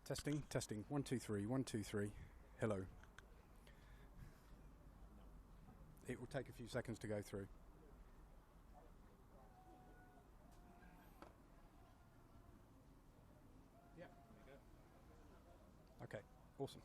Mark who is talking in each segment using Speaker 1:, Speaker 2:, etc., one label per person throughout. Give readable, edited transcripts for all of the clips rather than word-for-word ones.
Speaker 1: Testing, testing. 1, 2, 3, 1, 2, 3. Hello. It will take a few seconds to go through. Yeah, there you go. Okay, awesome.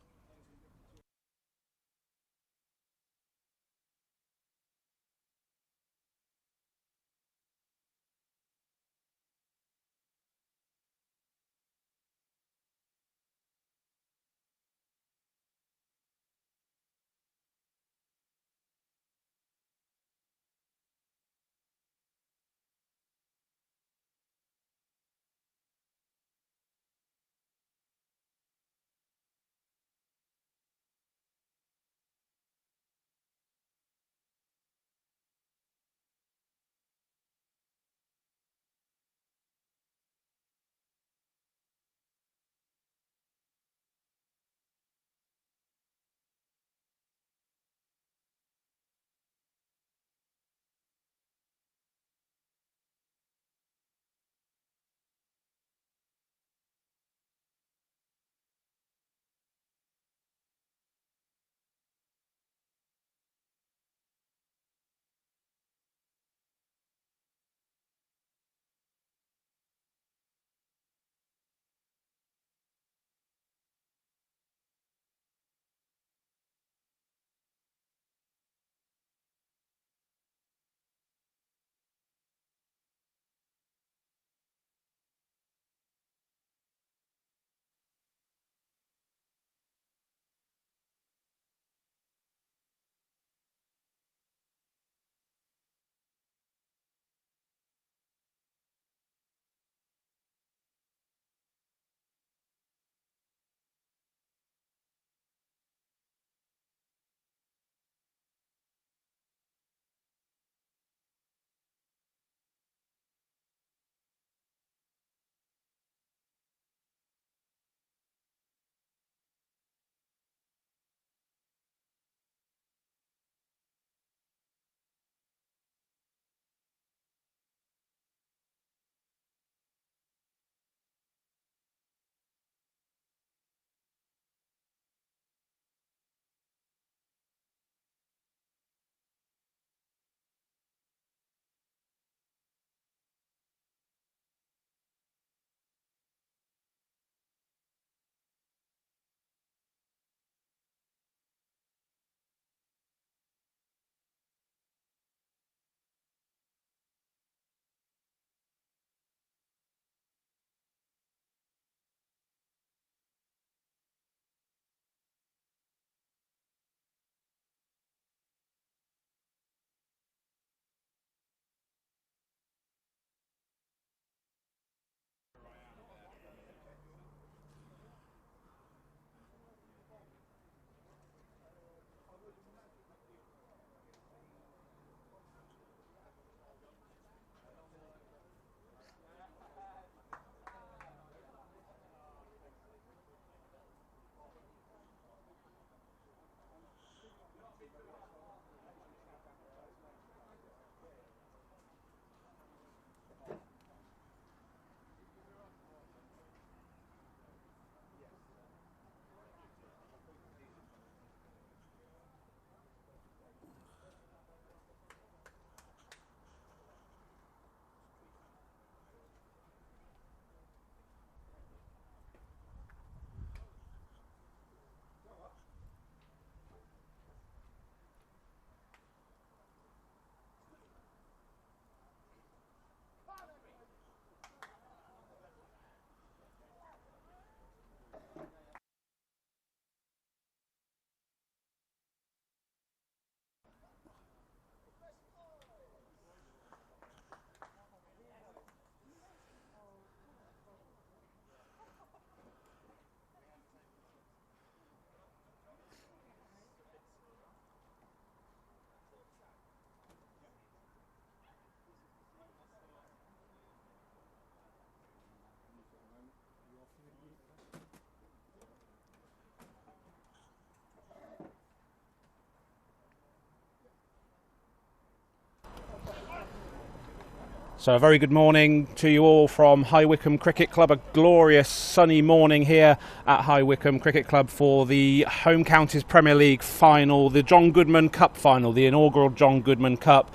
Speaker 1: So a very good morning to you all from High Wycombe Cricket Club. A glorious sunny morning here at High Wycombe Cricket Club for the Home Counties Premier League final, the John Goodman Cup final, the inaugural John Goodman Cup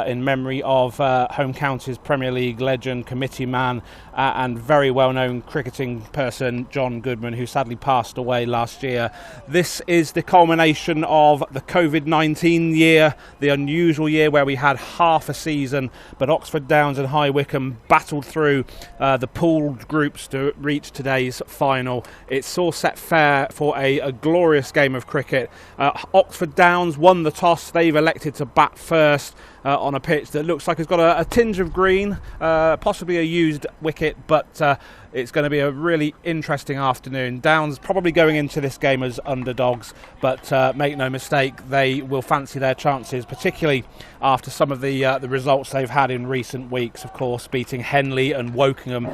Speaker 1: in memory of Home Counties Premier League legend, committee man and very well-known cricketing person John Goodman, who sadly passed away last year. This is the culmination of the COVID-19 year, the unusual year where we had half a season, but Oxford Downs and High Wycombe battled through the pooled groups to reach today's final. It's all set fair for a glorious game of cricket. Oxford Downs won the toss. They've elected to bat first on a pitch that looks like it's got a tinge of green, possibly a used wicket, but it's going to be a really interesting afternoon. Downs probably going into this game as underdogs, but make no mistake, they will fancy their chances, particularly after some of the results they've had in recent weeks, of course, beating Henley and Wokingham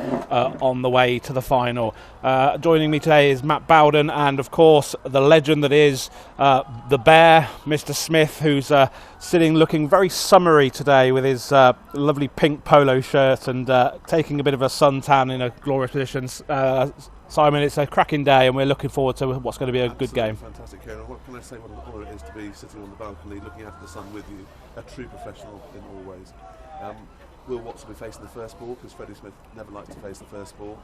Speaker 1: on the way to the final. Joining me today is Matt Bowden and, of course, the legend that is the Bear, Mr. Smith, who's sitting looking very summery today with his lovely pink polo shirt and taking a bit of a suntan in a glorious position. Simon, it's a cracking day and we're looking forward to what's going to be a good game.
Speaker 2: Fantastic, Kieran. What can I say? What an honour it is to be sitting on the balcony looking out at the sun with you. A true professional in all ways. Will Watts will be facing the first ball because Freddie Smith never likes to face the first ball,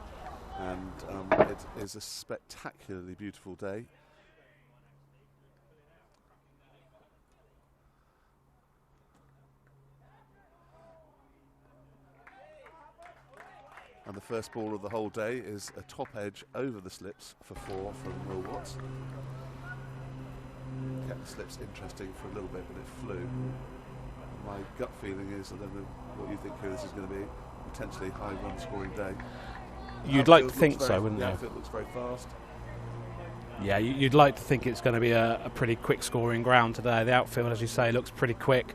Speaker 2: and it is a spectacularly beautiful day. And the first ball of the whole day is a top edge over the slips for 4 from Will Watts. Kept the slips interesting for a little bit, but it flew. My gut feeling is, I don't know what you think here, this is going to be potentially high run scoring day.
Speaker 1: You'd like to think so, wouldn't you?
Speaker 2: The outfield looks very fast.
Speaker 1: Yeah, you'd like to think it's going to be a pretty quick scoring ground today. The outfield, as you say, looks pretty quick.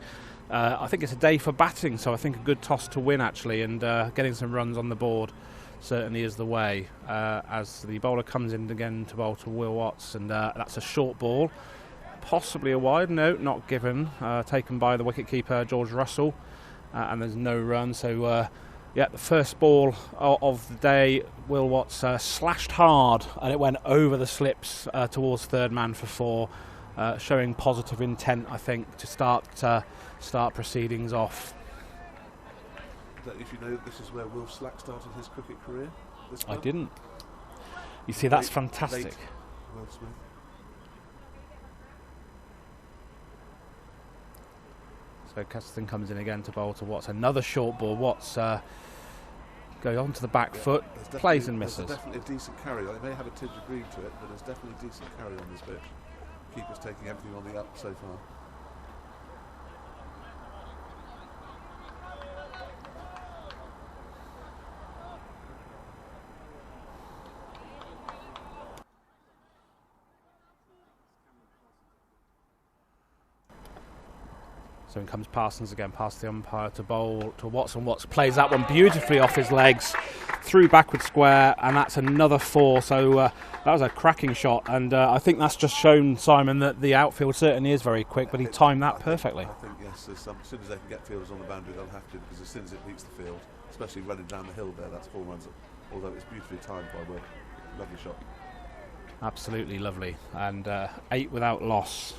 Speaker 1: I think it's a day for batting, so I think a good toss to win actually, and getting some runs on the board certainly is the way. As the bowler comes in again to bowl to Will Watts, and that's a short ball, possibly a wide. No, not given. Taken by the wicketkeeper George Russell, and there's no run. So yeah, the first ball of the day, Will Watts slashed hard, and it went over the slips towards third man for 4. Showing positive intent, I think, to start proceedings off.
Speaker 2: If you know, this is where Will Slack started his cricket career.
Speaker 1: I didn't. You see, that's fantastic.
Speaker 2: Late Will Smith.
Speaker 1: So Castleton comes in again to bowl to Watts. Another short ball. Watts goes on to the back foot, plays and misses.
Speaker 2: There's definitely a decent carry. It may have a tinge of green to it, but there's definitely a decent carry on this pitch. Keeper's taking everything on the up so far.
Speaker 1: So in comes Parsons again, past the umpire to bowl to Watts, and Watts plays that one beautifully off his legs, through backward square, and that's another 4. So that was a cracking shot, and I think that's just shown, Simon, that the outfield certainly is very quick, but he timed that perfectly.
Speaker 2: I think yes, as soon as they can get fielders on the boundary, they'll have to, because as soon as it beats the field, especially running down the hill there, that's 4 runs, although it's beautifully timed by Will. Lovely shot.
Speaker 1: Absolutely lovely, and 8 without loss.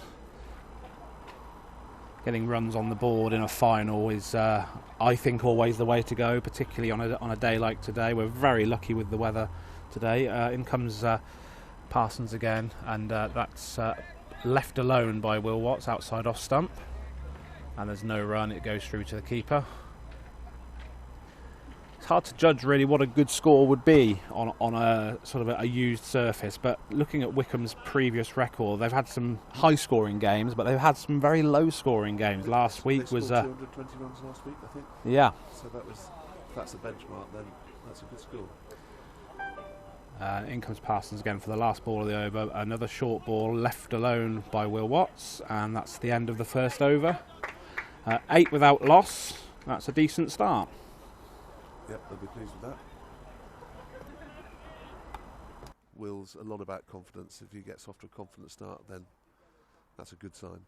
Speaker 1: Getting runs on the board in a final is, I think, always the way to go, particularly on a day like today. We're very lucky with the weather today. In comes Parsons again, and that's left alone by Will Watts outside off stump. And there's no run, it goes through to the keeper. It's hard to judge really what a good score would be on a sort of a used surface, but looking at Wycombe's previous record, they've had some high scoring games, but they've had some very low scoring games. Last week was
Speaker 2: 220 runs last week, I think.
Speaker 1: Yeah.
Speaker 2: So if that's a benchmark, then that's a good score.
Speaker 1: In comes Parsons again for the last ball of the over. Another short ball left alone by Will Watts, and that's the end of the first over. 8 without loss. That's a decent start.
Speaker 2: Yep, they'll be pleased with that. Will's a lot about confidence. If he gets off to a confident start, then that's a good sign.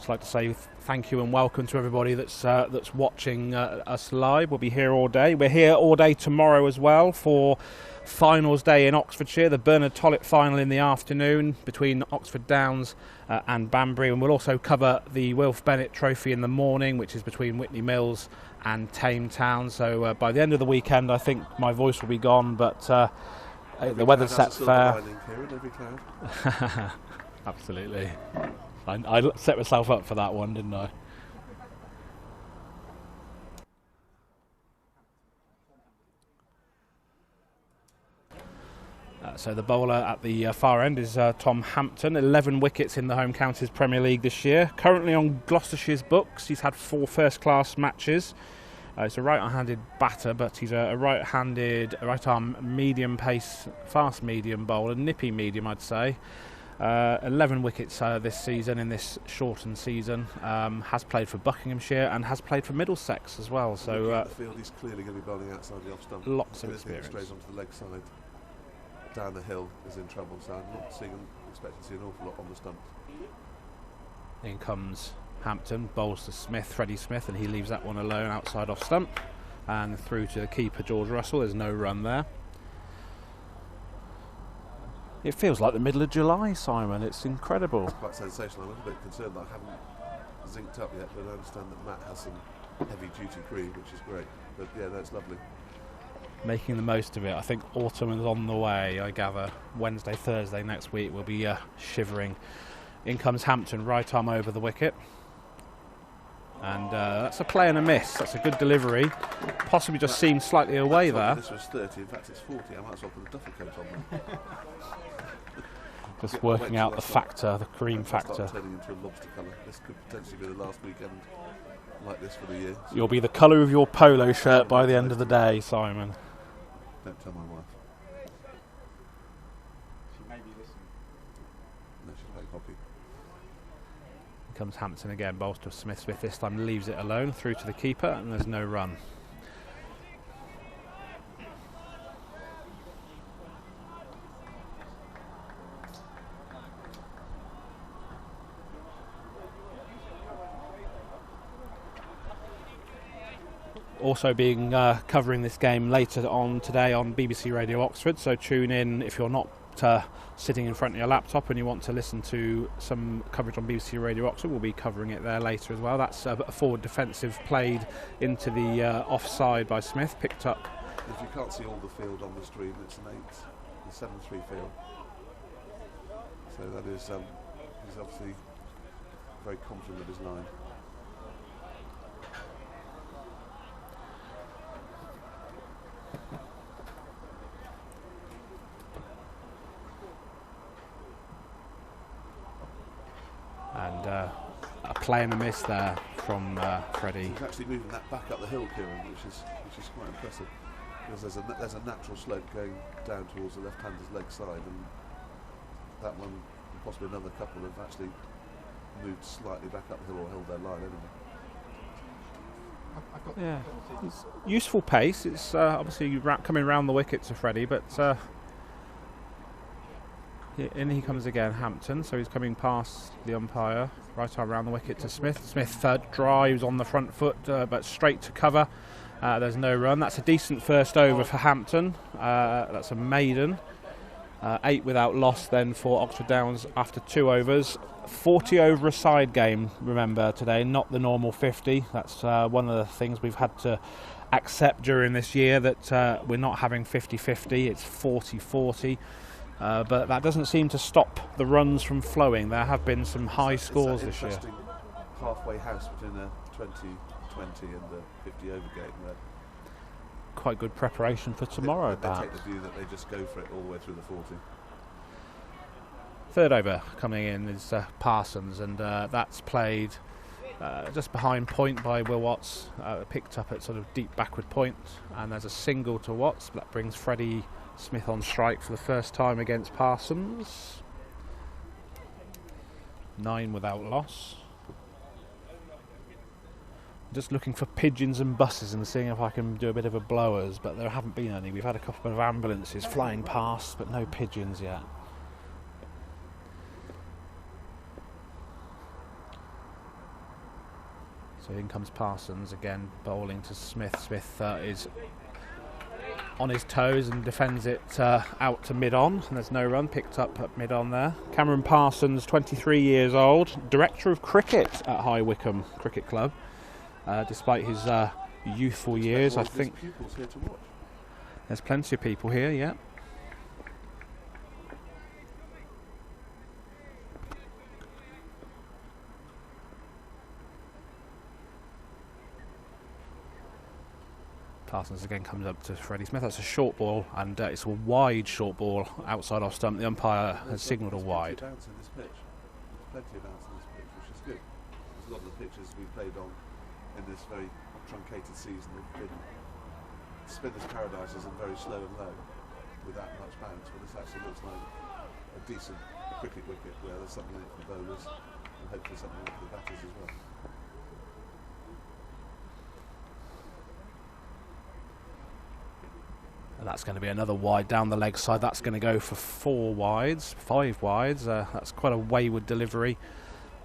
Speaker 1: Just like to say thank you and welcome to everybody that's watching us live. We'll be here all day. We're here all day tomorrow as well for finals day in Oxfordshire, the Bernard Tollett final in the afternoon between Oxford Downs and Banbury, and we'll also cover the Wilf Bennett Trophy in the morning, which is between Whitney Mills and Tame Town. So by the end of the weekend I think my voice will be gone, but the weather's set fair. Absolutely. I set myself up for that one, didn't I? So the bowler at the far end is Tom Hampton, 11 wickets in the Home Counties Premier League this year. Currently on Gloucestershire's books, he's had 4 first-class matches. He's a right-handed batter, but he's a right-handed, right-arm medium-pace, fast-medium bowler, nippy medium, I'd say. 11 wickets this season in this shortened season. Has played for Buckinghamshire and has played for Middlesex as well. So
Speaker 2: the field, he's clearly going to be bowling outside the off stump.
Speaker 1: Lots of experience.
Speaker 2: Straight onto the leg side, down the hill is in trouble. So I'm not expecting to see an awful lot on the stump.
Speaker 1: In comes Hampton, bowls to Smith, Freddie Smith, and he leaves that one alone outside off stump. And through to the keeper, George Russell. There's no run there. It feels like the middle of July, Simon. It's incredible.
Speaker 2: It's quite sensational. I'm a little bit concerned that I haven't zinced up yet, but I understand that Matt has some heavy-duty cream, which is great. But yeah, that's lovely.
Speaker 1: Making the most of it. I think autumn is on the way, I gather. Wednesday, Thursday next week we'll be shivering. In comes Hampton, right arm over the wicket. And that's a play and a miss. That's a good delivery. Possibly just seemed slightly away there.
Speaker 2: This was 30, in fact it's 40. I might as well put a duffel coat on them.
Speaker 1: Just working out the factor, the cream factor.
Speaker 2: Start turning into a lobster colour. This could potentially be the last weekend like this for the year. So
Speaker 1: you'll be the colour of your polo shirt by the end of the day, Simon.
Speaker 2: Don't tell my wife.
Speaker 3: She may be listening.
Speaker 2: No, she's very cocky.
Speaker 1: Here comes Hampton again, bowls to Smith. Smith this time leaves it alone, through to the keeper, and there's no run. Also being covering this game later on today on BBC Radio Oxford, so tune in if you're not sitting in front of your laptop and you want to listen to some coverage on BBC Radio Oxford. We'll be covering it there later as well. That's a forward defensive played into the offside by Smith, picked up.
Speaker 2: If you can't see all the field on the stream, it's an 7-3 field. So that is, he's obviously very confident of his line.
Speaker 1: And a play and a miss there from Freddie.
Speaker 2: He's actually moving that back up the hill, Kieran, which is quite impressive. Because there's a natural slope going down towards the left-hander's leg side, and that one, and possibly another couple, have actually moved slightly back up the hill or held their line anyway.
Speaker 1: Yeah, it's useful pace. It's obviously coming round the wicket to Freddie, but in he comes again, Hampton. So he's coming past the umpire, right arm round the wicket to Smith. Smith drives on the front foot, but straight to cover. There's no run. That's a decent first over for Hampton. That's a maiden. 8 without loss then for Oxford Downs after 2 overs. 40 over a side game, remember, today, not the normal 50. That's one of the things we've had to accept during this year, that we're not having 50-50, it's 40-40. But that doesn't seem to stop the runs from flowing. There have been some high scores this year.
Speaker 2: Interesting halfway house between the 20-20 and the 50 over game. Where
Speaker 1: quite good preparation for tomorrow.
Speaker 2: They take the view that they just go for it all the way through the 40.
Speaker 1: Third over coming in is Parsons, and that's played just behind point by Will Watts, picked up at sort of deep backward point, and there's a single to Watts. That brings Freddie Smith on strike for the first time against Parsons. 9 without loss. Just looking for pigeons and buses and seeing if I can do a bit of a blowers, but there haven't been any. We've had a couple of ambulances flying past, but no pigeons yet. So in comes Parsons again, bowling to Smith. Smith is on his toes and defends it out to mid-on, and there's no run, picked up at mid-on there. Cameron Parsons, 23 years old, director of cricket at High Wycombe Cricket Club. Despite his youthful years, I think
Speaker 2: here to watch.
Speaker 1: There's plenty of people here, yeah. Parsons again comes up to Freddie Smith. That's a short ball, and it's a wide short ball outside off stump. The umpire has signalled a wide.
Speaker 2: There's plenty of bounce in this pitch, which is good. There's a lot of the pitches we played on in this very truncated season have been spinners' paradises and very slow and low without much bounce. But this actually looks like a decent cricket wicket where there's something in it for the bowlers and hopefully something in it for the batters as well.
Speaker 1: And that's going to be another wide down the leg side. That's going to go for 5 wides. That's quite a wayward delivery.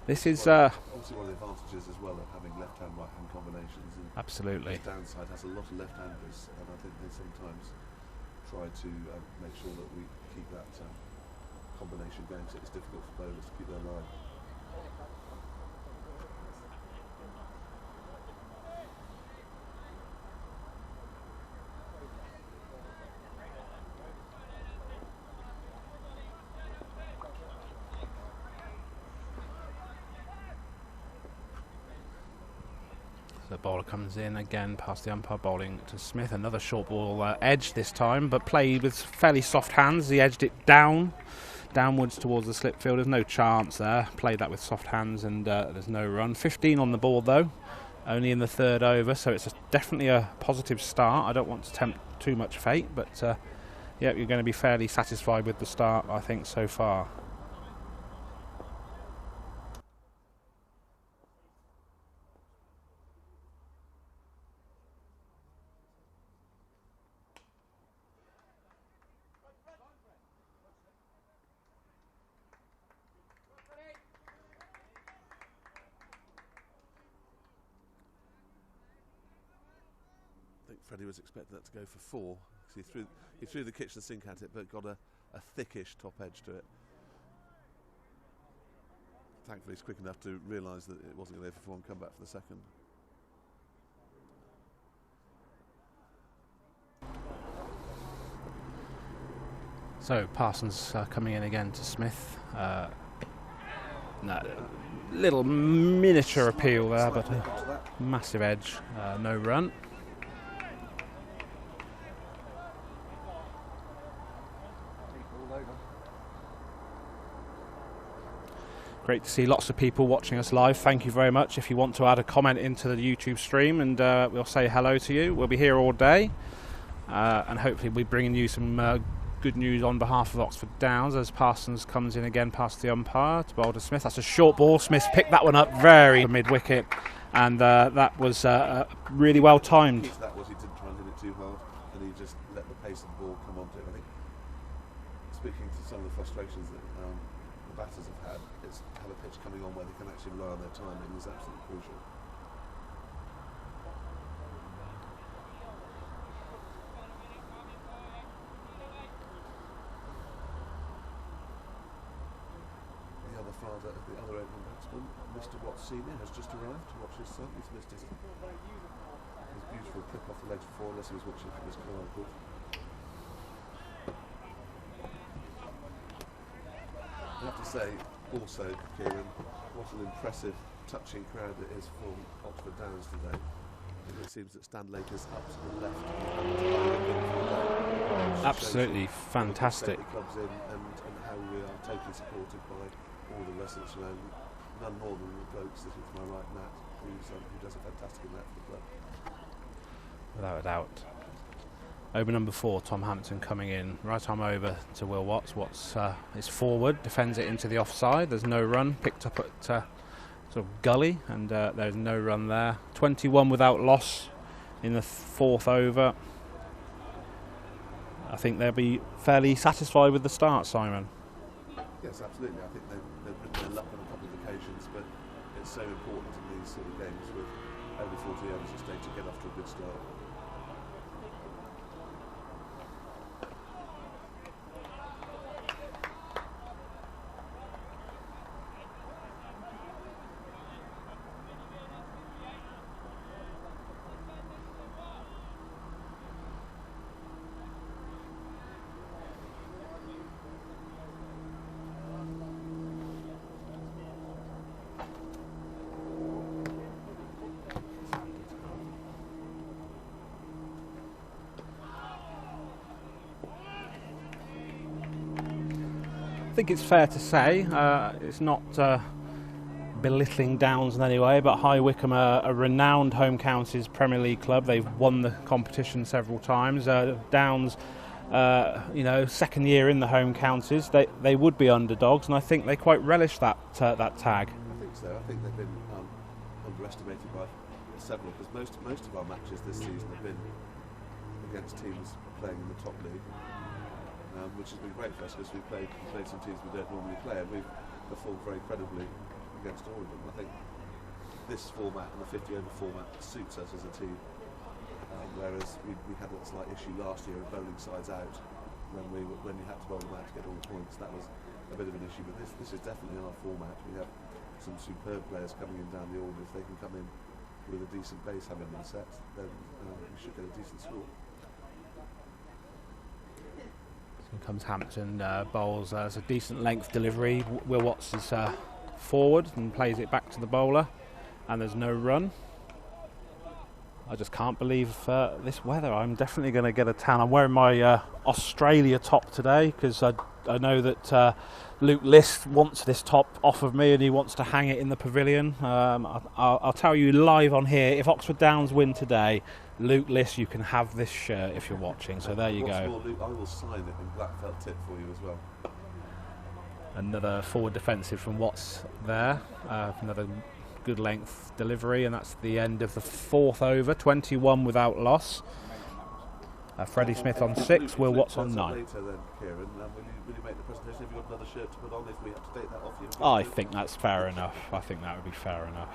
Speaker 1: This is
Speaker 2: obviously one of the advantages as well of having left-hand, right-hand combinations. And
Speaker 1: absolutely.
Speaker 2: The downside has a lot of left-handers, and I think they sometimes try to make sure that we keep that combination going, so it's difficult for bowlers to keep their line.
Speaker 1: The bowler comes in again past the umpire, bowling to Smith. Another short ball edge this time, but played with fairly soft hands. He edged it downwards towards the slip field. There's no chance there. Played that with soft hands, and there's no run. 15 on the board though, only in the 3rd over, so it's definitely a positive start. I don't want to tempt too much fate, but yeah, you're going to be fairly satisfied with the start, I think, so far.
Speaker 2: Freddie was expecting that to go for 4 because he threw the kitchen sink at it, but got a thickish top edge to it. Thankfully he's quick enough to realise that it wasn't going to go for 4 and come back for the second.
Speaker 1: So Parsons coming in again to Smith. No, little miniature appeal there, but a massive edge, no run. Great to see lots of people watching us live. Thank you very much. If you want to add a comment into the YouTube stream, and we'll say hello to you. We'll be here all day, and hopefully we'll be bringing you some good news on behalf of Oxford Downs as Parsons comes in again past the umpire to bowl to Smith. That's a short ball. Smith picked that one up very mid-wicket, and that was really well timed.
Speaker 2: That was, he didn't try and hit it too hard, and he just let the pace of the ball come onto it. I think, speaking to some of the frustrations that the batters have had, it's have a pitch coming on where they can actually rely on their timing is absolutely crucial. The other opening batsman, Mr. Watts Senior, has just arrived to watch his son. He's missed his beautiful clip off the legs before, unless he was watching from his car, of course. I have to say, also, Kieran, what an impressive, touching crowd it is for Oxford Downs today. It seems that Stan Lake is up to the left.
Speaker 1: Absolutely fantastic.
Speaker 2: Clubs in and how we are totally supported by all the residents around, none more than the bloke sitting to my right, Matt, who does a fantastic amount for the club.
Speaker 1: Without a doubt. Over number 4, Tom Hampton coming in. Right arm over to Will Watts. Watts is forward, defends it into the offside. There's no run, picked up at sort of gully, and there's no run there. 21 without loss in the 4th over. I think they'll be fairly satisfied with the start, Simon.
Speaker 2: Yes, absolutely. I think they've ridden their luck on a couple of occasions, but it's so important in these sort of games with only 40 overs at stake to get off to a good start.
Speaker 1: I think it's fair to say, it's not belittling Downs in any way, but High Wycombe are a renowned home counties Premier League club. They've won the competition several times. Downs, second year in the home counties, they would be underdogs, and I think they quite relish that tag.
Speaker 2: I think so. I think they've been underestimated by several, because most of our matches this season have been against teams playing in the top league. Which has been great for us, because we've played some teams we don't normally play, and we've performed very credibly against all of them. I think this format and the 50 over format suits us as a team, whereas we had a slight issue last year of bowling sides out when you had to bowl them out to get all the points. That was a bit of an issue, but this is definitely our format. We have some superb players coming in down the order. If they can come in with a decent base having been set, then we should get a decent score.
Speaker 1: Here comes Hampton, bowls it's a decent length delivery. Will Watts is forward and plays it back to the bowler, and there's no run. I just can't believe this weather. I'm definitely going to get a tan. I'm wearing my Australia top today, because I know that Luke List wants this top off of me, and he wants to hang it in the pavilion. I'll tell you live on here, if Oxford Downs win today, Luke List, you can have this shirt if you're watching. So there you go.
Speaker 2: More, Luke, I will sign it in black felt tip for you as well.
Speaker 1: Another forward defensive from Watts there. Another good length delivery, and that's the end of the fourth over. 21 without loss. Freddie Smith on 6, Will Watts on 9.
Speaker 2: Later then, Kieran, will you make the presentation? Have you got another shirt to put on if we have to take that off you?
Speaker 1: I think that's fair enough. I think that would be fair enough.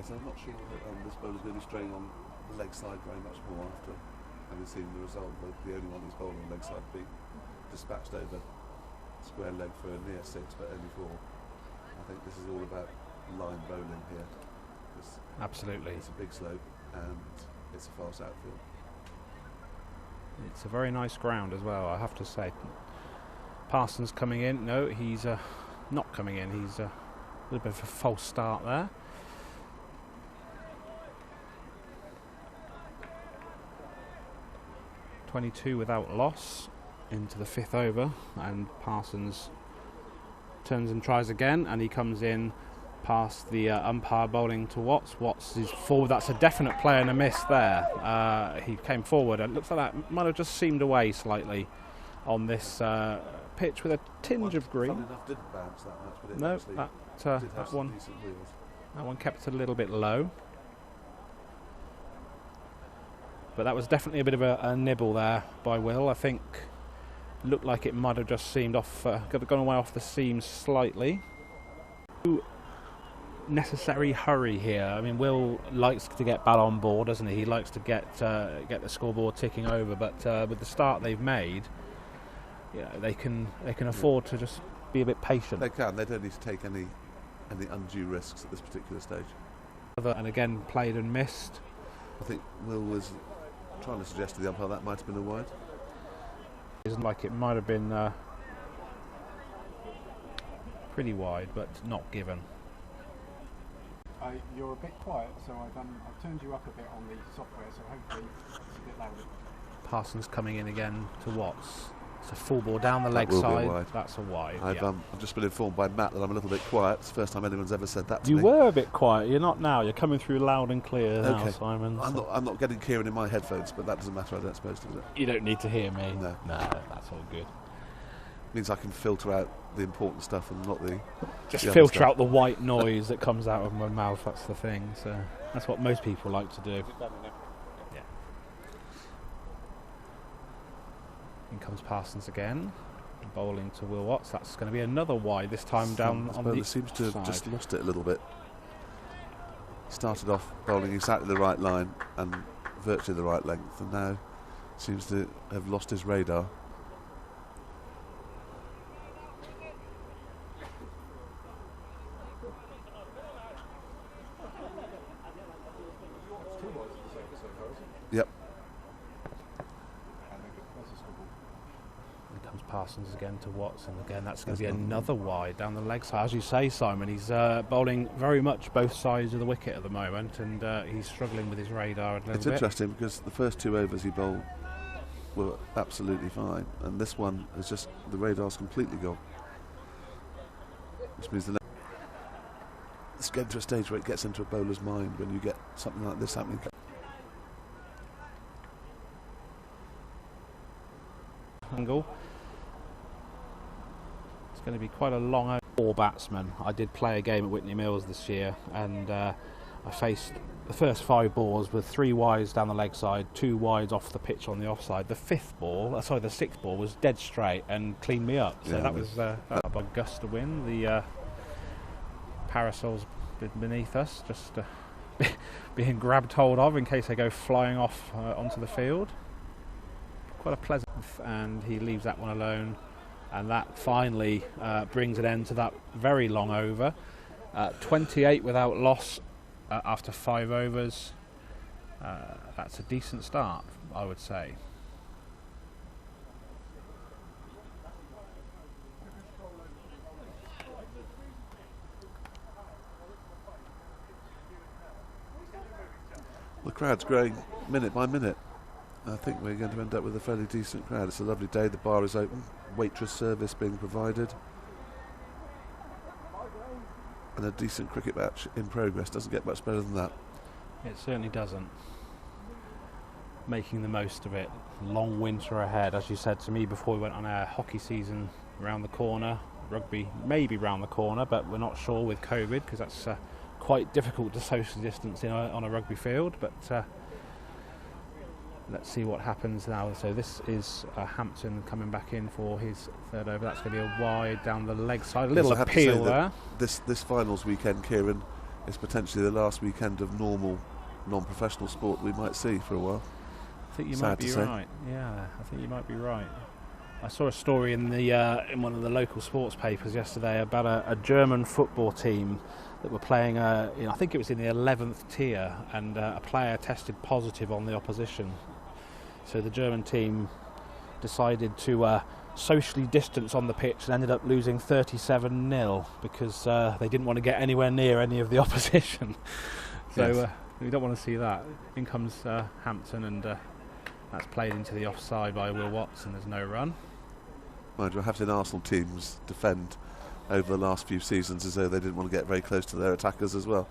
Speaker 2: So I'm not sure that this bowler's going to be straying on the leg side very much more after having seen the result. The only one who's bowled on the leg side being dispatched over square leg for a near 6, but only 4. I think this is all about line bowling here.
Speaker 1: Absolutely.
Speaker 2: It's a big slope and it's a fast outfield.
Speaker 1: It's a very nice ground as well, I have to say. Parsons coming in. No, he's not coming in. He's a little bit of a false start there. 22 without loss into the 5th over, and Parsons turns and tries again, and he comes in past the umpire bowling to Watts. Watts is forward. That's a definite play and a miss there. He came forward, and it looks like that might have just seamed away slightly on this pitch with a tinge of green.
Speaker 2: Enough didn't bounce that much, but it
Speaker 1: no, that one kept a little bit low. But that was definitely a bit of a nibble there by Will. I think looked like it might have just seemed off, gone away off the seam slightly. Necessary hurry here. I mean, Will likes to get Ball on board, doesn't he? He likes to get the scoreboard ticking over. But with the start they've made, they can afford to just be a bit patient.
Speaker 2: They can. They don't need to take any undue risks at this particular stage.
Speaker 1: And again, played and missed.
Speaker 2: I think Will was trying to suggest to the umpire that might have been a wide.
Speaker 1: Isn't like it might have been pretty wide, but not given.
Speaker 3: You're a bit quiet, so I've turned you up a bit on the software, so hopefully it's a bit louder.
Speaker 1: Parsons coming in again to Watts. It's a full ball down the leg
Speaker 2: will be a
Speaker 1: side.
Speaker 2: wide.
Speaker 1: That's a wide.
Speaker 2: I've just been informed by Matt that I'm a little bit quiet. It's the first time anyone's ever said that to
Speaker 4: You
Speaker 2: me.
Speaker 4: were a bit quiet. You're not now. You're coming through loud and clear now,
Speaker 2: Okay.
Speaker 4: Simon.
Speaker 2: I'm not getting Kieran in my headphones, but that doesn't matter, I don't suppose, does it?
Speaker 4: You don't need to hear me.
Speaker 2: No.
Speaker 4: No, that's all good.
Speaker 2: Means I can filter out the important stuff and not the...
Speaker 1: Just
Speaker 2: the other
Speaker 1: filter
Speaker 2: stuff.
Speaker 1: out the white noise that comes out of my mouth. That's the thing. So that's what most people like to do. Yeah. In comes Parsons again, bowling to Will Watts. That's going to be another wide. This time down
Speaker 2: This
Speaker 1: on
Speaker 2: bowler
Speaker 1: the
Speaker 2: seems to have
Speaker 1: side.
Speaker 2: just lost it a little bit. Started off bowling exactly the right line and virtually the right length, and now seems to have lost his radar. Yep.
Speaker 1: Here comes Parsons again to Watts, and again that's going to be another wide down the leg side. As you say, Simon, he's bowling very much both sides of the wicket at the moment, and he's struggling with his radar a little
Speaker 2: It's
Speaker 1: bit.
Speaker 2: interesting because the first 2 overs he bowled were absolutely fine, and this one is just, the radar's completely gone. Which means it's getting to a stage where it gets into a bowler's mind when you get something like this happening.
Speaker 1: Angle. It's going to be quite a long for batsmen. I did play a game at Whitney Mills this year, and I faced the first 5 balls with 3 wides down the leg side, 2 wides off the pitch on the offside. The 6th ball was dead straight and cleaned me up. So
Speaker 2: Yeah,
Speaker 1: that was a gust of wind. The parasols beneath us, just being grabbed hold of in case they go flying off onto the field. Quite a pleasant, and he leaves that one alone, and that finally brings an end to that very long over. 28 without loss after 5 overs. That's a decent start, I would say.
Speaker 2: The crowd's growing minute by minute. I think we're going to end up with a fairly decent crowd. It's a lovely day, the bar is open, waitress service being provided, and a decent cricket match in progress. Doesn't get much better than that.
Speaker 1: It certainly doesn't. Making the most of it. Long winter ahead, as you said to me before we went on our hockey season around the corner. Rugby maybe round the corner, but we're not sure with COVID, because that's quite difficult to social distance on a rugby field. But let's see what happens now. So this is Hampton coming back in for his 3rd over. That's going to be a wide down the leg side. A little
Speaker 2: Yes, I have to say
Speaker 1: appeal
Speaker 2: that
Speaker 1: there.
Speaker 2: This finals weekend, Kieran, is potentially the last weekend of normal non-professional sport we might see for a while.
Speaker 1: I think you
Speaker 2: Sad
Speaker 1: might be
Speaker 2: to say.
Speaker 1: right. Yeah, I think you might be right. I saw a story in the in one of the local sports papers yesterday about a German football team that were playing. I think it was in the 11th tier, and a player tested positive on the opposition. So the German team decided to socially distance on the pitch and ended up losing 37-0 because they didn't want to get anywhere near any of the opposition. So
Speaker 2: Yes.
Speaker 1: we don't want to see that. In comes Hampton, and that's played into the offside by Will Watts, and there's no run.
Speaker 2: Mind you, I have seen Arsenal teams defend over the last few seasons as though they didn't want to get very close to their attackers as well.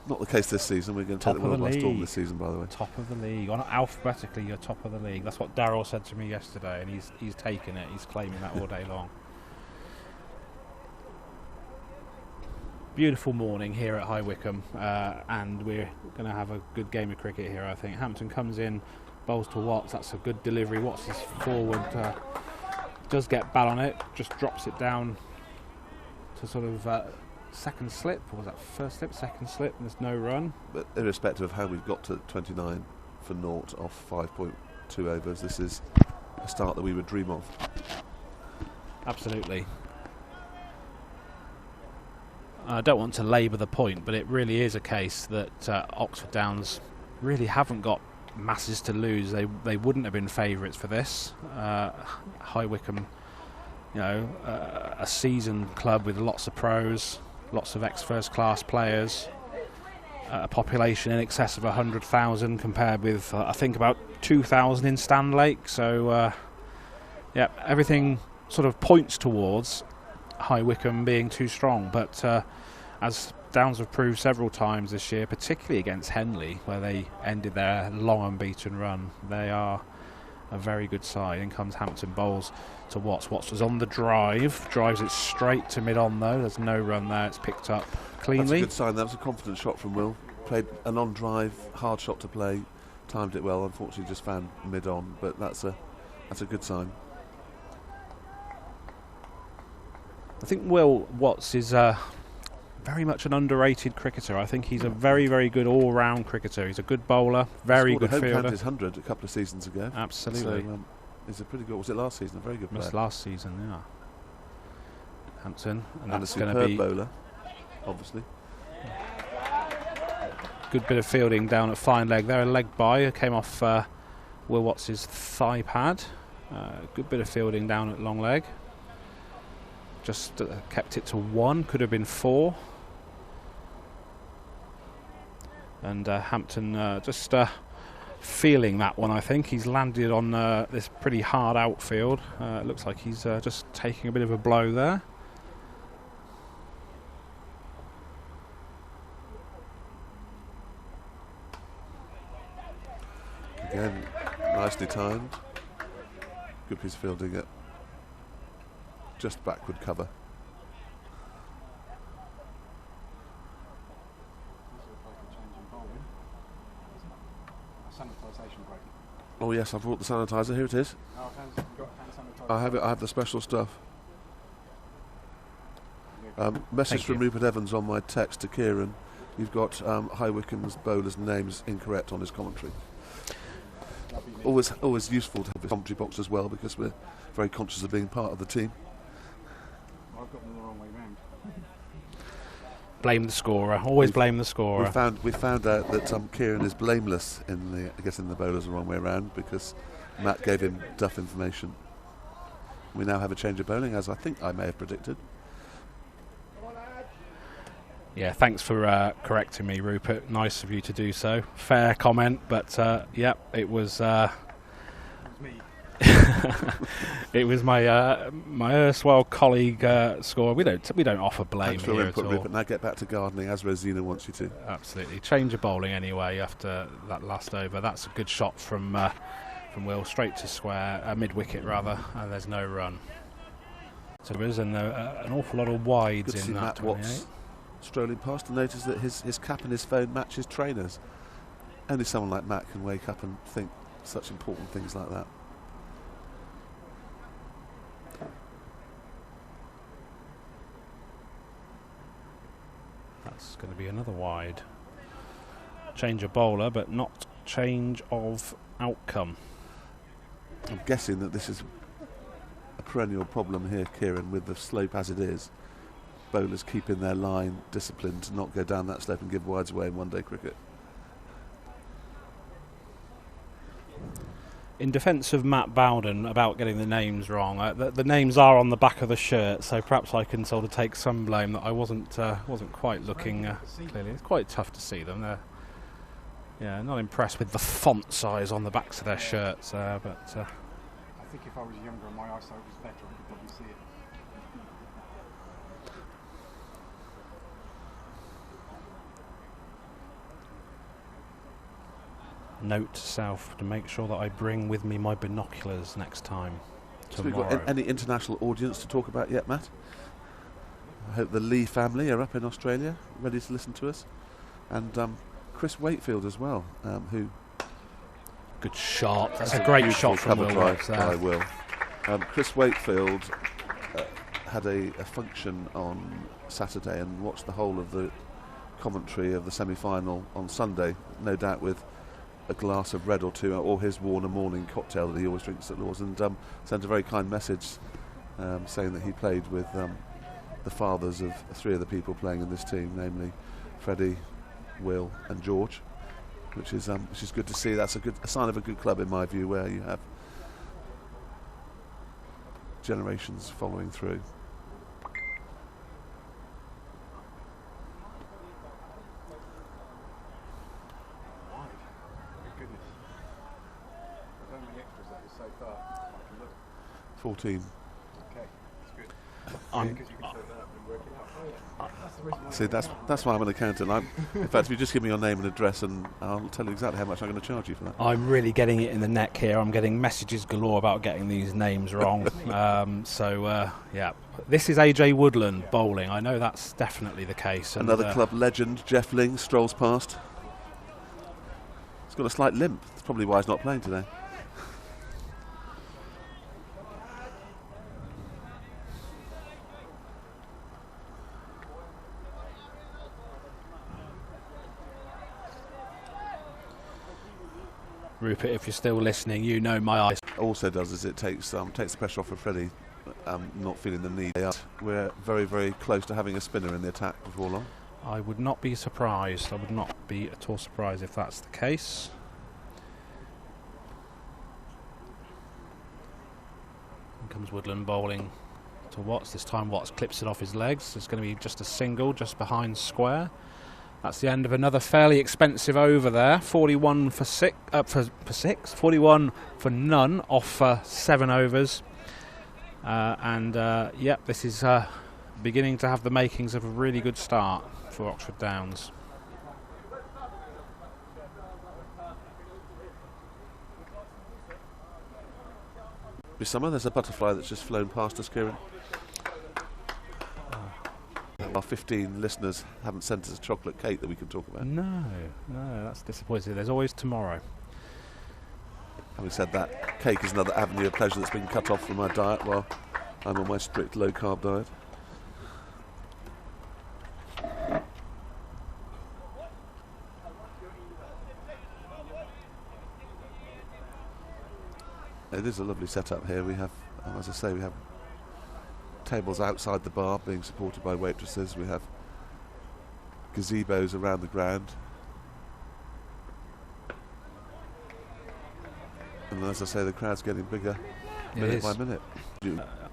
Speaker 2: Not the case this season. We're going to
Speaker 1: Top
Speaker 2: take the
Speaker 1: of
Speaker 2: world
Speaker 1: the
Speaker 2: by storm
Speaker 1: league.
Speaker 2: this season, by the way.
Speaker 1: Top of the league. Alphabetically, you're top of the league. That's what Darryl said to me yesterday, and he's taking it. He's claiming that all day long. Beautiful morning here at High Wycombe, and we're going to have a good game of cricket here, I think. Hampton comes in, bowls to Watts. That's a good delivery. Watts is forward, does get bat on it, just drops it down to sort of second slip. Or was that first slip? Second slip, and there's no run.
Speaker 2: But irrespective of how we've got to 29 for naught off 5.2 overs, this is a start that we would dream of.
Speaker 1: Absolutely. I don't want to labour the point, but it really is a case that Oxford Downs really haven't got masses to lose. They wouldn't have been favourites for this. High Wycombe, a seasoned club with lots of pros, lots of ex-first class players, a population in excess of 100,000 compared with I think about 2,000 in Stanlake. So Yeah, everything sort of points towards High Wycombe being too strong, but as Downs have proved several times this year, particularly against Henley, where they ended their long unbeaten run, they are a very good side. In comes Hampton, bowls to Watts. Watts was on the drives it straight to mid-on though. There's no run there, it's picked up cleanly.
Speaker 2: That's a good sign. That was a confident shot from Will. Played an on-drive, hard shot to play, timed it well, unfortunately just found mid-on, but that's a good sign.
Speaker 1: I think Will Watts is very much an underrated cricketer. I think he's a very, very good all-round cricketer. He's a good bowler, very good
Speaker 2: fielder.
Speaker 1: fielder.
Speaker 2: His 100 a couple of seasons ago.
Speaker 1: Absolutely.
Speaker 2: So, he's a pretty good. Was it last season? A very good player.
Speaker 1: It was last season, yeah. Hampton, and
Speaker 2: a
Speaker 1: that's going to
Speaker 2: superb
Speaker 1: be
Speaker 2: bowler, obviously.
Speaker 1: Good bit of fielding down at fine leg there. A leg by came off Will Watts' thigh pad. Good bit of fielding down at long leg. Just kept it to 1. Could have been 4. And Hampton just feeling that one. I think he's landed on this pretty hard outfield. It looks like he's just taking a bit of a blow there.
Speaker 2: Again, nicely timed. Good piece of fielding at just backward cover. Oh yes, I've brought the sanitizer. Here it is. I have the special stuff. Message from Rupert Evans on my text to Kieran. You've got High Wycombe's bowlers' names incorrect on his commentary. Always useful to have a commentary box as well, because we're very conscious of being part of the team.
Speaker 3: I've got them the wrong way round.
Speaker 1: Blame the scorer. Always blame the scorer.
Speaker 2: We found out that Kieran is blameless in getting the bowlers the wrong way around, because Matt gave him duff information. We now have a change of bowling, as I think I may have predicted.
Speaker 1: Yeah, thanks for correcting me, Rupert. Nice of you to do so. Fair comment, but yeah, it was. It was my my erstwhile colleague score. We don't offer blame
Speaker 2: Thanks for
Speaker 1: here
Speaker 2: input,
Speaker 1: at all.
Speaker 2: Rupert. Now get back to gardening, as Rosina wants you to.
Speaker 1: Absolutely, change of bowling anyway after that last over. That's a good shot from Will, straight to square, mid wicket rather, and there's no run. So there is an awful lot of wides
Speaker 2: Good to
Speaker 1: in
Speaker 2: see
Speaker 1: that.
Speaker 2: Matt
Speaker 1: 28.
Speaker 2: Watts strolling past and notice that his cap and his phone match his trainers. Only someone like Matt can wake up and think such important things like that.
Speaker 1: That's going to be another wide. Change of bowler, but not change of outcome.
Speaker 2: I'm guessing that this is a perennial problem here, Kieran, with the slope as it is. Bowlers keeping their line disciplined to not go down that slope and give wides away in one-day cricket.
Speaker 1: In defence of Matt Bowden about getting the names wrong, the names are on the back of the shirt, so perhaps I can sort of take some blame that I wasn't quite looking clearly. It's quite tough to see them. They're not impressed with the font size on the backs of their shirts, but
Speaker 3: I think if I was younger and my eyesight was better, I could probably see it.
Speaker 1: note to self to make sure that I bring with me my binoculars next time.
Speaker 2: So we've got any international audience to talk about yet, Matt? I hope the Lee family are up in Australia, ready to listen to us. And Chris Wakefield as well, who...
Speaker 1: Good shot. That's a great shot from Will Watts there.
Speaker 2: I will. Chris Wakefield had a function on Saturday and watched the whole of the commentary of the semi-final on Sunday, no doubt with a glass of red or two, or his Warner morning cocktail that he always drinks at Lord's, and sent a very kind message saying that he played with the fathers of three of the people playing in this team, namely Freddie, Will and George, which is good to see. That's a sign of a good club in my view, where you have generations following through. 14.
Speaker 3: Okay, that's good.
Speaker 1: I'm-
Speaker 3: Because you can turn that up and work it out. That's the reason why.
Speaker 2: See, that's why I'm an accountant. In fact, if you just give me your name and address, and I'll tell you exactly how much I'm going to charge you for that.
Speaker 1: I'm really getting it in the neck here. I'm getting messages galore about getting these names wrong. Yeah. This is AJ Woodland bowling. I know that's definitely the case. And,
Speaker 2: Another club legend, Jeff Ling, strolls past. He's got a slight limp. That's probably why he's not playing today.
Speaker 1: Rupert, if you're still listening, you know my eyes.
Speaker 2: Also does is it takes the pressure off of Freddie, not feeling the need. We're very, very close to having a spinner in the attack before long.
Speaker 1: I would not be surprised. I would not be at all surprised if that's the case. Here comes Woodland bowling to Watts. This time Watts clips it off his legs. It's going to be just a single just behind square. That's the end of another fairly expensive over there. 41 for six, 41 for none off 7 overs. Yep, this is beginning to have the makings of a really good start for Oxford Downs.
Speaker 2: This summer, there's a butterfly that's just flown past us, Kieran. Our 15 listeners haven't sent us a chocolate cake that we can talk about.
Speaker 1: No, that's disappointing. There's always tomorrow.
Speaker 2: Having said that, cake is another avenue of pleasure that's been cut off from my diet while I'm on my strict low-carb diet. It is a lovely setup here. We have, as I say, we have tables outside the bar being supported by waitresses. We have gazebos around the ground. And as I say, the crowd's getting bigger minute by minute.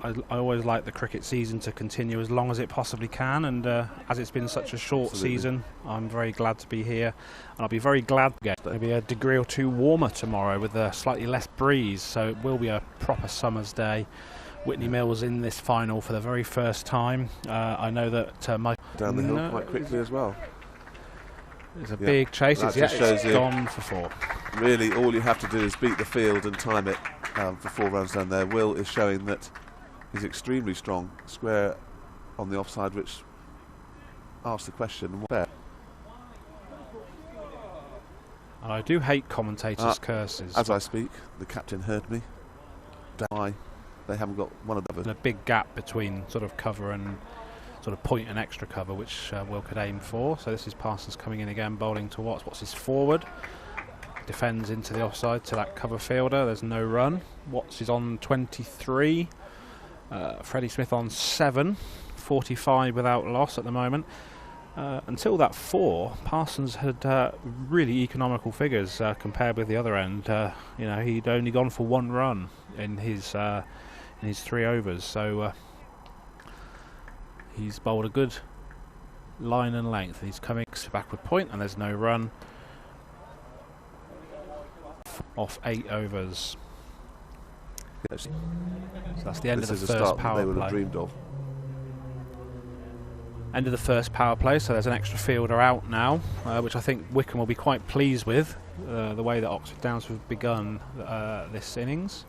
Speaker 1: I always like the cricket season to continue as long as it possibly can, and as it's been such a short season, I'm very glad to be here, and I'll be very glad to get maybe a degree or two warmer tomorrow with a slightly less breeze, so it will be a proper summer's day. Whitney Mills in this final for the very first time. I know that Mike
Speaker 2: down the hill quite quickly as well.
Speaker 1: It's a big chase. It's gone for 4.
Speaker 2: Really, all you have to do is beat the field and time it for 4 runs down there. Will is showing that he's extremely strong. Square on the offside, which asks the question, where?
Speaker 1: And I do hate commentators' curses.
Speaker 2: As I speak, the captain heard me. Why they haven't got one of them.
Speaker 1: A big gap between sort of cover and sort of point and extra cover, which Will could aim for. So this is Parsons coming in again, bowling to Watts. Watts is forward, defends into the offside to that cover fielder. There's no run. Watts is on 23. Freddie Smith on 7. 45 without loss at the moment. Until that 4, Parsons had really economical figures compared with the other end. He'd only gone for 1 run in his 3 overs, so he's bowled a good line and length. He's coming backward point, and there's no run off 8 overs.
Speaker 2: Yes.
Speaker 1: So that's the end of the
Speaker 2: This is
Speaker 1: first
Speaker 2: a start
Speaker 1: power
Speaker 2: they would
Speaker 1: play.
Speaker 2: have dreamed of.
Speaker 1: End of the first power play, so there's an extra fielder out now, which I think Wycombe will be quite pleased with, the way that Oxford Downs have begun this innings.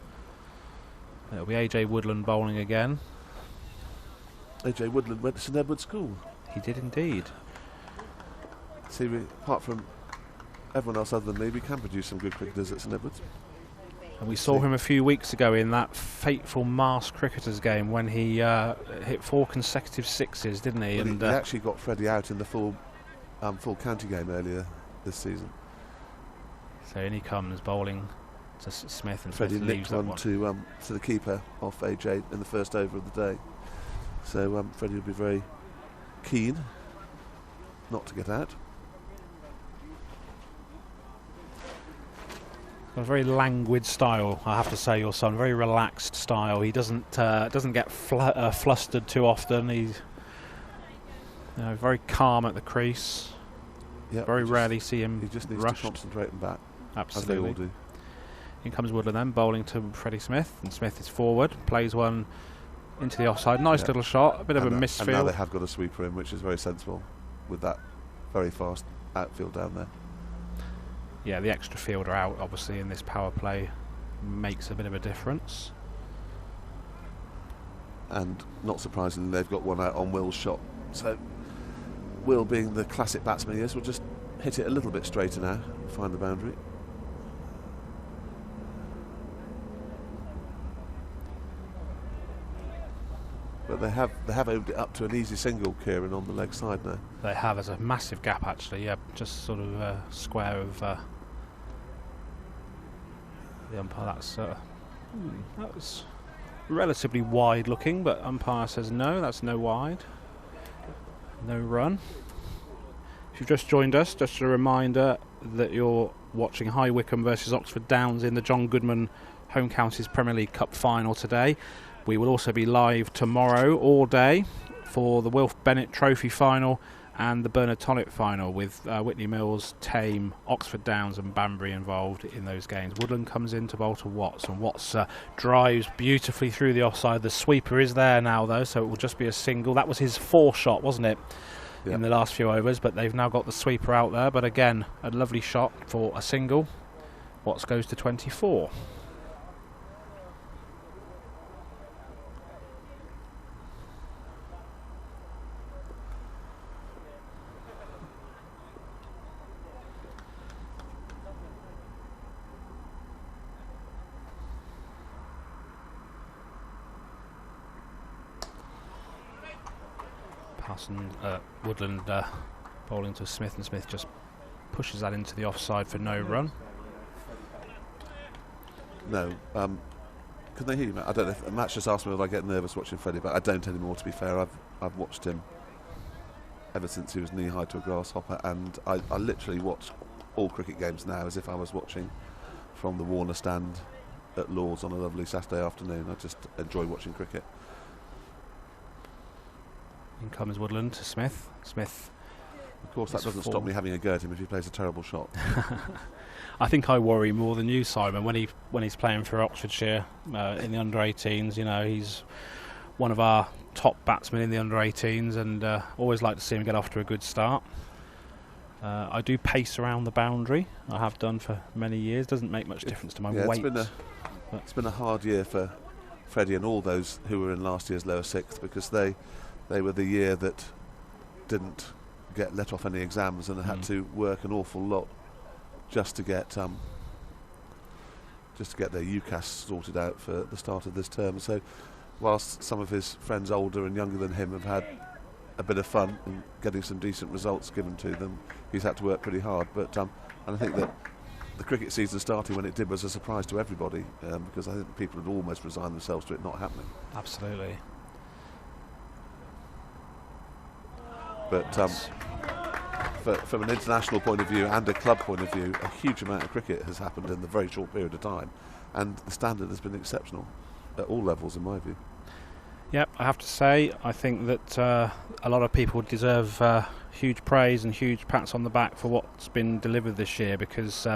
Speaker 1: It'll be AJ Woodland bowling again.
Speaker 2: AJ Woodland went to St Edward's School.
Speaker 1: He did indeed.
Speaker 2: See, apart from everyone else other than me, we can produce some good cricketers at St Edward's.
Speaker 1: And we saw him a few weeks ago in that fateful Mars Cricketers game when he hit 4 consecutive 6s, didn't he?
Speaker 2: Well,
Speaker 1: and
Speaker 2: he actually got Freddie out in the full county game earlier this season.
Speaker 1: So in he comes bowling to Smith, and
Speaker 2: Freddie
Speaker 1: Smith leaves
Speaker 2: nicked
Speaker 1: that
Speaker 2: one
Speaker 1: one.
Speaker 2: to the keeper off AJ in the first over of the day. So Freddie will be very keen not to get out.
Speaker 1: A very languid style, I have to say. Your son, very relaxed style. He doesn't get flustered too often. He's very calm at the crease.
Speaker 2: Yep,
Speaker 1: Very rarely see him
Speaker 2: He just needs
Speaker 1: rushed.
Speaker 2: to concentrate and bat.
Speaker 1: Absolutely.
Speaker 2: As they all do.
Speaker 1: In comes Woodland then, bowling to Freddie Smith, and Smith is forward, plays one into the offside. Nice little shot, a bit of a misfield.
Speaker 2: And now they have got a sweeper in, which is very sensible with that very fast outfield down there.
Speaker 1: Yeah, the extra fielder out, obviously, in this power play makes a bit of a difference.
Speaker 2: And not surprisingly, they've got one out on Will's shot. So Will, being the classic batsman he is, will just hit it a little bit straighter now, find the boundary. But they have opened it up to an easy single, Kieran, on the leg side now.
Speaker 1: They have. There's a massive gap, actually. Yeah, just sort of a square of the umpire. That was relatively wide looking, but umpire says no, that's no wide. No run. If you've just joined us, just a reminder that you're watching High Wycombe versus Oxford Downs in the John Goodman Home Counties Premier League Cup final today. We will also be live tomorrow all day for the Wilf Bennett Trophy final and the Bernard Tollett final, with Whitney Mills, Tame, Oxford Downs and Banbury involved in those games. Woodland comes in to bowl to Watts, and Watts drives beautifully through the offside. The sweeper is there now, though, so it will just be a single. That was his fourth shot, wasn't it, in the last few overs, but they've now got the sweeper out there. But again, a lovely shot for a single. Watts goes to 24. Woodland bowling to Smith, and Smith just pushes that into the offside for no run.
Speaker 2: No. Can they hear you, Matt? I don't know. If Matt just asked me if I get nervous watching Freddie, but I don't anymore, to be fair. I've watched him ever since he was knee-high to a grasshopper, and I literally watch all cricket games now as if I was watching from the Warner stand at Lord's on a lovely Saturday afternoon. I just enjoy watching cricket.
Speaker 1: In comes Woodland to Smith. Smith.
Speaker 2: Of course, that doesn't stop me having a go at him if he plays a terrible shot.
Speaker 1: I think I worry more than you, Simon, when he's playing for Oxfordshire in the under-18s. You know, he's one of our top batsmen in the under-18s, and always like to see him get off to a good start. I do pace around the boundary. I have done for many years. Doesn't make much difference to my weight.
Speaker 2: It's been a hard year for Freddie and all those who were in last year's lower sixth, because they were the year that didn't get let off any exams and had to work an awful lot just to get their UCAS sorted out for the start of this term. So whilst some of his friends older and younger than him have had a bit of fun and getting some decent results given to them, he's had to work pretty hard. But and I think that the cricket season starting when it did was a surprise to everybody, because I think people had almost resigned themselves to it not happening.
Speaker 1: Absolutely.
Speaker 2: But from an international point of view and a club point of view, a huge amount of cricket has happened in a very short period of time, and the standard has been exceptional at all levels, in my view.
Speaker 1: Yep, I have to say, I think that a lot of people deserve huge praise and huge pats on the back for what's been delivered this year, because,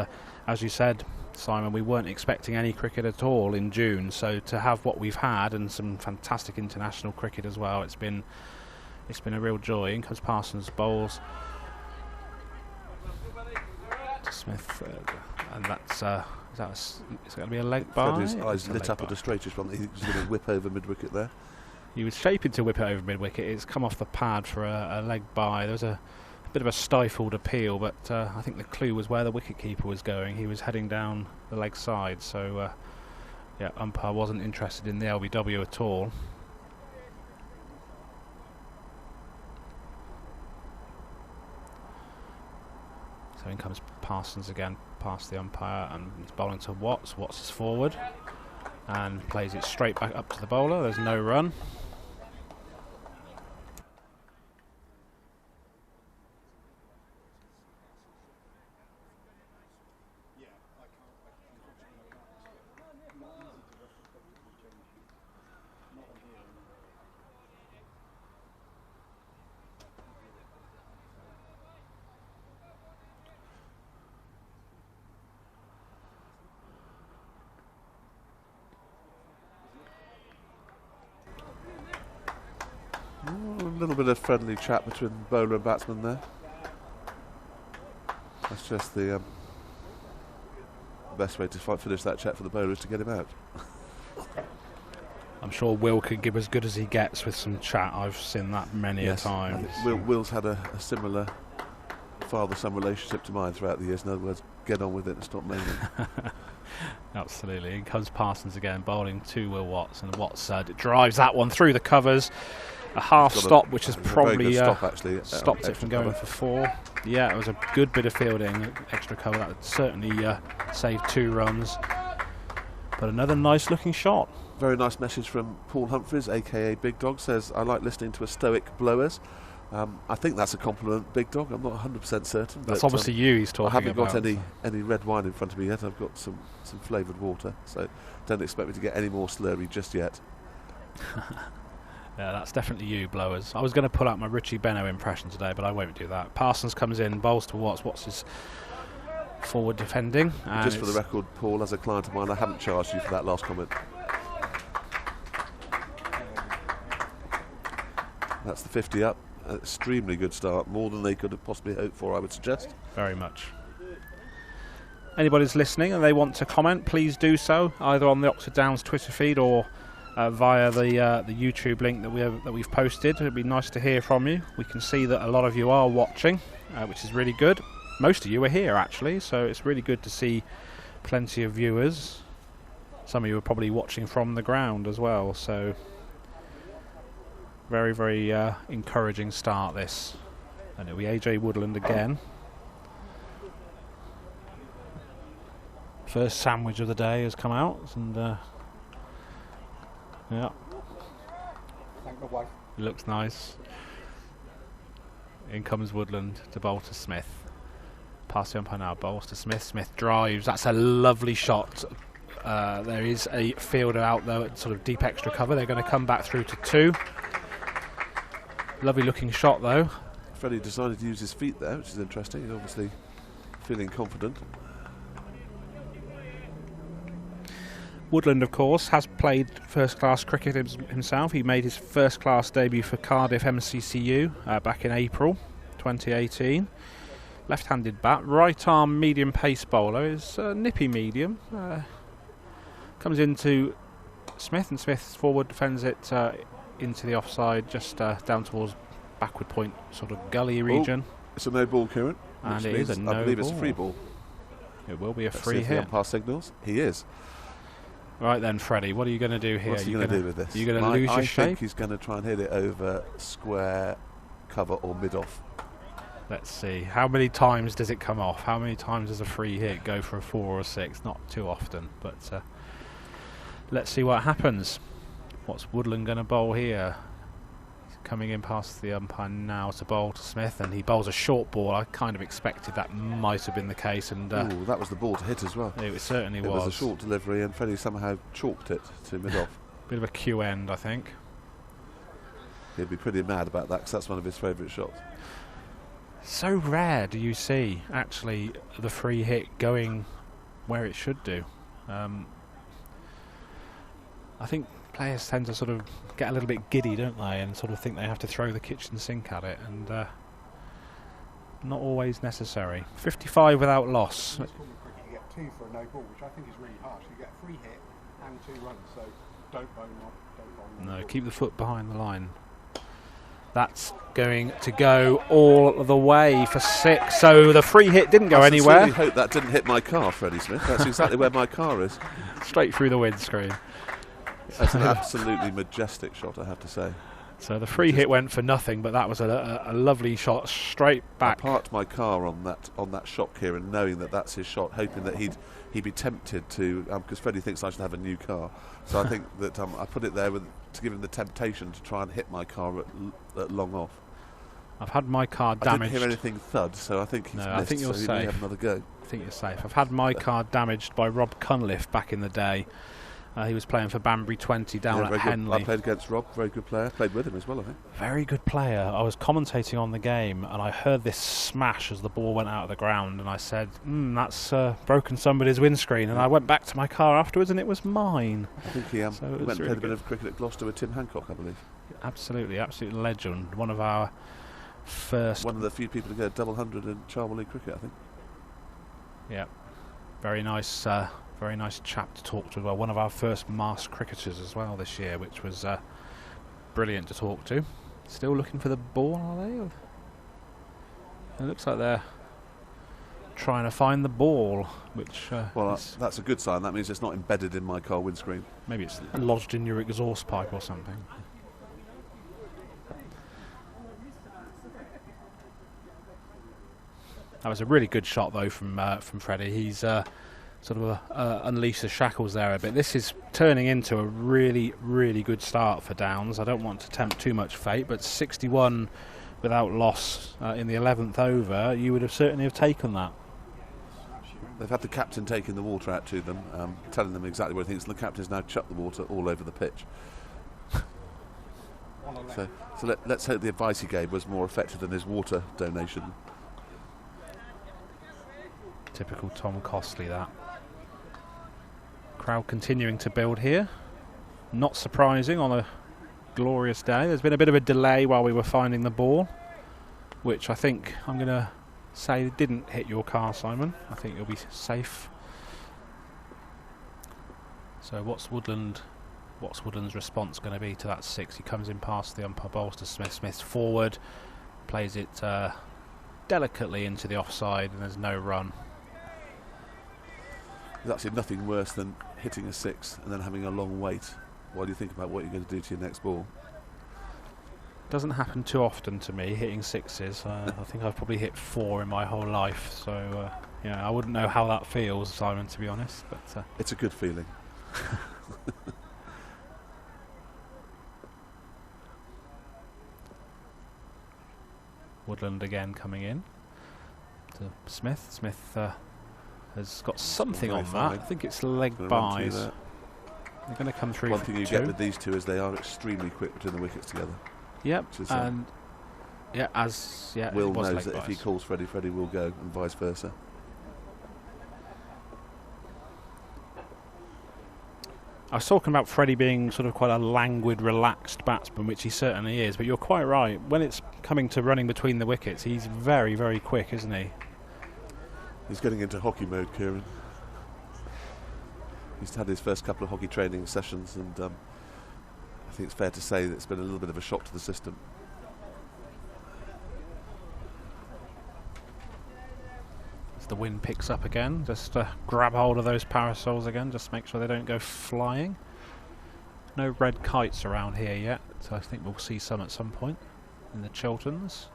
Speaker 1: as you said, Simon, we weren't expecting any cricket at all in June, so to have what we've had and some fantastic international cricket as well, it's been a real joy. In comes Parsons, bowls to Smith, and that's is that going to be a leg by?
Speaker 2: His eyes lit up at the straightest one. He was going to whip over mid-wicket there.
Speaker 1: He was shaping to whip it over mid-wicket. It's come off the pad for a leg by. There was a bit of a stifled appeal, but I think the clue was where the wicket-keeper was going. He was heading down the leg side, so umpire wasn't interested in the LBW at all. So in comes Parsons again, past the umpire, and he's bowling to Watts. Watts is forward and plays it straight back up to the bowler. There's no run.
Speaker 2: little bit of friendly chat between bowler and batsman there. That's just the best way to finish that chat for the bowler is to get him out.
Speaker 1: I'm sure Will could give as good as he gets with some chat. I've seen that many a time.
Speaker 2: Will's had a similar father-son relationship to mine throughout the years. In other words, get on with it and stop moaning.
Speaker 1: Absolutely. In comes Parsons again, bowling to Will Watts, and Watts drives that one through the covers. A half stop, which has probably stopped it from going for 4. Yeah, it was a good bit of fielding, extra cover. That would certainly saved 2 runs. But another nice looking shot.
Speaker 2: Very nice message from Paul Humphreys, aka Big Dog, says, I like listening to a stoic blowers. I think that's a compliment, Big Dog. I'm not 100% certain.
Speaker 1: That's obviously you he's talking about.
Speaker 2: I haven't got any red wine in front of me yet. I've got some flavoured water, so don't expect me to get any more slurry just yet.
Speaker 1: Yeah, that's definitely you, blowers. I was going to pull out my Richie Benno impression today, but I won't do that. Parsons comes in, bowls to Watts. Watts is forward defending.
Speaker 2: Just for the record, Paul, as a client of mine, I haven't charged you for that last comment. That's the 50 up. Extremely good start, more than they could have possibly hoped for, I would suggest.
Speaker 1: Very much. Anybody's listening and they want to comment, please do so, either on the Oxford Downs Twitter feed or via the YouTube link that we've posted. It'd be nice to hear from you. We can see that a lot of you are watching, which is really good. Most of you are here actually, so it's really good to see plenty of viewers. Some of you are probably watching from the ground as well, so very, very encouraging start this. And it'll be AJ Woodland again. First sandwich of the day has come out, and yeah,
Speaker 3: Thank the wife.
Speaker 1: it looks nice. In comes Woodland to bowl to Smith. Pass the umpire now, bowls to Smith. Smith drives. That's a lovely shot. There is a fielder out there at sort of deep extra cover. They're going to come back through to 2. Lovely looking shot though.
Speaker 2: Freddie decided to use his feet there, which is interesting. He's obviously feeling confident.
Speaker 1: Woodland, of course, has played first-class cricket himself. He made his first-class debut for Cardiff MCCU back in April 2018. Left-handed bat, right-arm medium pace bowler. Is nippy medium. Comes into Smith, and Smith forward defends it into the offside, just down towards backward point, sort of gully region.
Speaker 2: It's a no ball, Kieran.
Speaker 1: And it is a no ball.
Speaker 2: I believe it's a free ball.
Speaker 1: It will be a
Speaker 2: Let's
Speaker 1: free
Speaker 2: see if the
Speaker 1: hit.
Speaker 2: umpire signals. He is.
Speaker 1: Right then, Freddie, what are you going to do here?
Speaker 2: What's he going to do with this?
Speaker 1: You're going to lose your shape?
Speaker 2: I think he's going to try and hit it over square, cover or mid-off.
Speaker 1: Let's see. How many times does it come off? How many times does a free hit go for a 4 or a 6? Not too often, but let's see what happens. What's Woodland going to bowl here? He's coming in past the umpire now to bowl to Smith, and he bowls a short ball. I kind of expected that might have been the case, and
Speaker 2: ooh, that was the ball to hit as well.
Speaker 1: It certainly was.
Speaker 2: It was a short delivery, and Freddie somehow chalked it to mid-off.
Speaker 1: Bit of a Q end, I think.
Speaker 2: He'd be pretty mad about that, because that's one of his favourite shots.
Speaker 1: So rare do you see, actually, the free hit going where it should do. I think players tend to sort of get a little bit giddy, don't they, and sort of think they have to throw the kitchen sink at it, and not always necessary. 55 without loss.
Speaker 3: In cricket, you get 2 for a no ball, which I think is really harsh. You get a free hit and 2 runs, so don't bowl not.
Speaker 1: No, keep the foot behind the line. That's going to go all the way for 6. So the free hit didn't go anywhere.
Speaker 2: I sincerely hope that didn't hit my car, Freddie Smith. That's exactly where my car is.
Speaker 1: Straight through the windscreen.
Speaker 2: That's an absolutely majestic shot, I have to say.
Speaker 1: So the free hit went for nothing, but that was a lovely shot straight back.
Speaker 2: I parked my car on that shot, Kieran, knowing that that's his shot, hoping that he'd be tempted to, because Freddie thinks I should have a new car. So I think that I put it there to give him the temptation to try and hit my car at long off.
Speaker 1: I've had my car damaged.
Speaker 2: I didn't hear anything thud, so I think he's missed,
Speaker 1: I think you're
Speaker 2: so he
Speaker 1: safe.
Speaker 2: may have another go.
Speaker 1: I think you're safe. I've had my car damaged by Rob Cunliffe back in the day. He was playing for Banbury 20 down at Henley.
Speaker 2: I played against Rob, very good player. Played with him as well, I think.
Speaker 1: Very good player. I was commentating on the game and I heard this smash as the ball went out of the ground, and I said, that's broken somebody's windscreen. And I went back to my car afterwards and it was mine.
Speaker 2: I think he went and played a bit of cricket at Gloucester with Tim Hancock, I believe.
Speaker 1: Absolutely, absolute legend. One of the few people to get a double 100 in Charlton League cricket, I think. Yeah, very nice chap to talk to as well. One of our first masked cricketers as well this year, which was brilliant to talk to. Still looking for the ball, are they? It looks like they're trying to find the ball, which
Speaker 2: that's a good sign. That means it's not embedded in my car windscreen.
Speaker 1: Maybe it's lodged in your exhaust pipe or something. That was a really good shot though from Freddie. He's sort of unleashed the shackles there a bit. This is turning into a really, really good start for Downs. I don't want to tempt too much fate, but 61 without loss in the 11th over, you would have certainly have taken that.
Speaker 2: They've had the captain taking the water out to them, telling them exactly what he thinks. The captain's now chucked the water all over the pitch. so let's hope the advice he gave was more effective than his water donation.
Speaker 1: Typical Tom Costley, that. Crowd continuing to build here. Not surprising on a glorious day. There's been a bit of a delay while we were finding the ball, which I think I'm going to say didn't hit your car, Simon. I think you'll be safe. So what's Woodland's response going to be to that 6? He comes in past the umpire, bowls to Smith. Smith's forward, plays it delicately into the offside, and there's no run.
Speaker 2: There's actually nothing worse than hitting a 6 and then having a long wait while you think about what you're going to do to your next ball.
Speaker 1: Doesn't happen too often to me, hitting 6s. I think I've probably hit 4 in my whole life, so I wouldn't know how that feels, Simon, to be honest. But
Speaker 2: it's a good feeling.
Speaker 1: Woodland again coming in to Smith. Smith has got something on that. I think it's leg buys. They're going to come through.
Speaker 2: One thing you get with these two is they are extremely quick between the wickets together.
Speaker 1: Yep. And
Speaker 2: Will knows that if he calls Freddie, Freddie will go, and vice versa.
Speaker 1: I was talking about Freddie being sort of quite a languid, relaxed batsman, which he certainly is, but you're quite right. When it's coming to running between the wickets, he's very, very quick, isn't he?
Speaker 2: He's getting into hockey mode, Kieran. He's had his first couple of hockey training sessions, and I think it's fair to say that it's been a little bit of a shock to the system.
Speaker 1: As the wind picks up again, just grab hold of those parasols again, just make sure they don't go flying. No red kites around here yet, so I think we'll see some at some point in the Chilterns.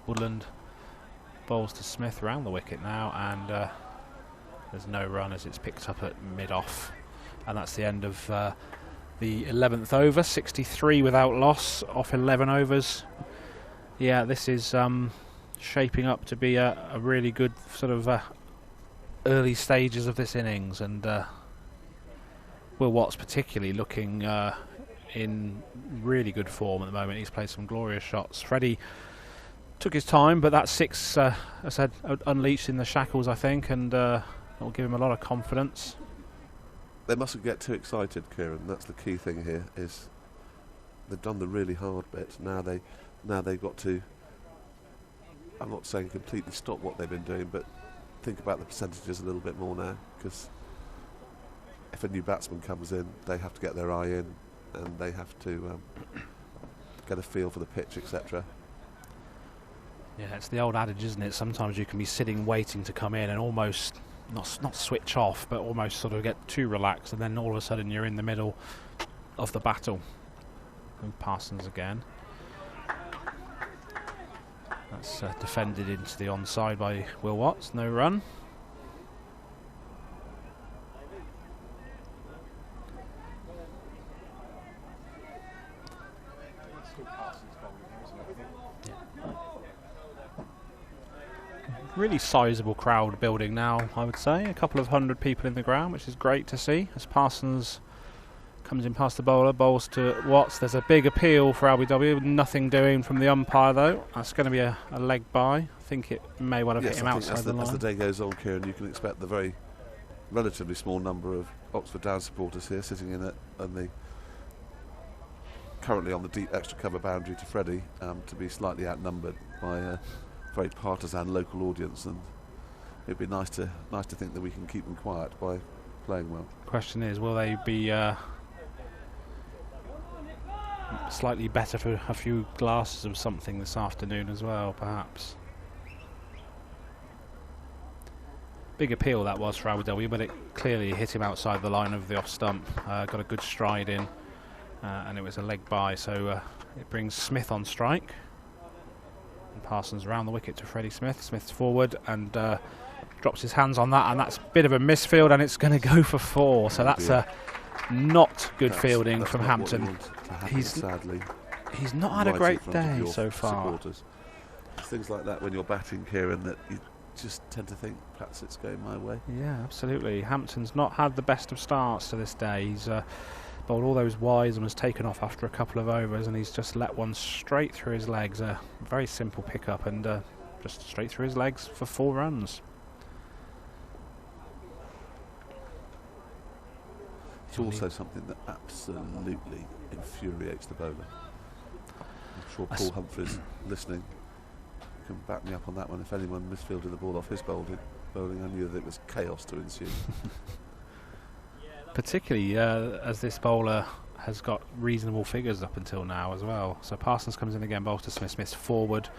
Speaker 1: Woodland bowls to Smith around the wicket now, and there's no run as it's picked up at mid-off, and that's the end of the 11th over. 63 without loss off 11 overs. Yeah, this is shaping up to be a really good sort of early stages of this innings, and Will Watts particularly looking in really good form at the moment. He's played some glorious shots. Freddie took his time, but that 6, I said, unleashed in the shackles, I think, and will give him a lot of confidence.
Speaker 2: They mustn't get too excited, Kieran. That's the key thing here. Is they've done the really hard bit. Now they've got to. I'm not saying completely stop what they've been doing, but think about the percentages a little bit more now, because if a new batsman comes in, they have to get their eye in, and they have to get a feel for the pitch, etc.
Speaker 1: Yeah, it's the old adage, isn't it? Sometimes you can be sitting waiting to come in and almost not switch off, but almost sort of get too relaxed, and then all of a sudden you're in the middle of the battle. And Parsons again. That's defended into the onside by Will Watts. No run. Really sizable crowd building now, I would say. A couple of hundred people in the ground, which is great to see, as Parsons Comes in past the bowler, bowls to Watts. There's a big appeal for LBW. Nothing doing from the umpire though. That's going to be a leg by. I think it may well have hit him outside the line.
Speaker 2: As the day goes on, Kieran, you can expect the very relatively small number of Oxford Downs supporters here sitting in it, and currently on the deep extra cover boundary to Freddie, to be slightly outnumbered by a very partisan local audience, and it'd be nice to think that we can keep them quiet by playing well.
Speaker 1: Question is, will they be slightly better for a few glasses of something this afternoon as well, perhaps? Big appeal that was for LBW, but it clearly hit him outside the line of the off stump. Got a good stride in, and it was a leg by, so it brings Smith on strike. And Parsons around the wicket to Freddie Smith. Smith's forward and drops his hands on that, and that's a bit of a misfield, and it's going to go for 4. So that's a not good fielding from Hampton. He's not had a great day so far.
Speaker 2: Supporters. Things like that when you're batting, Kieran, that you just tend to think perhaps it's going my way.
Speaker 1: Yeah, absolutely. Hampton's not had the best of starts to this day. He's bowled all those wides and was taken off after a couple of overs, and he's just let one straight through his legs. A very simple pickup, and just straight through his legs for 4 runs.
Speaker 2: It's also something that absolutely infuriates the bowler. I'm sure Paul Humphreys listening can back me up on that one. If anyone misfielded the ball off his bowling, I knew that it was chaos to ensue.
Speaker 1: Particularly as this bowler has got reasonable figures up until now as well. So Parsons comes in again, bowls to Smith. Smith's forward,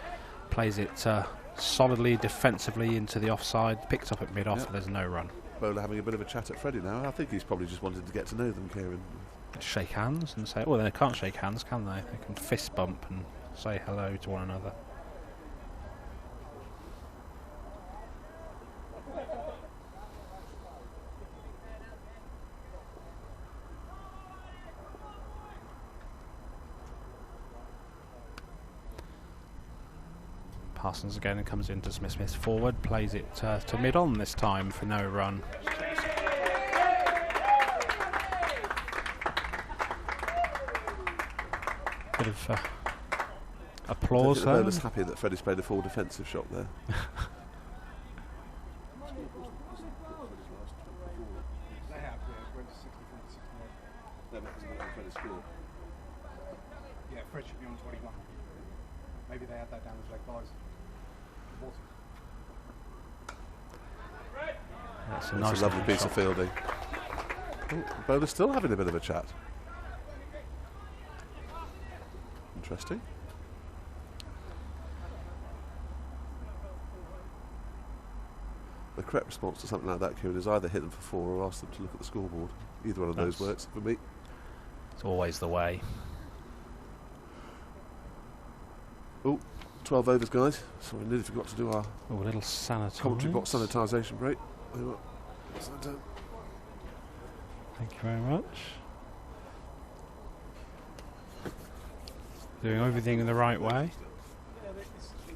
Speaker 1: plays it solidly, defensively into the offside, picked up at mid-off, there's no run.
Speaker 2: Bowler having a bit of a chat at Freddie now. I think he's probably just wanted to get to know them, Kieran.
Speaker 1: Shake hands and say, well, they can't shake hands, can they? They can fist bump and say hello to one another. Parsons again and comes into Smith. Smith's forward, plays it to mid-on this time for no run. Bit of applause
Speaker 2: there. I was happy that Freddie's played a full defensive shot there.
Speaker 3: Yeah, Fred should be on 21. Maybe they had that down as leg buys.
Speaker 1: That's a
Speaker 2: It's
Speaker 1: nice
Speaker 2: a lovely piece
Speaker 1: shot.
Speaker 2: of fielding. Oh, bowler's still having a bit of a chat. Interesting. The correct response to something like that, Kieran, is either hit them for 4 or ask them to look at the scoreboard. Either one of those works for me.
Speaker 1: It's always the way.
Speaker 2: Oh, 12 overs, guys. So we nearly forgot to do our
Speaker 1: little sanitize.
Speaker 2: commentary box sanitisation break.
Speaker 1: Thank you very much. Doing everything in the right way.
Speaker 3: Yeah,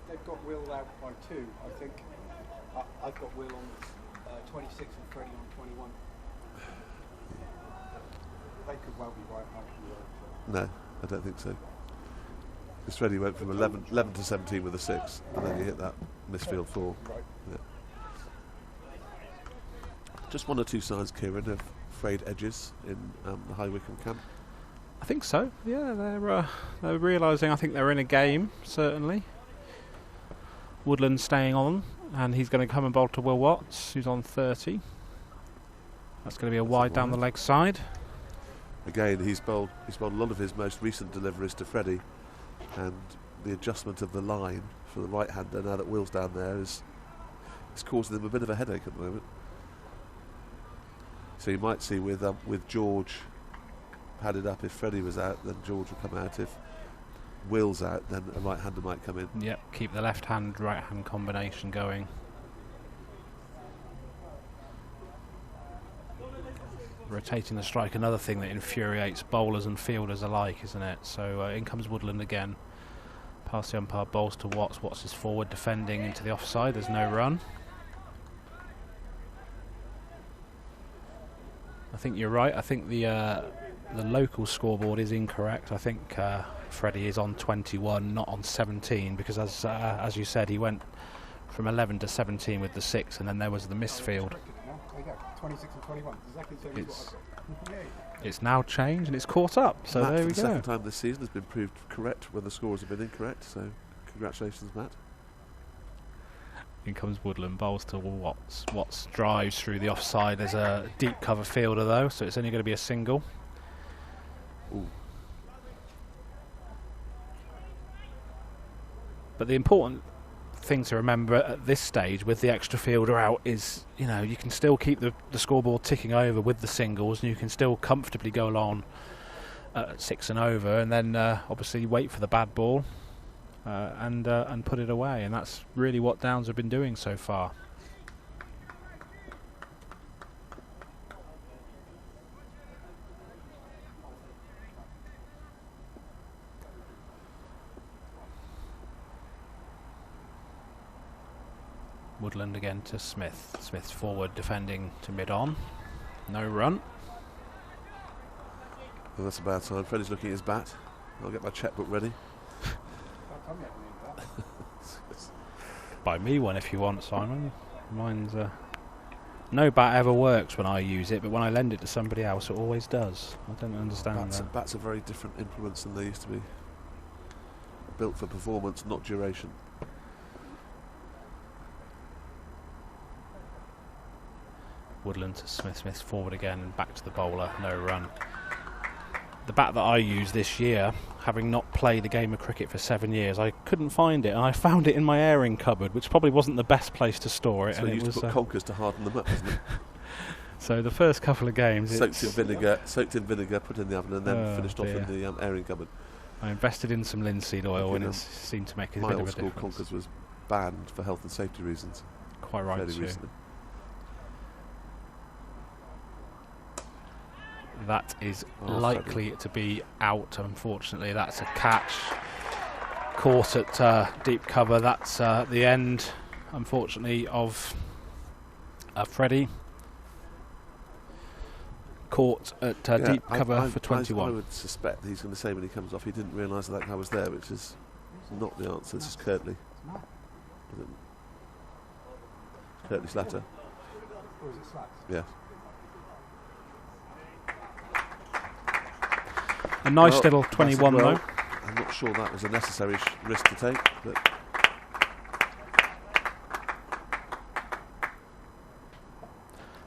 Speaker 3: they've got Will out by 2, I think. I've got Will on 26 and Freddie on 21. They could well be right.
Speaker 2: No, I don't think so. Because Freddie went from 11 to 17 with a 6, and then he hit that misfield 4.
Speaker 3: Right.
Speaker 2: Yeah. Just 1 or 2 signs, Kieran, of frayed edges in the High Wycombe camp.
Speaker 1: I think so. Yeah, they're realising. I think they're in a game. Certainly. Woodland staying on, and he's going to come and bowl to Will Watts, who's on 30. That's going to be a wide down the leg side.
Speaker 2: Again, he's bowled a lot of his most recent deliveries to Freddie, and the adjustment of the line for the right-hander now that Will's down there is causing them a bit of a headache at the moment. So you might see with George padded up, if Freddie was out, then George would come out. If Will's out, then a right-hander might come in.
Speaker 1: Yep, keep the left-hand, right-hand combination going. Rotating the strike, another thing that infuriates bowlers and fielders alike, isn't it? So in comes Woodland again. Past the umpire, bowls to Watts. Watts is forward, defending into the offside. There's no run. I think you're right. I think the the local scoreboard is incorrect. I think Freddie is on 21, not on 17, because as you said, he went from 11 to 17 with the 6, and then there was the misfield.
Speaker 3: There you go, 26 and 21. Exactly the same as what I've got.
Speaker 1: It's now changed and it's caught up. So
Speaker 2: Matt,
Speaker 1: there
Speaker 2: for
Speaker 1: we
Speaker 2: the
Speaker 1: go.
Speaker 2: second time this season, has been proved correct when the scores have been incorrect. So congratulations, Matt.
Speaker 1: In comes Woodland, bowls to Watts. Watts drives through the offside. There's a deep cover fielder though, so it's only going to be a single.
Speaker 2: Ooh.
Speaker 1: But the important thing to remember at this stage with the extra fielder out is, you know, you can still keep the scoreboard ticking over with the singles, and you can still comfortably go along at 6 and over, and then obviously wait for the bad ball and put it away. And that's really what Downs have been doing so far. Woodland again to Smith. Smith's forward defending to mid-on. No run.
Speaker 2: Well, that's a bad sign. Freddie's looking at his bat. I'll get my checkbook ready.
Speaker 1: Buy me one if you want, Simon. Mine's no bat ever works when I use it, but when I lend it to somebody else, it always does. I don't understand that.
Speaker 2: Bats are very different implements than they used to be. Built for performance, not duration.
Speaker 1: Woodland to Smith. Smith forward again and back to the bowler. No run. The bat that I use this year, having not played a game of cricket for 7 years, I couldn't find it, and I found it in my airing cupboard, which probably wasn't the best place to store it.
Speaker 2: So
Speaker 1: and
Speaker 2: you
Speaker 1: it
Speaker 2: used
Speaker 1: was
Speaker 2: to put conkers to harden them up, isn't it?
Speaker 1: So the first couple of games,
Speaker 2: soaked in vinegar, put in the oven, and then finished off in the airing cupboard.
Speaker 1: I invested in some linseed oil, and it seemed to make a bit of a difference.
Speaker 2: My old school conkers was banned for health and safety reasons.
Speaker 1: Quite right,
Speaker 2: too. Recently.
Speaker 1: That is likely to be out, unfortunately. That's a catch. Caught at deep cover. That's the end, unfortunately, of Freddie. Caught at deep cover for 21.
Speaker 2: I would suspect he's going to say when he comes off he didn't realise that guy was there, which is not the answer. This is Kirtley. Kirtley Slatter.
Speaker 3: Or is it Slats?
Speaker 2: Yeah.
Speaker 1: A nice little 21 though.
Speaker 2: I'm not sure that was a necessary risk to take, but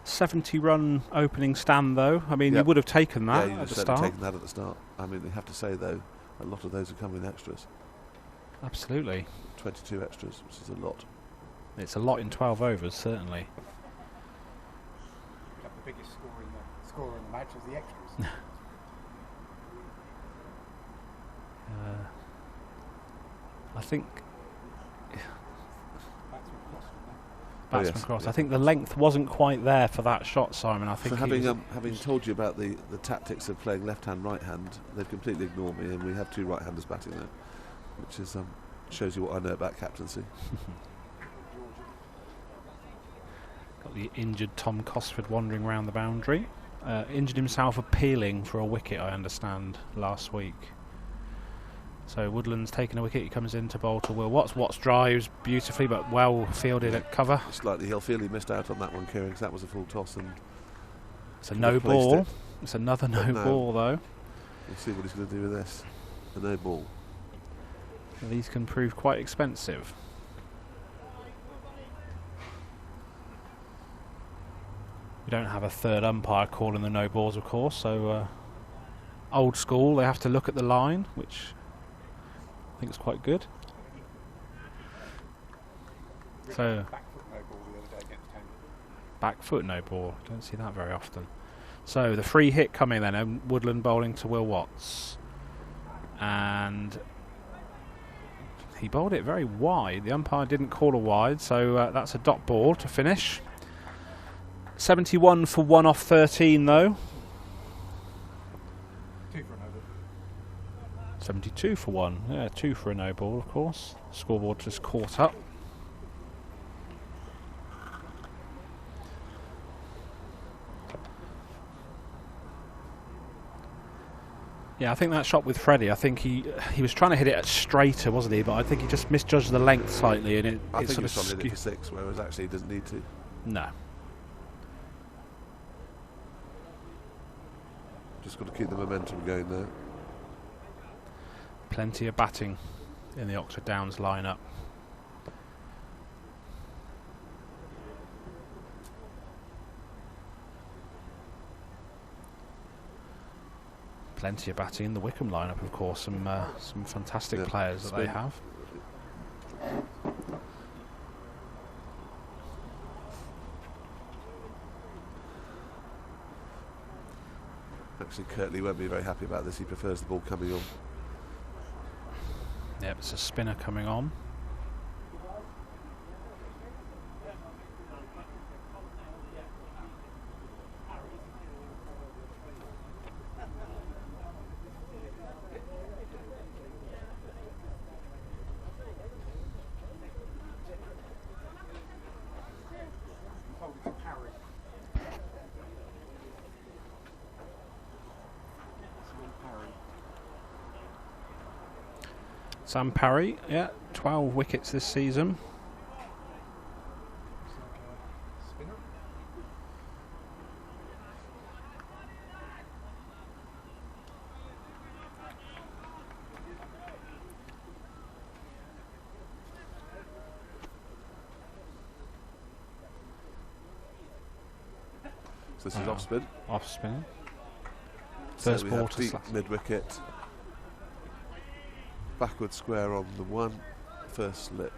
Speaker 1: 70-run opening stand though. I mean, you would have taken that
Speaker 2: at the start. Taken that at the start. I mean, you have to say though, a lot of those have come with extras.
Speaker 1: Absolutely.
Speaker 2: 22 extras, which is a lot.
Speaker 1: It's a lot in 12 overs, certainly.
Speaker 3: The biggest scorer in the match was the extras.
Speaker 1: I think
Speaker 3: Batsman
Speaker 1: cross. I think the length wasn't quite there for that shot, Simon. I think.
Speaker 2: So having told you about the tactics of playing left hand, right hand, they've completely ignored me, and we have two right-handers batting there, which is shows you what I know about captaincy.
Speaker 1: Got the injured Tom Cosford wandering around the boundary. Injured himself appealing for a wicket, I understand, last week. So Woodland's taken a wicket. He comes in to bowl to Will Watts. Watts drives beautifully, but well fielded at cover.
Speaker 2: Slightly, he'll feel he missed out on that one, Kieran, because that was a full toss, and
Speaker 1: it's a no ball. It's another no ball, though.
Speaker 2: We'll see what he's going to do with this. A no ball.
Speaker 1: These can prove quite expensive. We don't have a third umpire calling the no balls, of course. So old school, they have to look at the line, which I think is quite good. So back foot no ball. Don't see that very often. So the free hit coming then, and Woodland bowling to Will Watts, and he bowled it very wide. The umpire didn't call a wide, so that's a dot ball to finish. 71 for 1 off 13 though.
Speaker 3: 2 for a no ball.
Speaker 1: 72 for 1. Yeah, 2 for a no ball, of course. Scoreboard just caught up. Yeah, I think that shot with Freddie, I think he was trying to hit it straighter, wasn't he? But I think he just misjudged the length slightly, and
Speaker 2: I think
Speaker 1: sort
Speaker 2: he was
Speaker 1: of
Speaker 2: trying to hit it for 6, whereas actually he didn't need to.
Speaker 1: No.
Speaker 2: Just got to keep the momentum going there.
Speaker 1: Plenty of batting in the Oxford Downs lineup. Plenty of batting in the Wycombe lineup, of course. Some fantastic players that they have.
Speaker 2: Actually, Kirtley won't be very happy about this. He prefers the ball coming on.
Speaker 1: Yep, it's a spinner coming on. Sam Parry, yeah, 12 wickets this season.
Speaker 2: So this is off spin.
Speaker 1: Off spin.
Speaker 2: So
Speaker 1: First
Speaker 2: we
Speaker 1: ball
Speaker 2: have
Speaker 1: to
Speaker 2: deep
Speaker 1: slap.
Speaker 2: mid wicket. Backward square on the 1. First slip.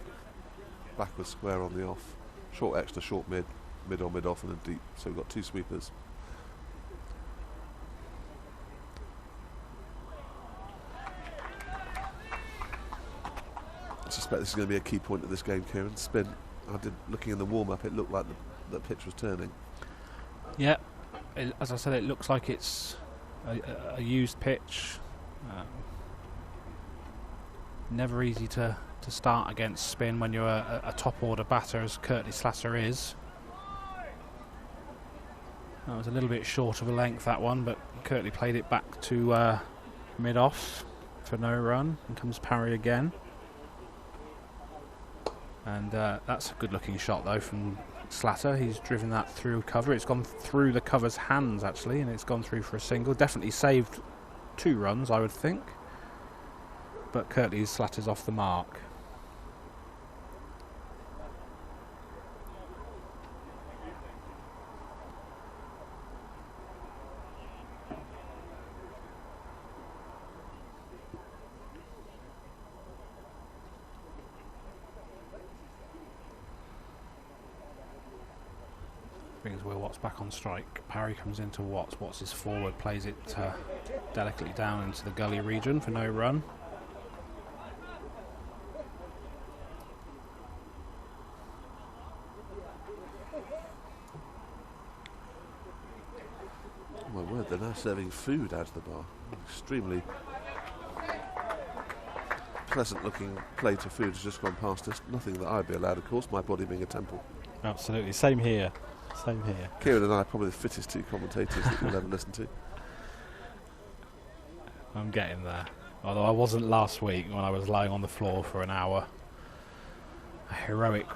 Speaker 2: Backward square on the off. Short extra, short mid. Mid on, mid off, and a deep. So we've got 2 sweepers. I suspect this is going to be a key point of this game, Kieran. Spin. Looking in the warm-up, it looked like the pitch was turning.
Speaker 1: Yeah, as I said, it looks like it's a used pitch. Never easy to start against spin when you're a top order batter, as Kirtley Slater is. That was a little bit short of a length, that one, but Kirtley played it back to mid off for no run. And comes Parry again. And that's a good looking shot though from Slater. He's driven that through cover. It's gone through the cover's hands actually, and it's gone through for a single. Definitely saved 2 runs, I would think. But Kirtley Slater's off the mark. Brings Will Watts back on strike. Parry comes into Watts. Watts is forward, plays it delicately down into the gully region for no run.
Speaker 2: Oh my word, they're now serving food out of the bar. Extremely pleasant looking plate of food has just gone past us. Nothing that I'd be allowed, of course, my body being a temple.
Speaker 4: Absolutely, same here. Same here.
Speaker 2: Kieran and I are probably the fittest 2 commentators that you'll ever listen to.
Speaker 4: I'm getting there. Although I wasn't last week when I was lying on the floor for an hour. A heroic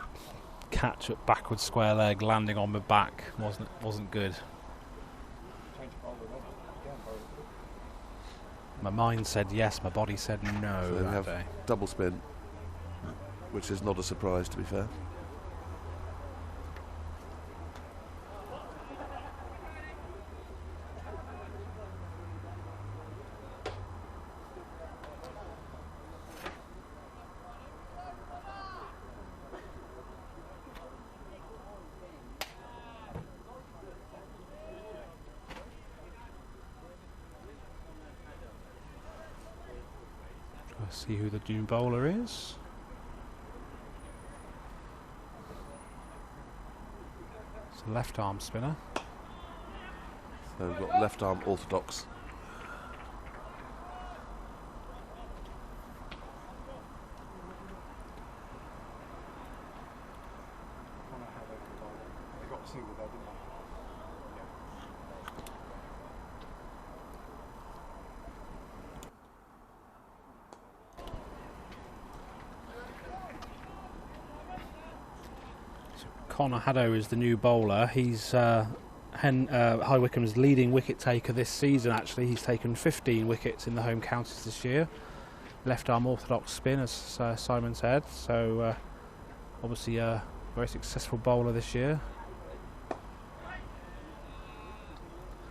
Speaker 4: catch at backward square leg, landing on my back wasn't good. My mind said yes, my body said no.
Speaker 2: So we
Speaker 4: that
Speaker 2: have
Speaker 4: day.
Speaker 2: double spin, which is not a surprise, to be fair.
Speaker 1: Let's see who the new bowler is. It's a left arm spinner.
Speaker 2: So we've got left arm orthodox.
Speaker 3: They got single there, didn't they?
Speaker 4: Connor Haddo is the new bowler. He's High Wycombe's leading wicket taker this season. Actually, he's taken 15 wickets in the home counties this year. Left arm orthodox spin, as Simon said. So obviously a very successful bowler this year.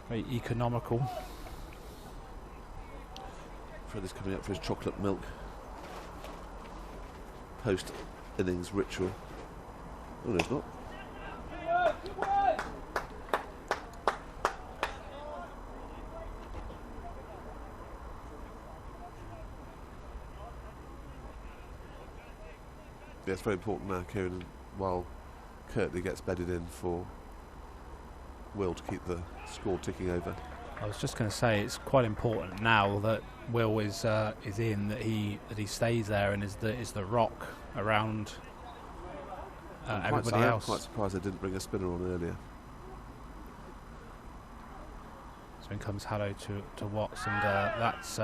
Speaker 4: Very economical.
Speaker 2: Fred is coming up for his chocolate milk post innings ritual. Oh, no, it's not. Yeah, it's very important now, Kieran, while Kirtley gets bedded in for Will to keep the score ticking over.
Speaker 4: I was just going to say it's quite important now that Will is in, that he stays there and is the rock around everybody else.
Speaker 2: I'm quite surprised they didn't bring a spinner on earlier.
Speaker 4: So in comes Haddo to Watts, and that's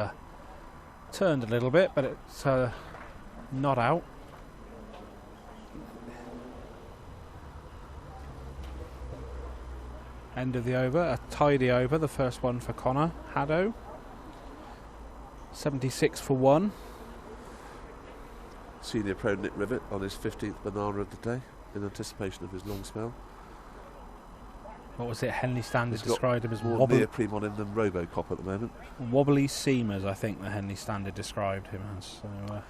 Speaker 4: turned a little bit, but it's not out. End of the over, a tidy over, the first one for Connor Haddo. 76 for 1.
Speaker 2: Senior pro Nick Rivet on his 15th banana of the day in anticipation of his long spell.
Speaker 4: What was it? Henley Standard described him as
Speaker 2: more neoprene on him than Robocop at the moment.
Speaker 4: Wobbly seamers, I think the Henley Standard described him as. So,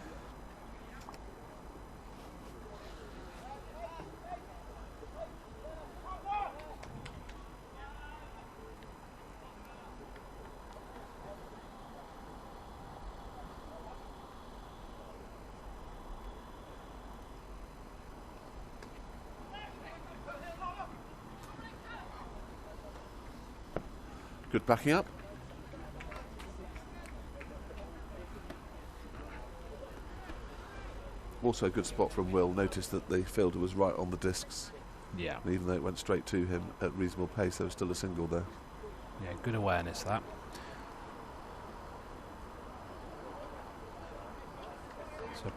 Speaker 2: Good backing up. Also a good spot from Will. Notice that the fielder was right on the discs.
Speaker 4: yeah.
Speaker 2: And even though it went straight to him at reasonable pace, there was still a single there.
Speaker 4: Yeah, good awareness that. So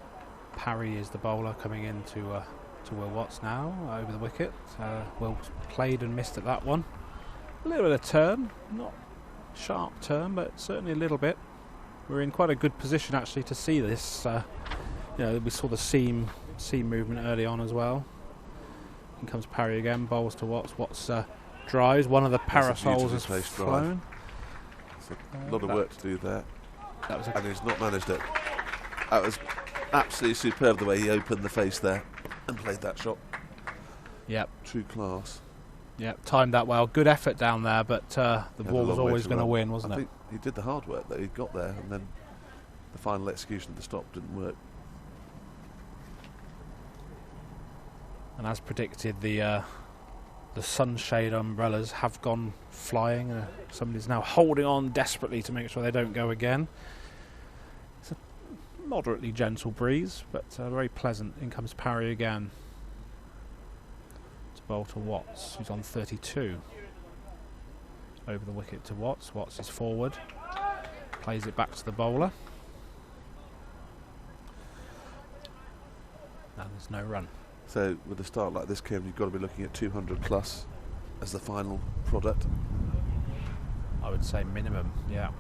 Speaker 4: Parry is the bowler coming in to Will Watts now over the wicket. Will played and missed at that one. A little bit of turn, not sharp turn, but certainly a little bit. We're in quite a good position actually to see this. We saw the seam movement early on as well. In comes Parry again, bowls to Watts. Watts drives. One of the parasols has flown.
Speaker 2: A lot of work to do there. And he's not managed it. That was absolutely superb the way he opened the face there and played that shot.
Speaker 4: Yep.
Speaker 2: True class.
Speaker 4: Yep, timed that well. Good effort down there, but the ball was always going to win, wasn't it?
Speaker 2: I think he did the hard work that he got there, and then the final execution of the stop didn't work.
Speaker 4: And as predicted, the sunshade umbrellas have gone flying. Somebody's now holding on desperately to make sure they don't go again. It's a moderately gentle breeze, but very pleasant. In comes Parry again. To bowl to Watts, who's on 32. Over the wicket to Watts. Watts is forward. Plays it back to the bowler. And there's no run.
Speaker 2: So with a start like this, Kieran, you've got to be looking at 200 plus as the final product.
Speaker 4: I would say minimum, yeah.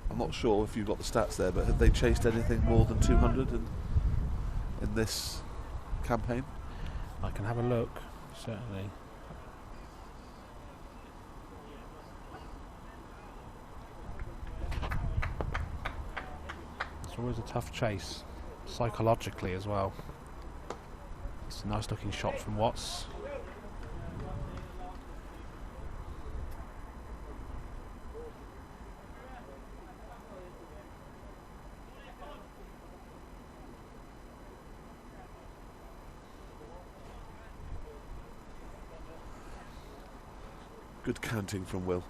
Speaker 2: I'm not sure if you've got the stats there, but have they chased anything more than 200 in this campaign?
Speaker 4: I can have a look, certainly. It's always a tough chase, psychologically as well. It's a nice looking shot from Watts.
Speaker 2: Good counting from Will.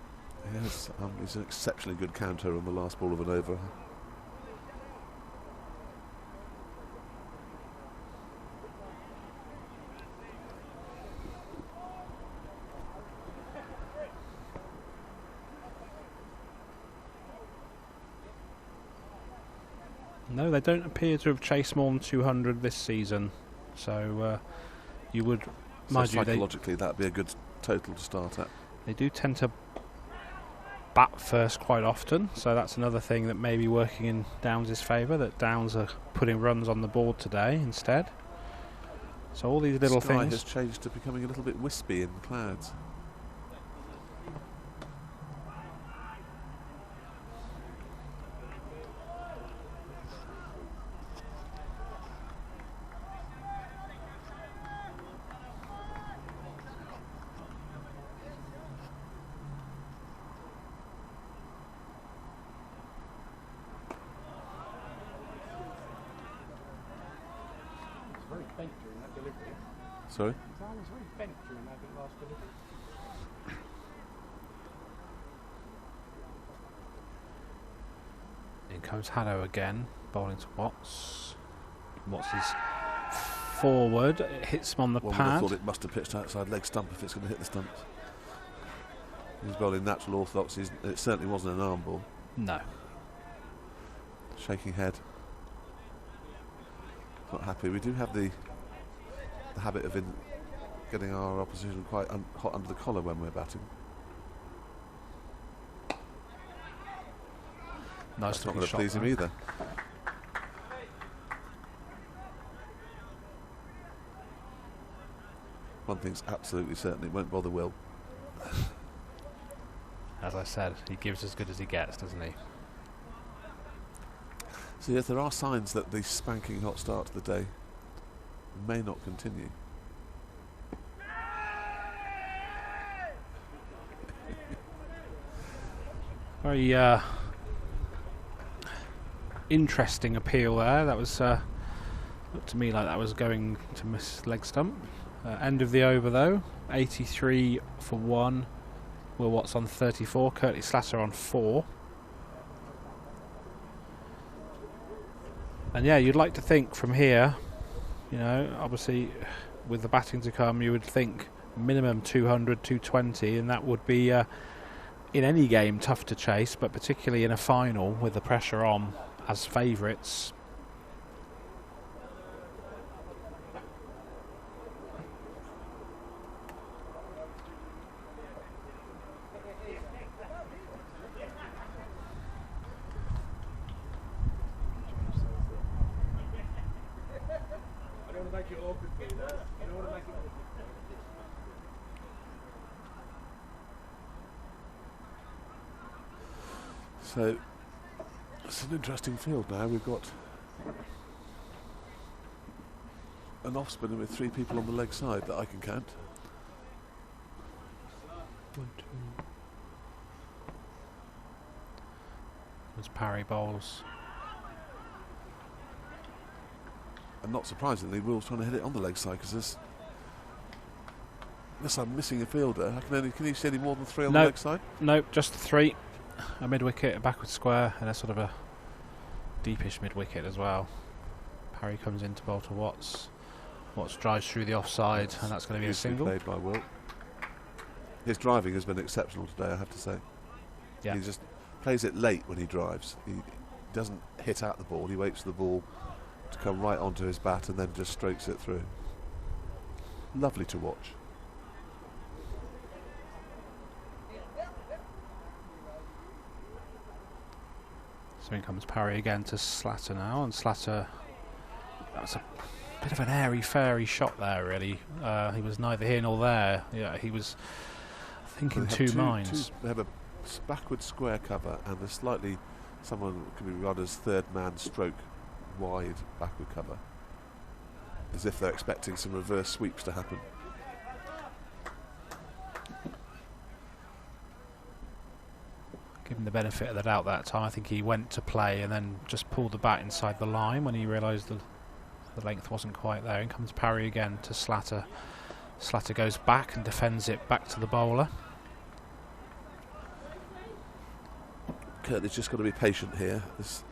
Speaker 2: Yes, he's an exceptionally good counter on the last ball of an over.
Speaker 4: No, they don't appear to have chased more than 200 this season So you would,
Speaker 2: So
Speaker 4: mind you,
Speaker 2: psychologically, that'd be a good total to start at.
Speaker 4: they do tend to bat first quite often, so that's another thing that may be working in Downs' favour, that Downs are putting runs on the board today instead. So all these little
Speaker 2: Sky
Speaker 4: things.
Speaker 2: has changed to becoming a little bit wispy in clouds.
Speaker 3: Very bent during that delivery.
Speaker 2: Sorry?
Speaker 3: His arm was very bent during that last delivery.
Speaker 4: In comes Haddo again, bowling to Watts. Watts is forward, it hits him on the
Speaker 2: One would have
Speaker 4: pad.
Speaker 2: thought it must have pitched outside leg stump if it's going to hit the stumps. He's bowling natural orthodoxies. It certainly wasn't an arm ball.
Speaker 4: No.
Speaker 2: Shaking head. Not happy. We do have the habit of getting our opposition quite hot under the collar when we're batting.
Speaker 4: Nice
Speaker 2: That's not
Speaker 4: looking
Speaker 2: going to
Speaker 4: shot
Speaker 2: please him
Speaker 4: there.
Speaker 2: either. One thing's absolutely certain, it won't bother Will.
Speaker 4: As I said, he gives as good as he gets, doesn't he?
Speaker 2: So yes, there are signs that the spanking hot start to the day may not continue.
Speaker 4: Very interesting appeal there. That was looked to me like that was going to miss leg stump. End of the over though, 83 for 1. Will Watts on 34, Curtly Slater on 4. And yeah, you'd like to think from here, you know, obviously with the batting to come, you would think minimum 200, 220, and that would be in any game tough to chase, but particularly in a final with the pressure on as favourites.
Speaker 3: I don't want to make it awkward for you, though. I don't want to make it awkward.
Speaker 2: So it's an interesting field now. We've got an off spinner with 3 people on the leg side that I can count.
Speaker 4: 1, 2. There's Parry bowls.
Speaker 2: And not surprisingly, Will's trying to hit it on the leg side because unless I'm missing a fielder, can you see any more than 3 on the leg side?
Speaker 4: Nope, just 3. A mid-wicket, a backward square, and a sort of a deepish mid-wicket as well. Parry comes into bowl to Watts. Watts drives through the offside, and that's going to be a single.
Speaker 2: Played by Will. His driving has been exceptional today, I have to say.
Speaker 4: Yeah.
Speaker 2: He just plays it late when he drives. He doesn't hit out the ball. He waits for the ball to come right onto his bat and then just strokes it through. Lovely to watch.
Speaker 4: So in comes Parry again to Slater now, and Slater, that was a bit of an airy-fairy shot there, really. He was neither here nor there. Yeah, he was thinking
Speaker 2: They have
Speaker 4: two minds.
Speaker 2: They have a backward square cover and a slightly, someone could be regarded as third man stroke wide backward cover, as if they're expecting some reverse sweeps to happen.
Speaker 4: Given the benefit of the doubt that time, I think he went to play and then just pulled the bat inside the line when he realised the length wasn't quite there. In comes Parry again to Slater. Slater goes back and defends it back to the bowler.
Speaker 2: Curtly's just got to be patient here. There's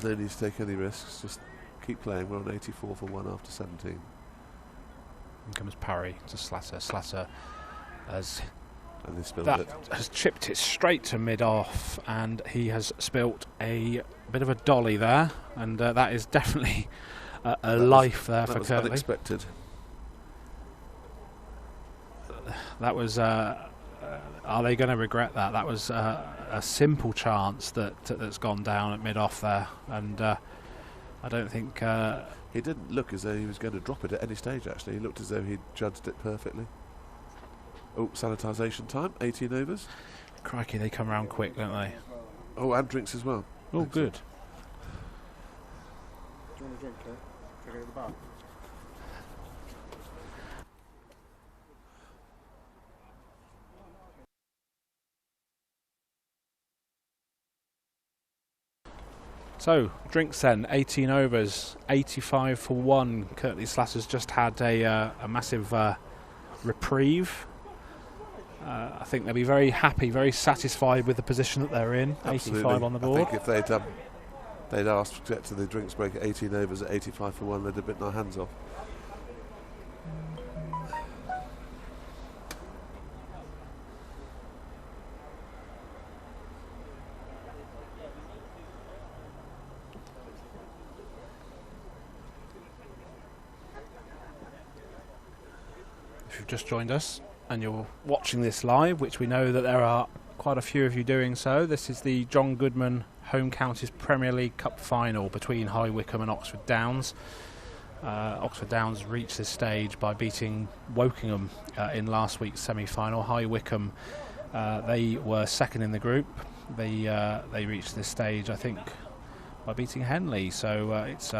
Speaker 2: no need to take any risks. Just keep playing. We're on 84 for 1 after 17.
Speaker 4: In comes Parry to Slater. Slater has chipped it straight to mid-off, and he has spilt a bit of a dolly there, and that is definitely life there for
Speaker 2: that was
Speaker 4: Kirtley.
Speaker 2: unexpected.
Speaker 4: That was. Are they going to regret that? That was a simple chance that's gone down at mid-off there, and I don't think
Speaker 2: he didn't look as though he was going to drop it at any stage. Actually, he looked as though he'd judged it perfectly. Oh, sanitisation time. 18 overs.
Speaker 4: Crikey, they come round quick, don't they?
Speaker 2: Oh, and drinks as well.
Speaker 4: Oh, good.
Speaker 3: Do you want a drink, Kurt? Should I go to the bar?
Speaker 4: So, drinks then, 18 overs, 85 for 1. Kirtley Slatter's just had a massive reprieve. I think they'll be very happy, very satisfied with the position that they're in.
Speaker 2: Absolutely.
Speaker 4: 85 on the board.
Speaker 2: I think if they'd asked to get to the drinks break at 18 overs at 85 for 1, they'd have bitten our hands off.
Speaker 4: If you've just joined us and you're watching this live, which we know that there are quite a few of you doing so, this is the John Goodman Home Counties Premier League Cup final between High Wycombe and Oxford Downs. Oxford Downs reached this stage by beating Wokingham in last week's semi-final. High Wycombe, they were second in the group. They reached this stage, I think, by beating Henley. So it's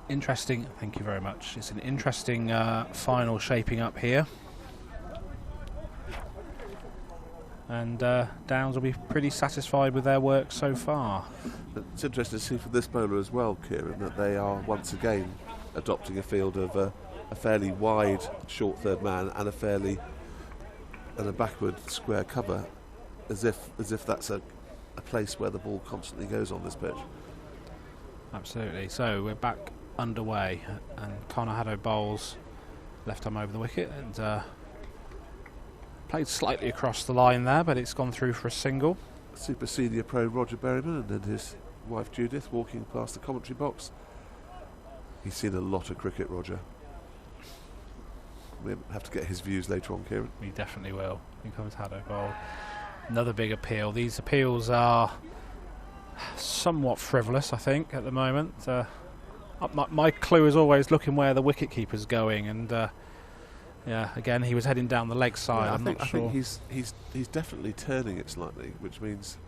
Speaker 4: interesting. Thank you very much. It's an interesting final shaping up here. And Downs will be pretty satisfied with their work so far.
Speaker 2: It's interesting to see from this bowler as well, Kieran, that they are once again adopting a field of a fairly wide short third man and a backward square cover, as if that's a place where the ball constantly goes on this pitch.
Speaker 4: Absolutely. So we're back underway, and Connor Haddo bowls left arm over the wicket, and played slightly across the line there, but it's gone through for a single.
Speaker 2: Super senior pro Roger Berryman and then his wife Judith walking past the commentary box. He's seen a lot of cricket, Roger. We'll have to get his views later on, Kieran.
Speaker 4: We definitely will. Here comes Haddo bowl. Another big appeal. These appeals are somewhat frivolous, I think, at the moment. My clue is always looking where the wicket keeper's going, and yeah, again, he was heading down the leg side.
Speaker 2: Yeah,
Speaker 4: I'm not sure.
Speaker 2: I think he's definitely turning it slightly, which means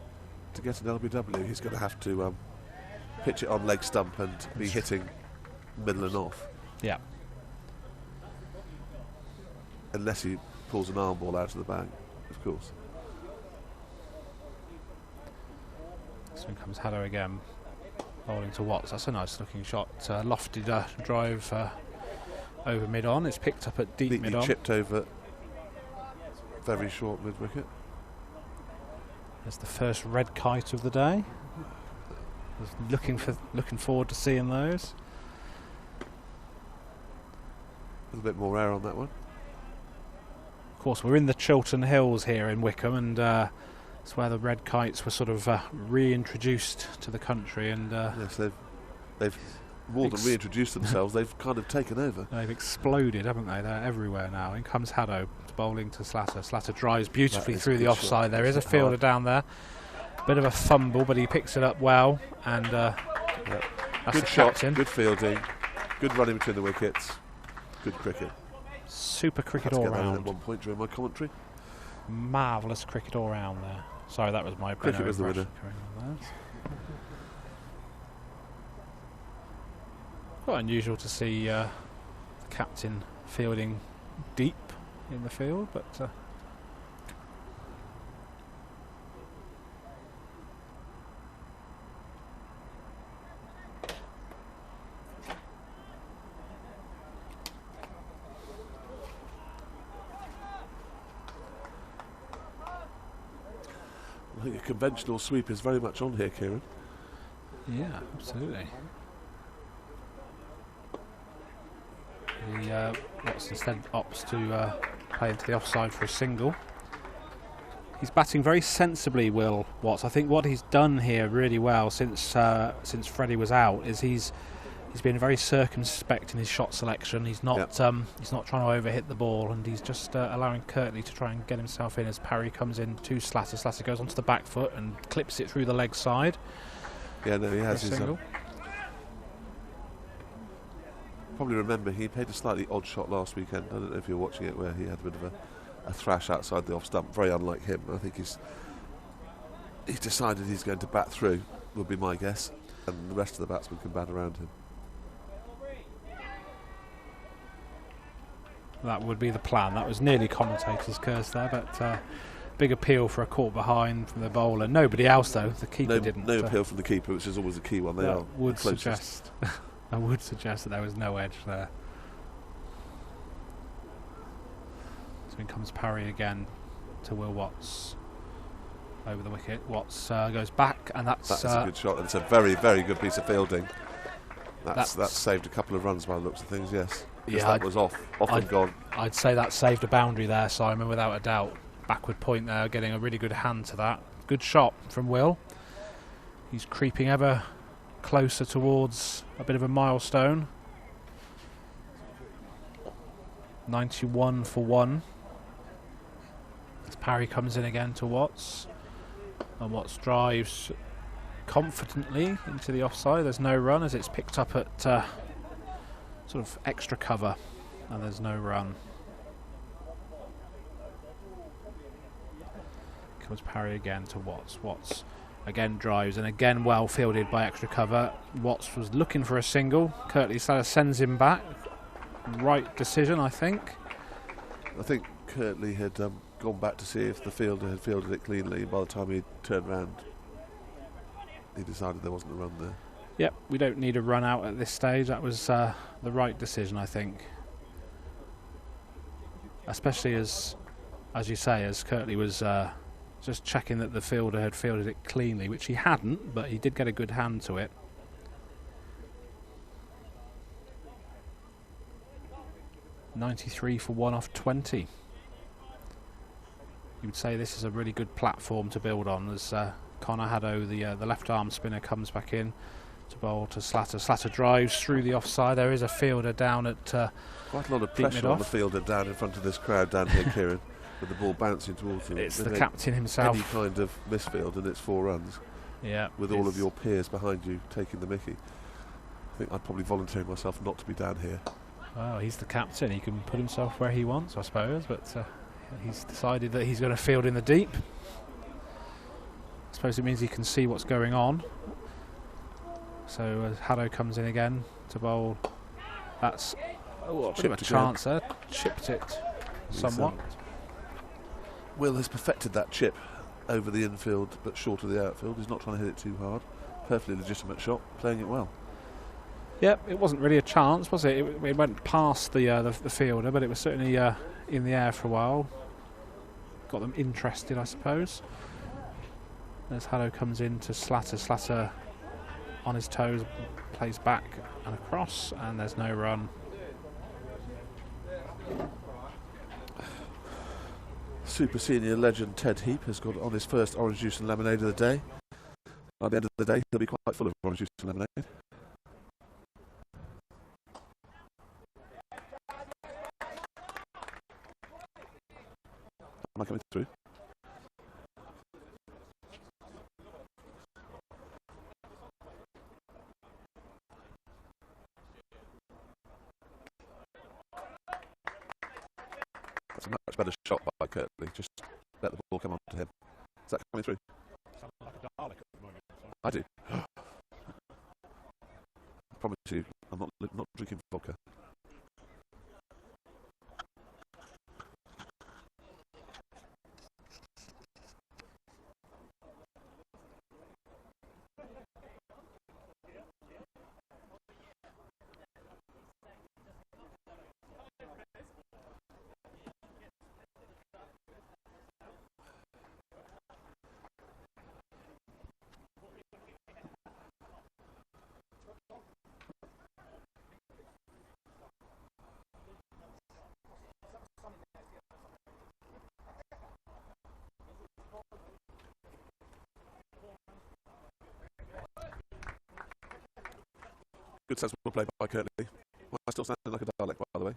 Speaker 2: to get an LBW, he's going to have to pitch it on leg stump and be hitting middle and off.
Speaker 4: Yeah.
Speaker 2: Unless he pulls an arm ball out of the bag, of course.
Speaker 4: So in comes Haddo again, bowling to Watts. That's a nice looking shot. Lofted drive over mid-on. It's picked up at deep mid-on.
Speaker 2: Chipped over very short mid-wicket.
Speaker 4: There's the first red kite of the day. Looking forward to seeing those.
Speaker 2: A little bit more air on that one.
Speaker 4: Of course, we're in the Chiltern Hills here in Wycombe, and it's where the red kites were sort of reintroduced to the country. And
Speaker 2: yes, they've more than reintroduced themselves, they've kind of taken over.
Speaker 4: They've exploded, haven't they? They're everywhere now. In comes Haddo, bowling to Slatter. Slatter drives beautifully through the offside. There is a fielder down there. Bit of a fumble, but he picks it up well. And that's
Speaker 2: good
Speaker 4: the
Speaker 2: shot,
Speaker 4: captain.
Speaker 2: good fielding, good running between the wickets, good cricket.
Speaker 4: Super cricket
Speaker 2: Had to
Speaker 4: all
Speaker 2: get that in
Speaker 4: round.
Speaker 2: at one point during my commentary.
Speaker 4: Marvellous cricket all round there. Sorry, that was my
Speaker 2: Cricket was the winner.
Speaker 4: Quite unusual to see the captain fielding deep in the field, but
Speaker 2: I think a conventional sweep is very much on here, Kieran.
Speaker 4: yeah, absolutely. Watts instead opts to play into the offside for a single. He's batting very sensibly, Will Watts. I think what he's done here really well since Freddie was out is he's He's been very circumspect in his shot selection. He's not he's not trying to overhit the ball, and he's just allowing Kirtley to try and get himself in as Parry comes in to Slater. Slater goes onto the back foot and clips it through the leg side.
Speaker 2: Yeah, no, he has his
Speaker 4: single.
Speaker 2: Probably remember he played a slightly odd shot last weekend. I don't know if you're watching it, where he had a bit of a thrash outside the off stump, very unlike him. I think he's decided he's going to bat through, would be my guess, and the rest of the batsmen can bat around him.
Speaker 4: That would be the plan. That was nearly commentator's curse there, but big appeal for a caught behind from the bowler. Nobody else though. The keeper didn't.
Speaker 2: No appeal from the keeper, which is always a key one. They are
Speaker 4: would
Speaker 2: closest.
Speaker 4: suggest. I would suggest that there was no edge there. So in comes Parry again to Will Watts over the wicket. Watts goes back, and that's
Speaker 2: a good shot. And it's a very, very good piece of fielding. That's saved a couple of runs by the looks of things. Yes. Yeah, that was off and gone.
Speaker 4: I'd say that saved a boundary there, Simon, without a doubt. Backward point there, getting a really good hand to that. Good shot from Will. He's creeping ever closer towards a bit of a milestone. 91 for 1. As Parry comes in again to Watts, and Watts drives confidently into the offside. There's no run as it's picked up at sort of extra cover, and there's no run. Comes Parry again to Watts. Watts again drives, and again well fielded by extra cover. Watts was looking for a single. Kirtley sends him back. Right decision, I think.
Speaker 2: I think Kirtley had gone back to see if the fielder had fielded it cleanly. By the time he turned round, he decided there wasn't a run there.
Speaker 4: Yep, we don't need a run out at this stage. That was the right decision, I think. Especially as you say, as Kirtley was just checking that the fielder had fielded it cleanly, which he hadn't, but he did get a good hand to it. .93 for 1 off 20. You would say this is a really good platform to build on, as Connor Haddo, the left arm spinner, comes back in to bowl to Slater. Slater drives through the offside. There is a fielder down at
Speaker 2: quite a lot of pressure on the fielder down in front of this crowd down here, Kieran, with the ball bouncing towards him.
Speaker 4: It's the captain himself.
Speaker 2: Any kind of misfield and it's 4 runs.
Speaker 4: Yeah,
Speaker 2: with all of your peers behind you taking the mickey. I think I'd probably volunteer myself not to be down here.
Speaker 4: Well, he's the captain. He can put himself where he wants, I suppose, but he's decided that he's going to field in the deep. I suppose it means he can see what's going on. So Haddo comes in again to bowl. That's a bit of a chance there. Chipped it somewhat.
Speaker 2: Will has perfected that chip over the infield but short of the outfield. He's not trying to hit it too hard. Perfectly legitimate shot, playing it well.
Speaker 4: Yep, it wasn't really a chance, was it? It went past the fielder, but it was certainly in the air for a while. Got them interested, I suppose. As Haddo comes in to Slater. Slater on his toes, plays back and across, and there's no run.
Speaker 2: Super senior legend Ted Heap has got on his first orange juice and lemonade of the day. By the end of the day, he'll be quite full of orange juice and lemonade. Am I coming through? That's a much better shot by Kirtley. Just let the ball come on to him. Is that coming through? I do. I promise you, I'm not drinking vodka. Good sensible play by Kirtley. Well, I still sounding like a Dalek, by the way.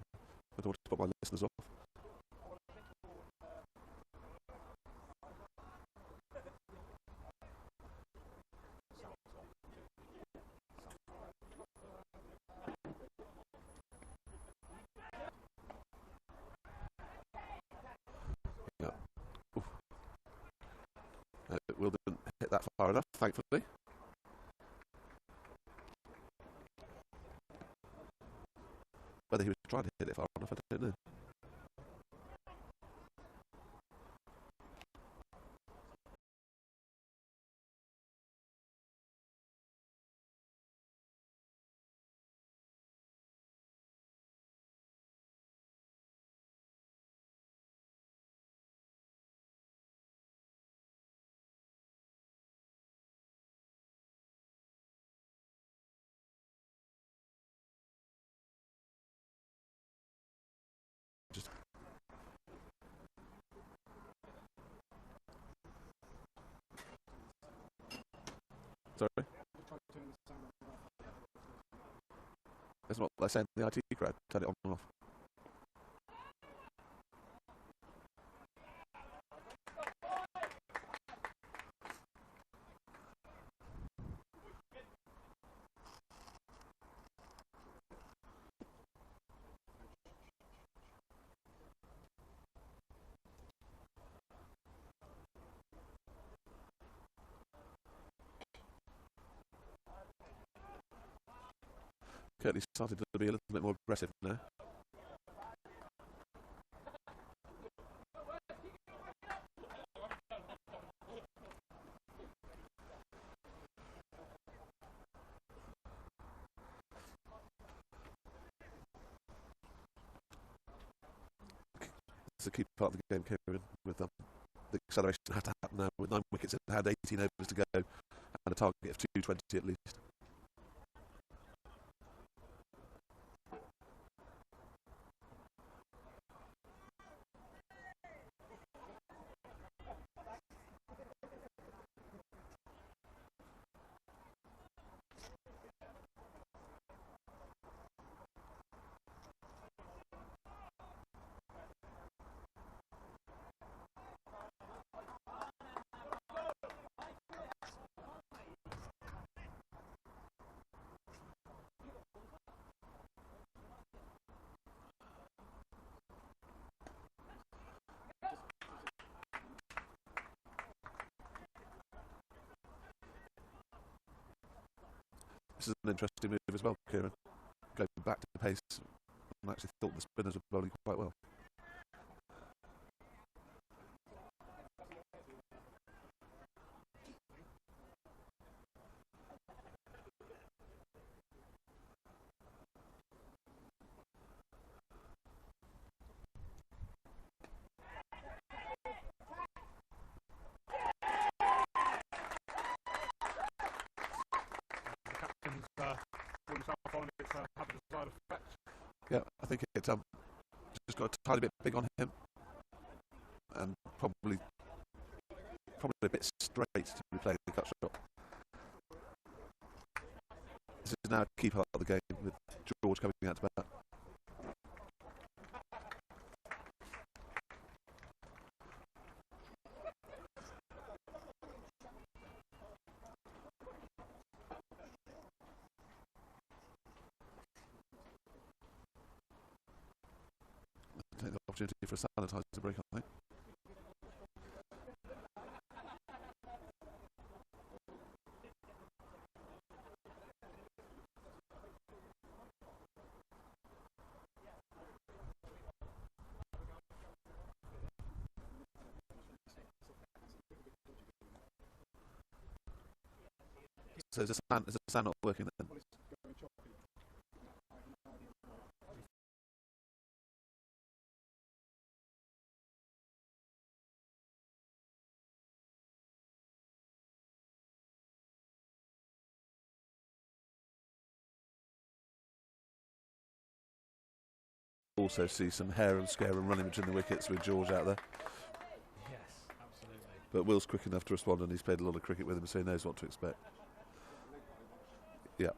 Speaker 2: I don't want to put my listeners off. Yeah. Will didn't hit that far enough, thankfully. Whether he was trying to hit it far enough, I don't know. Just sorry. That's what they're saying in the IT crowd. Turn it on and off. Curtly started to be a little bit more aggressive now. It's a key part of the game, Kieran, with the acceleration had to happen now. With 9 wickets in hand, 18 overs to go, and a target of 220 at least. This is an interesting move as well, Kieran. Going back to the pace, I actually thought the spinners were bowling quite well. Yeah, I think it just got a tiny bit big on him, and probably a bit straight to be playing the cut shot. This is now a key part of the game with George coming out to bat. Take the opportunity for a sanitizer break, I think. So is the sound not working then? Also see some hair and scare and running between the wickets with George out there.
Speaker 4: Yes, absolutely.
Speaker 2: But Will's quick enough to respond, and he's played a lot of cricket with him, so he knows what to expect. Yeah.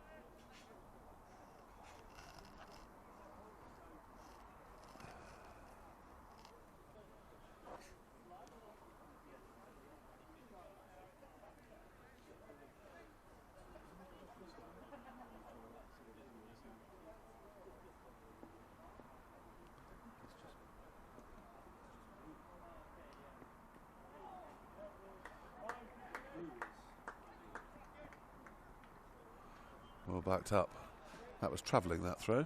Speaker 2: Well backed up. That was travelling, that throw.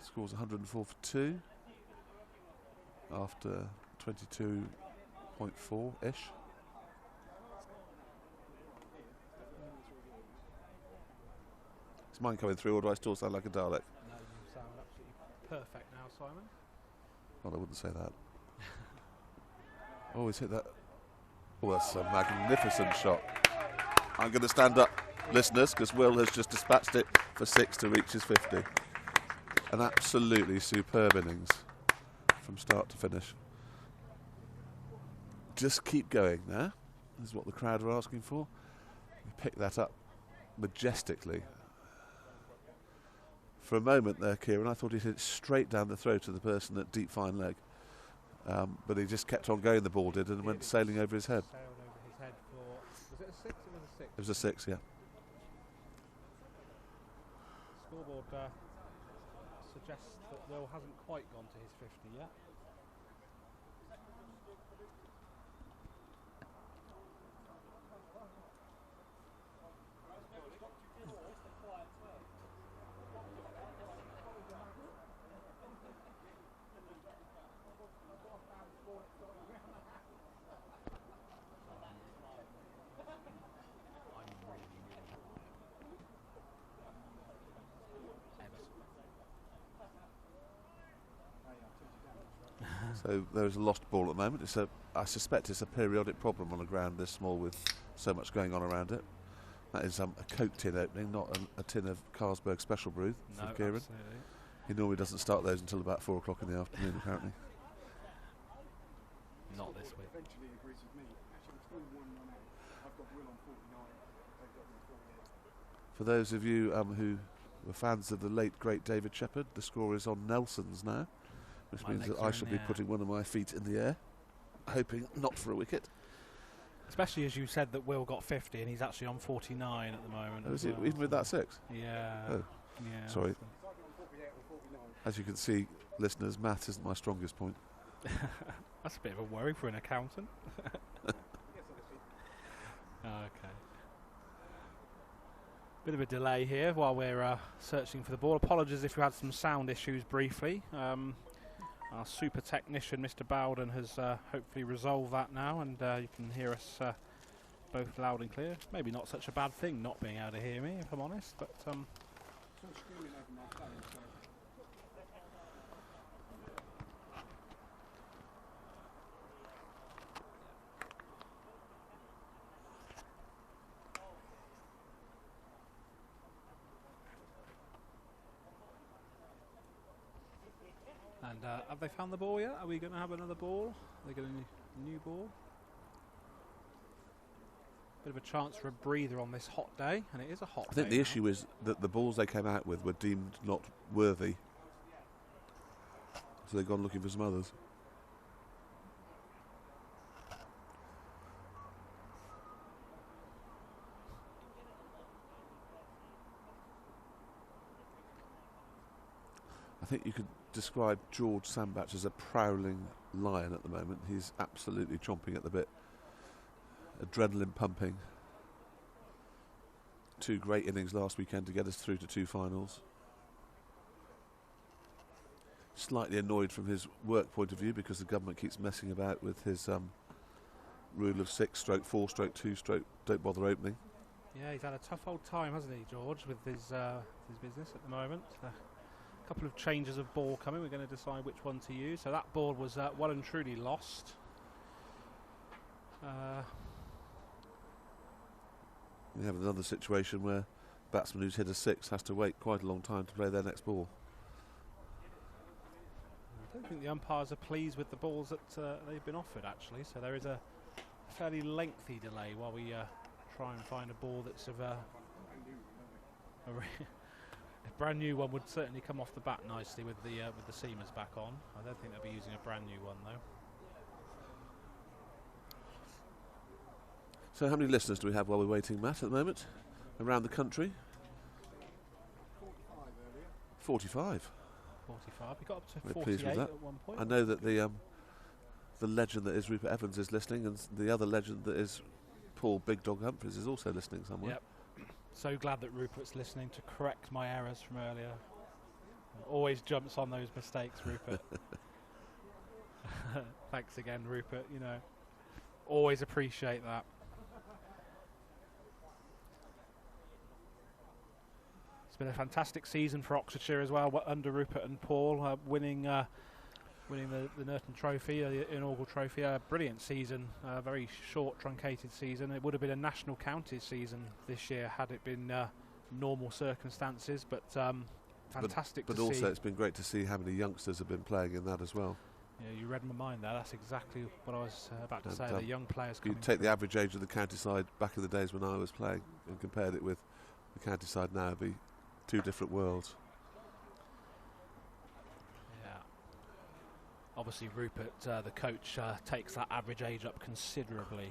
Speaker 2: Scores 104 for 2 after 22.4-ish. Is mine coming through, or do I still sound like a Dalek?
Speaker 4: No, you sound absolutely perfect now, Simon.
Speaker 2: Well, I wouldn't say that. Always hit that. Oh, that's a magnificent shot. I'm going to stand up, listeners, because Will has just dispatched it for 6 to reach his 50. An absolutely superb innings from start to finish. Just keep going there. This is what the crowd are asking for. He picked that up majestically. For a moment there, Kieran, I thought he'd hit it straight down the throat of the person at deep fine leg. But he just kept on going, the ball did, and went sailing over his head.
Speaker 4: Sailed over his head for, was it a 6? It was a 6.
Speaker 2: It was a 6, yeah.
Speaker 4: Scoreboard suggests that Will hasn't quite gone to his 50 yet.
Speaker 2: So there's a lost ball at the moment. I suspect it's a periodic problem on a ground this small with so much going on around it. That is a Coke tin opening, not a tin of Carlsberg Special Brew for Kieran.
Speaker 4: Absolutely.
Speaker 2: He normally doesn't start those until about 4 o'clock in the afternoon, apparently.
Speaker 4: Not this week.
Speaker 3: Eventually agrees with me. Actually, it's still 1 run out. I've got Will on 49. They've got me on 48.
Speaker 2: For those of you who were fans of the late, great David Shepherd, the score is on Nelson's now, which means that I shall be putting one of my feet in the air, hoping not for a wicket.
Speaker 4: Especially as you said that Will got 50 and he's actually on 49 at the moment.
Speaker 2: Oh, is it even with that 6?
Speaker 4: Yeah.
Speaker 2: Oh,
Speaker 4: yeah.
Speaker 2: sorry. As you can see, listeners, math isn't my strongest point.
Speaker 4: That's a bit of a worry for an accountant. Okay. Bit of a delay here while we're searching for the ball. Apologies if we had some sound issues briefly. Our super technician, Mr. Bowden, has hopefully resolved that now, and you can hear us both loud and clear. Maybe not such a bad thing not being able to hear me, if I'm honest, but and have they found the ball yet? Are we going to have another ball? Are they going to new ball? Bit of a chance for a breather on this hot day, and it is a hot day.
Speaker 2: I think the issue is that the balls they came out with were deemed not worthy, so they've gone looking for some others. I think you could describe George Sambach as a prowling lion at the moment. He's absolutely chomping at the bit. Adrenaline pumping. 2 great innings last weekend to get us through to 2 finals. Slightly annoyed from his work point of view because the government keeps messing about with his rule of 6/4/2/ don't bother opening.
Speaker 4: Yeah, he's had a tough old time, hasn't he, George, with his business at the moment. A couple of changes of ball coming. We're going to decide which one to use. So that ball was well and truly lost.
Speaker 2: We have another situation where a batsman who's hit a 6 has to wait quite a long time to play their next ball.
Speaker 4: I don't think the umpires are pleased with the balls that they've been offered, actually. So there is a fairly lengthy delay while we try and find a ball that's of a brand new one. Would certainly come off the bat nicely with the seamers back on. I don't think they'll be using a brand new one though.
Speaker 2: So how many listeners do we have while we're waiting, Matt, at the moment? Around the country?
Speaker 3: 45 earlier.
Speaker 2: 45.
Speaker 4: 45. We got up to
Speaker 2: We're pleased
Speaker 4: 48
Speaker 2: with that.
Speaker 4: at one point.
Speaker 2: I know that the the legend that is Rupert Evans is listening, and the other legend that is Paul Big Dog Humphries is also listening somewhere.
Speaker 4: Yep. So glad that Rupert's listening to correct my errors from earlier. Always jumps on those mistakes, Rupert. Thanks again, Rupert. You know, always appreciate that. It's been a fantastic season for Oxfordshire as well, under Rupert and Paul, winning the Nerton Trophy, the inaugural trophy. A brilliant season, a very short, truncated season. It would have been a national counties season this year had it been normal circumstances, but fantastic
Speaker 2: but
Speaker 4: to see.
Speaker 2: But also it's been great to see how many youngsters have been playing in that as well.
Speaker 4: Yeah, you read my mind there. That's exactly what I was about to say. The young players coming.
Speaker 2: You take the average age of the county side back in the days when I was playing and compared it with the county side now, it'd be two different worlds.
Speaker 4: Yeah. Obviously, Rupert, the coach, takes that average age up considerably,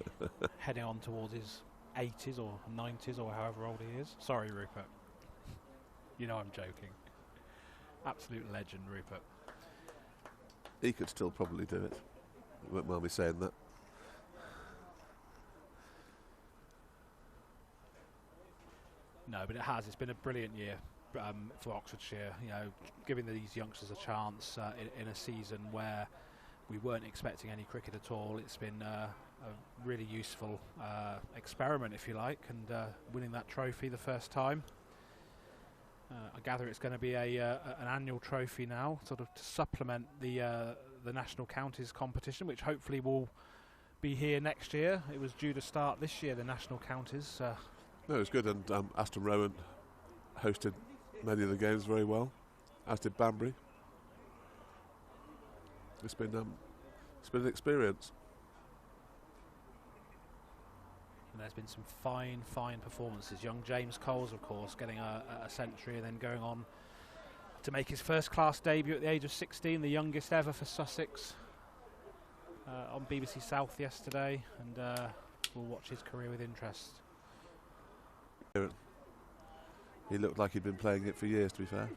Speaker 4: heading on towards his 80s or 90s or however old he is. Sorry, Rupert. You know I'm joking. Absolute legend, Rupert.
Speaker 2: He could still probably do it. You won't mind me saying that.
Speaker 4: No, but it has. It's been a brilliant year for Oxfordshire. You know, giving these youngsters a chance in a season where we weren't expecting any cricket at all. It's been a really useful experiment, if you like, and winning that trophy the first time. I gather it's going to be an annual trophy now, sort of to supplement the national counties competition, which hopefully will be here next year. It was due to start this year, the national counties.
Speaker 2: No, it was good, and Aston Rowan hosted many of the games very well, as did Banbury. It's been an experience.
Speaker 4: And there's been some fine performances. Young James Coles, of course, getting a century and then going on to make his first-class debut at the age of 16, the youngest ever for Sussex, on BBC South yesterday, and we'll watch his career with interest.
Speaker 2: He looked like he'd been playing it for years, to be fair.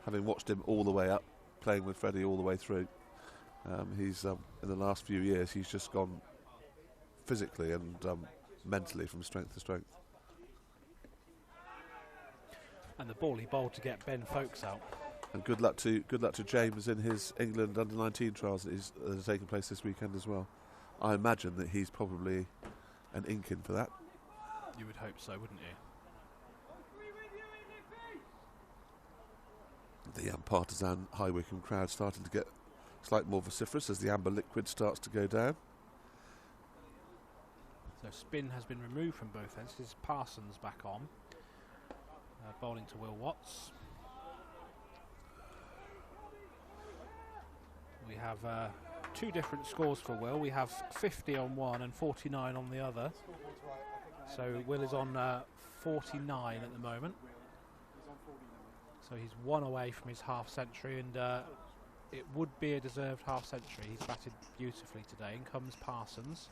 Speaker 2: Having watched him all the way up, playing with Freddie all the way through, he's in the last few years he's just gone physically and mentally from strength to strength.
Speaker 4: And the ball he bowled to get Ben Folkes out.
Speaker 2: And good luck to James in his England under-19 trials that are taking place this weekend as well. I imagine that he's probably an ink-in for that.
Speaker 4: You would hope so, wouldn't you?
Speaker 2: The partisan High Wycombe crowd starting to get slightly more vociferous as the amber liquid starts to go down.
Speaker 4: So spin has been removed from both ends. This is Parsons back on. Bowling to Will Watts. We have two different scores for Will. We have 50 on one and 49 on the other. So Will is on 49 at the moment. So he's one away from his half century, and it would be a deserved half century. He's batted beautifully today. In comes Parsons.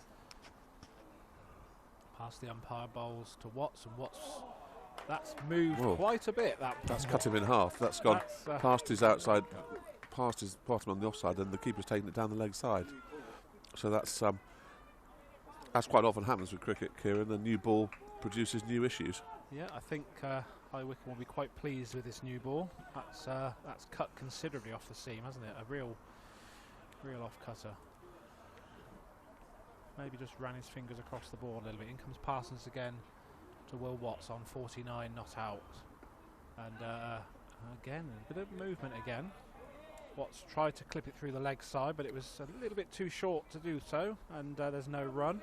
Speaker 4: Past the umpire, bowls to Watts, and Watts, that's moved quite a bit.
Speaker 2: That's cut him in half. That's gone past his outside, past his bottom on the offside, and the keeper's taken it down the leg side. So that's quite often happens with cricket, Kieran. A new ball produces new issues.
Speaker 4: Yeah, I think High Wycombe will be quite pleased with this new ball. That's cut considerably off the seam, hasn't it? A real off cutter. Maybe just ran his fingers across the board a little bit. In comes Parsons again to Will Watts on 49, not out. And again, a bit of movement again. Watts tried to clip it through the leg side, but it was a little bit too short to do so, and there's no run.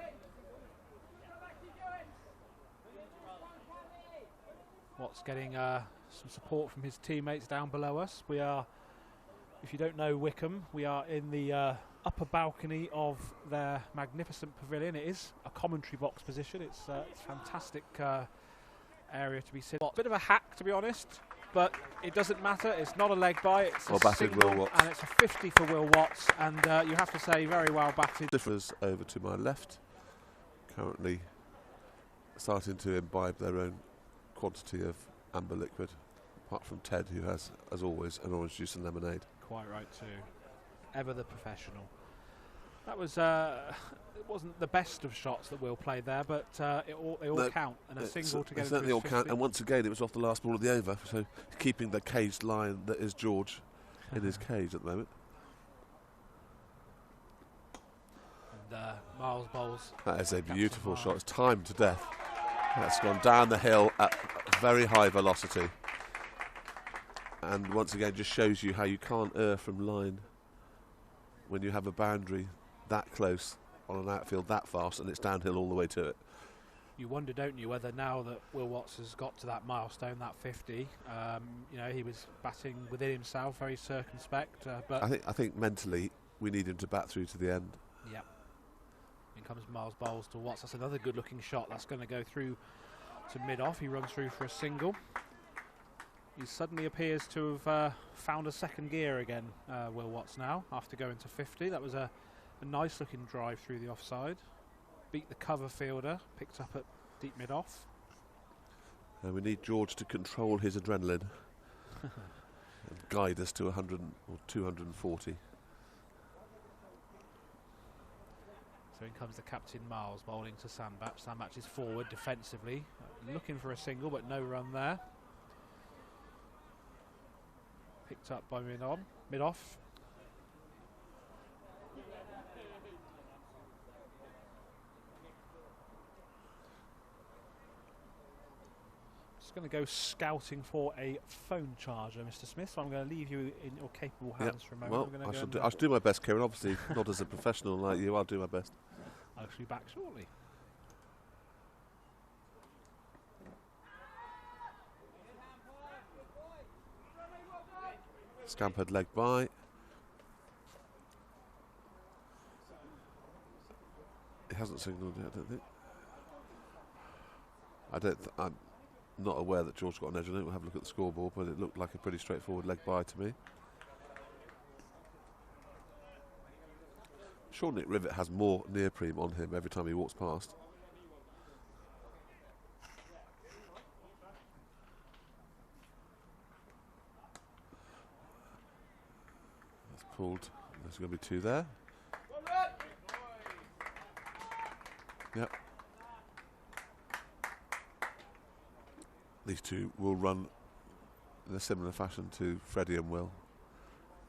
Speaker 4: Watts getting some support from his teammates down below us. We are, if you don't know Wycombe, we are in the upper balcony of their magnificent pavilion. It is a commentary box position. It's a fantastic area to be sitting. Bit of a hack, to be honest, but it doesn't matter. It's not a leg by. It's a single,
Speaker 2: Will Watts.
Speaker 4: and it's a 50 for Will Watts. And you have to say, very well batted.
Speaker 2: Differs over to my left, currently starting to imbibe their own quantity of amber liquid, apart from Ted, who has, as always, an orange juice and lemonade.
Speaker 4: Quite right too. Ever the professional. That was it wasn't the best of shots that Will played there, but they all
Speaker 2: No,
Speaker 4: count, and a single to
Speaker 2: They
Speaker 4: get
Speaker 2: certainly
Speaker 4: into
Speaker 2: all
Speaker 4: his
Speaker 2: count,
Speaker 4: 50.
Speaker 2: and once again it was off the last ball of the over, so keeping the caged lion that is George in his cage at the moment.
Speaker 4: And Miles bowls.
Speaker 2: That is a beautiful shot. It's timed to death. That's gone down the hill at very high velocity, and once again just shows you how you can't err from line when you have a boundary that close on an outfield that fast and it's downhill all the way to it.
Speaker 4: You wonder, don't you, whether now that Will Watts has got to that milestone, that 50, you know, he was batting within himself, very circumspect. But
Speaker 2: I think mentally we need him to bat through to the end.
Speaker 4: yeah. In comes Miles bowls to Watts. That's another good-looking shot. That's going to go through to mid-off. He runs through for a single. He suddenly appears to have found a second gear again, Will Watts now, after going to 50. That was a nice-looking drive through the offside. Beat the cover fielder, picked up at deep mid-off.
Speaker 2: And we need George to control his adrenaline and guide us to 100 or 240.
Speaker 4: So in comes the captain Miles bowling to Sandbach. Sandbach is forward defensively, looking for a single, but no run there. Picked up by mid-off. Just going to go scouting for a phone charger, Mr. Smith. So I'm going to leave you in your capable hands for a moment.
Speaker 2: Well, I shall do my best, Kieran. Obviously, not as a professional like you. I'll do my best.
Speaker 4: I'll be back shortly.
Speaker 2: Scampered leg by. He hasn't signalled yet, I don't think. I'm not aware that George got an edge on it. We'll have a look at the scoreboard, but it looked like a pretty straightforward leg by to me. Sure, Nick Rivet has more neoprene on him every time he walks past. That's pulled. There's going to be two there. Yep. These two will run in a similar fashion to Freddie and Will.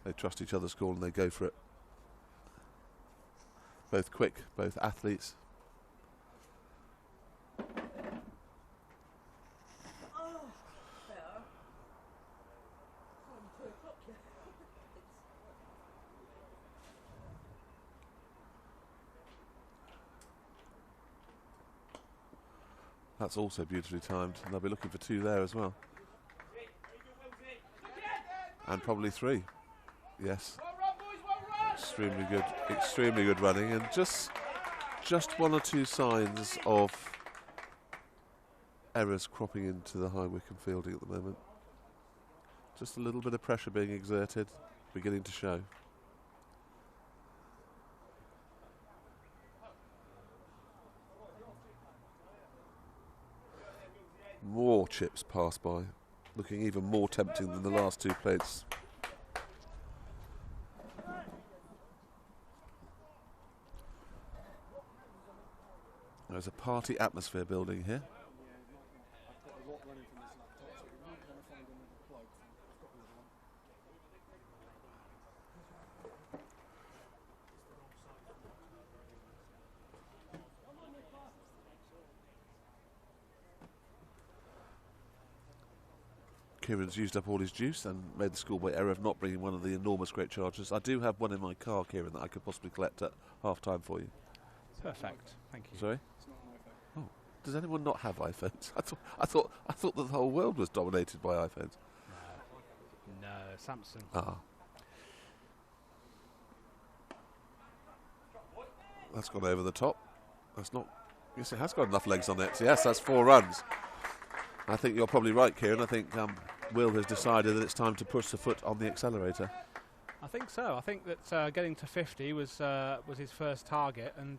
Speaker 2: They trust each other's call and they go for it. Both quick, both athletes. That's also beautifully timed, and they'll be looking for two there as well. And probably three. Yes. Extremely good running, and just one or two signs of errors cropping into the High Wycombe fielding at the moment. Just a little bit of pressure being exerted, beginning to show. More chips pass by, looking even more tempting than the last two plates. There's a party atmosphere building here. Kieran's used up all his juice and made the schoolboy error of not bringing one of the enormous great chargers. I do have one in my car, Kieran, that I could possibly collect at half-time for you.
Speaker 4: Perfect, thank you.
Speaker 2: Sorry? It's not an iPhone. Oh, does anyone not have iPhones? I thought that the whole world was dominated by iPhones.
Speaker 4: No, Samsung.
Speaker 2: Ah. That's gone over the top. That's not... Yes, it has got enough legs on it. Yes, that's 4 runs. I think you're probably right, Kieran. I think Will has decided that it's time to push the foot on the accelerator.
Speaker 4: I think so. I think that getting to 50 was his first target, and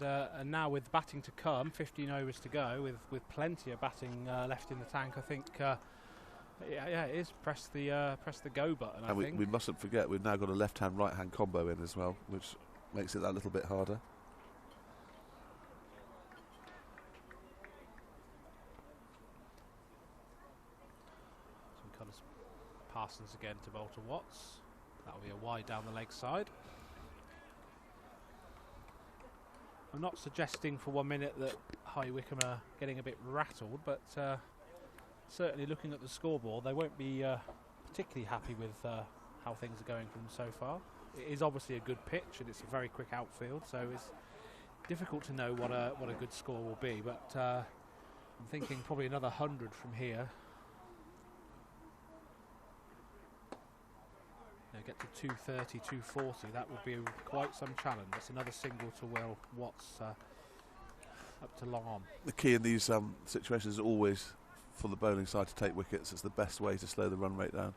Speaker 4: now with batting to come, 15 overs to go, with plenty of batting left in the tank, I think yeah, it is press the go button.
Speaker 2: And we mustn't forget we've now got a left-hand, right-hand combo in as well, which makes it that little bit harder.
Speaker 4: Some colours. Parsons again to bowl to Watts. That'll be a wide down the leg side. I'm not suggesting for 1 minute that High Wycombe are getting a bit rattled, but certainly looking at the scoreboard, they won't be particularly happy with how things are going for them so far. It is obviously a good pitch, and it's a very quick outfield, so it's difficult to know what a good score will be. But I'm thinking probably another 100 from here. Get to 230, 240. That would be quite some challenge. That's another single to Will Watts up to long on.
Speaker 2: The key in these situations is always for the bowling side to take wickets. It's the best way to slow the run rate down.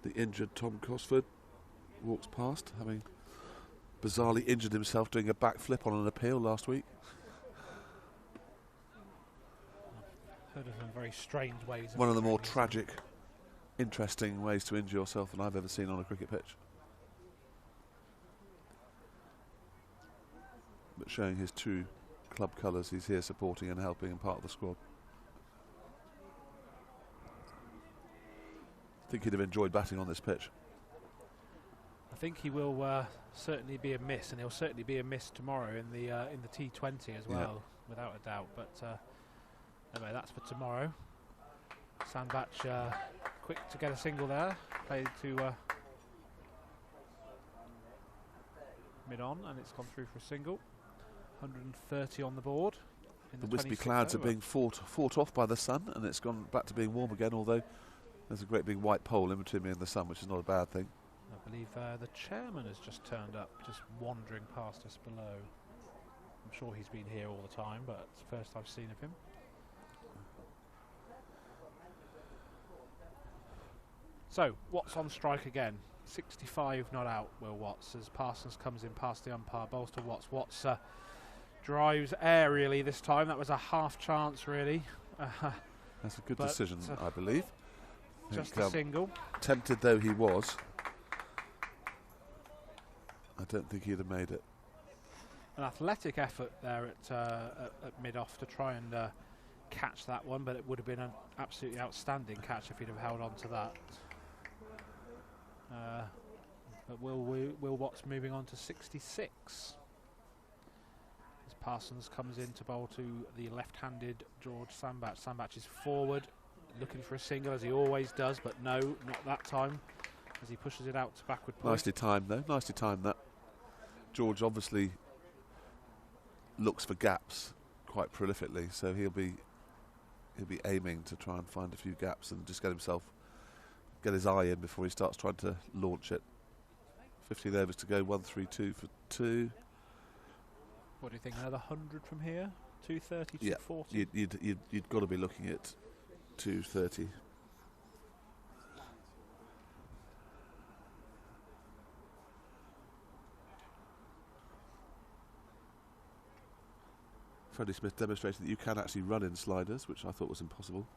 Speaker 2: The injured Tom Cosford walks past, having bizarrely injured himself doing a backflip on an appeal last week.
Speaker 4: Heard of some very strange ways.
Speaker 2: One of the more tragic, interesting ways to injure yourself than I've ever seen on a cricket pitch. But showing his true club colours, he's here supporting and helping and part of the squad. I think he'd have enjoyed batting on this pitch.
Speaker 4: I think he will certainly be a miss, and he'll certainly be a miss tomorrow in the T20 as well, without a doubt. But anyway, that's for tomorrow. Sandbach quick to get a single there, played to mid-on, and it's gone through for a single. 130 on the board.
Speaker 2: The wispy clouds are being fought off by the sun, and it's gone back to being warm again, although there's a great big white pole in between me and the sun, which is not a bad thing.
Speaker 4: I believe the chairman has just turned up, just wandering past us below. I'm sure he's been here all the time, but it's the first I've seen of him. So, Watts on strike again. 65 not out, Will Watts, as Parsons comes in past the umpire, bowls to Watts. Watts drives aerially this time. That was a half chance, really.
Speaker 2: That's a good decision, I believe.
Speaker 4: Just a single.
Speaker 2: Tempted though he was, I don't think he'd have made it.
Speaker 4: An athletic effort there at mid-off to try and catch that one, but it would have been an absolutely outstanding catch if he'd have held on to that. But Will Watts moving on to 66. As Parsons comes in to bowl to the left-handed George Sandbach. Sandbach is forward, looking for a single as he always does, but no, not that time, as he pushes it out to backward point.
Speaker 2: Nicely timed though, nicely timed that. George obviously looks for gaps quite prolifically, so he'll be aiming to try and find a few gaps and just get his eye in before he starts trying to launch it. 15 overs to go, 132 for 2.
Speaker 4: What do you think, another 100 from here? 230,
Speaker 2: yeah,
Speaker 4: 240?
Speaker 2: you'd got to be looking at 230. Freddie Smith demonstrated that you can actually run in sliders, which I thought was impossible.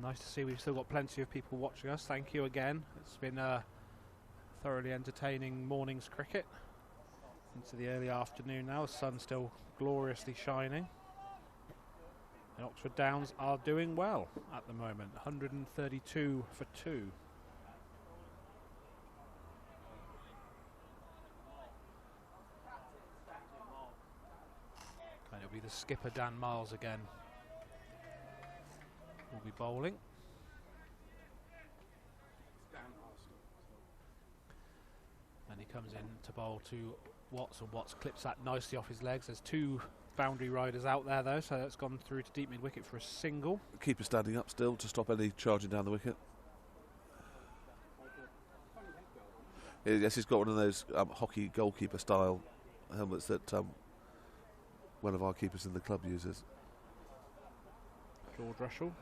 Speaker 4: Nice to see we've still got plenty of people watching us. Thank you again. It's been a thoroughly entertaining morning's cricket. Into the early afternoon now, the sun's still gloriously shining. The Oxford Downs are doing well at the moment, 132 for 2. And it'll be the skipper Dan Miles again. Will be bowling. And he comes in to bowl to Watts, and Watts clips that nicely off his legs. There's 2 boundary riders out there though, so that's gone through to deep mid wicket for a single.
Speaker 2: Keeper standing up still to stop any charging down the wicket. Yes, he's got one of those hockey goalkeeper style helmets that one of our keepers in the club uses.
Speaker 4: George Russell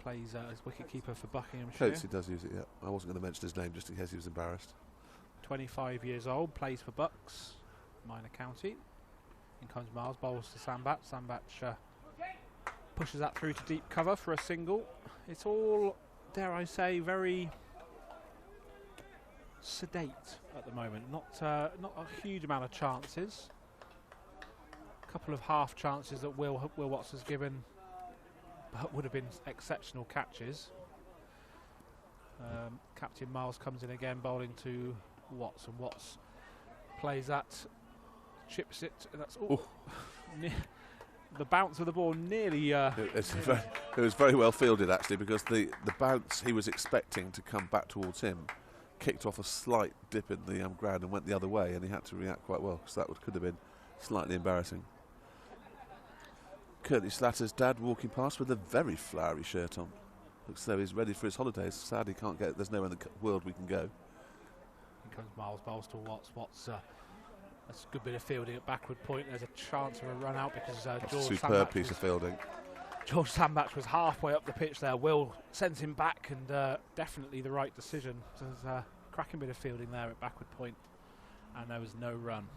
Speaker 4: plays as wicket-keeper for Buckinghamshire.
Speaker 2: Coates, he does use it, yeah. I wasn't going to mention his name just in case he was embarrassed.
Speaker 4: 25 years old, plays for Bucks, Minor County. In comes Miles, bowls to Sambach. Sambach pushes that through to deep cover for a single. It's all, dare I say, very sedate at the moment. Not a huge amount of chances. A couple of half chances that Will Watts has given, but would have been exceptional catches. Captain Miles comes in again, bowling to Watts, and Watts plays that, chips it, and that's the bounce of the ball nearly.
Speaker 2: It was very well fielded actually, because the bounce he was expecting to come back towards him kicked off a slight dip in the ground and went the other way, and he had to react quite well, because that could have been slightly embarrassing. Curtly Slatter's dad walking past with a very flowery shirt on. Looks as though he's ready for his holidays. Sadly, can't get. There's nowhere in the world we can go.
Speaker 4: Here comes Miles, bowls to Watts. Watts, that's a good bit of fielding at backward point. There's a chance of a run out because George
Speaker 2: superb piece of fielding.
Speaker 4: George Sambach was halfway up the pitch there. Will sends him back, and definitely the right decision. There's a cracking bit of fielding there at backward point, and there was no run.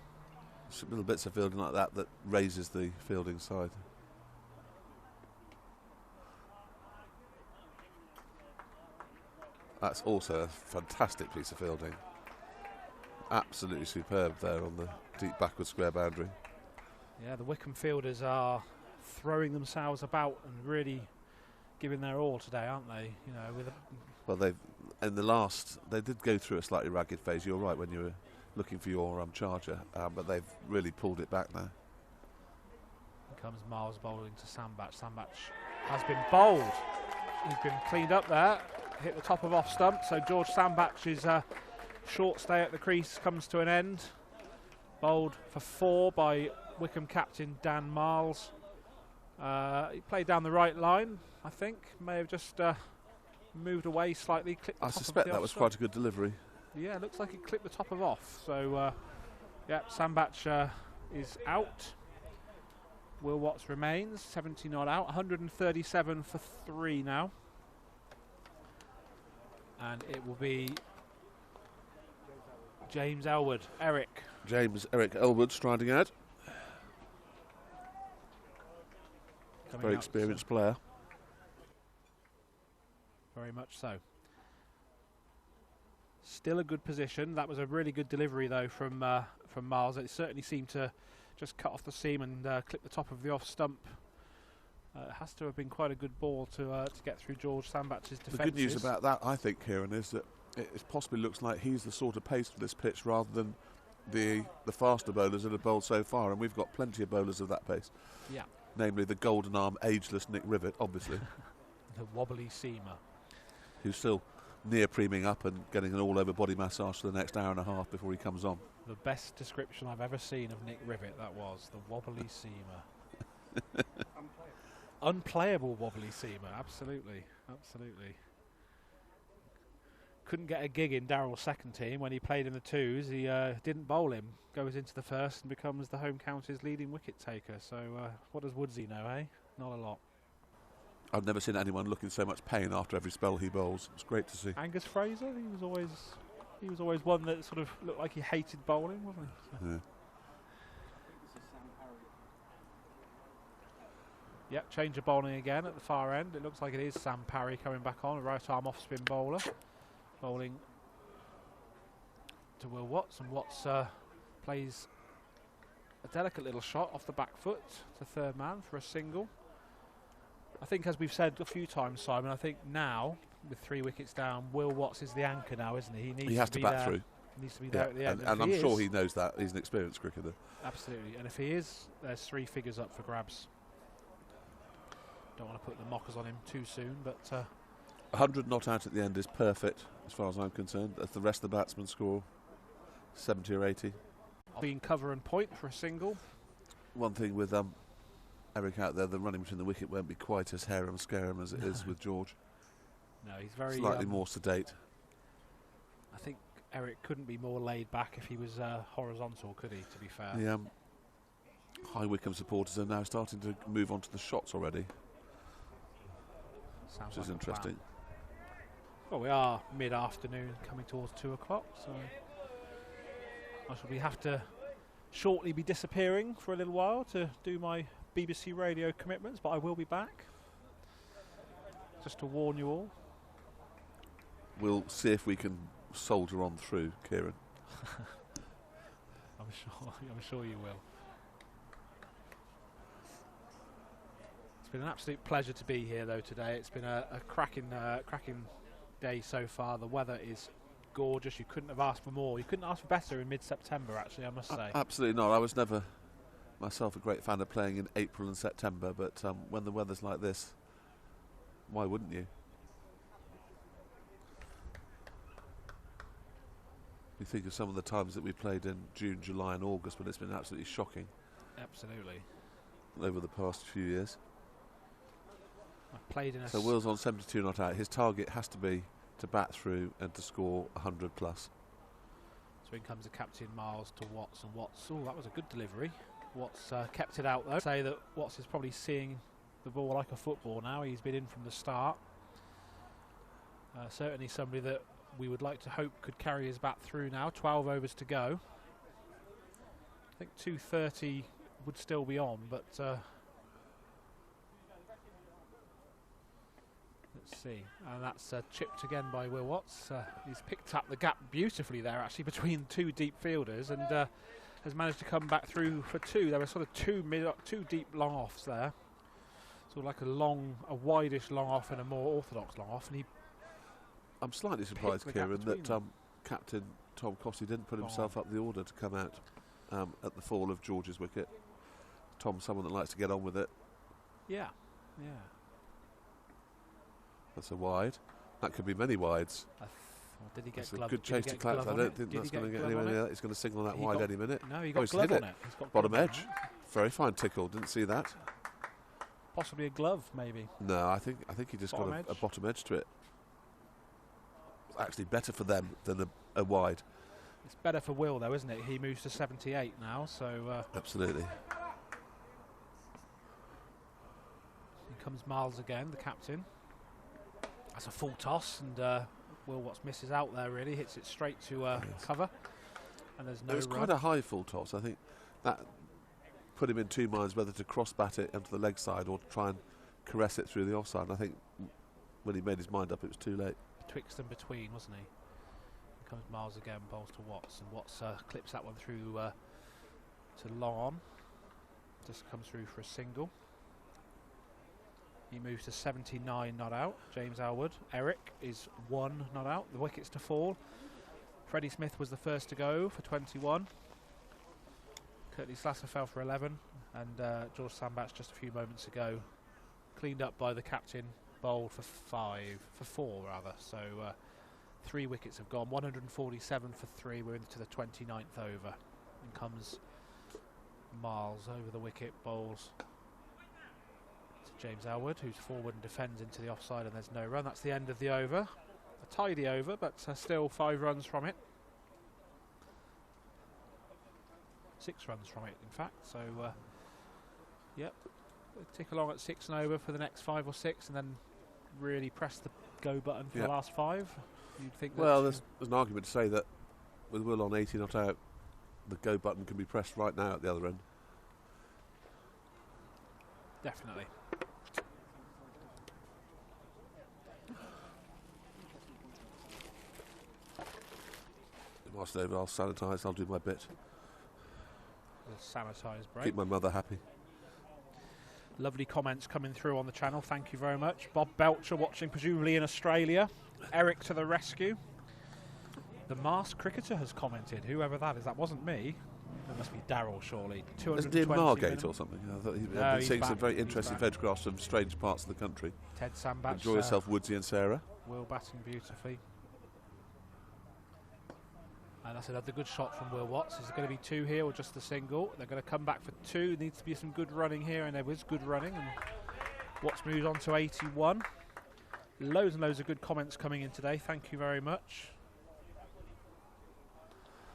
Speaker 2: Some little bits of fielding like that raises the fielding side. That's also a fantastic piece of fielding. Absolutely superb there on the deep backward square boundary.
Speaker 4: Yeah, the Wycombe fielders are throwing themselves about and really giving their all today, aren't they? You know,
Speaker 2: well, they did go through a slightly ragged phase. You're right when you were looking for your charger, but they've really pulled it back now.
Speaker 4: Here comes Miles bowling to Sambach. Sambach has been bowled. He's been cleaned up there. Hit the top of off stump, so George Sambach's short stay at the crease comes to an end. Bowled for 4 by Wycombe captain Dan Miles. He played down the right line, I think. May have just moved away slightly.
Speaker 2: I suspect that was quite a good delivery.
Speaker 4: Yeah, it looks like he clipped the top of off. So, yeah, Sambach is out. Will Watts remains, 70 not out, 137 for 3 now. And it will be James Elwood, Eric.
Speaker 2: James Eric Elwood striding out. Very experienced player.
Speaker 4: Very much so. Still a good position. That was a really good delivery though from Miles. It certainly seemed to just cut off the seam and clip the top of the off stump. It has to have been quite a good ball to get through George Sambach's defences.
Speaker 2: The good news about that, I think, Kieran, is that it possibly looks like he's the sort of pace for this pitch rather than the faster bowlers that have bowled so far, and we've got plenty of bowlers of that pace.
Speaker 4: Yeah.
Speaker 2: Namely the golden arm, ageless Nick Rivet, obviously.
Speaker 4: The wobbly seamer.
Speaker 2: Who's still near preeming up and getting an all-over body massage for the next hour and a half before he comes on.
Speaker 4: The best description I've ever seen of Nick Rivet, that was. The wobbly seamer. Unplayable wobbly seamer, absolutely. Absolutely. Couldn't get a gig in Darrell's second team when he played in the twos. He didn't bowl him. Goes into the first and becomes the home county's leading wicket taker. So what does Woodsy know, eh? Not a lot.
Speaker 2: I've never seen anyone look in so much pain after every spell he bowls. It's great to see.
Speaker 4: Angus Fraser, he was always one that sort of looked like he hated bowling, wasn't he? So.
Speaker 2: Yeah.
Speaker 4: Yep, change of bowling again at the far end. It looks like it is Sam Parry coming back on, a right arm off spin bowler. Bowling to Will Watts, and Watts plays a delicate little shot off the back foot to third man for a single. I think, as we've said a few times, Simon, I think now, with 3 wickets down, Will Watts is the anchor now, isn't he?
Speaker 2: He has to bat through.
Speaker 4: He needs to be there at the end.
Speaker 2: And I'm sure he knows that. He's an experienced cricketer.
Speaker 4: Absolutely. And if he is, there's 3 figures up for grabs. Don't want to put the mockers on him too soon, but
Speaker 2: 100 not out at the end is perfect as far as I'm concerned. If the rest of the batsmen score 70 or 80.
Speaker 4: Being cover and point for a single.
Speaker 2: One thing with Eric out there, the running between the wicket won't be quite as harum-scarum as it is with George.
Speaker 4: No, he's very
Speaker 2: slightly more sedate.
Speaker 4: I think Eric couldn't be more laid back if he was horizontal, could he, to be fair?
Speaker 2: High Wycombe supporters are now starting to move on to the shots already,
Speaker 4: Sounds
Speaker 2: which is
Speaker 4: like a
Speaker 2: interesting.
Speaker 4: plan. Well, we are mid-afternoon, coming towards 2 o'clock, so I shall have to shortly be disappearing for a little while to do my BBC radio commitments, but I will be back. Just to warn you all.
Speaker 2: We'll see if we can soldier on through, Kieran.
Speaker 4: I'm sure you will. It's been an absolute pleasure to be here, though, today. It's been a cracking day so far. The weather is gorgeous. You couldn't have asked for more. You couldn't ask for better in mid-September, actually, I must say.
Speaker 2: Absolutely not. I was never myself a great fan of playing in April and September, but when the weather's like this, why wouldn't you? You think of some of the times that we played in June, July and August, but it's been absolutely shocking.
Speaker 4: Absolutely.
Speaker 2: Over the past few years.
Speaker 4: I've played in a...
Speaker 2: So Will's on 72 not out. His target has to be to bat through and to score 100 plus.
Speaker 4: So in comes the captain, Miles to Watts, and Watts, oh, that was a good delivery. Watts kept it out, though. I'd say that Watts is probably seeing the ball like a football now. He's been in from the start. Certainly somebody that we would like to hope could carry his bat through now. 12 overs to go. I think 2:30 would still be on, but let's see. And that's chipped again by Will Watts. He's picked up the gap beautifully there, actually, between two deep fielders, and has managed to come back through for two. There were sort of two deep long offs there. Sort of like a wideish long off and a more orthodox long off, and
Speaker 2: I'm slightly surprised, Kieran, that Captain Tom Cossey didn't put himself up the order to come out at the fall of George's wicket. Tom's someone that likes to get on with it.
Speaker 4: Yeah.
Speaker 2: That's a wide. That could be many wides.
Speaker 4: Did he get
Speaker 2: that's a
Speaker 4: glove?
Speaker 2: good chase to collect. I don't think that's going to get anywhere near that. He's going to signal that wide any minute.
Speaker 4: No, he got glove on it. He's got
Speaker 2: bottom edge. Very fine tickle. Didn't see that.
Speaker 4: Possibly a glove, maybe.
Speaker 2: No, I think he just got a bottom edge to it. It's actually better for them than a wide.
Speaker 4: It's better for Will, though, isn't it? He moves to 78 now, so...
Speaker 2: Absolutely.
Speaker 4: Here comes Miles again, the captain. That's a full toss, and Will Watts misses out there, really. Hits it straight to cover. And there's no run.
Speaker 2: It was quite a high full toss. I think that put him in two minds whether to cross-bat it onto the leg side or to try and caress it through the offside. And I think when he made his mind up, it was too late.
Speaker 4: Betwixt and between, wasn't he? Here comes Miles again, bowls to Watts, and Watts clips that one through to long on. Just comes through for a single. He moves to 79 not out. James Elwood. Eric is 1 not out. The wickets to fall. Freddie Smith was the first to go for 21. Curtly Slasser fell for 11, and George Sambach just a few moments ago cleaned up by the captain, bowled for 4 rather. So 3 wickets have gone. 147 for 3. We're into the 29th over. In comes Miles over the wicket, bowls to James Elwood, who's forward and defends into the offside, and there's no run. That's the end of the over. A tidy over, but still 5 runs from it. 6 runs from it, in fact. So, yep, tick along at 6 and over for the next 5 or 6, and then really press the go button for the last 5. You'd think.
Speaker 2: Well, there's an argument to say that with Will on 80 not out, the go button can be pressed right now at the other end.
Speaker 4: Definitely.
Speaker 2: Whilst over, I'll sanitise. I'll do my bit.
Speaker 4: Sanitised break.
Speaker 2: Keep my mother happy.
Speaker 4: Lovely comments coming through on the channel. Thank you very much. Bob Belcher watching, presumably in Australia. Eric to the rescue. The masked cricketer has commented. Whoever that is, that wasn't me. That must be Darryl, surely.
Speaker 2: Isn't he in Margate or something? I thought he'd been seeing some very interesting photographs from strange parts of the country.
Speaker 4: Ted Sambach.
Speaker 2: Enjoy yourself, Woodsy and Sarah.
Speaker 4: Will batting beautifully. And that's another good shot from Will Watts. Is there going to be 2 here or just the single? They're going to come back for 2. Needs to be some good running here, and there was good running. And Watts moves on to 81. Loads and loads of good comments coming in today. Thank you very much.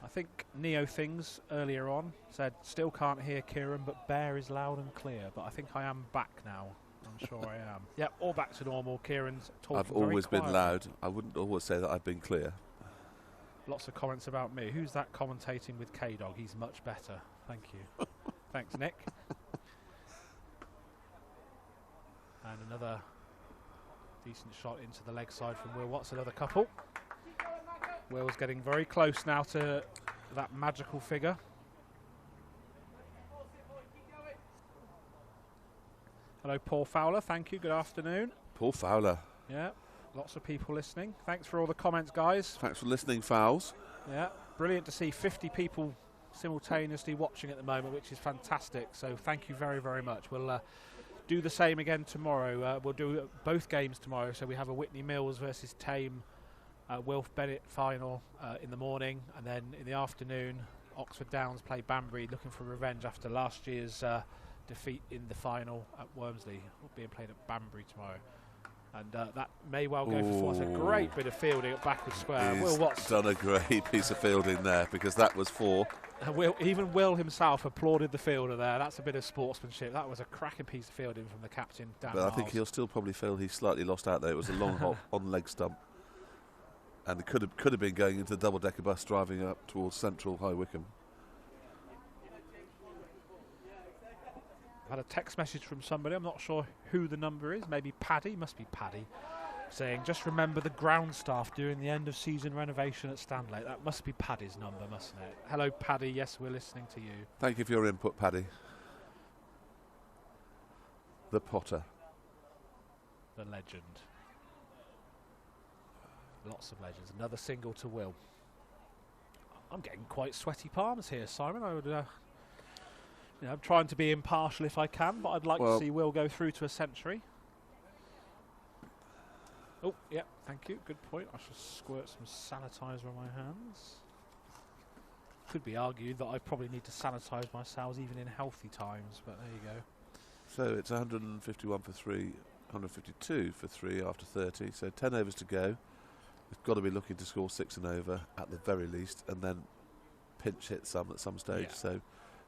Speaker 4: I think Neo Things earlier on said, still can't hear Kieran, but Bear is loud and clear. But I think I am back now. I'm sure I am. Yeah, all back to normal. Kieran's talking
Speaker 2: I've
Speaker 4: very
Speaker 2: always been
Speaker 4: quietly.
Speaker 2: loud. I wouldn't always say that I've been clear.
Speaker 4: Lots of comments about me. Who's that commentating with K-Dog? He's much better. Thank you. Thanks, Nick. And another decent shot into the leg side from Will Watts, another couple. Will's getting very close now to that magical figure. Hello, Paul Fowler. Thank you. Good afternoon.
Speaker 2: Paul Fowler.
Speaker 4: Yeah, lots of people listening. Thanks for all the comments, guys.
Speaker 2: Thanks for listening, Fowls.
Speaker 4: Yeah, brilliant to see 50 people simultaneously watching at the moment, which is fantastic. So thank you very, very much. We'll do the same again tomorrow. We'll do both games tomorrow. So we have a Whitney Mills versus Tame Wilf Bennett final in the morning, and then in the afternoon Oxford Downs play Banbury, looking for revenge after last year's defeat in the final at Wormsley. Being played at Banbury tomorrow, and that may well go for four. It's a great bit of fielding at backward square.
Speaker 2: He's
Speaker 4: Will Watts
Speaker 2: done a great piece of fielding there, because that was 4.
Speaker 4: Even Will himself applauded the fielder there. That's a bit of sportsmanship. That was a cracking piece of fielding from the captain, Dan
Speaker 2: But I think
Speaker 4: Miles.
Speaker 2: he'll still probably feel he slightly lost out there. It was a long hop on leg stump, and it could have been going into the double-decker bus driving up towards central High Wycombe.
Speaker 4: I've had a text message from somebody, I'm not sure who the number is, maybe Paddy, must be Paddy, saying just remember the ground staff during the end of season renovation at Stanley. That must be Paddy's number, mustn't it? Hello Paddy, yes, we're listening to you.
Speaker 2: Thank you for your input, Paddy. The Potter.
Speaker 4: The legend. Lots of legends. Another single to Will. I'm getting quite sweaty palms here, Simon. I would I'm trying to be impartial if I can, but I'd like to see Will go through to a century. Oh, yeah, thank you. Good point. I shall squirt some sanitizer on my hands. Could be argued that I probably need to sanitise myself even in healthy times, but there you go.
Speaker 2: So it's 151 for 3, 152 for 3 after 30. So 10 overs to go. We've got to be looking to score 6 and over at the very least, and then pinch hit some at some stage.
Speaker 4: Yeah.
Speaker 2: So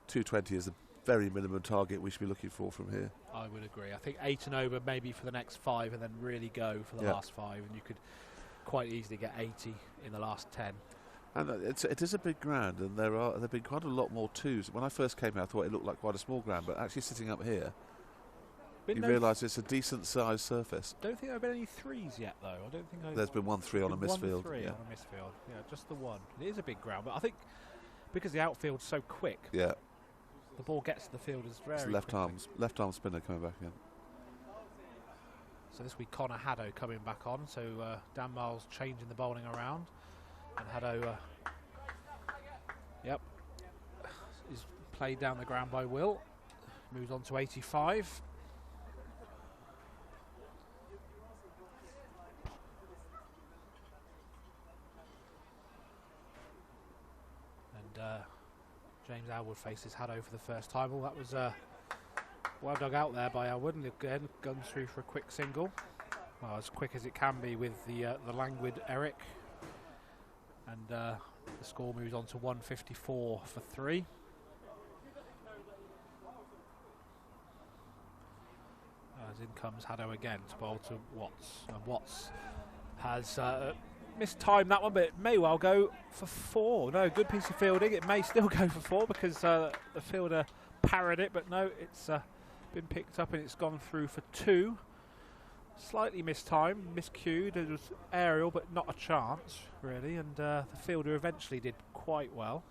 Speaker 2: 220 is the very minimum target we should be looking for from here.
Speaker 4: I would agree. I think 8 and over maybe for the next 5, and then really go for the last 5, and you could quite easily get 80 in the last 10.
Speaker 2: And it is a big ground, and there have been quite a lot more twos. When I first came here, I thought it looked like quite a small ground, but actually sitting up here, you realise it's a decent sized surface.
Speaker 4: Don't think there have been any 3s yet, though. I don't think
Speaker 2: there's been 1 3 on a misfield.
Speaker 4: 1 3 on a misfield. Yeah, just the one. It is a big ground, but I think because the outfield's so quick, the ball gets to the fielders very quickly.
Speaker 2: Left arm spinner coming back in.
Speaker 4: So this week Connor Haddo coming back on. So Dan Miles changing the bowling around, and Haddo, is played down the ground by Will. Moves on to 85. And James Elwood faces Haddo for the first time. Well, that was well dug out there by Elwood, and again guns through for a quick single. Well, as quick as it can be with the languid Eric. And the score moves on to 154 for 3. As in comes Haddo again to bowl to Watts. And Watts has mistimed that one, but it may well go for 4. No, good piece of fielding. It may still go for 4 because the fielder parried it, but no, it's been picked up and it's gone through for 2. Slightly mistimed, miscued. It was aerial, but not a chance, really. And the fielder eventually did quite well.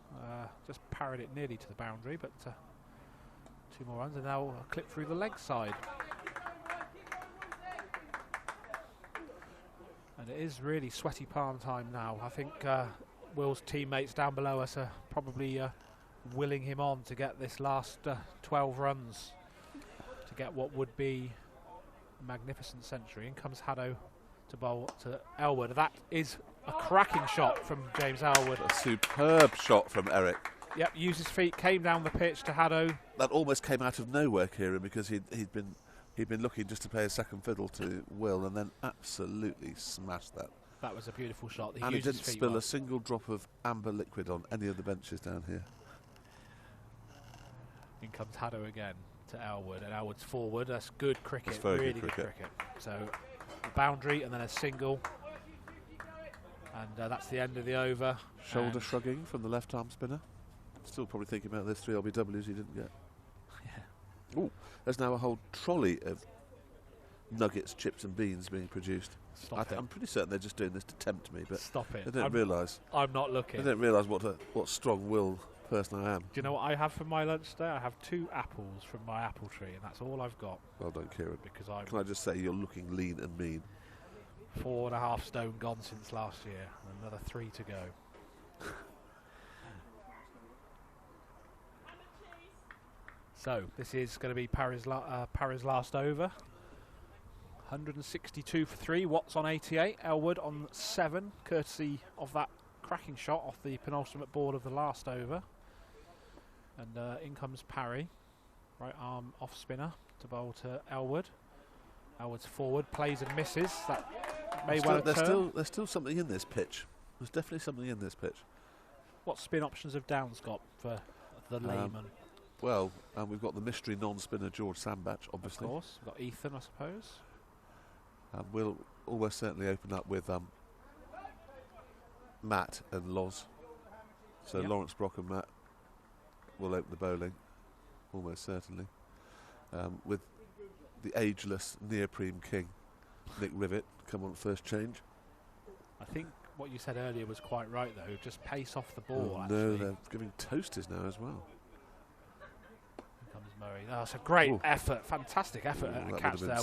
Speaker 4: Just parried it nearly to the boundary, but 2 more runs, and now a clip through the leg side. And it is really sweaty palm time now. I think Will's teammates down below us are probably willing him on to get this last 12 runs to get what would be a magnificent century. In comes Haddo to bowl to Elwood. That is a cracking shot from James Elwood.
Speaker 2: A superb shot from Eric.
Speaker 4: Yep, used his feet, came down the pitch to Haddo.
Speaker 2: That almost came out of nowhere, Kieran, because he'd been looking just to play a second fiddle to Will, and then absolutely smashed that.
Speaker 4: That was a beautiful shot.
Speaker 2: And it didn't spill a single drop of amber liquid on any of the benches down here.
Speaker 4: In comes Haddo again to Elwood, and Elwood's forward. That's good cricket.
Speaker 2: That's very
Speaker 4: really
Speaker 2: good cricket.
Speaker 4: So a boundary and then a single, and that's the end of the over.
Speaker 2: Shoulder shrugging from the left-arm spinner. Still probably thinking about those 3 LBWs he didn't get.
Speaker 4: Yeah.
Speaker 2: Ooh, there's now a whole trolley of nuggets, chips and beans being produced. I'm pretty certain they're just doing this to tempt me, but
Speaker 4: stop it.
Speaker 2: They don't realise.
Speaker 4: I'm not looking.
Speaker 2: They don't realise what strong-willed person I am.
Speaker 4: Do you know what I have for my lunch today? I have 2 apples from my apple tree, and that's all I've got.
Speaker 2: Well done, Kieran.
Speaker 4: Because I'm
Speaker 2: Can I just say you're looking lean and mean?
Speaker 4: 4.5 stone gone since last year, and another 3 to go. So this is going to be Parry's last over. 162 for 3. Watts on 88. Elwood on 7, courtesy of that cracking shot off the penultimate ball of the last over. And in comes Parry, right arm off spinner to bowl to Elwood. Elwood's forward, plays and misses. That may well turn.
Speaker 2: There's still something in this pitch. There's definitely something in this pitch.
Speaker 4: What spin options have Downs got for the layman?
Speaker 2: Well, we've got the mystery non-spinner George Sambach, obviously.
Speaker 4: Of course. We've got Ethan, I suppose.
Speaker 2: We'll almost certainly open up with Matt and Loz. So
Speaker 4: yep.
Speaker 2: Lawrence Brock and Matt will open the bowling, almost certainly. With the ageless neoprene king, Nick Rivet, come on first change.
Speaker 4: I think what you said earlier was quite right, though. Just pace off the ball,
Speaker 2: actually. No, they're giving toasties now as well.
Speaker 4: Here comes Murray. Oh, it's a great effort. Fantastic effort at a catch there.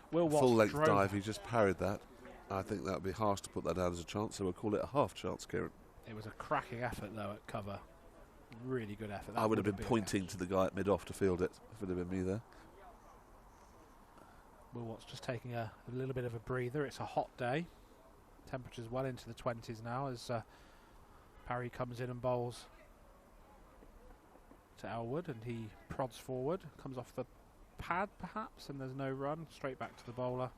Speaker 4: Will Watts
Speaker 2: full-length dive, he just parried that. I think that would be harsh to put that down as a chance, so we'll call it a half chance, Kieran.
Speaker 4: It was a cracking effort, though, at cover. Really good effort. That
Speaker 2: I would have been pointing to the guy at mid-off to field it, if it had been me there.
Speaker 4: Will Watts just taking a little bit of a breather. It's a hot day. Temperatures well into the 20s now as Parry comes in and bowls to Elwood, and he prods forward, comes off the pad perhaps, and there's no run, straight back to the bowler.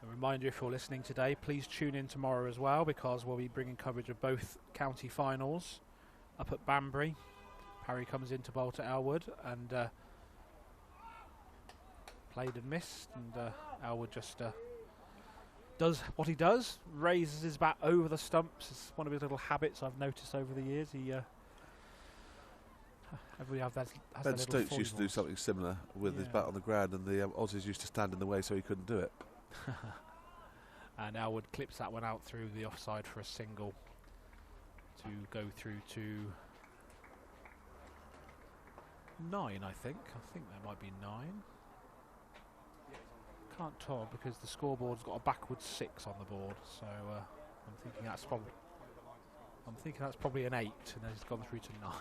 Speaker 4: A reminder, if you're listening today, please tune in tomorrow as well, because we'll be bringing coverage of both county finals up at Banbury. Parry comes in to bowl to Elwood, and played and missed, and Elwood just does what he does, raises his bat over the stumps. It's one of his little habits I've noticed over the years. Ben
Speaker 2: Stokes used to do something similar with his bat on the ground, and the Aussies used to stand in the way so he couldn't do it.
Speaker 4: And Elwood clips that one out through the offside for a single to go through to 9, I think. I think there might be 9. Can't tell because the scoreboard's got a backward 6 on the board, so I'm thinking that's probably an 8, and then it's gone through to 9.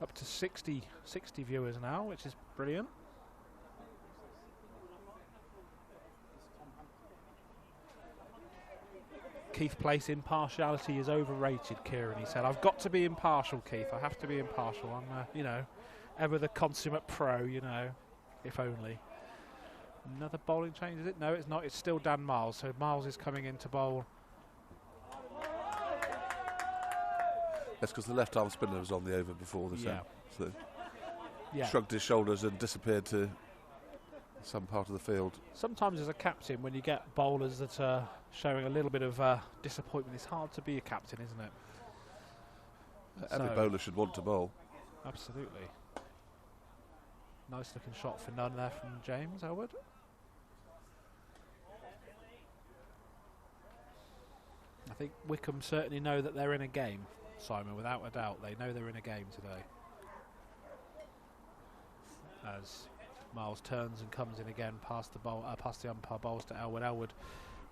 Speaker 4: Up to 60 viewers now, which is brilliant. Keith Place, impartiality is overrated, Kieran, he said. I've got to be impartial, Keith. I have to be impartial. I'm, ever the consummate pro, if only. Another bowling change, is it? No, it's not. It's still Dan Miles. So Miles is coming in to bowl.
Speaker 2: That's because the left-arm spinner was on the over before the
Speaker 4: yeah.
Speaker 2: So shrugged his shoulders and disappeared to some part of the field.
Speaker 4: Sometimes as a captain, when you get bowlers that are showing a little bit of disappointment, it's hard to be a captain, isn't it?
Speaker 2: Every bowler should want to bowl.
Speaker 4: Absolutely. Nice looking shot for none there from James Elwood. I think Wycombe certainly know that they're in a game, Simon, without a doubt. They know they're in a game today. As Miles turns and comes in again past the umpire, bowls to Elwood. Elwood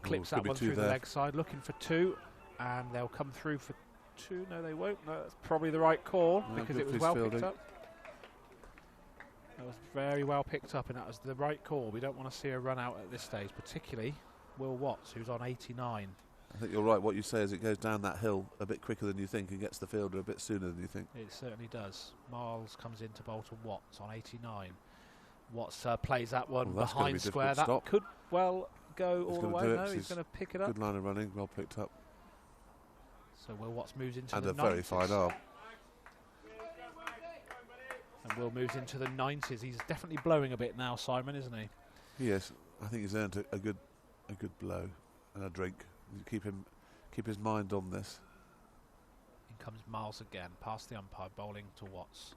Speaker 4: clips that one through the leg side, looking for 2, and they'll come through for 2. No, they won't. No, that's probably the right call because it was well picked up. That was very well picked up, and that was the right call. We don't want to see a run out at this stage, particularly Will Watts, who's on 89.
Speaker 2: I think you're right. What you say is it goes down that hill a bit quicker than you think and gets the fielder a bit sooner than you think.
Speaker 4: It certainly does. Miles comes into bowl to Watts on 89. Watts plays that one behind square. That
Speaker 2: stop.
Speaker 4: Could well go all the way. No, he's going to pick it up.
Speaker 2: Good line of running, well picked up.
Speaker 4: So Will Watts moves into
Speaker 2: and
Speaker 4: the 90s.
Speaker 2: And a very fine arm.
Speaker 4: And Will moves into the 90s. He's definitely blowing a bit now, Simon, isn't he?
Speaker 2: He is. I think he's earned a good blow and a drink. Keep his mind on this.
Speaker 4: In comes Miles again, past the umpire, bowling to Watts.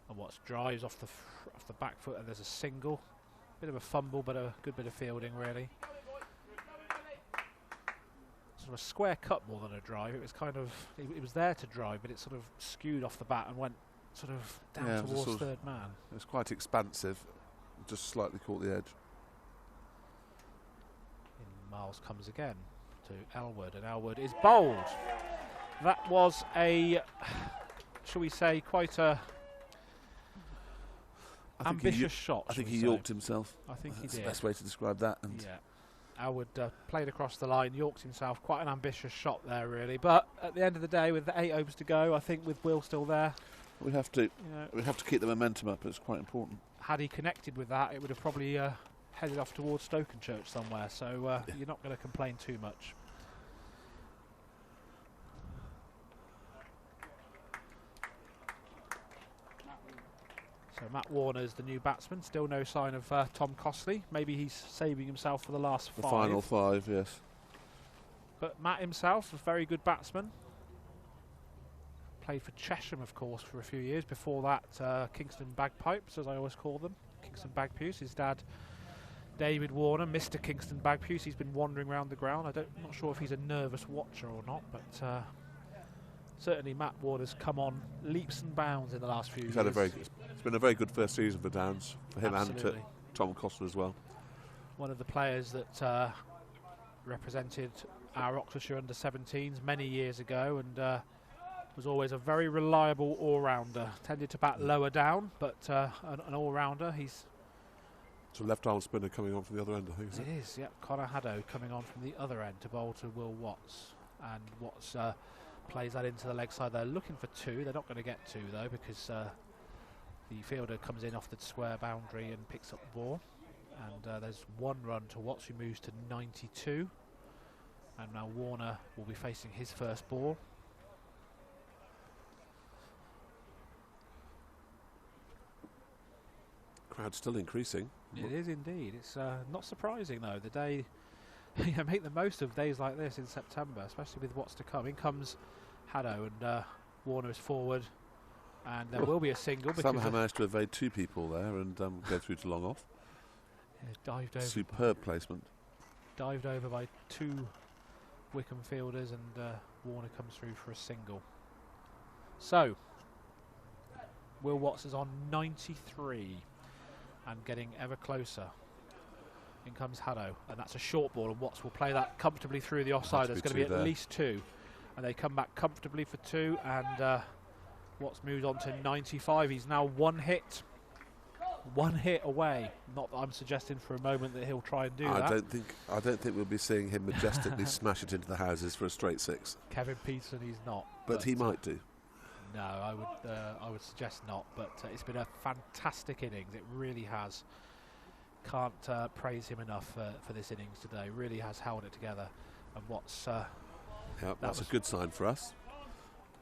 Speaker 4: And Watts drives off the back foot, and there's a single. Bit of a fumble, but a good bit of fielding, really. Sort of a square cut more than a drive. It was kind of, it was there to drive, but it sort of skewed off the bat and went sort of down towards third man.
Speaker 2: It was quite expansive, just slightly caught the edge.
Speaker 4: In Miles comes again to Elwood, and Elwood is bowled. That was a, shall we say, quite a ambitious shot.
Speaker 2: I think he yorked himself.
Speaker 4: I think he did.
Speaker 2: That's the best way to describe that. And
Speaker 4: yeah, Elwood played across the line, yorked himself. Quite an ambitious shot there, really. But at the end of the day, with the 8 overs to go, I think with Will still there,
Speaker 2: we have to keep the momentum up. It's quite important.
Speaker 4: Had he connected with that, it would have probably headed off towards Stokenchurch somewhere. So you're not going to complain too much. So Matt Warner's the new batsman. Still no sign of Tom Costley. Maybe he's saving himself for the last 5.
Speaker 2: The final 5, yes.
Speaker 4: But Matt himself, a very good batsman. Played for Chesham, of course, for a few years. Before that, Kingston Bagpipes, as I always call them. Kingston Bagpipes. His dad, David Warner, Mr. Kingston Bagpipes. He's been wandering around the ground. I'm not sure if he's a nervous watcher or not, but certainly Matt Warner's come on leaps and bounds in the last few years.
Speaker 2: It's been a very good first season for Downs, for him. Absolutely. And Tom Costner as well.
Speaker 4: One of the players that represented our Oxfordshire under-17s many years ago, and was always a very reliable all-rounder. Tended to bat lower down, but an all-rounder. It's
Speaker 2: a left-arm spinner coming on from the other end, I think.
Speaker 4: It is, yep. Connor Haddow coming on from the other end to bowl to Will Watts. And Watts plays that into the leg side. They're looking for 2. They're not going to get 2, though, because the fielder comes in off the square boundary and picks up the ball. And there's 1 run to Watts, who moves to 92. And now Warner will be facing his first ball.
Speaker 2: Crowd still increasing.
Speaker 4: It is indeed. It's not surprising, though. The day, make the most of days like this in September, especially with what's to come. In comes Haddow, and Warner is forward, and there will be a single.
Speaker 2: Somehow managed to evade 2 people there and go through to long off.
Speaker 4: Yeah, dived over.
Speaker 2: Superb placement.
Speaker 4: Dived over by 2 Wycombe fielders, and Warner comes through for a single. So, Will Watts is on 93. And getting ever closer. In comes Haddow, and that's a short ball, and Watts will play that comfortably through the offside. There's going to be at least 2, and they come back comfortably for 2, and Watts moves on to 95. He's now 1 hit away. Not that I'm suggesting for a moment that he'll try and do that.
Speaker 2: I don't think we'll be seeing him majestically smash it into the houses for a straight 6.
Speaker 4: Kevin Peterson, he's not,
Speaker 2: but he might do.
Speaker 4: No, I would suggest not. But it's been a fantastic innings. It really has. Can't praise him enough for this innings today. Really has held it together. And Watts.
Speaker 2: That's a good sign for us.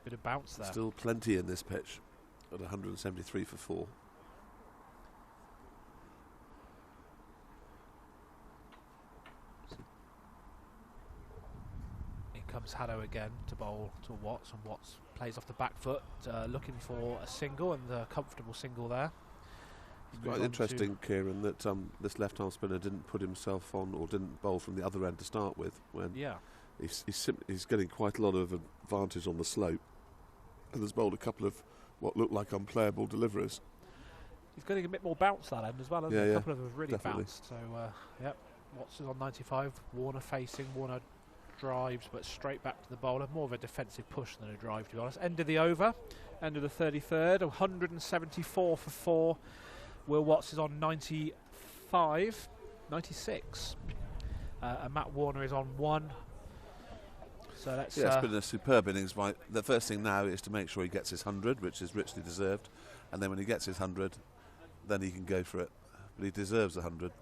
Speaker 4: Bit of bounce there.
Speaker 2: Still plenty in this pitch at 173 for 4.
Speaker 4: Comes Haddow again to bowl to Watts, and Watts plays off the back foot, looking for a single, and a comfortable single there.
Speaker 2: It's quite interesting, Kieran, that this left-arm spinner didn't put himself on or didn't bowl from the other end to start with. When he's getting quite a lot of advantage on the slope, and has bowled a couple of what look like unplayable deliveries.
Speaker 4: He's getting a bit more bounce that end as well, hasn't he? A couple of them have really
Speaker 2: definitely
Speaker 4: bounced. So, Watts is on 95. Warner facing. Warner drives, but straight back to the bowler. More of a defensive push than a drive, to be honest. End of the over, end of the 33rd, 174 for 4. Will Watts is on 95, 96. And Matt Warner is on 1. So that's
Speaker 2: it's been a superb innings. The first thing now is to make sure he gets his 100, which is richly deserved, and then when he gets his 100, then he can go for it. But he deserves 100.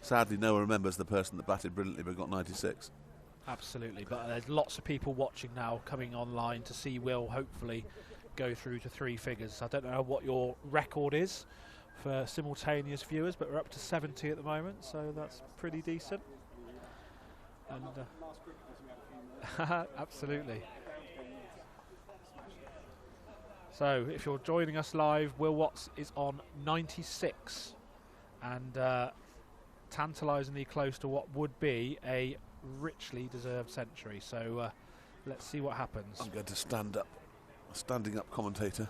Speaker 2: Sadly, no one remembers the person that batted brilliantly but got 96.
Speaker 4: Absolutely, but there's lots of people watching now, coming online to see Will hopefully go through to 3 figures. I don't know what your record is for simultaneous viewers, but we're up to 70 at the moment, so that's pretty decent. And absolutely. So if you're joining us live, Will Watts is on 96 and tantalisingly close to what would be a richly deserved century. So let's see what happens.
Speaker 2: I'm going to stand up, standing up commentator.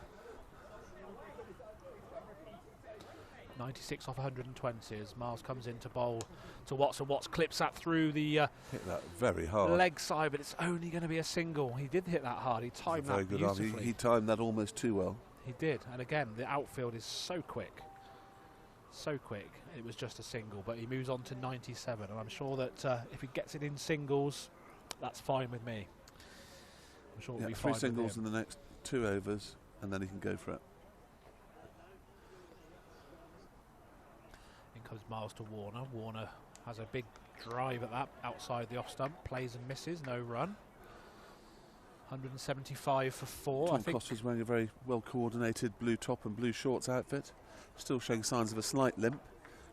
Speaker 4: 96 off 120 as Miles comes in to bowl to Watts, and Watts clips that through the
Speaker 2: hit that very hard
Speaker 4: leg side, but it's only going to be a single. He did hit that hard. He timed that
Speaker 2: very good
Speaker 4: beautifully.
Speaker 2: He timed that almost too well.
Speaker 4: He did, and again the outfield is so quick. So quick. It was just a single, but he moves on to 97, and I'm sure that if he gets it in singles, that's fine with me. I'm sure it'll be fine
Speaker 2: 3 singles
Speaker 4: with
Speaker 2: in the next 2 overs, and then he can go for it.
Speaker 4: In comes Miles to Warner. Warner has a big drive at that outside the off stump, plays and misses, no run. 175 for 4.
Speaker 2: Tom Costa's wearing a very well coordinated blue top and blue shorts outfit, still showing signs of a slight limp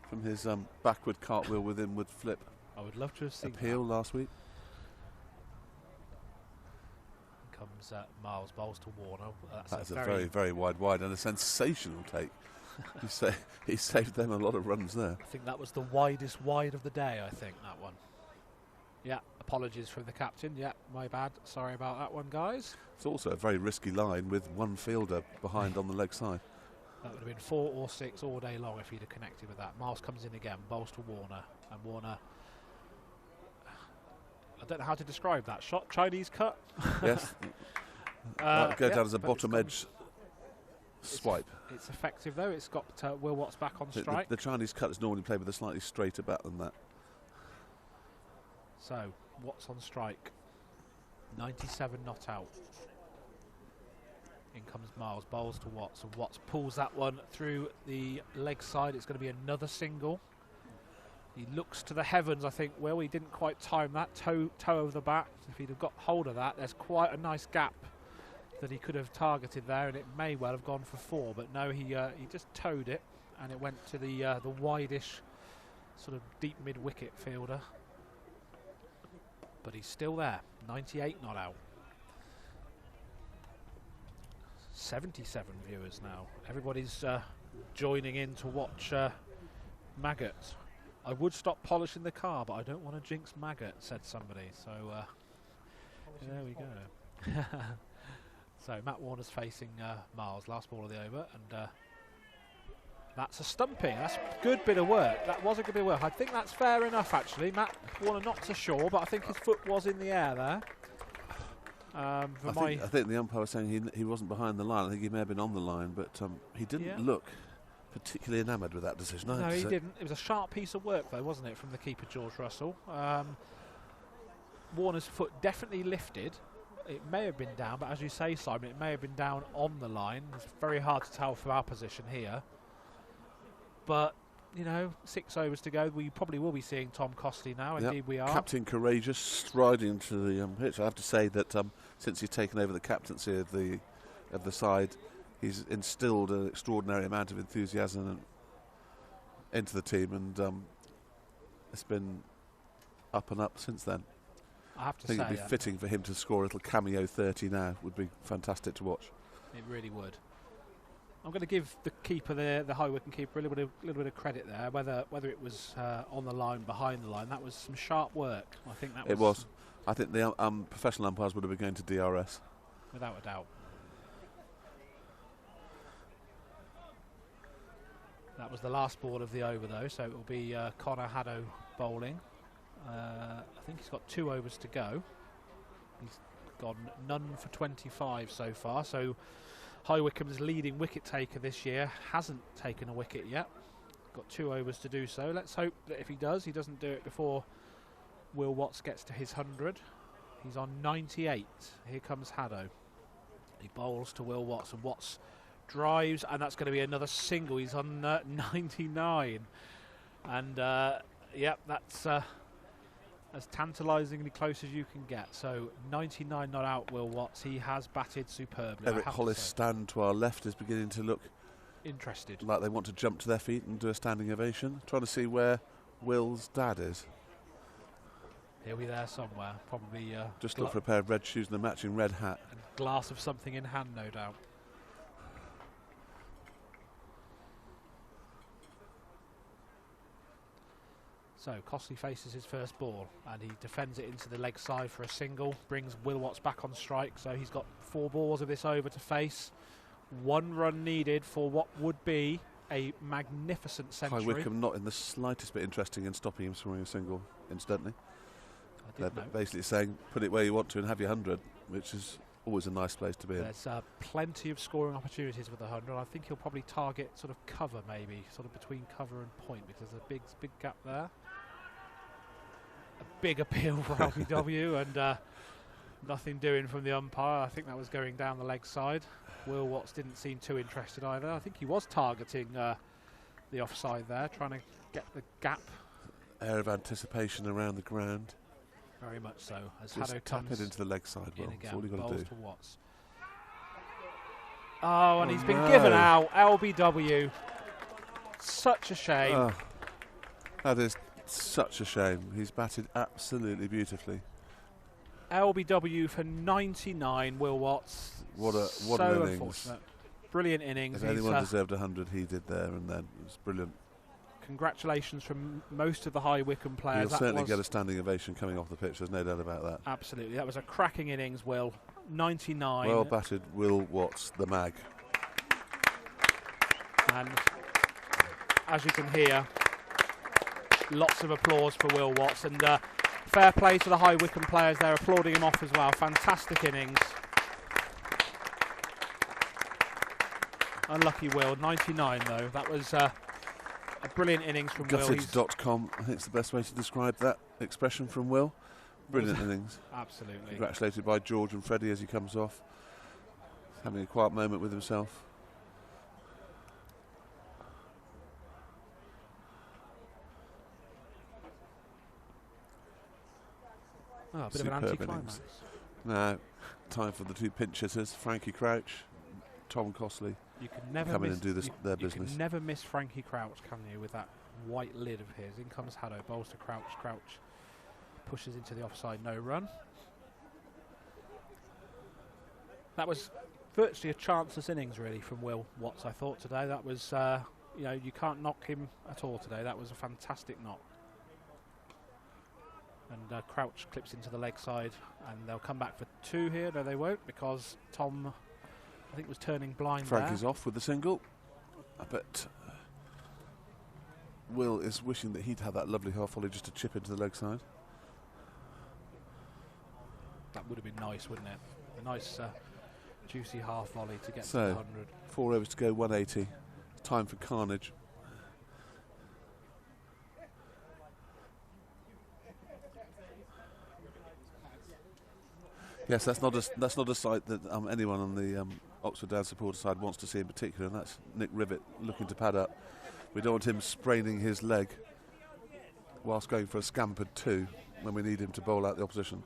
Speaker 2: from his backward cartwheel with inward flip
Speaker 4: I would love to have seen
Speaker 2: appeal last week.
Speaker 4: In comes Miles, bowls to Warner.
Speaker 2: That's a very, very wide and a sensational take. He saved them a lot of runs there.
Speaker 4: I think that was the widest wide of the day, I think, that one. Yeah, apologies from the captain. Yeah, my bad. Sorry about that one, guys.
Speaker 2: It's also a very risky line with one fielder behind on the leg side.
Speaker 4: That would have been 4 or 6 all day long if he'd have connected with that. Miles comes in again, bowls to Warner, and Warner... I don't know how to describe that shot. Chinese cut?
Speaker 2: Yes. Go down as a bottom edge swipe.
Speaker 4: It's effective though. It's got Will Watts back on strike.
Speaker 2: The Chinese cut is normally played with a slightly straighter bat than that.
Speaker 4: So Watts on strike. 97 not out. In comes Miles, bowls to Watts, and Watts pulls that one through the leg side. It's going to be another single. He looks to the heavens, I think. Well, he didn't quite time that toe over the bat. If he'd have got hold of that, there's quite a nice gap that he could have targeted there, and it may well have gone for 4. But no, he just towed it, and it went to the wideish, sort of deep mid wicket fielder. But he's still there. 98 not out. 77 viewers now. Everybody's joining in to watch Maggot. I would stop polishing the car, but I don't want to jinx Maggot, said somebody. So there we go. So Matt Warner's facing Miles, last ball of the over, and that's a stumping. That's a good bit of work. That was a good bit of work. I think that's fair enough, actually. Matt Warner not so sure, but I think his foot was in the air there. I
Speaker 2: think the umpire was saying he wasn't behind the line. I think he may have been on the line, but he didn't look particularly enamoured with that decision.
Speaker 4: No, he didn't. It was a sharp piece of work, though, wasn't it, from the keeper, George Russell? Warner's foot definitely lifted. It may have been down, but as you say, Simon, it may have been down on the line. It's very hard to tell from our position here. But, 6 overs to go. We probably will be seeing Tom Costley now. Yep. Indeed we are.
Speaker 2: Captain Courageous striding to the pitch. I have to say that since he's taken over the captaincy of the side, he's instilled an extraordinary amount of enthusiasm into the team, and it's been up and up since then.
Speaker 4: I have to
Speaker 2: think
Speaker 4: say,
Speaker 2: it'd be fitting for him to score a little cameo 30 now. Would be fantastic to watch.
Speaker 4: It really would. I'm going to give the keeper, the High Wycombe keeper, a little bit of credit there. Whether it was on the line, behind the line, that was some sharp work. I think that was.
Speaker 2: It was. I think the professional umpires would have been going to DRS,
Speaker 4: without a doubt. That was the last ball of the over, though, so it will be Connor Haddo bowling. I think he's got 2 overs to go. He's gone none for 25 so far, so High Wycombe's leading wicket taker this year hasn't taken a wicket yet. Got 2 overs to do so. Let's hope that if he does, he doesn't do it before Will Watts gets to his 100. He's on 98. Here comes Haddo. He bowls to Will Watts, and Watts drives, and that's going to be another single. He's on 99. And, yep, that's as tantalisingly close as you can get. So 99 not out, Will Watts. He has batted superbly.
Speaker 2: Eric Hollis' stand to our left is beginning to look
Speaker 4: interested,
Speaker 2: like they want to jump to their feet and do a standing ovation. Trying to see where Will's dad is.
Speaker 4: He'll be there somewhere, probably.
Speaker 2: Just look for a pair of red shoes and a matching red hat.
Speaker 4: A glass of something in hand, no doubt. So Costley faces his first ball, and he defends it into the leg side for a single, brings Will Watts back on strike. So he's got 4 balls of this over to face. 1 run needed for what would be a magnificent century.
Speaker 2: High Wycombe not in the slightest bit interesting in stopping him scoring a single, incidentally. They're basically saying, put it where you want to and have your 100, which is always a nice place to be in.
Speaker 4: There's plenty of scoring opportunities with the 100. I think he'll probably target sort of cover, maybe, sort of between cover and point, because there's a big gap there. A big appeal for LBW, and nothing doing from the umpire. I think that was going down the leg side. Will Watts didn't seem too interested either. I think he was targeting the offside there, trying to get the gap.
Speaker 2: Air of anticipation around the ground.
Speaker 4: Very much so. As
Speaker 2: Just
Speaker 4: Haddo
Speaker 2: tap
Speaker 4: comes
Speaker 2: it into the leg side. Well, that's all you've got to do.
Speaker 4: To Watts. Oh, and he's been given out. LBW. Such a shame.
Speaker 2: Oh, that is such a shame. He's batted absolutely beautifully.
Speaker 4: LBW for 99, Will Watts.
Speaker 2: What an
Speaker 4: so
Speaker 2: innings.
Speaker 4: Unfortunate. Brilliant innings.
Speaker 2: If anyone deserved 100, he did there and then. It was brilliant.
Speaker 4: Congratulations from most of the High Wycombe players.
Speaker 2: He'll certainly get a standing ovation coming off the pitch, there's no doubt about that.
Speaker 4: Absolutely. That was a cracking innings, Will. 99.
Speaker 2: Well batted, Will Watts, the mag.
Speaker 4: And as you can hear, lots of applause for Will Watts, and fair play to the High Wycombe players. They're applauding him off as well. Fantastic innings. Unlucky Will. 99 though. That was a brilliant innings from Will.
Speaker 2: Gutted.com, I think it's the best way to describe that expression from Will. Brilliant innings.
Speaker 4: Absolutely.
Speaker 2: Congratulated by George and Freddie as he comes off. Having a quiet moment with himself.
Speaker 4: Oh, a bit of an anti-climax.
Speaker 2: Now, time for the 2 pinch hitters, Frankie Crouch, Tom Costley.
Speaker 4: You can never
Speaker 2: come in and do their business.
Speaker 4: You can never miss Frankie Crouch, can you, with that white lid of his. In comes Haddo, bowls to Crouch. Crouch pushes into the offside, no run. That was virtually a chanceless innings, really, from Will Watts, I thought, today. That was, you can't knock him at all today. That was a fantastic knock. And Crouch clips into the leg side, and they'll come back for 2 here. No, they won't, because Tom, I think, was turning blind.
Speaker 2: Frankie's off with the single. I bet Will is wishing that he'd had that lovely half volley just to chip into the leg side.
Speaker 4: That would have been nice, wouldn't it? A nice, juicy half volley to get to
Speaker 2: So,
Speaker 4: 100.
Speaker 2: 4 overs to go, 180. Time for carnage. Yes, that's not a sight that anyone on the Oxford Downs supporter side wants to see in particular, and that's Nick Rivet looking to pad up. We don't want him spraining his leg whilst going for a scampered 2 when we need him to bowl out the opposition.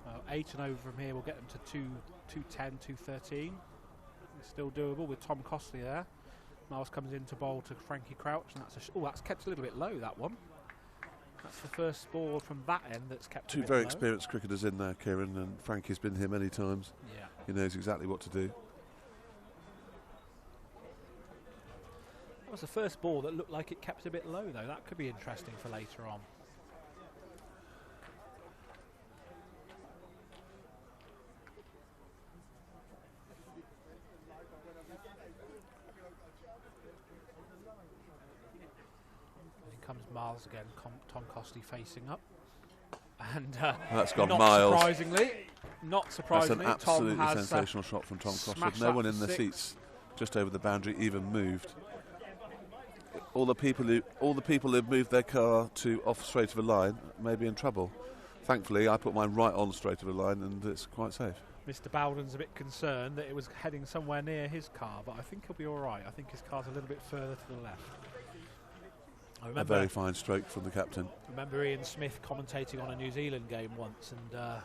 Speaker 4: Well, 8 and over from here will get them to 210, 213. It's still doable with Tom Costley there. Miles comes in to bowl to Frankie Crouch, and that's kept a little bit low, that one. That's the first ball from that end that's kept
Speaker 2: 2 very experienced cricketers in there, Kieran, and Frankie's been here many times.
Speaker 4: Yeah.
Speaker 2: He knows exactly what to do.
Speaker 4: That was the first ball that looked like it kept a bit low, though. That could be interesting for later on. comes Miles again. Tom Costley facing up. And
Speaker 2: that's gone
Speaker 4: not
Speaker 2: miles.
Speaker 4: Not surprisingly,
Speaker 2: That's an
Speaker 4: Tom
Speaker 2: absolutely
Speaker 4: has
Speaker 2: sensational shot from Tom Costley.
Speaker 4: smashed
Speaker 2: No
Speaker 4: that
Speaker 2: one
Speaker 4: for
Speaker 2: in the
Speaker 4: 6.
Speaker 2: seats just over the boundary even moved. All the people who've moved their car to off straight of a line may be in trouble. Thankfully, I put mine right on straight of a line, and it's quite safe.
Speaker 4: Mr. Bowden's a bit concerned that it was heading somewhere near his car, but I think he'll be all right. I think his car's a little bit further to the left.
Speaker 2: A very fine stroke from the captain.
Speaker 4: I remember Ian Smith commentating on a New Zealand game once, and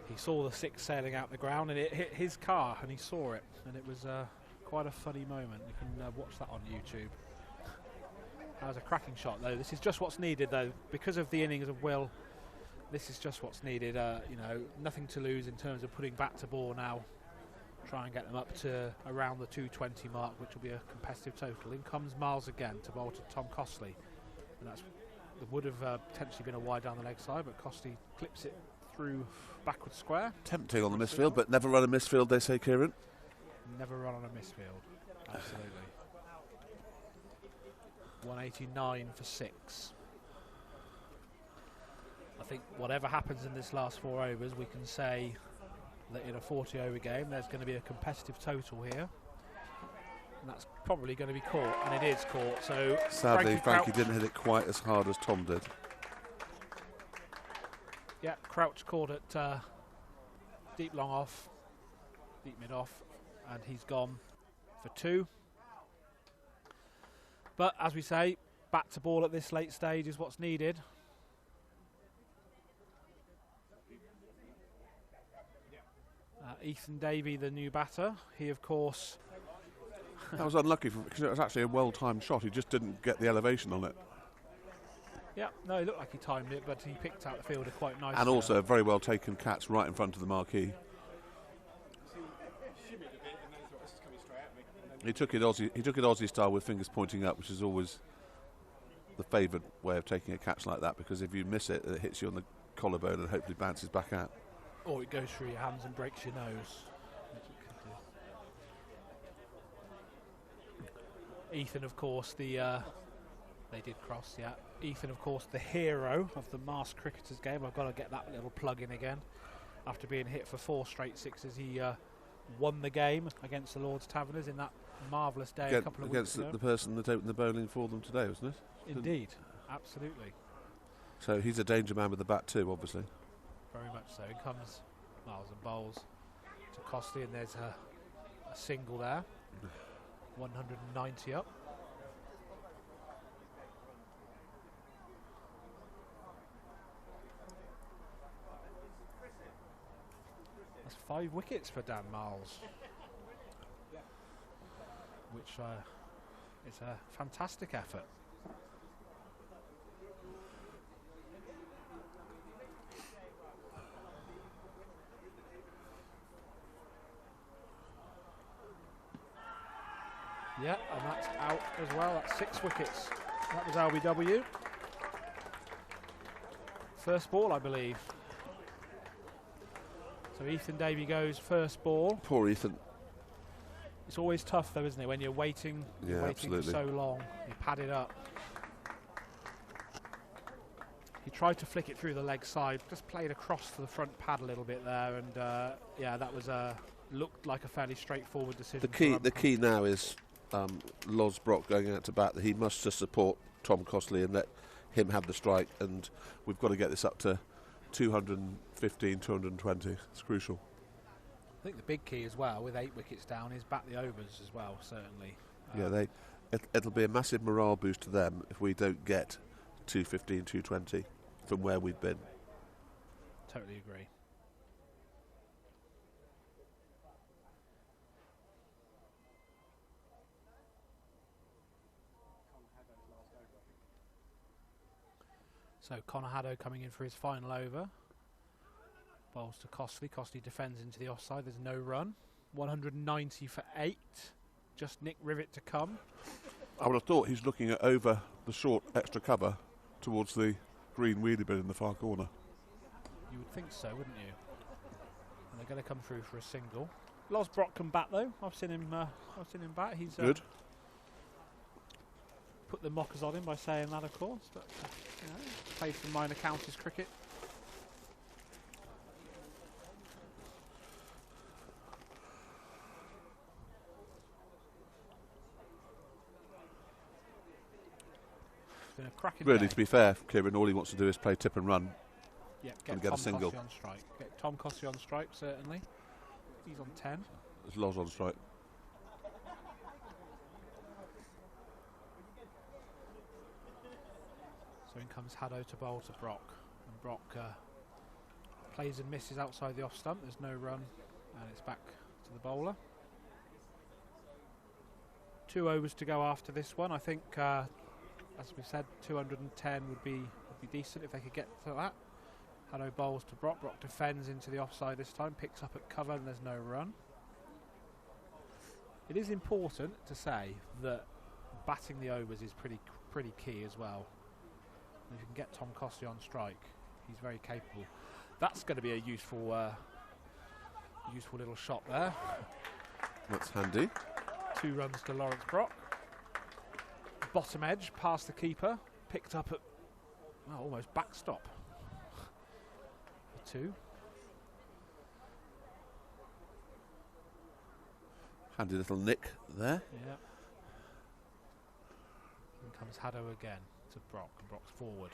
Speaker 4: he saw the 6 sailing out the ground, and it hit his car, and he saw it, and it was quite a funny moment. You can watch that on YouTube. That was a cracking shot, though. This is just what's needed, though, because of the innings of Will. This is just what's needed. You know, nothing to lose in terms of putting bat to ball now. Try and get them up to around the 220 mark, which will be a competitive total. In comes Miles again to bowl to Tom Costley, and that would have potentially been a wide down the leg side, but Costley clips it through backward square.
Speaker 2: Tempting on the misfield, but never run a misfield, they say, Kieran.
Speaker 4: Never run on a misfield. Absolutely. 189 for 6. I think whatever happens in this last 4 overs, we can say that in a 40 over game there's going to be a competitive total here, and that's probably going to be caught, and it is caught. So
Speaker 2: sadly Frankie didn't hit it quite as hard as Tom did.
Speaker 4: Yeah, Crouch caught it deep long off, deep mid off, and he's gone for 2. But as we say, bat to ball at this late stage is what's needed. Ethan Davey, the new batter, he of course...
Speaker 2: That was unlucky because it was actually a well-timed shot. He just didn't get the elevation on it.
Speaker 4: Yeah, no, it looked like he timed it, but he picked out the fielder quite nicely.
Speaker 2: And also a very well-taken catch right in front of the marquee. He took it Aussie style with fingers pointing up, which is always the favoured way of taking a catch like that, because if you miss it, it hits you on the collarbone and hopefully bounces back out.
Speaker 4: Or it goes through your hands and breaks your nose. Ethan, of course, they did cross, yeah. Ethan, of course, the hero of the masked cricketers game. I've got to get that little plug in again. After being hit for 4 straight 6s, he won the game against the Lord's Taverners in that marvellous day a couple of weeks ago.
Speaker 2: Against the person that opened the bowling for them today, wasn't it?
Speaker 4: Indeed, absolutely. So
Speaker 2: he's a danger man with the bat too, obviously.
Speaker 4: Very much so. In comes Miles and bowls to Costley, and there's a single there. 190 up. That's 5 wickets for Dan Miles, which is a fantastic effort. Yeah, and that's out as well. That's 6 wickets. That was LBW. First ball, I believe. So Ethan Davey goes first ball.
Speaker 2: Poor Ethan.
Speaker 4: It's always tough, though, isn't it? When you're waiting, for so long, you pad it up. He tried to flick it through the leg side, just played across to the front pad a little bit there, and yeah, that was looked like a fairly straightforward decision.
Speaker 2: The key now is Loz Brock going out to bat. That he must just support Tom Costley and let him have the strike, and we've got to get this up to 215, 220. It's crucial.
Speaker 4: I think the big key as well, with 8 wickets down, is bat the overs as well, certainly.
Speaker 2: Yeah, it'll be a massive morale boost to them if we don't get 215, 220 from where we've been.
Speaker 4: Totally agree. So Connor Haddo coming in for his final over. Bowls to Costley. Costley defends into the offside. There's no run. 190 for 8. Just Nick Rivet to come.
Speaker 2: I would have thought he's looking at over the short extra cover towards the green wheelie bin in the far corner.
Speaker 4: You would think so, wouldn't you? And they're going to come through for a single. Loz Brock can bat though. I've seen him bat. He's
Speaker 2: good.
Speaker 4: put the mockers on him by saying that, of course. But you know, played some minor counties cricket. It's been a cracking
Speaker 2: Really,
Speaker 4: day.
Speaker 2: to be fair, Kieran, all he wants to do is play tip and run.
Speaker 4: Yeah,
Speaker 2: and
Speaker 4: get
Speaker 2: get a
Speaker 4: Tom
Speaker 2: single.
Speaker 4: Cossey on strike. Get Tom Cossey on strike, certainly. He's on 10.
Speaker 2: There's Loz on strike.
Speaker 4: So in comes Haddo to bowl to Brock. And Brock plays and misses outside the off stump. There's no run. And it's back to the bowler. 2 overs to go after this one. I think, as we said, 210 would be decent if they could get to that. Haddo bowls to Brock. Brock defends into the offside this time. Picks up at cover and there's no run. It is important to say that batting the overs is pretty key as well. If you can get Tom Cossey on strike, he's very capable. That's going to be a useful little shot there.
Speaker 2: That's handy.
Speaker 4: 2 runs to Lawrence Brock. Bottom edge, past the keeper. Picked up at almost backstop. For 2.
Speaker 2: Handy little nick there.
Speaker 4: Yeah. In comes Haddo again to Brock, and Brock's forward.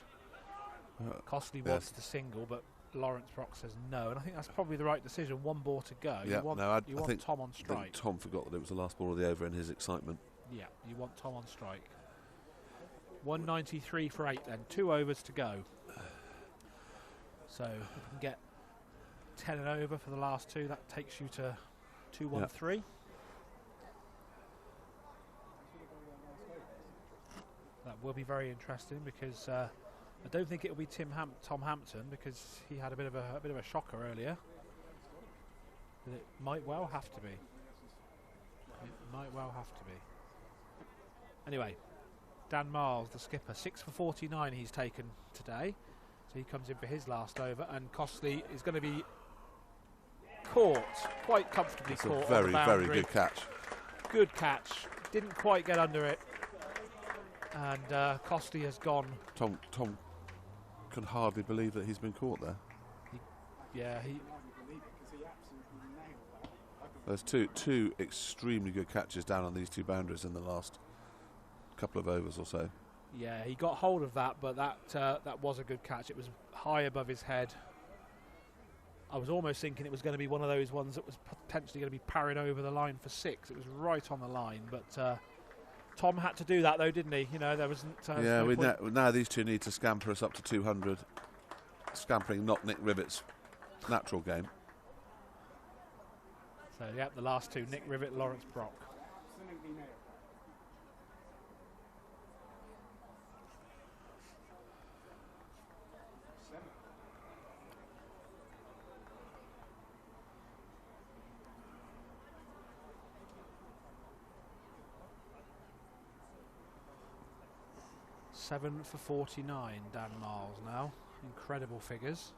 Speaker 4: Costley wants the single, but Lawrence Brock says no, and I think that's probably the right decision. 1 ball to go.
Speaker 2: Yeah,
Speaker 4: you want Tom on strike.
Speaker 2: I think Tom forgot that it was the last ball of the over in his excitement.
Speaker 4: Yeah, you want Tom on strike. 193 for 8 then. 2 overs to go. So if you can get 10 and over for the last 2, that takes you to 213. That will be very interesting because I don't think it will be Tom Hampton because he had a bit of a shocker earlier. But it might well have to be. It might well have to be. Anyway, Dan Miles, the skipper, 6 for 49 he's taken today. So he comes in for his last over, and Costley is going to be caught, quite comfortably
Speaker 2: It's
Speaker 4: caught.
Speaker 2: a very,
Speaker 4: on the boundary.
Speaker 2: very good catch.
Speaker 4: Good catch. Didn't quite get under it. And Costley has gone.
Speaker 2: Tom can hardly believe that he's been caught there. There's two extremely good catches down on these 2 boundaries in the last couple of overs or so.
Speaker 4: Yeah, he got hold of that, but that was a good catch. It was high above his head. I was almost thinking it was going to be one of those ones that was potentially going to be parried over the line for 6. It was right on the line, but Tom had to do that though, didn't he? You know, there wasn't.
Speaker 2: Now these 2 need to scamper us up to 200. Scampering not Nick Rivet's natural game.
Speaker 4: So yeah, the last 2: Nick Rivet, Lawrence Brock.
Speaker 3: Absolutely nailed.
Speaker 4: Seven for 49, Dan Miles now. Incredible figures.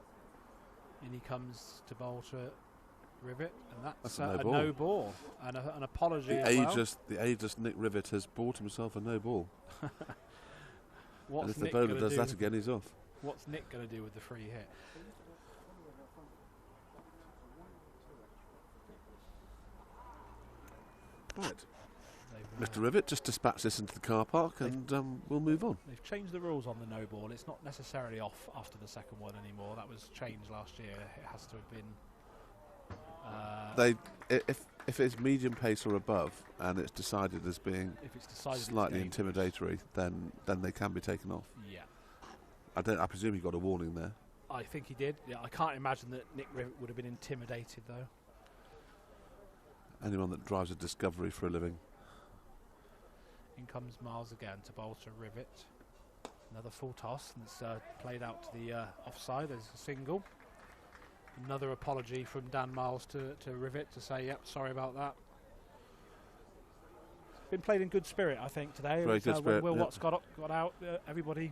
Speaker 4: In he comes to bowl to Rivet, and that's a no ball. And an apology
Speaker 2: The ageless Nick Rivet has bought himself a no ball. And if the bowler does that again, he's off.
Speaker 4: What's Nick going to do with the free hit?
Speaker 2: Right. Mr. Rivet, just dispatch this into the car park and we'll move on.
Speaker 4: They've changed the rules on the no ball. It's not necessarily off after the second one anymore. That was changed last year. It has to have been.
Speaker 2: If it's medium pace or above and it's decided as being slightly intimidatory, then they can be taken off.
Speaker 4: Yeah.
Speaker 2: I presume he got a warning there.
Speaker 4: I think he did. Yeah, I can't imagine that Nick Rivet would have been intimidated though.
Speaker 2: Anyone that drives a Discovery for a living.
Speaker 4: In comes Miles again to bowl to Rivet. Another full toss, and it's played out to the offside. There's a single. Another apology from Dan Miles to Rivet to say, yep, sorry about that. Been played in good spirit, I think, today.
Speaker 2: Very good spirit.
Speaker 4: Will Watts got out, everybody,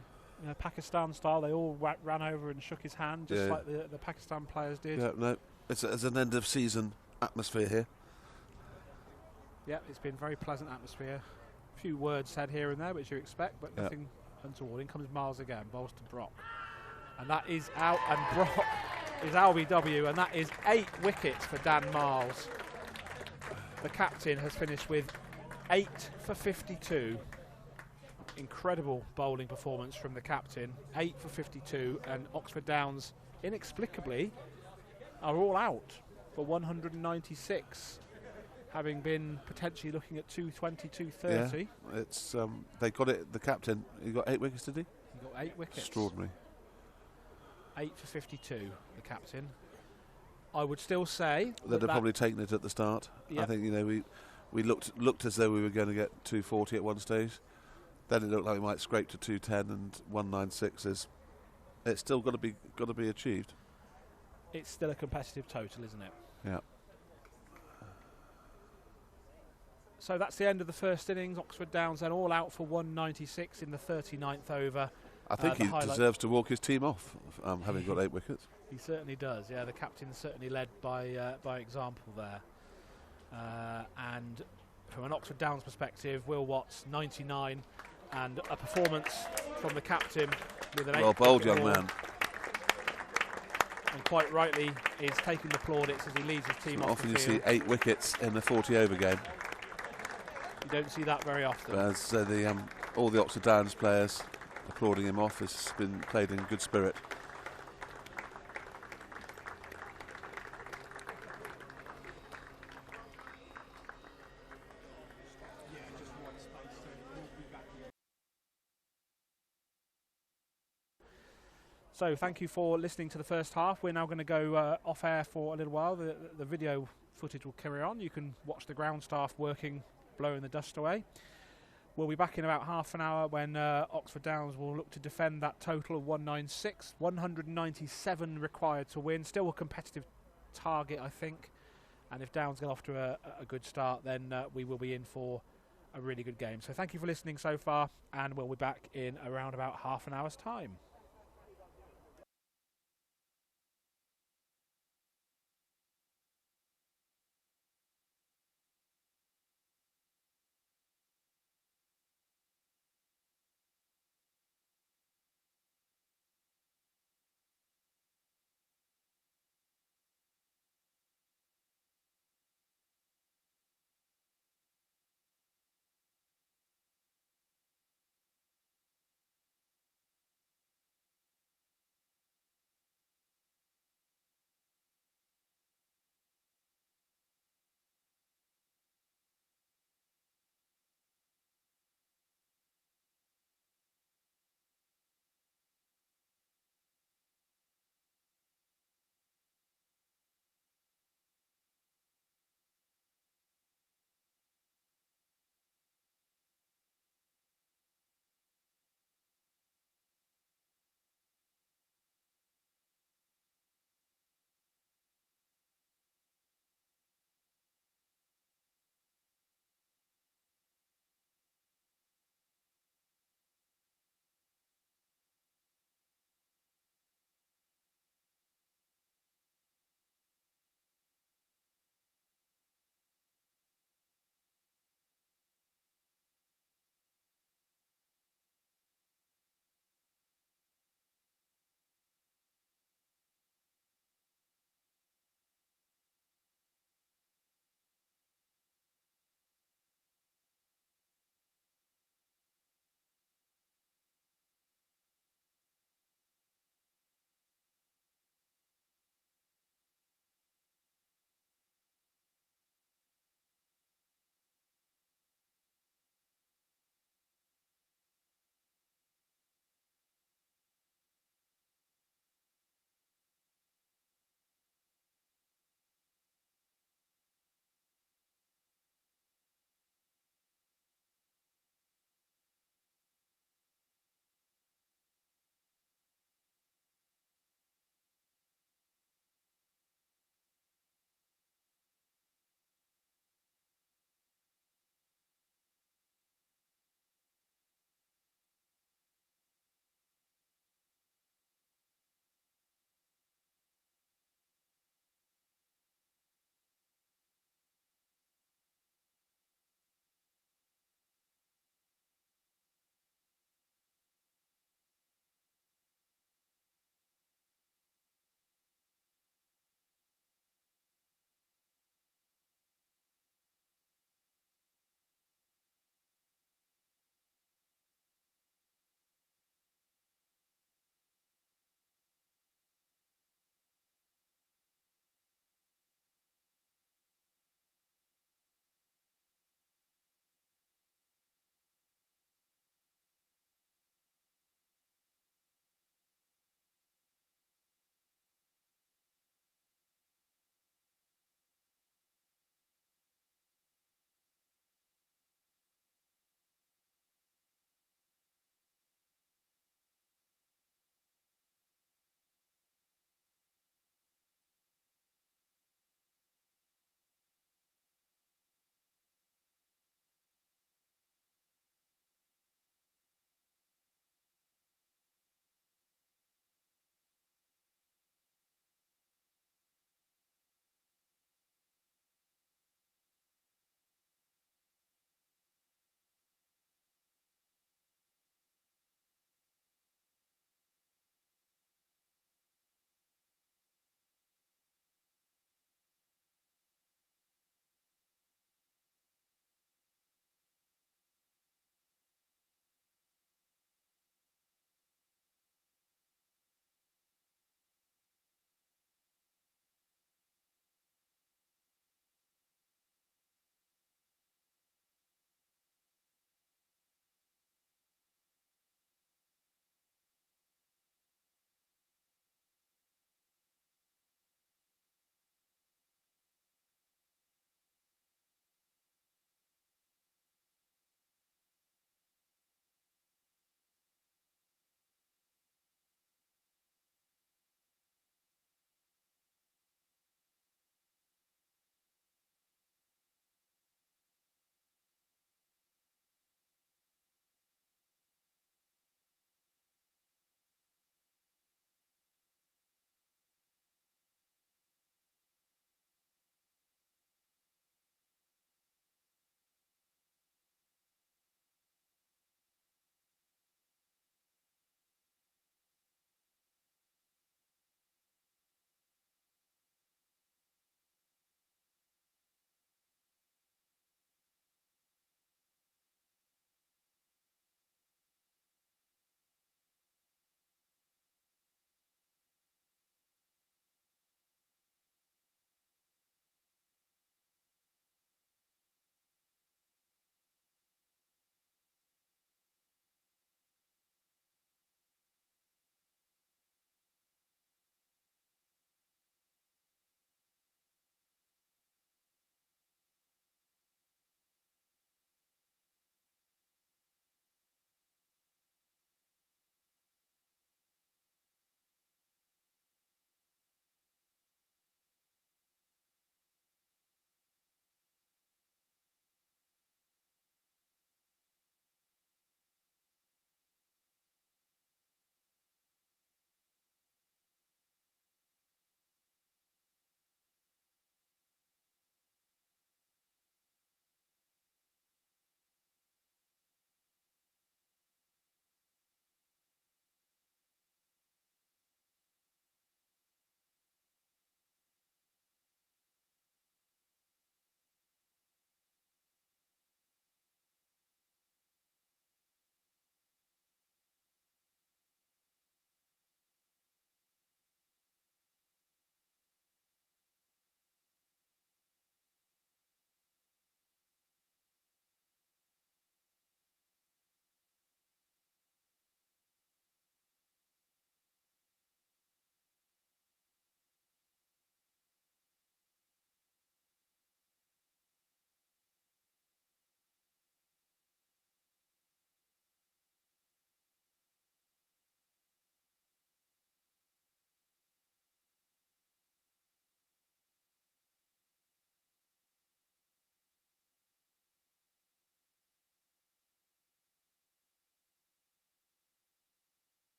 Speaker 4: Pakistan style, they all ran over and shook his hand, just like the Pakistan players did.
Speaker 2: Yeah, no, it's an end of season atmosphere here.
Speaker 4: Yeah, it's been very pleasant atmosphere. A few words said here and there, which you expect, but nothing untoward. In comes Miles again, bowls to Brock. And that is out, and Brock is LBW, and that is 8 wickets for Dan Miles. The captain has finished with 8 for 52. Incredible bowling performance from the captain. 8 for 52, and Oxford Downs, inexplicably, are all out for 196, having been potentially looking at 220, 230.
Speaker 2: Yeah, it's they got it. The captain, he got 8 wickets, did he?
Speaker 4: He got 8 wickets.
Speaker 2: Extraordinary.
Speaker 4: 8 for 52, the captain. I would still say
Speaker 2: they'd have probably taken it at the start.
Speaker 4: Yep.
Speaker 2: I think we looked as though we were going to get 240 at one stage. Then it looked like we might scrape to 210, and 196 is. It's still got to be achieved.
Speaker 4: It's still a competitive total, isn't it?
Speaker 2: Yeah.
Speaker 4: So that's the end of the first innings. Oxford Downs then all out for 196 in the 39th over.
Speaker 2: I think he deserves to walk his team off, having got 8 wickets.
Speaker 4: He certainly does. Yeah, the captain certainly led by example there. And from an Oxford Downs perspective, Will Watts 99, and a performance from the captain with an 8
Speaker 2: well bowled, young
Speaker 4: ball.
Speaker 2: man.
Speaker 4: And quite rightly is taking the plaudits as he leads his team off
Speaker 2: Often
Speaker 4: the
Speaker 2: you
Speaker 4: field.
Speaker 2: see 8 wickets in a 40-over game.
Speaker 4: You don't see that very often.
Speaker 2: But as all the Oxford Downs players applauding him off, has been played in good spirit.
Speaker 4: So thank you for listening to the first half. We're now going to go off air for a little while. The video footage will carry on. You can watch the ground staff working, blowing the dust away. We'll be back in about half an hour when Oxford Downs will look to defend that total of 196. 197 required to win. Still a competitive target, I think. And if Downs get off to a good start, then we will be in for a really good game. So thank you for listening so far, and we'll be back in around about half an hour's time.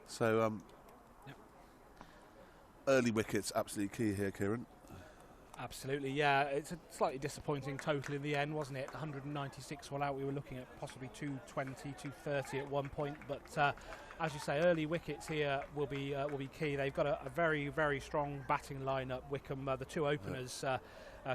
Speaker 2: So
Speaker 4: Yep.
Speaker 2: early wickets absolutely key here, Kieran.
Speaker 4: Absolutely, yeah. It's a slightly disappointing total in the end, wasn't it? 196 all out. We were looking at possibly 220, 230 at one point. But as you say, early wickets here will be key. They've got a very, very strong batting lineup. Wycombe, the two openers,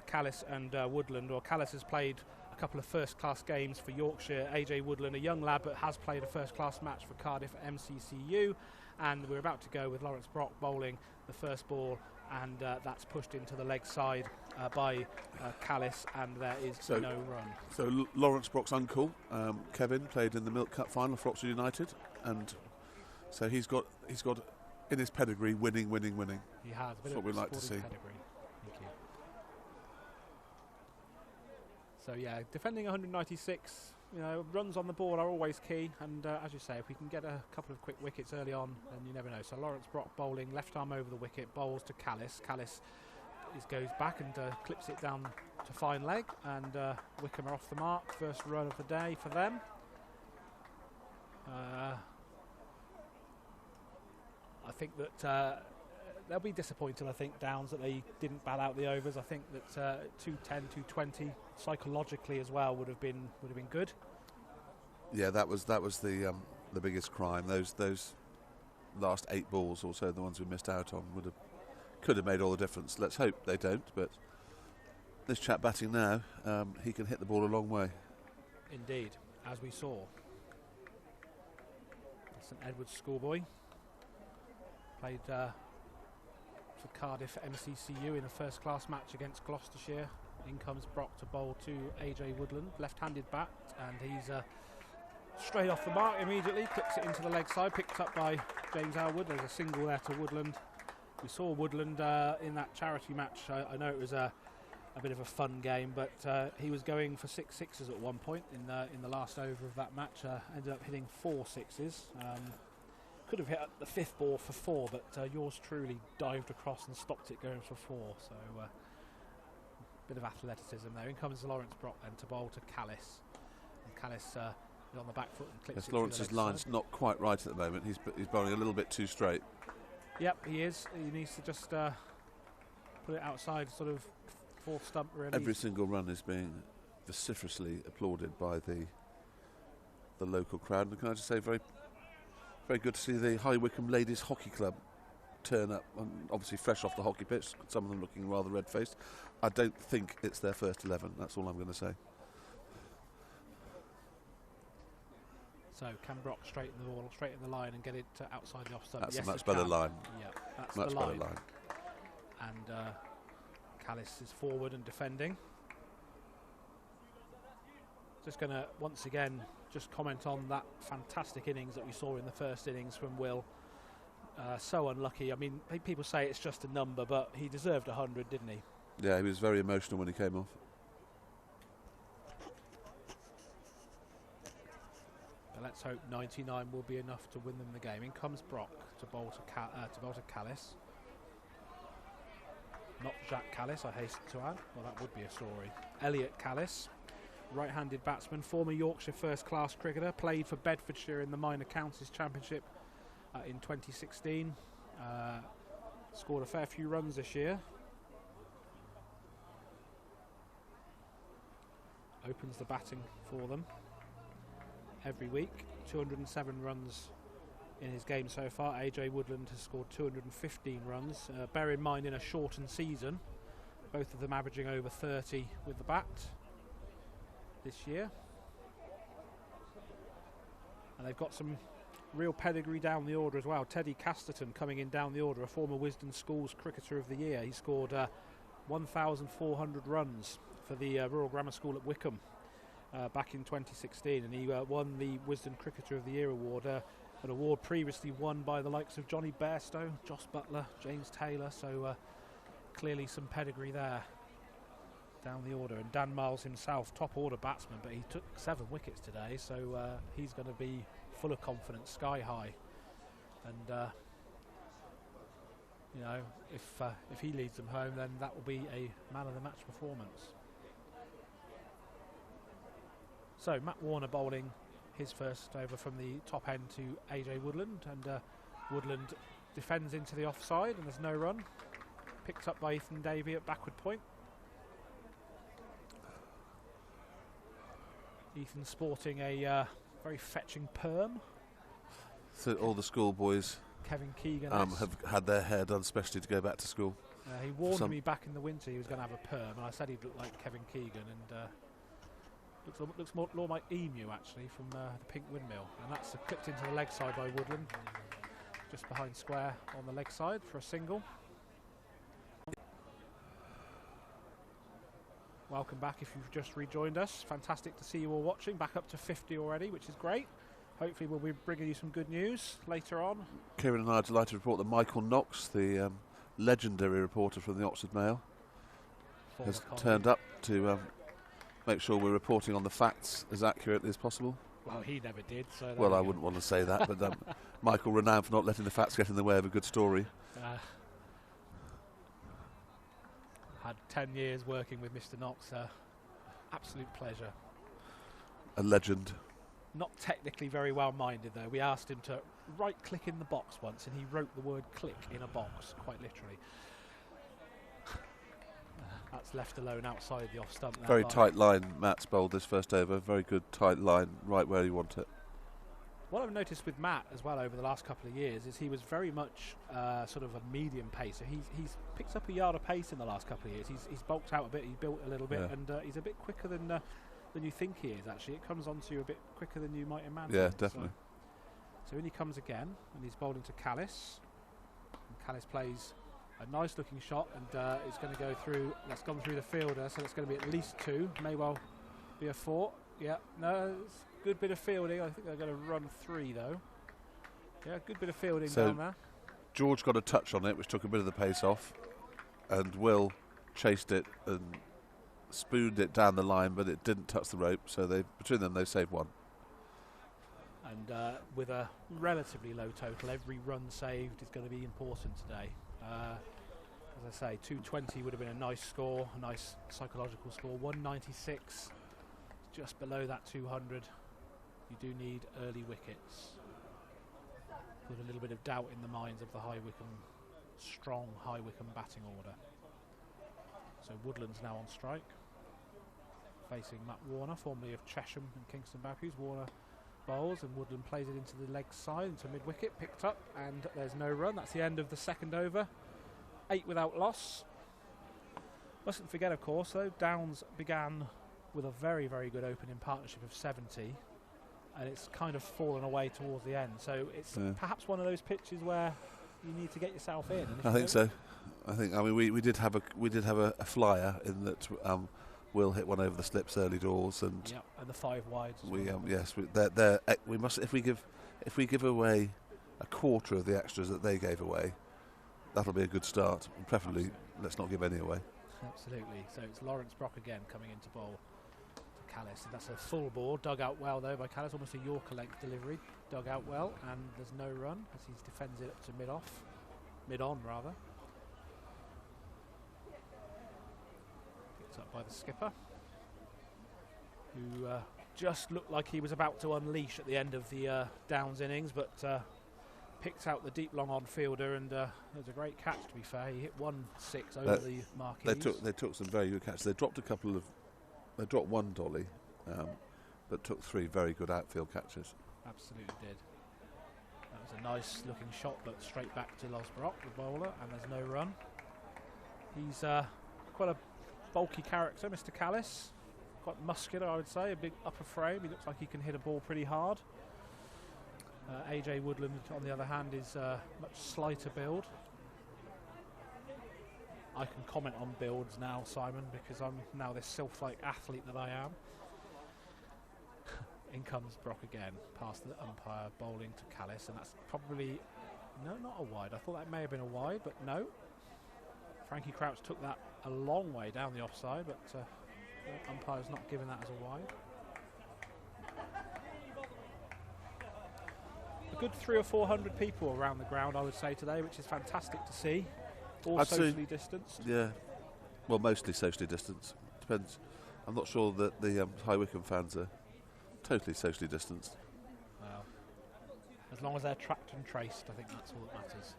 Speaker 4: Callis and Woodland. Or Callis has played a couple of first-class games for Yorkshire. AJ Woodland, a young lad, but has played a first-class match for Cardiff MCCU. And we're about to go with Lawrence Brock bowling the first ball, and that's pushed into the leg side by Callis, and there is no run.
Speaker 2: So Lawrence Brock's uncle, Kevin, played in the Milk Cup final for Oxford United, and so he's got in his pedigree winning.
Speaker 4: He has.
Speaker 2: That's what we like to see.
Speaker 4: Pedigree. Thank you. So yeah, defending 196. Runs on the board are always key, and as you say, if we can get a couple of quick wickets early on, then you never know. So Lawrence Brock bowling, left arm over the wicket, bowls to Callis. Callis goes back and clips it down to fine leg, and Wycombe are off the mark. First run of the day for them. I think that they'll be disappointed, I think, Downs, that they didn't bat out the overs. I think that 210, 220 psychologically as well would have been good.
Speaker 2: Yeah, that was the biggest crime. Those last 8 balls, or so, the ones we missed out on, could have made all the difference. Let's hope they don't. But this chap batting now, he can hit the ball a long way.
Speaker 4: Indeed, as we saw. St Edward's schoolboy played for Cardiff MCCU in a first-class match against Gloucestershire. In comes Brock to bowl to AJ Woodland, left-handed bat, and he's straight off the mark immediately, clips it into the leg side, picked up by James Elwood. There's a single there to Woodland. We saw Woodland in that charity match. I know it was a bit of a fun game, but he was going for 6 sixes at one point in the last over of that match. Ended up hitting 4 sixes. Could have hit the 5th ball for 4, but yours truly dived across and stopped it going for 4. So bit of athleticism there. In comes Lawrence Brock then to bowl to Callis. And Callis is on the back foot and clips it.
Speaker 2: Lawrence's line's not quite right at the moment. He's bowling a little bit too straight.
Speaker 4: Yep, he is. He needs to just put it outside, sort of 4th stump really.
Speaker 2: Every single run is being vociferously applauded by the local crowd. And can I just say, very, very good to see the High Wycombe Ladies Hockey Club turn up, and obviously fresh off the hockey pitch, some of them looking rather red-faced. I don't think it's their first 11, that's all I'm going to say.
Speaker 4: So can Brock straighten the ball, straighten the line and get it outside the off stump?
Speaker 2: That's
Speaker 4: yes,
Speaker 2: a much better line.
Speaker 4: Yeah, that's
Speaker 2: much
Speaker 4: the
Speaker 2: better
Speaker 4: line.
Speaker 2: line.
Speaker 4: And Callis is forward and defending. Just going to once again just comment on that fantastic innings that we saw in the first innings from Will. So unlucky. I mean, people say it's just a number, but he deserved 100, didn't he?
Speaker 2: Yeah, he was very emotional when he came off.
Speaker 4: But let's hope 99 will be enough to win them the game. In comes Brock to bowl to Callis. Not Jack Callis, I hasten to add. Well, that would be a story. Elliot Callis, right-handed batsman, former Yorkshire first-class cricketer, played for Bedfordshire in the Minor Counties Championship in 2016. Scored a fair few runs this year. Opens the batting for them every week. 207 runs in his game so far. AJ Woodland has scored 215 runs. Bear in mind, in a shortened season, both of them averaging over 30 with the bat this year. And they've got some real pedigree down the order as well. Teddy Casterton coming in down the order, a former Wisden Schools Cricketer of the Year. He scored 1,400 runs for the Rural Grammar School at Wycombe back in 2016, and he won the Wisden Cricketer of the Year award, an award previously won by the likes of Johnny Bairstow, Joss Butler, James Taylor, so clearly some pedigree there down the order. And Dan Miles himself, top order batsman, but he took 7 wickets today, so he's going to be full of confidence, sky high. And you know, if he leads them home, then that will be a man of the match performance. So Matt Warner bowling his first over from the top end to AJ Woodland, and Woodland defends into the offside and there's no run. Picked up by Ethan Davey at backward point. Ethan sporting a very fetching perm.
Speaker 2: So all the schoolboys
Speaker 4: Kevin Keegan
Speaker 2: have had their hair done specially to go back to school.
Speaker 4: he warned me back in the winter he was going to have a perm, and I said he'd look like Kevin Keegan, and looks more like Emu actually from the Pink Windmill, and that's clipped into the leg side by Woodland, just behind square on the leg side for a single. Welcome back if you've just rejoined us. Fantastic to see you all watching. Back up to 50 already, which is great. Hopefully we'll be bringing you some good news later on.
Speaker 2: Kieran and I are delighted to report that Michael Knox, the legendary reporter from the Oxford Mail, has turned up to make sure we're reporting on the facts as accurately as possible.
Speaker 4: Well, he never did. So
Speaker 2: well, I wouldn't want to say that, but Michael, renowned for not letting the facts get in the way of a good story.
Speaker 4: Had 10 years working with Mr. Knox. Absolute pleasure.
Speaker 2: A legend.
Speaker 4: Not technically very well minded though. We asked him to right click in the box once and he wrote the word click in a box, quite literally. That's left alone outside the off stump.
Speaker 2: Very tight line Matt's bowled this first over. Very good tight line, right where you want it.
Speaker 4: What I've noticed with Matt as well over the last couple of years is he was very much sort of a medium pace. So he's picked up a yard of pace in the last couple of years. He's bulked out a bit, he's built a little bit, and he's a bit quicker than you think he is, actually. It comes onto you a bit quicker than you might imagine.
Speaker 2: Yeah, definitely.
Speaker 4: So in he comes again, and he's bowled into Callis. And Callis plays a nice looking shot, and it's going to go through. That's gone through the fielder, so it's going to be at least 2, may well be a 4. Yeah, no, it's a good bit of fielding. I think they're going to run 3 though. Yeah, good bit of fielding down there.
Speaker 2: George got a touch on it, which took a bit of the pace off, and Will chased it and spooned it down the line, but it didn't touch the rope, so between them they saved 1.
Speaker 4: And with a relatively low total, every run saved is going to be important today. As I say, 220 would have been a nice score, a nice psychological score. 196, just below that 200. You do need early wickets. Put a little bit of doubt in the minds of the strong High Wycombe batting order. So Woodland's now on strike, facing Matt Warner, formerly of Chesham and Kingston Bapu's. Warner bowls and Woodland plays it into the leg side, into mid-wicket, picked up, and there's no run. That's the end of the second over. 8 without loss. Mustn't forget, of course, though, Downs began with a very, very good opening partnership of 70, and it's kind of fallen away towards the end. So it's perhaps one of those pitches where you need to get yourself in.
Speaker 2: I think so. I mean, we did have a flyer in that. Will hit one over the slips early doors, and
Speaker 4: the 5 wides.
Speaker 2: We must if we give away a quarter of the extras that they gave away, that'll be a good start. And preferably, let's not give any away.
Speaker 4: Absolutely. So it's Lawrence Brock again coming into bowl to Callis, and that's a full ball, dug out well though by Callis, almost a Yorker length delivery, dug out well, and there's no run as he defends it up to mid-on rather. Up by the skipper, who just looked like he was about to unleash at the end of the Downs innings, but picked out the deep long on fielder, and it was a great catch, to be fair. He hit 1-6 over the marquees.
Speaker 2: They took some very good catches. They dropped one dolly, but took 3 very good outfield catches.
Speaker 4: Absolutely did. That was a nice looking shot, but straight back to Los Brock, the bowler, and there's no run. He's quite a bulky character, Mr. Callis. Quite muscular, I would say. A big upper frame. He looks like he can hit a ball pretty hard. AJ Woodland, on the other hand, is much slighter build. I can comment on builds now, Simon, because I'm now this sylph-like athlete that I am. In comes Brock again, past the umpire, bowling to Callis, and that's probably... No, not a wide. I thought that may have been a wide, but no. Frankie Crouch took that a long way down the offside, but the umpire's not given that as a wide. A good 300 or 400 people around the ground, I would say, today, which is fantastic to see. All socially distanced.
Speaker 2: Yeah, well, mostly socially distanced. Depends. I'm not sure that the High Wycombe fans are totally socially distanced.
Speaker 4: Well, As long as they're tracked and traced, I think that's all that matters.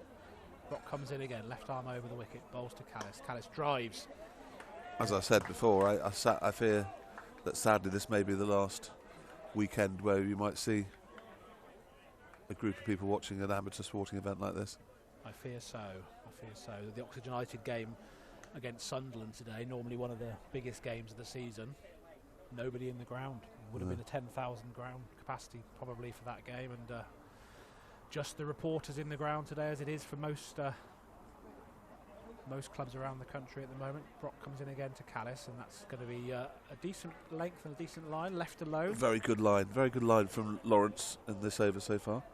Speaker 4: Brock comes in again, left arm over the wicket, bowls to Callis. Callis drives.
Speaker 2: As I said before, I fear that sadly this may be the last weekend where you might see a group of people watching an amateur sporting event like this.
Speaker 4: I fear so. The Oxford United game against Sunderland today, normally one of the biggest games of the season, nobody in the ground. Would have been a 10,000 ground capacity probably for that game, and just the reporters in the ground today, as it is for most clubs around the country at the moment. Brock comes in again to Callis, and that's going to be a decent length and a decent line, left alone.
Speaker 2: Very good line from Lawrence in this over so far.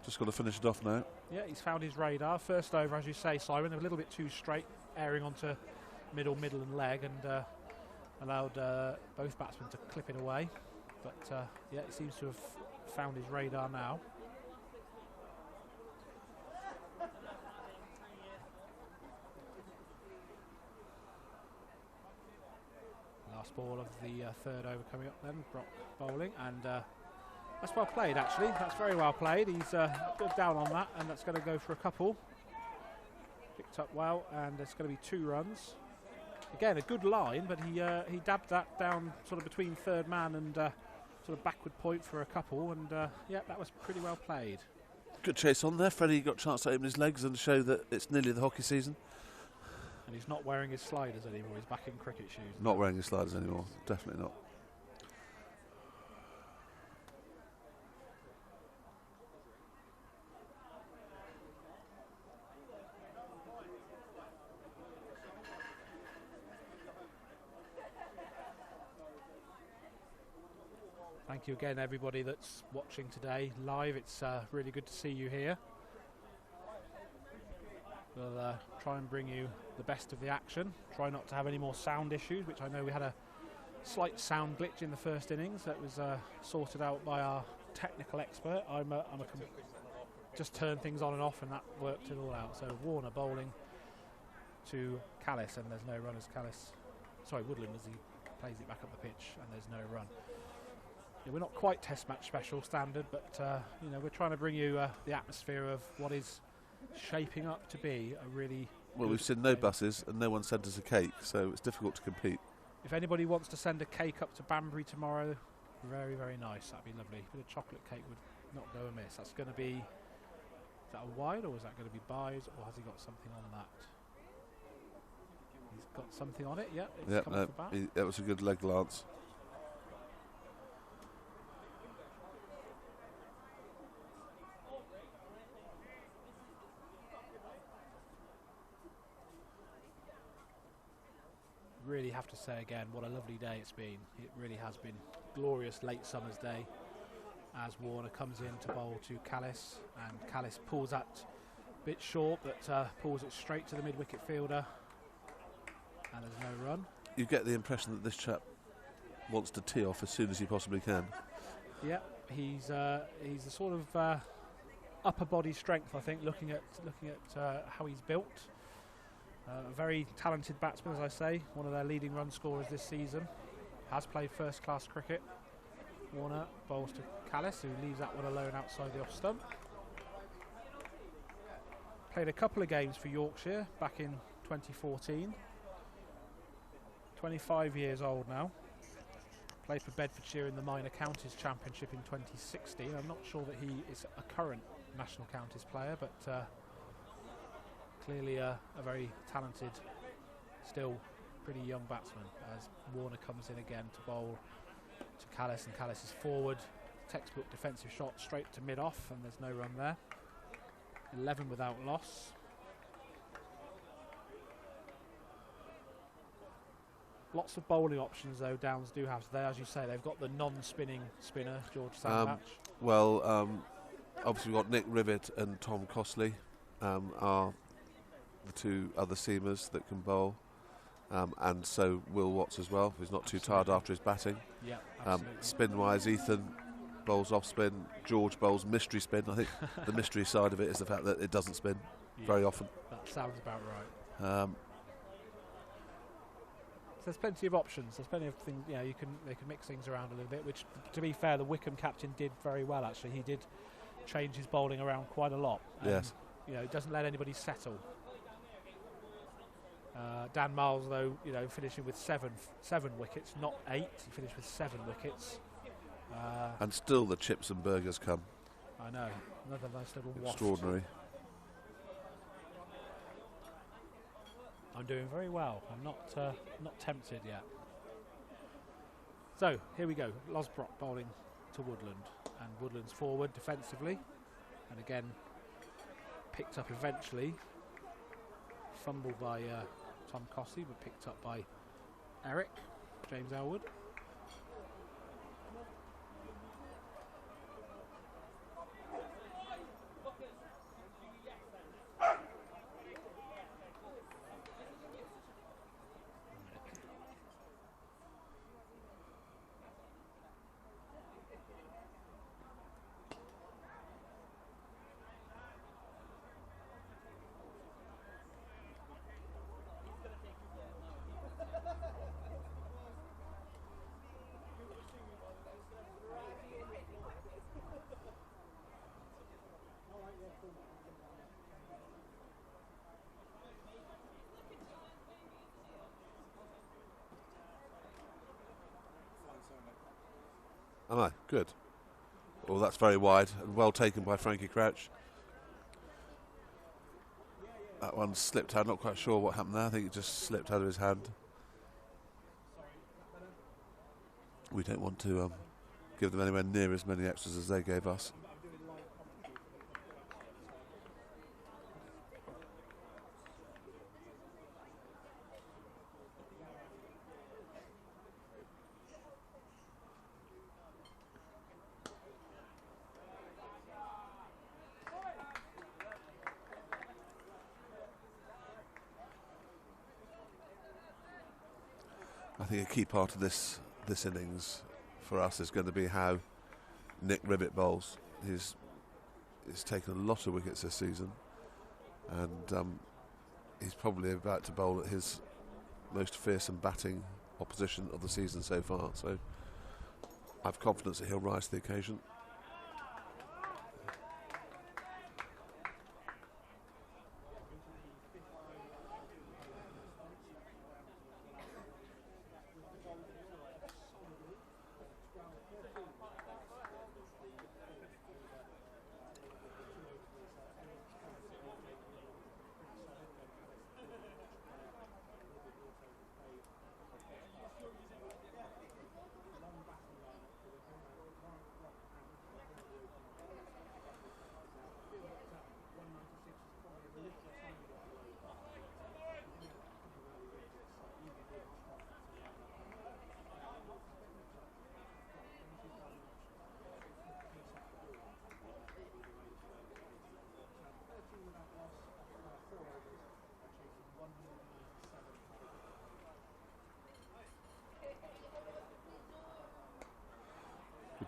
Speaker 2: Just got to finish it off now.
Speaker 4: Yeah, he's found his radar. First over, as you say, Simon, a little bit too straight, airing onto middle and leg, and allowed both batsmen to clip it away. But yeah, he seems to have found his radar now. Last ball of the third over coming up then. Brock bowling, and that's well played actually. That's very well played. He's good down on that, and that's going to go for a couple. Picked up well, and it's going to be 2 runs. Again, a good line, but he dabbed that down sort of between third man and sort of backward point for a couple, and yeah, that was pretty well played.
Speaker 2: Good chase on there. Freddie got a chance to open his legs and show that it's nearly the hockey season.
Speaker 4: And he's not wearing his sliders anymore. He's back in cricket shoes.
Speaker 2: Not wearing his sliders anymore. Definitely not.
Speaker 4: Thank you again, everybody that's watching today live. It's really good to see you here. We'll try and bring you the best of the action. Try not to have any more sound issues, which I know we had a slight sound glitch in the first innings. That was sorted out by our technical expert. Just turn things on and off, and that worked it all out. So Warner bowling to Callis, and there's no run as Woodland as he plays it back up the pitch, and there's no run. Yeah, we're not quite test match special standard, but you know, we're trying to bring you the atmosphere of what is shaping up to be a really
Speaker 2: well. We've seen no buses and no one sent us a cake, so it's difficult to compete.
Speaker 4: If anybody wants to send a cake up to Banbury tomorrow, very, very nice. That'd be lovely. A bit of chocolate cake would not go amiss. That's going to be, is that a wide, or is that going to be buys, or has he got something on that? He's got something on it. Yeah, it's come off the bat.
Speaker 2: That was a good leg glance.
Speaker 4: Really have to say again, what a lovely day it's been. It really has been. Glorious late summer's day as Warner comes in to bowl to Callis, and Callis pulls that bit short, but pulls it straight to the mid-wicket fielder, and there's no run.
Speaker 2: You get the impression that this chap wants to tee off as soon as he possibly can.
Speaker 4: Yeah, he's a sort of upper body strength, I think, looking at how he's built. A very talented batsman, as I say, one of their leading run scorers this season. Has played first-class cricket. Warner bowls to Callis, who leaves that one alone outside the off stump. Played a couple of games for Yorkshire back in 2014. 25 years old now. Played for Bedfordshire in the Minor Counties Championship in 2016. I'm not sure that he is a current National Counties player, but clearly a very talented, still pretty young batsman, as Warner comes in again to bowl to Callis, and Callis is forward. Textbook defensive shot straight to mid-off, and there's no run there. 11 without loss. Lots of bowling options, though, Downs do have today. As you say, they've got the non-spinning spinner, George Sandbach.
Speaker 2: Obviously we've got Nick Rivet and Tom Costley are the 2 other seamers that can bowl, and so Will Watts as well, who's not too tired after his batting.
Speaker 4: Yeah,
Speaker 2: spin-wise, Ethan bowls off spin, George bowls mystery spin. I think the mystery side of it is the fact that it doesn't spin very often.
Speaker 4: That sounds about right. So there's plenty of options. There's plenty of things. You know, they can mix things around a little bit. Which, to be fair, the Wycombe captain did very well. Actually, he did change his bowling around quite a lot. And,
Speaker 2: Yes.
Speaker 4: you know, doesn't let anybody settle. Dan Miles, though, you know, finishing with seven wickets, not 8. He finished with 7 wickets.
Speaker 2: And still the chips and burgers come.
Speaker 4: I know, another nice little waft.
Speaker 2: Extraordinary.
Speaker 4: I'm doing very well. I'm not tempted yet. So here we go. Losbrock bowling to Woodland, and Woodland's forward defensively, and again picked up eventually. Fumbled by Tom Cossey, but picked up by Eric James Elwood.
Speaker 2: Am I? Good. Well, that's very wide and well taken by Frankie Crouch. That one slipped out. Not quite sure what happened there. I think it just slipped out of his hand. We don't want to give them anywhere near as many extras as they gave us. I think a key part of this innings for us is going to be how Nick Ribbett bowls. He's taken a lot of wickets this season, and he's probably about to bowl at his most fearsome batting opposition of the season so far. So I've confidence that he'll rise to the occasion.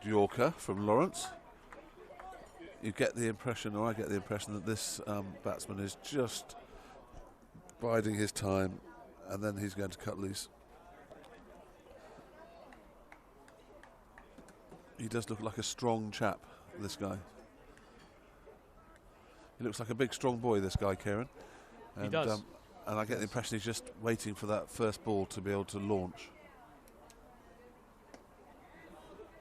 Speaker 2: Good Yorker from Lawrence. You get the impression, or I get the impression, that this batsman is just biding his time, and then he's going to cut loose. He does look like a strong chap, this guy. He looks like a big, strong boy, this guy, Kieran. And,
Speaker 4: he does.
Speaker 2: And I get the impression he's just waiting for that first ball to be able to launch.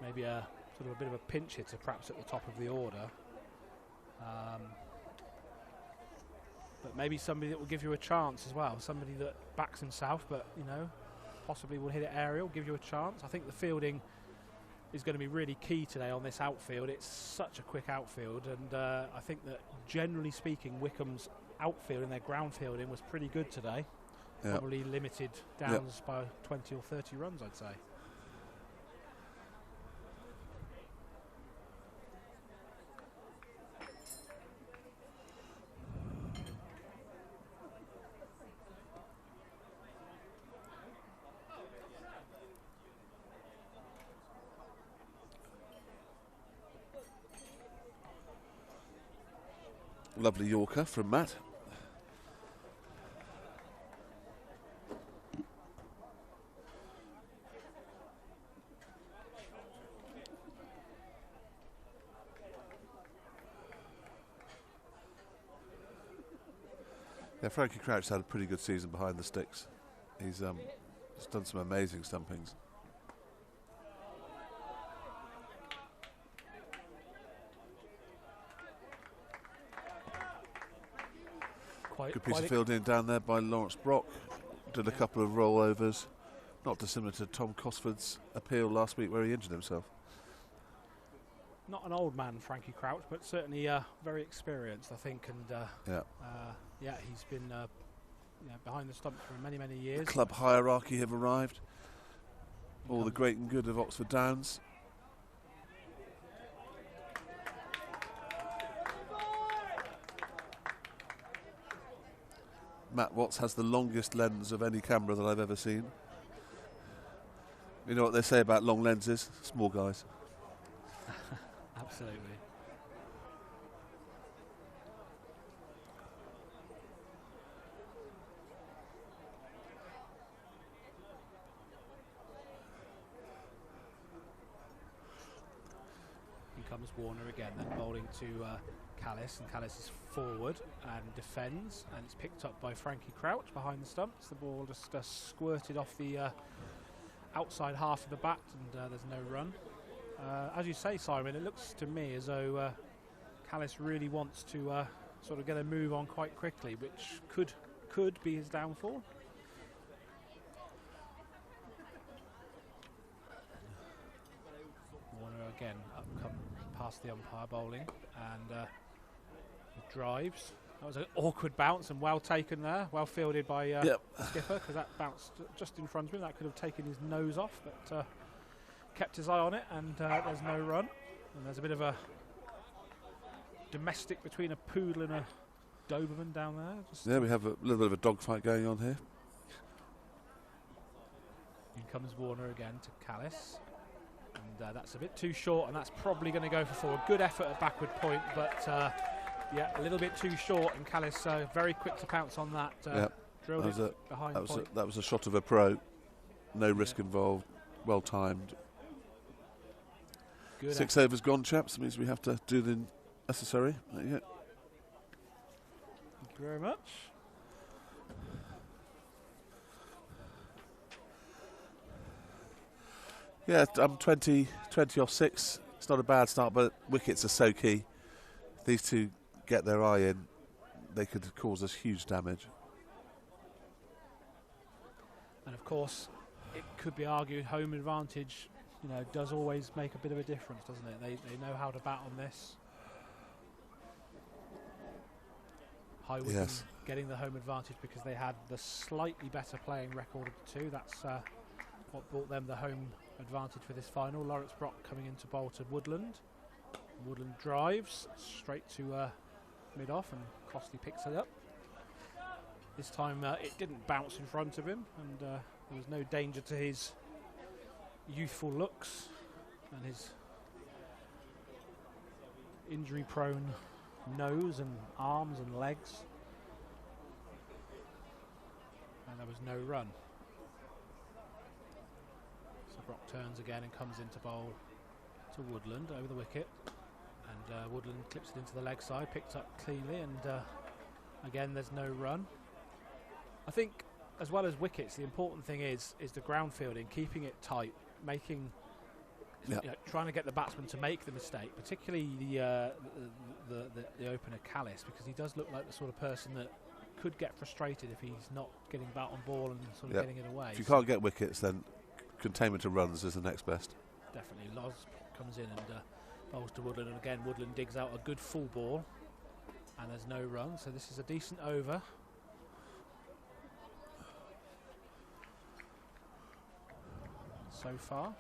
Speaker 4: Maybe a sort of a bit of a pinch hitter, perhaps at the top of the order. But maybe somebody that will give you a chance as well. Somebody that backs himself, but you know, possibly will hit it aerial, give you a chance. I think the fielding is going to be really key today on this outfield. It's such a quick outfield, and I think that generally speaking, Wycombe's outfield and their ground fielding was pretty good today.
Speaker 2: Yep.
Speaker 4: Probably limited downs by 20 or 30 runs, I'd say.
Speaker 2: Lovely Yorker from Matt. Yeah, Frankie Crouch had a pretty good season behind the sticks. He's done some amazing stumpings. Good piece of fielding down there by Lawrence Brock. Did a couple of rollovers. Not dissimilar to Tom Cosford's appeal last week where he injured himself.
Speaker 4: Not an old man, Frankie Crouch, but certainly very experienced, I think. And he's been behind the stumps for many, many years.
Speaker 2: The club hierarchy have arrived. All the great and good of Oxford Downs. Matt Watts has the longest lens of any camera that I've ever seen. You know what they say about long lenses? Small guys.
Speaker 4: Absolutely. Here comes Warner again, then bowling to Callis, and Callis is forward and defends, and it's picked up by Frankie Crouch behind the stumps. The ball just squirted off the outside half of the bat, and there's no run. As you say, Simon, it looks to me as though Callis really wants to sort of get a move on quite quickly, which could be his downfall. Warner again up past the umpire bowling, and drives. That was an awkward bounce and well taken there, well fielded by the skipper, because that bounced just in front of him. That could have taken his nose off, but kept his eye on it, and there's no run. And there's a bit of a domestic between a poodle and a Doberman down there.
Speaker 2: We have a little bit of a dogfight going on here.
Speaker 4: In comes Warner again to Callis, and that's a bit too short, and that's probably going to go for 4. Good effort at backward point, but a little bit too short, and Callis very quick to pounce on that. Drilled it behind point.
Speaker 2: That was a shot of a pro. No risk involved. Well timed.
Speaker 4: Good
Speaker 2: 6 overs gone, chaps. That means we have to do the necessary. There you go.
Speaker 4: Thank you very much.
Speaker 2: Yeah, I'm 20 off 6. It's not a bad start, but wickets are so key. If these two get their eye in, they could cause us huge damage.
Speaker 4: And of course, it could be argued home advantage, does always make a bit of a difference, doesn't it? They know how to bat on this. High Wycombe getting the home advantage because they had the slightly better playing record of the two. That's what brought them the home advantage for this final. Lawrence Brock coming into bowl to Woodland. Woodland drives straight to mid-off, and Crossley picks it up. This time it didn't bounce in front of him, and there was no danger to his youthful looks and his injury-prone nose and arms and legs. And there was no run. So Brock turns again and comes into bowl to Woodland over the wicket, and Woodland clips it into the leg side, picked up cleanly, and again there's no run. I think, as well as wickets, the important thing is the ground fielding, keeping it tight, making, trying to get the batsman to make the mistake, particularly the opener Callis, because he does look like the sort of person that could get frustrated if he's not getting bat on ball and sort of getting it away.
Speaker 2: If you can't get wickets, then containment of runs is the next best.
Speaker 4: Definitely. Loz comes in and bowls to Woodland, and again Woodland digs out a good full ball, and there's no run, so this is a decent over. So far.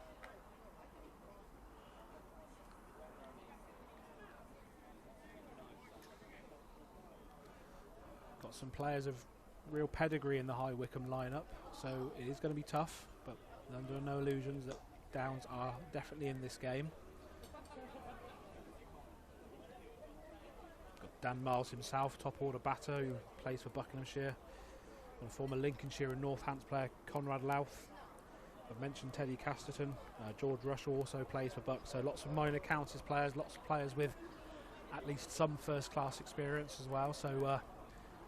Speaker 4: Got some players of real pedigree in the High Wycombe lineup, so it is going to be tough, but under no illusions that Downs are definitely in this game. Got Dan Miles himself, top order batter, who plays for Buckinghamshire, and a former Lincolnshire and Northants player, Conrad Louth. I've mentioned Teddy Casterton. George Russell also plays for Buck, so lots of minor counties players, lots of players with at least some first class experience as well, so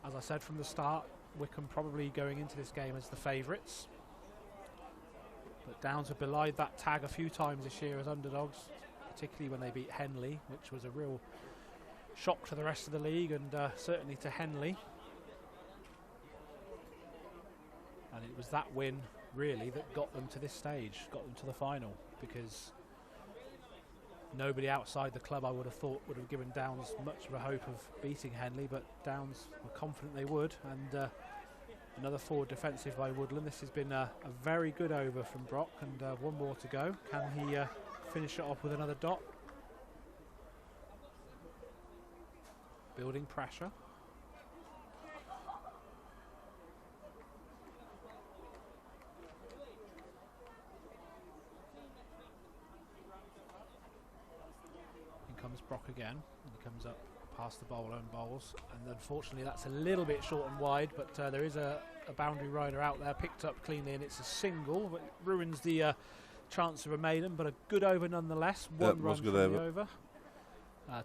Speaker 4: As I said from the start, Wycombe probably going into this game as the favourites. But Downs have belied that tag a few times this year as underdogs, particularly when they beat Henley, which was a real shock to the rest of the league, and certainly to Henley. And it was that win, really, that got them to this stage, got them to the final, because nobody outside the club, I would have thought, would have given Downs much of a hope of beating Henley, but Downs were confident they would. And another forward defensive by Woodland. This has been a very good over from Brock, and one more to go. Can he finish it off with another dot? Building pressure. In comes Brock again, and he comes up past the bowler and bowls, and unfortunately that's a little bit short and wide, but there is a boundary rider out there, picked up cleanly, and it's a single, but it ruins the chance of a maiden, but a good over nonetheless. One run from the over.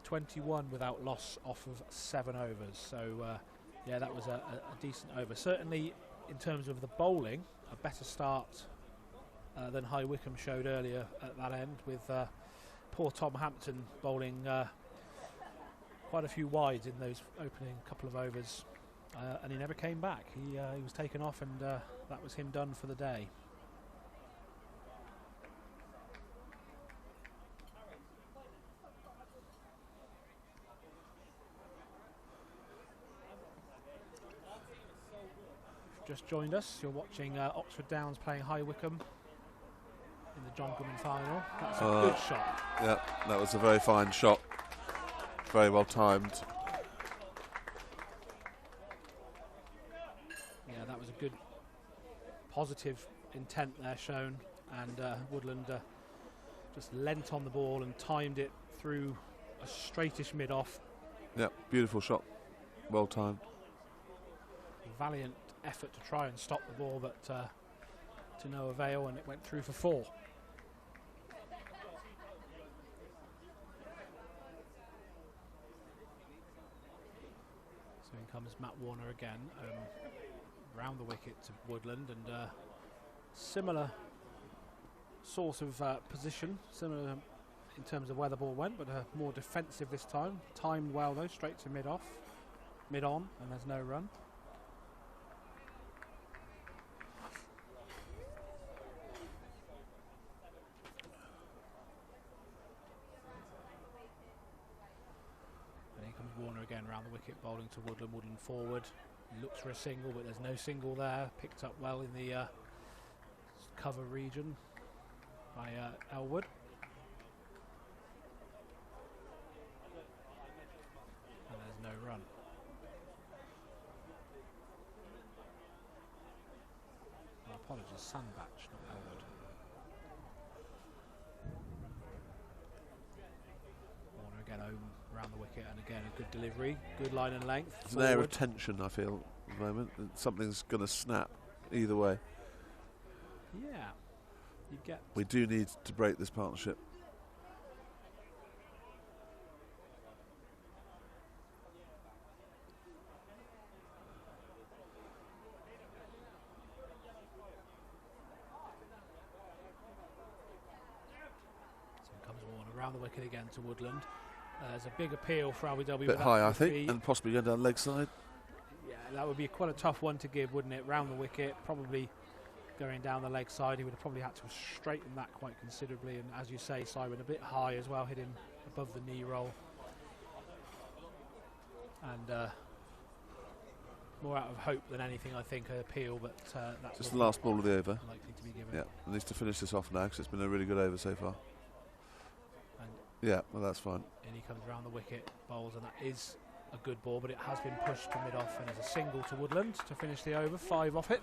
Speaker 4: 21 without loss off of 7 overs, so yeah, that was a decent over. Certainly in terms of the bowling, a better start than High Wycombe showed earlier at that end, with poor Tom Hampton bowling quite a few wides in those opening couple of overs, and he never came back. He was taken off, and that was him done for the day. Just joined us, you're watching Oxford Downs playing High Wycombe in the John Goodman final. That's a good shot.
Speaker 2: Yeah, that was a very fine shot. Very well timed.
Speaker 4: Yeah, that was a good positive intent there shown, and Woodland just leant on the ball and timed it through a straightish mid-off.
Speaker 2: Yeah, beautiful shot. Well timed.
Speaker 4: Valiant effort to try and stop the ball, but to no avail, and it went through for 4. So in comes Matt Warner again, round the wicket to Woodland, and similar sort of position, similar in terms of where the ball went, but more defensive this time. Timed well though, straight to mid-on, and there's no run. Warner again round the wicket, bowling to Woodland. Woodland forward, he looks for a single, but there's no single there. Picked up well in the cover region by Elwood. And there's no run. My apologies, Sandbach, not Elwood. Warner again home round the wicket, and again a good delivery, good line and length.
Speaker 2: There's an air of tension, I feel, at the moment. Something's going to snap either way.
Speaker 4: Yeah, you get.
Speaker 2: We do need to break this partnership.
Speaker 4: So comes Warner round the wicket again to Woodland. There's a big appeal for RBW.
Speaker 2: Bit high, I think, and possibly going down leg side.
Speaker 4: Yeah, that would be quite a tough one to give, wouldn't it? Round the wicket, probably going down the leg side. He would have probably had to straighten that quite considerably. And as you say, Simon, a bit high as well, hitting above the knee roll. And more out of hope than anything, I think, an appeal. But that's
Speaker 2: just the last ball of the over.
Speaker 4: Likely to be given.
Speaker 2: Yeah, needs to finish this off now because it's been a really good over so far.
Speaker 4: And
Speaker 2: yeah, well, that's fine.
Speaker 4: And he comes round the wicket, bowls, and that is a good ball, but it has been pushed to mid-off, and there's a single to Woodland to finish the over, 5 off it.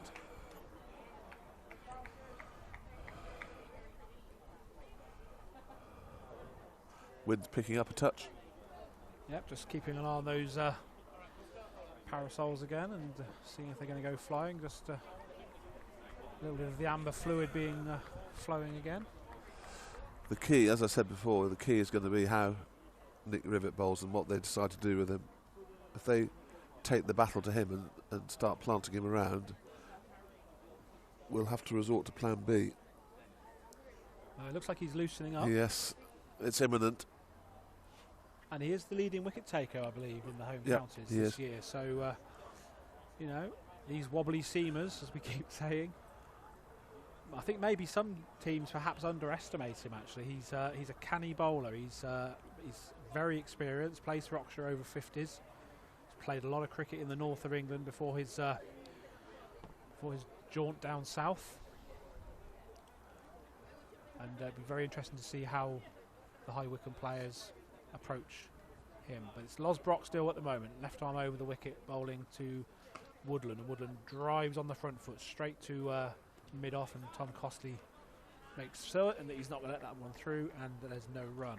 Speaker 2: Wind's picking up a touch.
Speaker 4: Yep, just keeping an eye on those parasols again, and seeing if they're going to go flying. Just a little bit of the amber fluid being flowing again.
Speaker 2: The key, as I said before, the key is going to be how Nick Rivett bowls and what they decide to do with him. If they take the battle to him and start planting him around, we'll have to resort to plan B.
Speaker 4: It looks like he's loosening up.
Speaker 2: Yes, it's imminent.
Speaker 4: And he is the leading wicket taker, I believe, in the home
Speaker 2: Yep,
Speaker 4: counties
Speaker 2: he
Speaker 4: this
Speaker 2: is.
Speaker 4: year. So, you know, these wobbly seamers, as we keep saying, I think maybe some teams perhaps underestimate him. Actually, he's a canny bowler. He's very experienced. Plays for Oxford over 50s. He's played a lot of cricket in the north of England before his jaunt down south. And it'd be very interesting to see how the High Wycombe players approach him. But it's Losbrock still at the moment, left arm over the wicket, bowling to Woodland, and Woodland drives on the front foot straight to mid-off, and Tom Costley makes certain that he's not going to let that one through, and there's no run.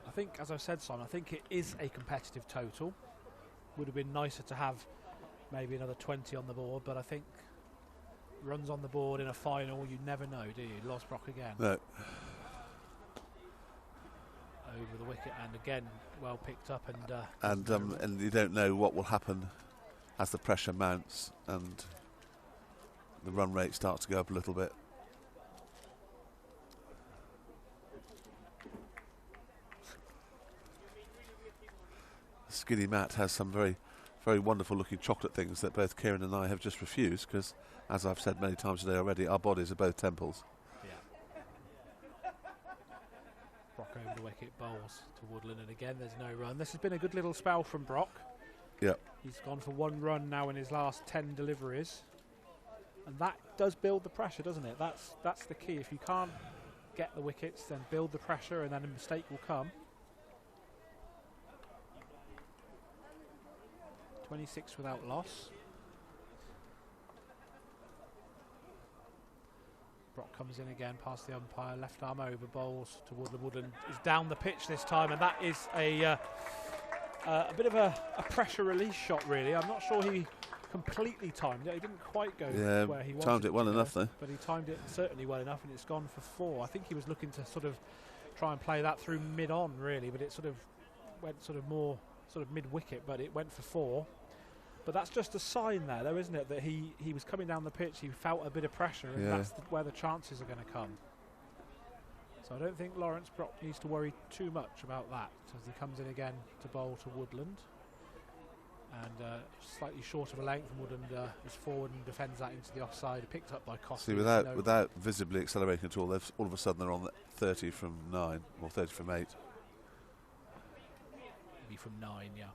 Speaker 4: I think, as I've said, Simon, I think it is a competitive total. Would have been nicer to have maybe another 20 on the board, but I think runs on the board in a final, you never know, do you? Losbrock again.
Speaker 2: No.
Speaker 4: Over the wicket, and again, well picked up,
Speaker 2: And you don't know what will happen as the pressure mounts and the run rate starts to go up a little bit. Skinny Matt has some very, very wonderful looking chocolate things that both Kieran and I have just refused because, as I've said many times today already, our bodies are both temples.
Speaker 4: Yeah. Brock over the wicket, bowls to Woodland, and again there's no run. This has been a good little spell from Brock.
Speaker 2: Yep.
Speaker 4: He's gone for one run now in his last 10 deliveries, and that does build the pressure, doesn't it? That's the key. If you can't get the wickets, then build the pressure, and then a mistake will come. 26 without loss. Brock comes in again past the umpire, left arm over, bowls to Woodland. Woodland is down the pitch this time, and that is a bit of a pressure release shot, really. I'm not sure he completely timed it. He didn't quite go where he wanted.
Speaker 2: Timed it well enough, though.
Speaker 4: But he timed it certainly well enough, and it's gone for 4. I think he was looking to sort of try and play that through mid-on, really, but it sort of went sort of more sort of mid-wicket, but it went for 4. But that's just a sign there, though, isn't it, that he was coming down the pitch, he felt a bit of pressure, and that's where the chances are going to come. So I don't think Lawrence Brock needs to worry too much about that, as he comes in again to bowl to Woodland. And slightly short of a length, and Woodland is forward and defends that into the offside, picked up by Costley.
Speaker 2: See, without visibly accelerating at all, all of a sudden they're on 30 from 9, or 30 from 8.
Speaker 4: Maybe from 9, yeah.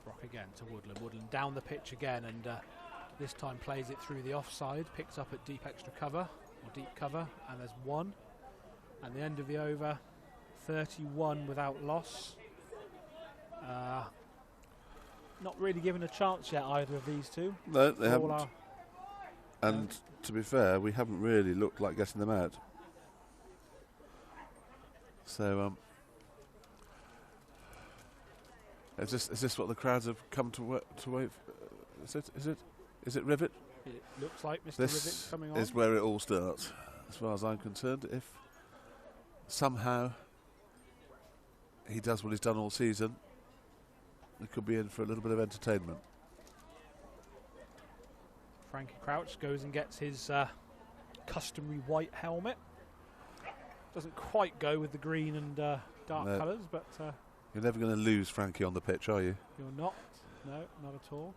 Speaker 4: Brock again to Woodland. Woodland down the pitch again, and this time plays it through the offside, picks up at deep extra cover, or deep cover, and there's 1. And the end of the over, 31 without loss. Not really given a chance yet, either of these two.
Speaker 2: No, they haven't. And to be fair, we haven't really looked like getting them out. So, Is this what the crowds have come to wait for? Is it Rivet?
Speaker 4: It looks like Mr. Rivet's coming on.
Speaker 2: This is where it all starts, as far as I'm concerned. If somehow he does what he's done all season, he could be in for a little bit of entertainment.
Speaker 4: Frankie Crouch goes and gets his customary white helmet. Doesn't quite go with the green and dark colours, but...
Speaker 2: You're never going to lose Frankie on the pitch, are you?
Speaker 4: You're not. No, not at all.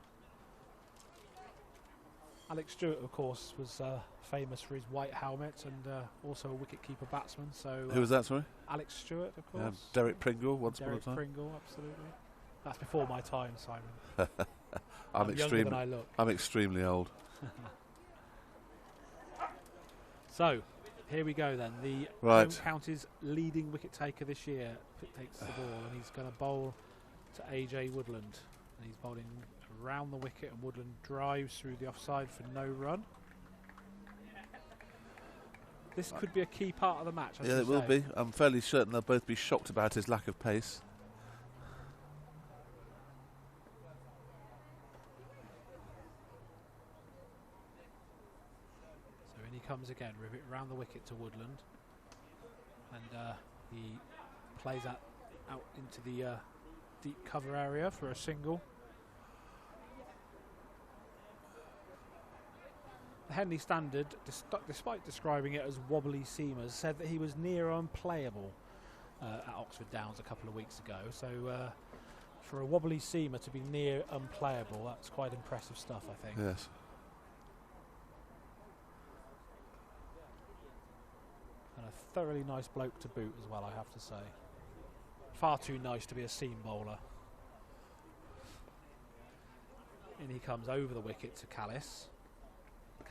Speaker 4: Alex Stewart, of course, was famous for his white helmet, and also a wicket-keeper batsman. So
Speaker 2: who was that, sorry?
Speaker 4: Alex Stewart, of course.
Speaker 2: Derek Pringle, once upon a time.
Speaker 4: Derek Pringle, absolutely. That's before my time, Simon.
Speaker 2: I'm
Speaker 4: younger than I look.
Speaker 2: I'm extremely old.
Speaker 4: So, here we go then. The home county's leading wicket taker this year takes the ball, and he's going to bowl to AJ Woodland. And he's bowling around the wicket, and Woodland drives through the offside for no run. This could be a key part of the match.
Speaker 2: Yeah, it will be. I'm fairly certain they'll both be shocked about his lack of pace.
Speaker 4: comes again. Rivet round the wicket to Woodland. And he plays that out into the deep cover area for a single. The Henley Standard, despite describing it as wobbly seamers, said that he was near unplayable at Oxford Downs a couple of weeks ago. So for a wobbly seamer to be near unplayable, that's quite impressive stuff, I think.
Speaker 2: Yes.
Speaker 4: And a thoroughly nice bloke to boot as well, I have to say. Far too nice to be a seam bowler. In he comes over the wicket to Callis.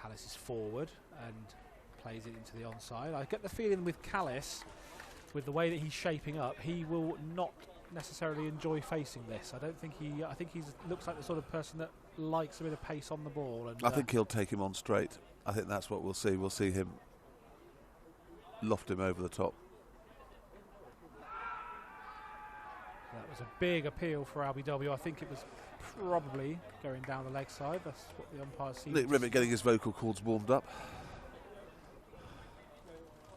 Speaker 4: Callis is forward and plays it into the onside. I get the feeling with Callis, with the way that he's shaping up, he will not necessarily enjoy facing this. I think he looks like the sort of person that likes a bit of pace on the ball. And
Speaker 2: I think he'll take him on straight. I think that's what we'll see. We'll see him loft him over the top.
Speaker 4: That was a big appeal for LBW. I think it was probably going down the leg side. That's what the umpire seemed
Speaker 2: Nick Rivet getting his vocal cords warmed up.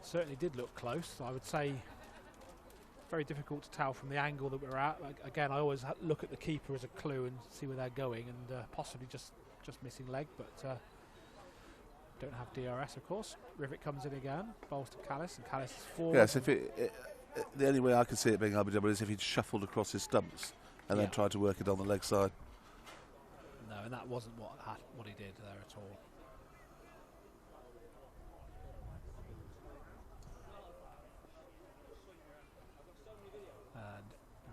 Speaker 4: Certainly did look close. I would say very difficult to tell from the angle that we're at. Again, I always look at the keeper as a clue and see where they're going, and possibly just missing leg, but don't have DRS, of course. Rivet comes in again, bowls to Callis, and Callis is forward.
Speaker 2: Yes, the only way I can see it being LBW is if he'd shuffled across his stumps and then tried to work it on the leg side.
Speaker 4: No, and that wasn't what he did there at all. And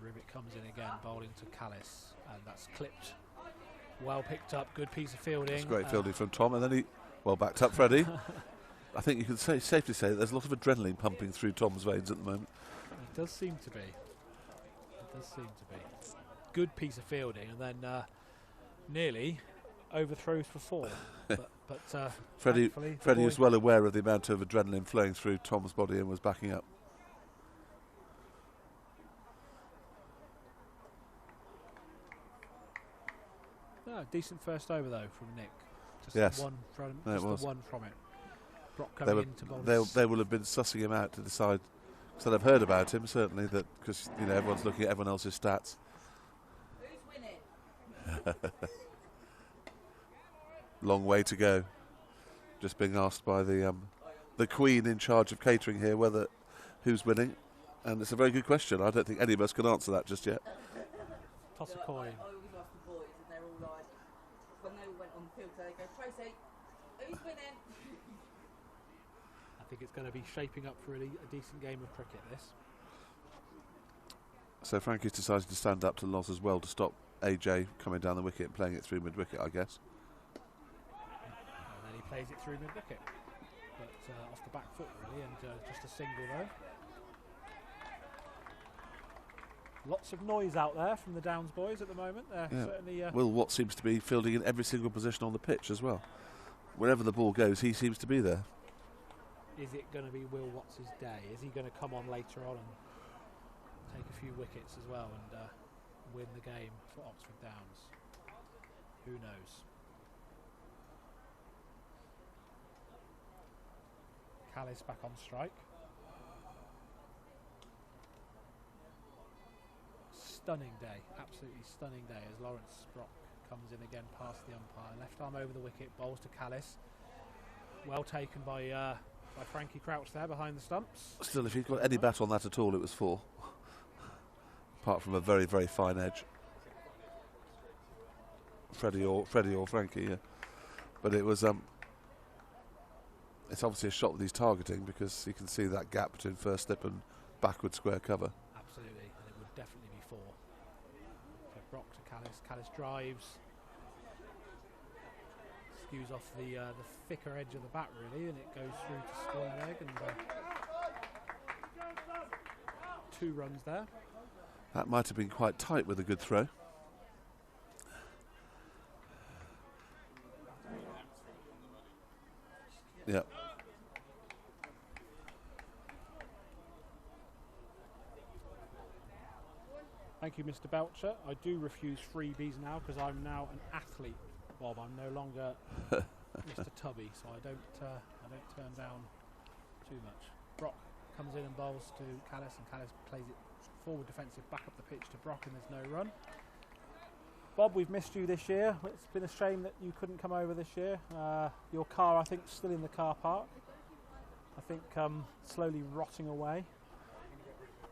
Speaker 4: Rivet comes in again, bowling to Callis, and that's clipped. Well picked up, good piece of fielding.
Speaker 2: It's great fielding from Tom, and then he well backed up Freddie. I think you can safely say that there's a lot of adrenaline pumping through Tom's veins at the moment.
Speaker 4: It does seem to be. It does seem to be. Good piece of fielding, and then nearly overthrows for four. but
Speaker 2: Freddie was well aware of the amount of adrenaline flowing through Tom's body and was backing up.
Speaker 4: No, decent first over though from Nick. Just
Speaker 2: Yes.
Speaker 4: the one from it. Brock
Speaker 2: They,
Speaker 4: coming into bowl.
Speaker 2: they will have been sussing him out to decide. So they've heard about him, certainly, that because everyone's looking at everyone else's stats.
Speaker 5: Who's winning?
Speaker 2: Long way to go. Just being asked by the Queen in charge of catering here who's winning, and it's a very good question. I don't think any of us can answer that just yet.
Speaker 4: Toss a coin.
Speaker 5: I always ask the boys, and they're all like, when they all went on the field, they go, Tracy, who's winning?
Speaker 4: I think it's going to be shaping up for a decent game of cricket, this.
Speaker 2: So Frankie's decided to stand up to Loz as well to stop AJ coming down the wicket and playing it through mid-wicket, I guess.
Speaker 4: And then he plays it through mid-wicket. But off the back foot, really, and just a single, though. Lots of noise out there from the Downs boys at the moment. They're certainly...
Speaker 2: Will Watts seems to be fielding in every single position on the pitch as well. Wherever the ball goes, he seems to be there.
Speaker 4: Is it going to be Will Watts' day? Is he going to come on later on and take a few wickets as well and win the game for Oxford Downs? Who knows? Callis back on strike. Stunning day, absolutely stunning day as Lawrence Brock comes in again past the umpire. Left arm over the wicket, bowls to Callis. Well taken by Frankie Crouch there behind the stumps.
Speaker 2: Still, if he'd got any bat on that at all, it was 4. Apart from a very, very fine edge. Freddie or Frankie, yeah. But it was it's obviously a shot that he's targeting because you can see that gap between first slip and backward square cover.
Speaker 4: Absolutely, and it would definitely be 4. So Brock to Callis. Callis drives. Skews off the thicker edge of the bat, really, and it goes through to square leg, and 2 runs there.
Speaker 2: That might have been quite tight with a good throw. Yeah.
Speaker 4: Thank you, Mr. Belcher. I do refuse freebies now because I'm now an athlete, Bob. I'm no longer Mr. Tubby, so I don't turn down too much. Brock comes in and bowls to Callis, and Callis plays it forward defensive back up the pitch to Brock, and there's no run. Bob, we've missed you this year. It's been a shame that you couldn't come over this year. Your car, I think, is still in the car park. I think slowly rotting away.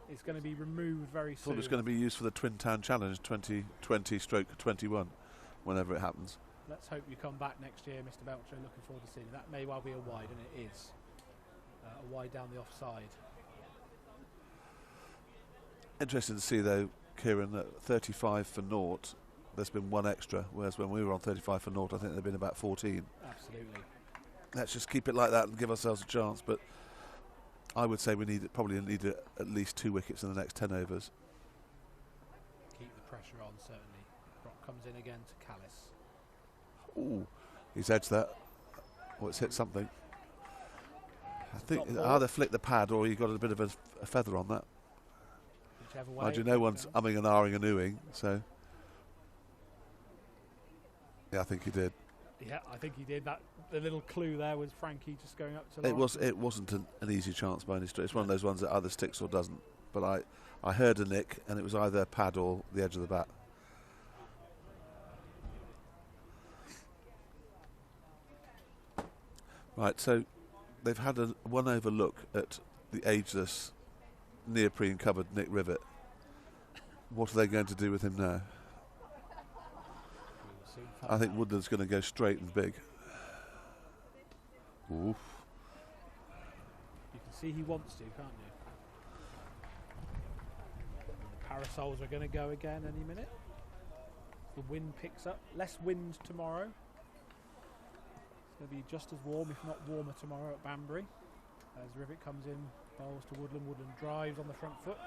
Speaker 4: It's going to be removed very soon.
Speaker 2: Thought it's going to be used for the Twin Town Challenge 2020/21, whenever it happens.
Speaker 4: Let's hope you come back next year, Mr. Belcher. Looking forward to seeing it. That may well be a wide, and it is. A wide down the offside.
Speaker 2: Interesting to see, though, Kieran, that 35 for naught, there's been one extra, whereas when we were on 35 for naught, I think there'd been about 14.
Speaker 4: Absolutely.
Speaker 2: Let's just keep it like that and give ourselves a chance, but I would say we probably need at least 2 wickets in the next 10 overs.
Speaker 4: Keep the pressure on, certainly. Brock comes in again to Callis.
Speaker 2: Ooh, he's edged that. Oh, it's hit something. I think either flick the pad or you got a bit of a feather on that.
Speaker 4: Whichever way.
Speaker 2: Mind you, no one's umming and ahhing and oohing, so yeah, I think he did.
Speaker 4: Yeah, I think he did. The little clue there was Frankie just going up to.
Speaker 2: It wasn't an easy chance by any stretch. It's one of those ones that either sticks or doesn't. But I heard a nick, and it was either pad or the edge of the bat. Right, so they've had a one-over look at the ageless, neoprene-covered Nick Rivet. What are they going to do with him now? I think Woodland's going to go straight and big. Oof.
Speaker 4: You can see he wants to, can't you? The parasols are going to go again any minute. The wind picks up. Less wind tomorrow. It's going to be just as warm, if not warmer, tomorrow at Banbury. As Rivet comes in, bowls to Woodland. Woodland drives on the front foot.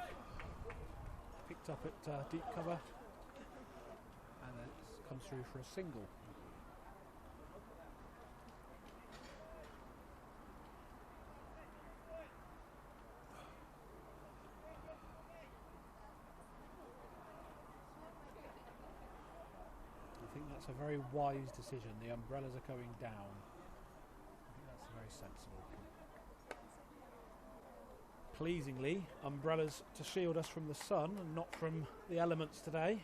Speaker 4: Picked up at deep cover. And then it comes through for a single. I think that's a very wise decision. The umbrellas are going down. I think that's very sensible. Pleasingly, umbrellas to shield us from the sun and not from the elements today.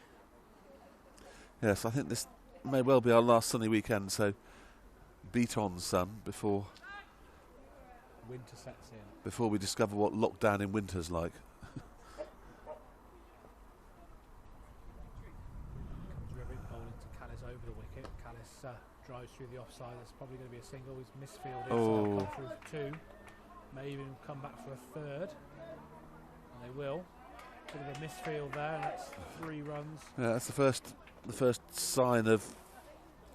Speaker 2: Yes, I think this may well be our last sunny weekend, so beat on, sun, before
Speaker 4: winter sets in.
Speaker 2: Before we discover what lockdown in winter's like.
Speaker 4: Comes Rivet bowling to Callis over the wicket. Callis drives through the offside. There's probably going to be a single. He's misfielded, so they'll come through for 2. May even come back for a 3rd, and they will. Bit of a misfield there, and that's 3 runs.
Speaker 2: Yeah, that's the first sign of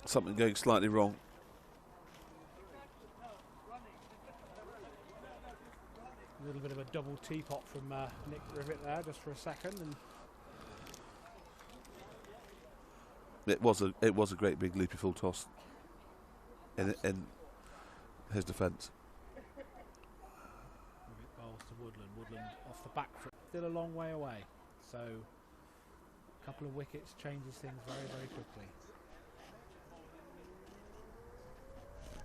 Speaker 2: something going slightly wrong.
Speaker 4: A little bit of a double teapot from Nick Rivet there, just for a second, and
Speaker 2: it was a great big loopy full toss in his defence.
Speaker 4: Rivet bowls to Woodland. Woodland off the back foot, still a long way away. So a couple of wickets changes things very, very quickly. As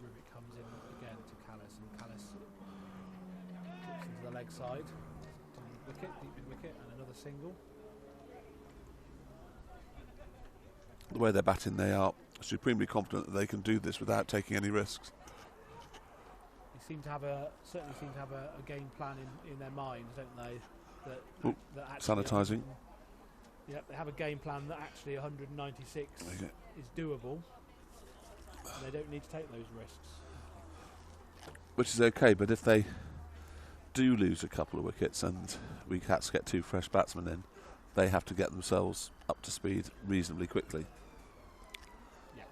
Speaker 4: Rivet comes in again to Callis, and Callis tips into the leg side. Deep mid wicket, and another single.
Speaker 2: The way they're batting, they are supremely confident that they can do this without taking any risks.
Speaker 4: They certainly seem to have a game plan in their minds, don't they? That actually
Speaker 2: sanitising.
Speaker 4: Yeah, they have a game plan that actually 196 is doable. And they don't need to take those risks.
Speaker 2: Which is okay, but if they do lose a couple of wickets and we Cats get 2 fresh batsmen in, they have to get themselves up to speed reasonably quickly.
Speaker 4: Yeah.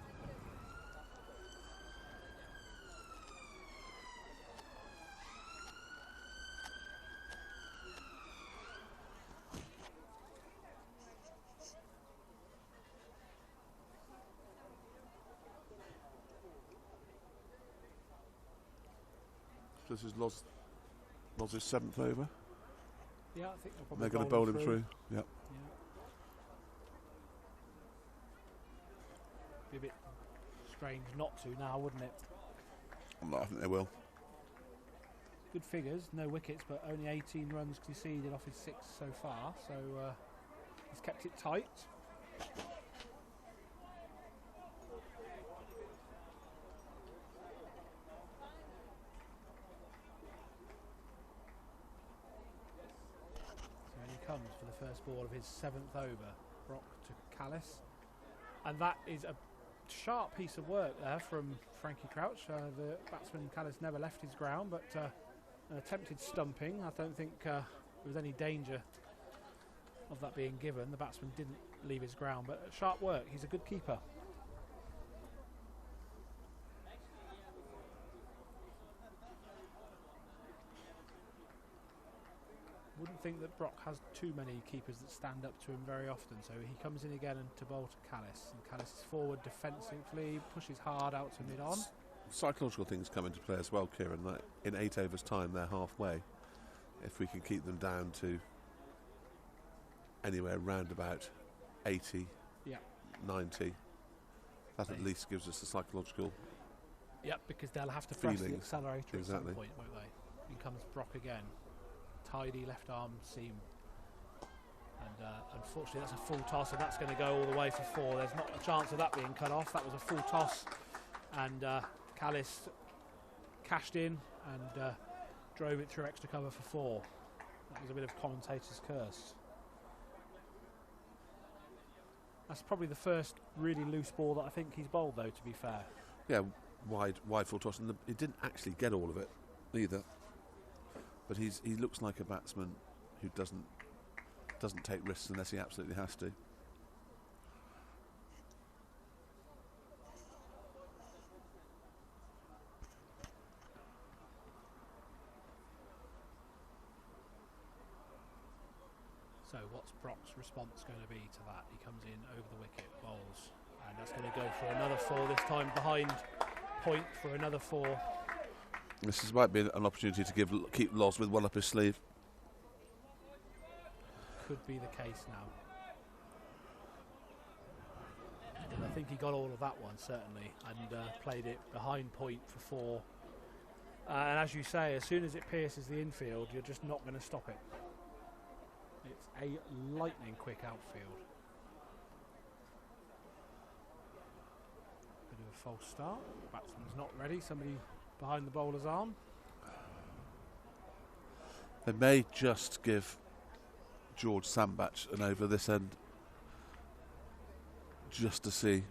Speaker 2: This is Loz's 7th over.
Speaker 4: Yeah, I think
Speaker 2: they're going to bowl him through. Yep.
Speaker 4: Yeah. Be a bit strange not to now, wouldn't it?
Speaker 2: I think they will.
Speaker 4: Good figures, no wickets, but only 18 runs conceded off his 6 so far, so he's kept it tight. So he comes for the first ball of his 7th over. Brock to Callis, and that is a sharp piece of work there from Frankie Crouch. The batsman Callis never left his ground, but an attempted stumping. I don't think there was any danger of that being given. The batsman didn't leave his ground, but sharp work. He's a good keeper. Wouldn't think that Brock has too many keepers that stand up to him very often, so he comes in again and to bowl to Callis, and Callis is forward defensively, pushes hard out to mid-on.
Speaker 2: Psychological things come into play as well, Kieran. Like in 8 overs time they're halfway. If we can keep them down to anywhere round about 80, 90, that at least gives us a psychological
Speaker 4: because they'll have to press the
Speaker 2: feeling.
Speaker 4: accelerator
Speaker 2: Exactly.
Speaker 4: at some point, won't they? In comes Brock again. Tidy left arm seam, and unfortunately that's a full toss, and that's going to go all the way for 4. There's not a chance of that being cut off. That was a full toss, and Callis cashed in and drove it through extra cover for 4. That was a bit of commentator's curse. That's probably the first really loose ball that I think he's bowled, though, to be fair.
Speaker 2: Yeah, wide full toss, and he didn't actually get all of it either. But he looks like a batsman who doesn't take risks unless he absolutely has to.
Speaker 4: So what's Brock's response going to be to that? He comes in over the wicket, bowls, and that's going to go for another 4, this time behind point for another 4.
Speaker 2: This might be an opportunity to keep Loz with one up his sleeve.
Speaker 4: Could be the case now. And I think he got all of that one, certainly, and played it behind point for 4. And as you say, as soon as it pierces the infield, you're just not going to stop it. It's a lightning quick outfield. Bit of a false start. Batsman's not ready. Somebody behind the bowler's arm.
Speaker 2: They may just give George Sambach an over this end, just to see.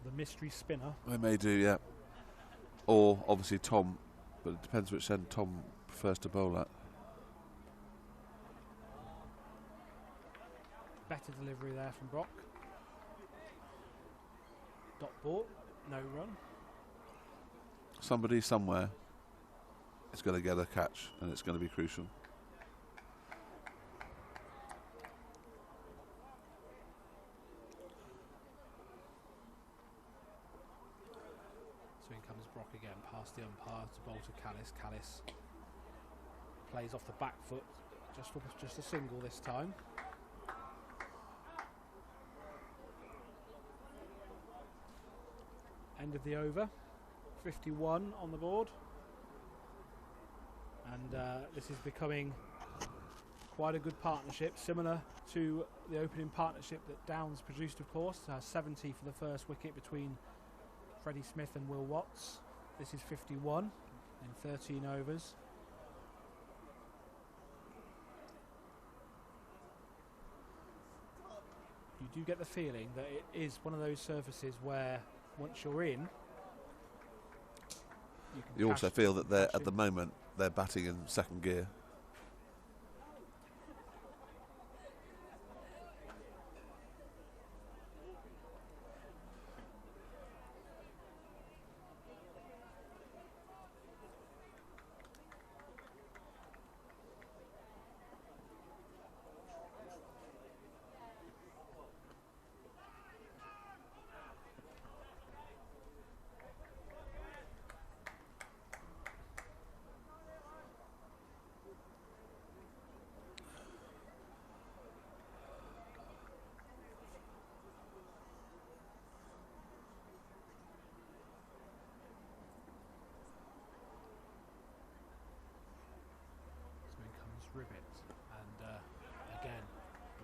Speaker 4: The mystery spinner.
Speaker 2: They may do, yeah. Or obviously Tom, but it depends which end Tom prefers to bowl at.
Speaker 4: Better delivery there from Brock. Dot ball, no run.
Speaker 2: Somebody somewhere is going to get a catch, and it's going to be crucial.
Speaker 4: So in comes Brock again, past the umpire to bowl to Callis. Callis plays off the back foot, just a single this time. End of the over, 51 on the board, and this is becoming quite a good partnership, similar to the opening partnership that Downs produced, of course. 70 for the first wicket between Freddie Smith and Will Watts. This is 51 in 13 overs. You do get the feeling that it is one of those surfaces where once you're in,
Speaker 2: you also feel that they're at the moment they're batting in second gear.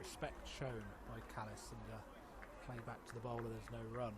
Speaker 4: respect shown by Callis, and play back to the bowler. There's no run.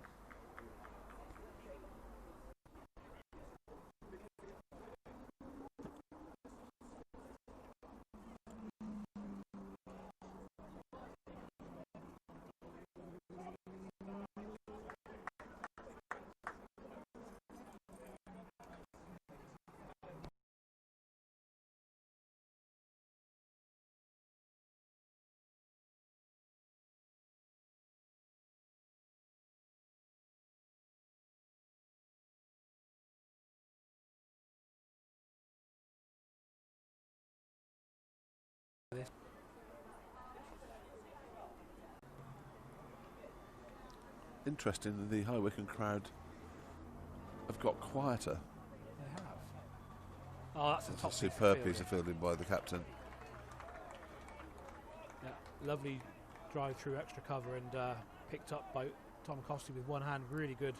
Speaker 2: Interesting, the High Wycombe crowd have got quieter.
Speaker 4: They have. Oh, that's a top
Speaker 2: superb piece of fielding by the captain.
Speaker 4: Yeah, lovely drive through extra cover and picked up by Tom Costy with one hand. Really good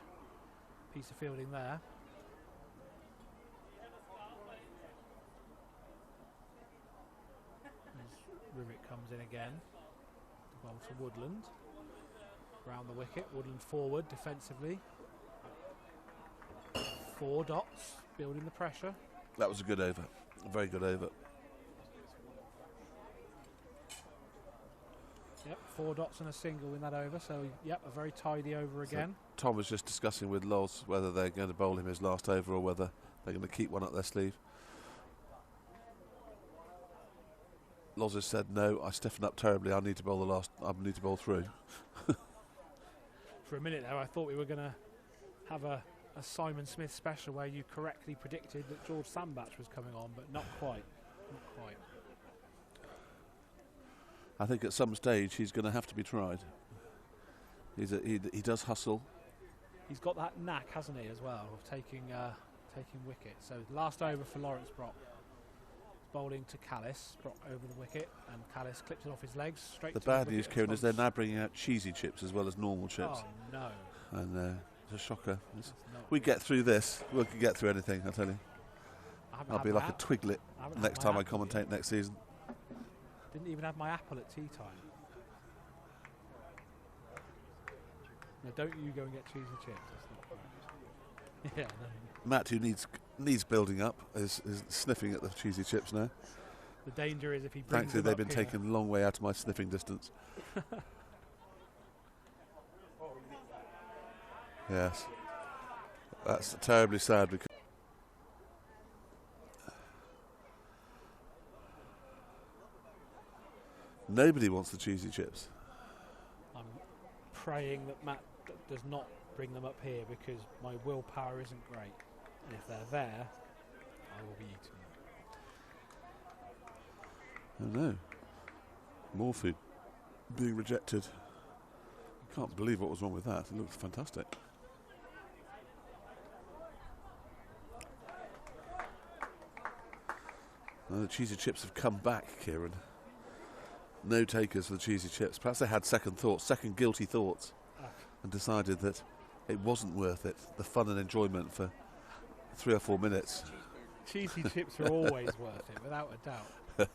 Speaker 4: piece of fielding there. As Rivet comes in again. The ball to Woodland. Round the wicket, Woodland forward defensively. 4 dots, building the pressure.
Speaker 2: That was a good over, a very good over.
Speaker 4: Yep, 4 dots and a single in that over, so yep, a very tidy over again.
Speaker 2: So Tom was just discussing with Loz whether they're going to bowl him his last over or whether they're going to keep one up their sleeve. Loz has said, no, I stiffen up terribly, I need to bowl through.
Speaker 4: For a minute there, I thought we were going to have a Simon Smith special where you correctly predicted that George Sambach was coming on, but not quite. Not quite.
Speaker 2: I think at some stage he's going to have to be tried. He does hustle.
Speaker 4: He's got that knack, hasn't he, as well, of taking wickets. So last over for Lawrence Brock. Bowling to Callis, Brock over the wicket, and Callis clips it off his legs straight. The
Speaker 2: bad news, Kieran, is they're now bringing out cheesy chips as well as normal chips.
Speaker 4: Oh no!
Speaker 2: And it's a shocker. We get through this. We can get through anything. I tell you. I'll be like a twiglet next time I commentate next season.
Speaker 4: Didn't even have my apple at tea time. No, don't you go and get cheesy chips. That's not right. Yeah. No.
Speaker 2: Matt, who needs building up, is sniffing at the cheesy chips now.
Speaker 4: The danger is if he brings
Speaker 2: Thankfully, they've been taken a long way out of my sniffing distance. Yes. That's terribly sad because nobody wants the cheesy chips.
Speaker 4: I'm praying that Matt does not bring them up here because my willpower isn't great. And if they're there, I will be eating them.
Speaker 2: Oh no. More food being rejected. I can't believe what was wrong with that. It looked fantastic. The cheesy chips have come back, Kieran. No takers for the cheesy chips. Perhaps they had second guilty thoughts, and decided that it wasn't worth it, the fun and enjoyment for 3 or 4 minutes.
Speaker 4: Cheesy chips are always worth it, without a doubt. But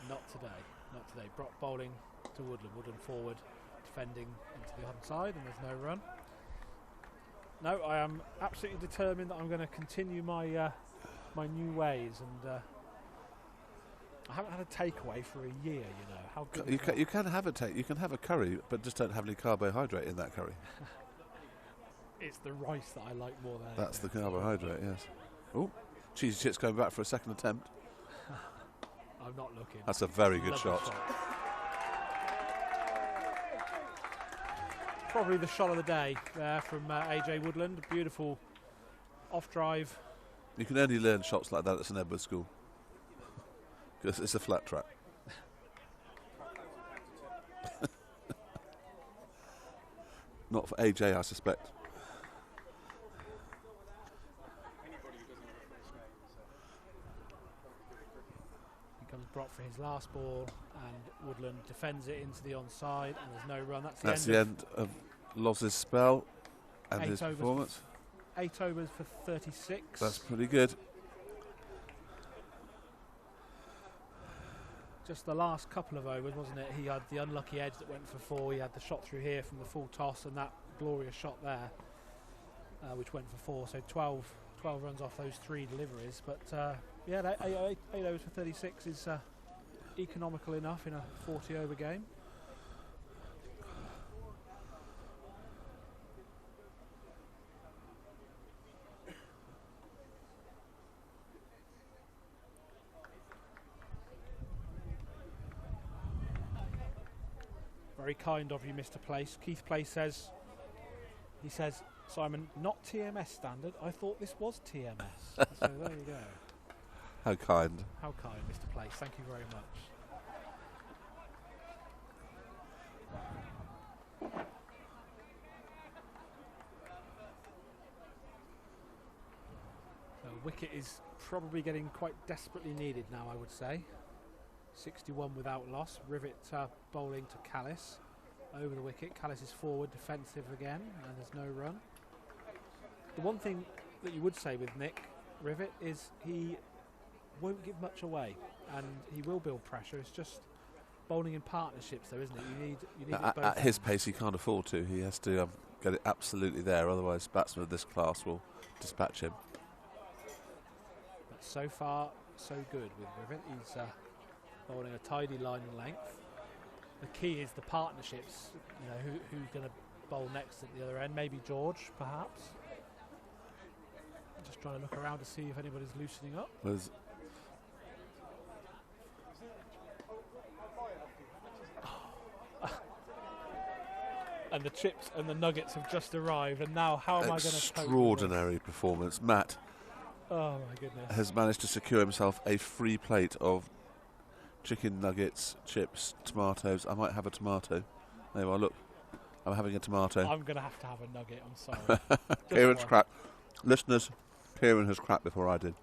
Speaker 4: not today. Not today. Brock bowling to Woodland. Woodland forward, defending into the onside, and there's no run. No, I am absolutely determined that I'm going to continue my my new ways, and I haven't had a takeaway for a year. You know how good.
Speaker 2: You can have a curry, but just don't have any carbohydrate in that curry.
Speaker 4: It's the rice that I like more than.
Speaker 2: That's the carbohydrate, yes. Oh, cheesy chips going back for a second attempt.
Speaker 4: I'm not looking.
Speaker 2: That's a very good shot.
Speaker 4: Probably the shot of the day there from AJ Woodland. Beautiful off drive.
Speaker 2: You can only learn shots like that at St Edward's School because it's a flat track. Not for AJ, I suspect.
Speaker 4: Comes Brock for his last ball, and Woodland defends it into the onside, and there's no run.
Speaker 2: That's the end of Loz's spell and his performance.
Speaker 4: 8 overs for 36.
Speaker 2: That's pretty good.
Speaker 4: just the last couple of overs, wasn't it? He had the unlucky edge that went for 4. He had the shot through here from the full toss, and that glorious shot there, which went for 4. So 12 runs off those 3 deliveries. But yeah, that 8 overs for 36 is economical enough in a 40-over game. Very kind of you, Mr. Place. Keith Place says, Simon, not TMS standard. I thought this was TMS. So there you go.
Speaker 2: How kind.
Speaker 4: How kind, Mr. Place. Thank you very much. So wicket is probably getting quite desperately needed now, I would say. 61 without loss. Rivet bowling to Callis over the wicket. Callis is forward, defensive again, and there's no run. The one thing that you would say with Nick Rivet is he won't give much away, and he will build pressure. It's just bowling in partnerships, though, isn't it? You need
Speaker 2: at his pace, he can't afford to. He has to get it absolutely there, otherwise batsmen of this class will dispatch him.
Speaker 4: But so far, so good with Rivet. He's bowling a tidy line and length. The key is the partnerships. You know, who's going to bowl next at the other end? Maybe George, perhaps. Just trying to look around to see if anybody's loosening up. And the chips and the nuggets have just arrived, and now how am I going to cope?
Speaker 2: Extraordinary performance. Matt,
Speaker 4: oh my goodness,
Speaker 2: has managed to secure himself a free plate of chicken nuggets, chips, tomatoes. I might have a tomato. There you are, look. I'm having a tomato.
Speaker 4: I'm going to have a nugget, I'm sorry.
Speaker 2: Kieran's cracked. Listeners, Kieran has cracked before I did.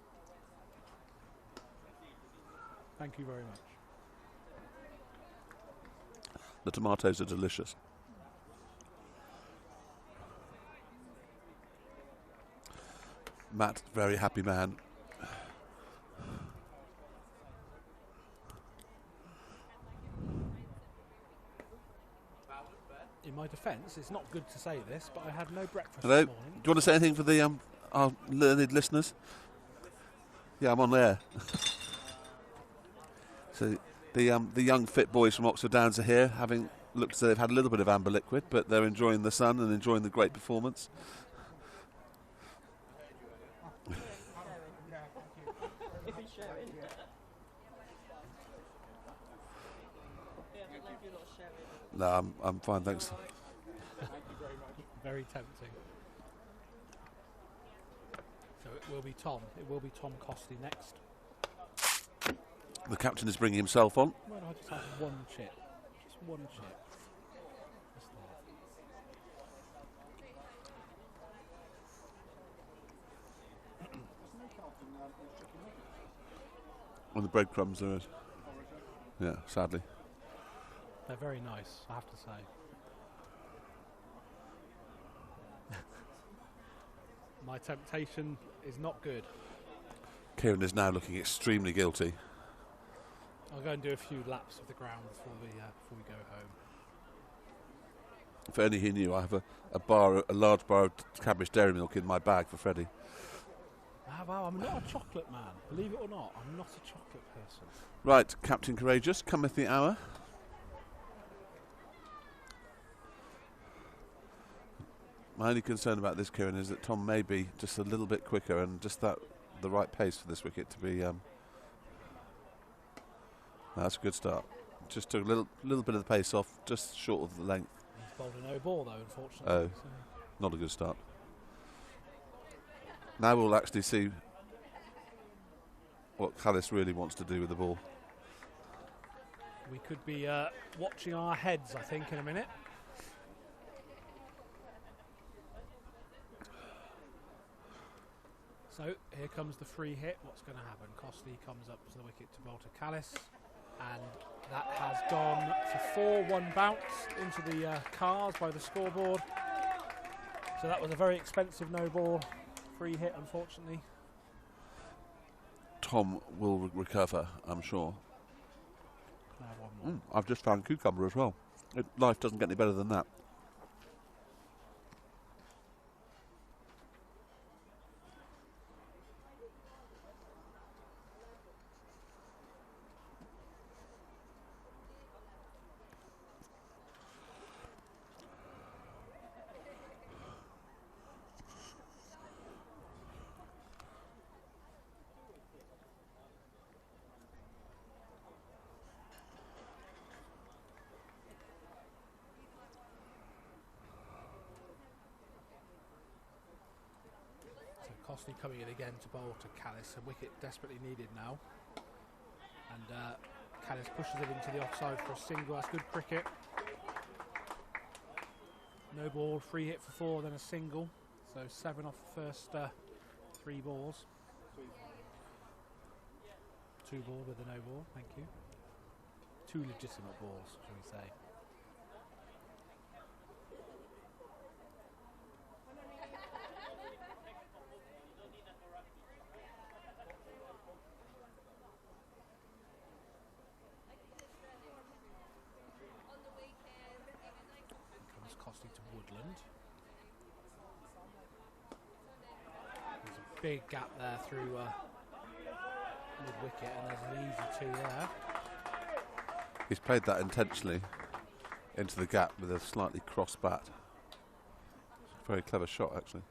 Speaker 4: Thank you very much.
Speaker 2: The tomatoes are delicious. Matt, very happy man.
Speaker 4: In my defence, it's not good to say this, but I had no breakfast
Speaker 2: Hello?
Speaker 4: this morning.
Speaker 2: Do you want to say anything for the our learned listeners? Yeah, I'm on there. So the young fit boys from Oxford Downs are here, having looked as though they've had a little bit of amber liquid, but they're enjoying the sun and enjoying the great performance. No, I'm fine, thanks.
Speaker 3: Thank you very much.
Speaker 4: Very tempting. So it will be Tom. It will be Tom Costley next.
Speaker 2: The captain is bringing himself on.
Speaker 4: Why don't I just have one chip? Just one chip. Just that.
Speaker 2: On the breadcrumbs there is. Yeah, sadly.
Speaker 4: They're very nice, I have to say. My temptation is not good.
Speaker 2: Kieran is now looking extremely guilty.
Speaker 4: I'll go and do a few laps of the ground before we go home.
Speaker 2: If only he knew, I have a large bar of Cadbury's Dairy Milk in my bag for Freddie.
Speaker 4: Wow, I'm not a chocolate man. Believe it or not, I'm not a chocolate person.
Speaker 2: Right, Captain Courageous, cometh the hour. My only concern about this, Kieran, is that Tom may be just a little bit quicker and just the right pace for this wicket to be. That's a good start. Just took a little bit of the pace off, just short of the length.
Speaker 4: He's bowled a no ball though, unfortunately.
Speaker 2: Oh,
Speaker 4: so.
Speaker 2: Not a good start. Now we'll actually see what Callis really wants to do with the ball.
Speaker 4: We could be watching our heads, I think, in a minute. So here comes the free hit. What's going to happen? Costley comes up to the wicket to bowl to Callis, and that has gone for 4-1 bounce into the cars by the scoreboard. So that was a very expensive no ball. Free hit, unfortunately.
Speaker 2: Tom will recover, I'm sure.
Speaker 4: Now one more.
Speaker 2: I've just found cucumber as well. Life doesn't get any better than that.
Speaker 4: Costley coming in again to bowl to Callis, a wicket desperately needed now. And Callis pushes it into the offside for a single. That's good cricket. No ball, free hit for 4, then a single. So 7 off the first 3 balls. 2 ball with a no ball, thank you. 2 legitimate balls, shall we say. Costley to Woodland. There's a big gap there through mid-wicket, and there's an easy 2 there.
Speaker 2: He's played that intentionally into the gap with a slightly cross bat. Very clever shot, actually.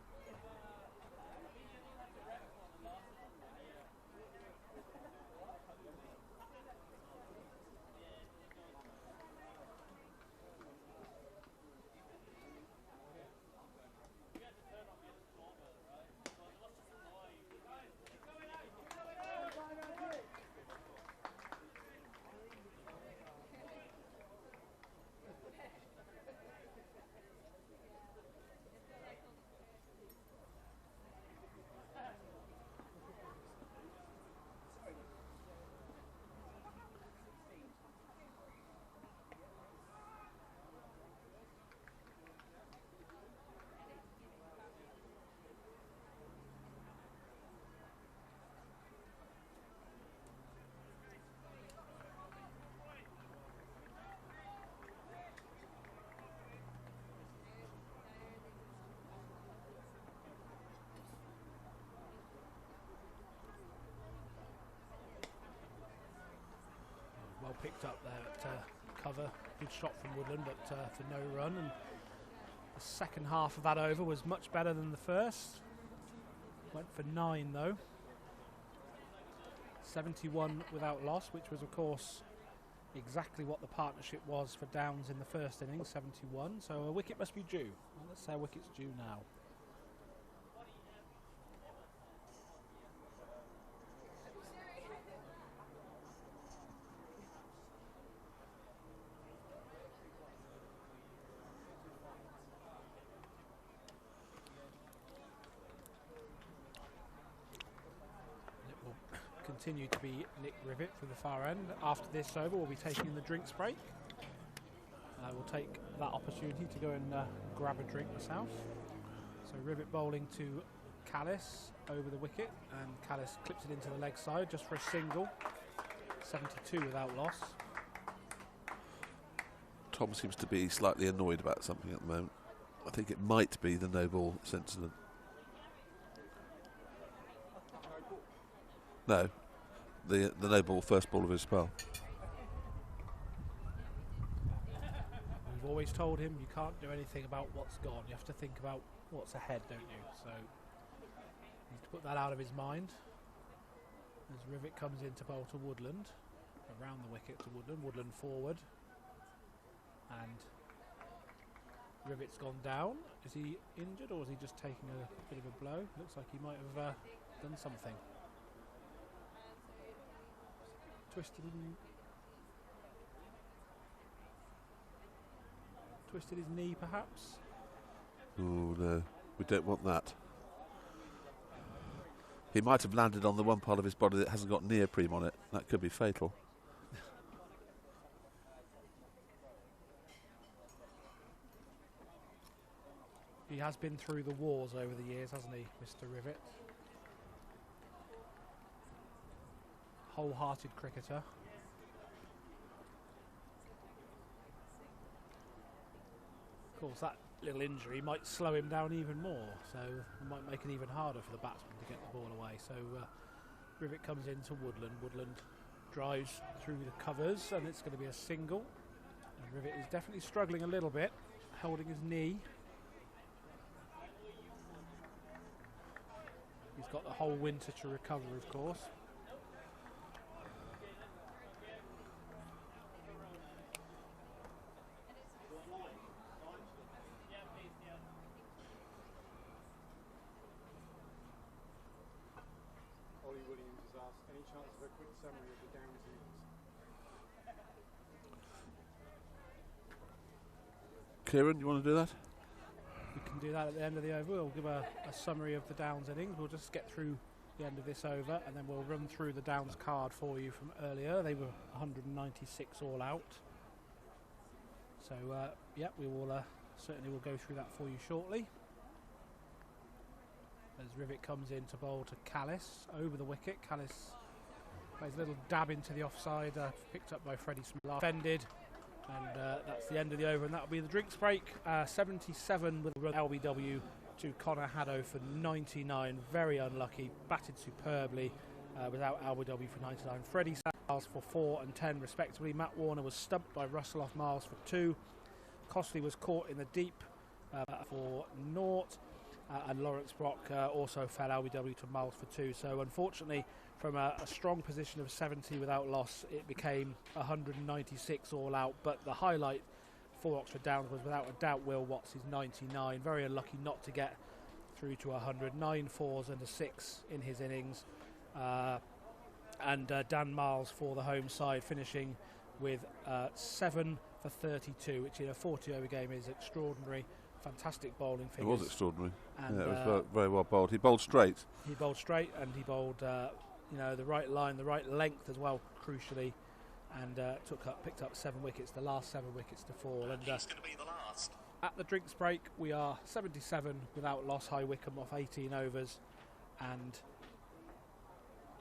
Speaker 2: Well picked up there at cover. Good shot from Woodland, but for no run. And the second half of that over was much better than the first. Went for 9 though. 71 without loss, which was of course exactly what the partnership was for Downs in the first innings, 71. So a wicket must be due. Well, let's say a wicket's due now. Continue to be Nick Rivet for the far end. After this over, we'll be taking the drinks break. We'll take that opportunity to go and grab a drink myself. So Rivet bowling to Callis over the wicket, and Callis clips it into the leg side just for a single. 72 without loss. Tom seems to be slightly annoyed about something at the moment. I think it might be the no ball incident. No, the no ball first ball of his spell.
Speaker 4: We've always told him you can't do anything about what's gone. You have to think about what's ahead, don't you? So he needs to put that out of his mind. As Rivet comes in to bowl to Woodland, around the wicket to Woodland. Woodland forward, and Rivet's gone down. Is he injured or is he just taking a bit of a blow? Looks like he might have done something. Twisted his knee, perhaps.
Speaker 2: Oh no, we don't want that. He might have landed on the one part of his body that hasn't got neoprene on it. That could be fatal.
Speaker 4: He has been through the wars over the years, hasn't he, Mr. Rivet? Wholehearted cricketer. course, that little injury might slow him down even more, so it might make it even harder for the batsman to get the ball away. So Rivet comes into Woodland. Woodland drives through the covers, and it's going to be a single. And Rivet is definitely struggling a little bit, holding his knee. He's got the whole winter to recover, of course.
Speaker 3: Ollie Williams has asked, any chance of a quick summary of the Downs innings?
Speaker 2: Kieran, you want to do that?
Speaker 4: We can do that at the end of the over. We'll give a summary of the Downs innings. We'll just get through the end of this over, and then we'll run through the Downs card for you from earlier. They were 196 all out. So, yeah, we will certainly will go through that for you shortly. As Rivet comes in to bowl to Callis over the wicket. Callis plays a little dab into the offside, picked up by Freddie Smith, offended, and that's the end of the over, and that'll be the drinks break. 77 with LBW to Connor Haddow for 99. Very unlucky, batted superbly without LBW for 99. Freddie Miles for 4 and 10 respectively. Matt Warner was stumped by Russell off Miles for 2. Costley was caught in the deep for 0. And Lawrence Brock also fell LBW to Miles for 2. So unfortunately, from a strong position of 70 without loss, it became 196 all out. But the highlight for Oxford Downs was without a doubt Will Watts' 99. Very unlucky not to get through to 100. 9 fours and a 6 in his innings. And Dan Miles for the home side, finishing with 7 for 32, which in a 40 over game is extraordinary. Fantastic bowling figures.
Speaker 2: It was extraordinary.
Speaker 4: And
Speaker 2: it was very well bowled. He bowled straight.
Speaker 4: He bowled straight, and he bowled the right line, the right length as well, crucially, and picked up 7 wickets, the last 7 wickets to fall. And he's going to be the last. At the drinks break, we are 77 without loss. High Wycombe off 18 overs, and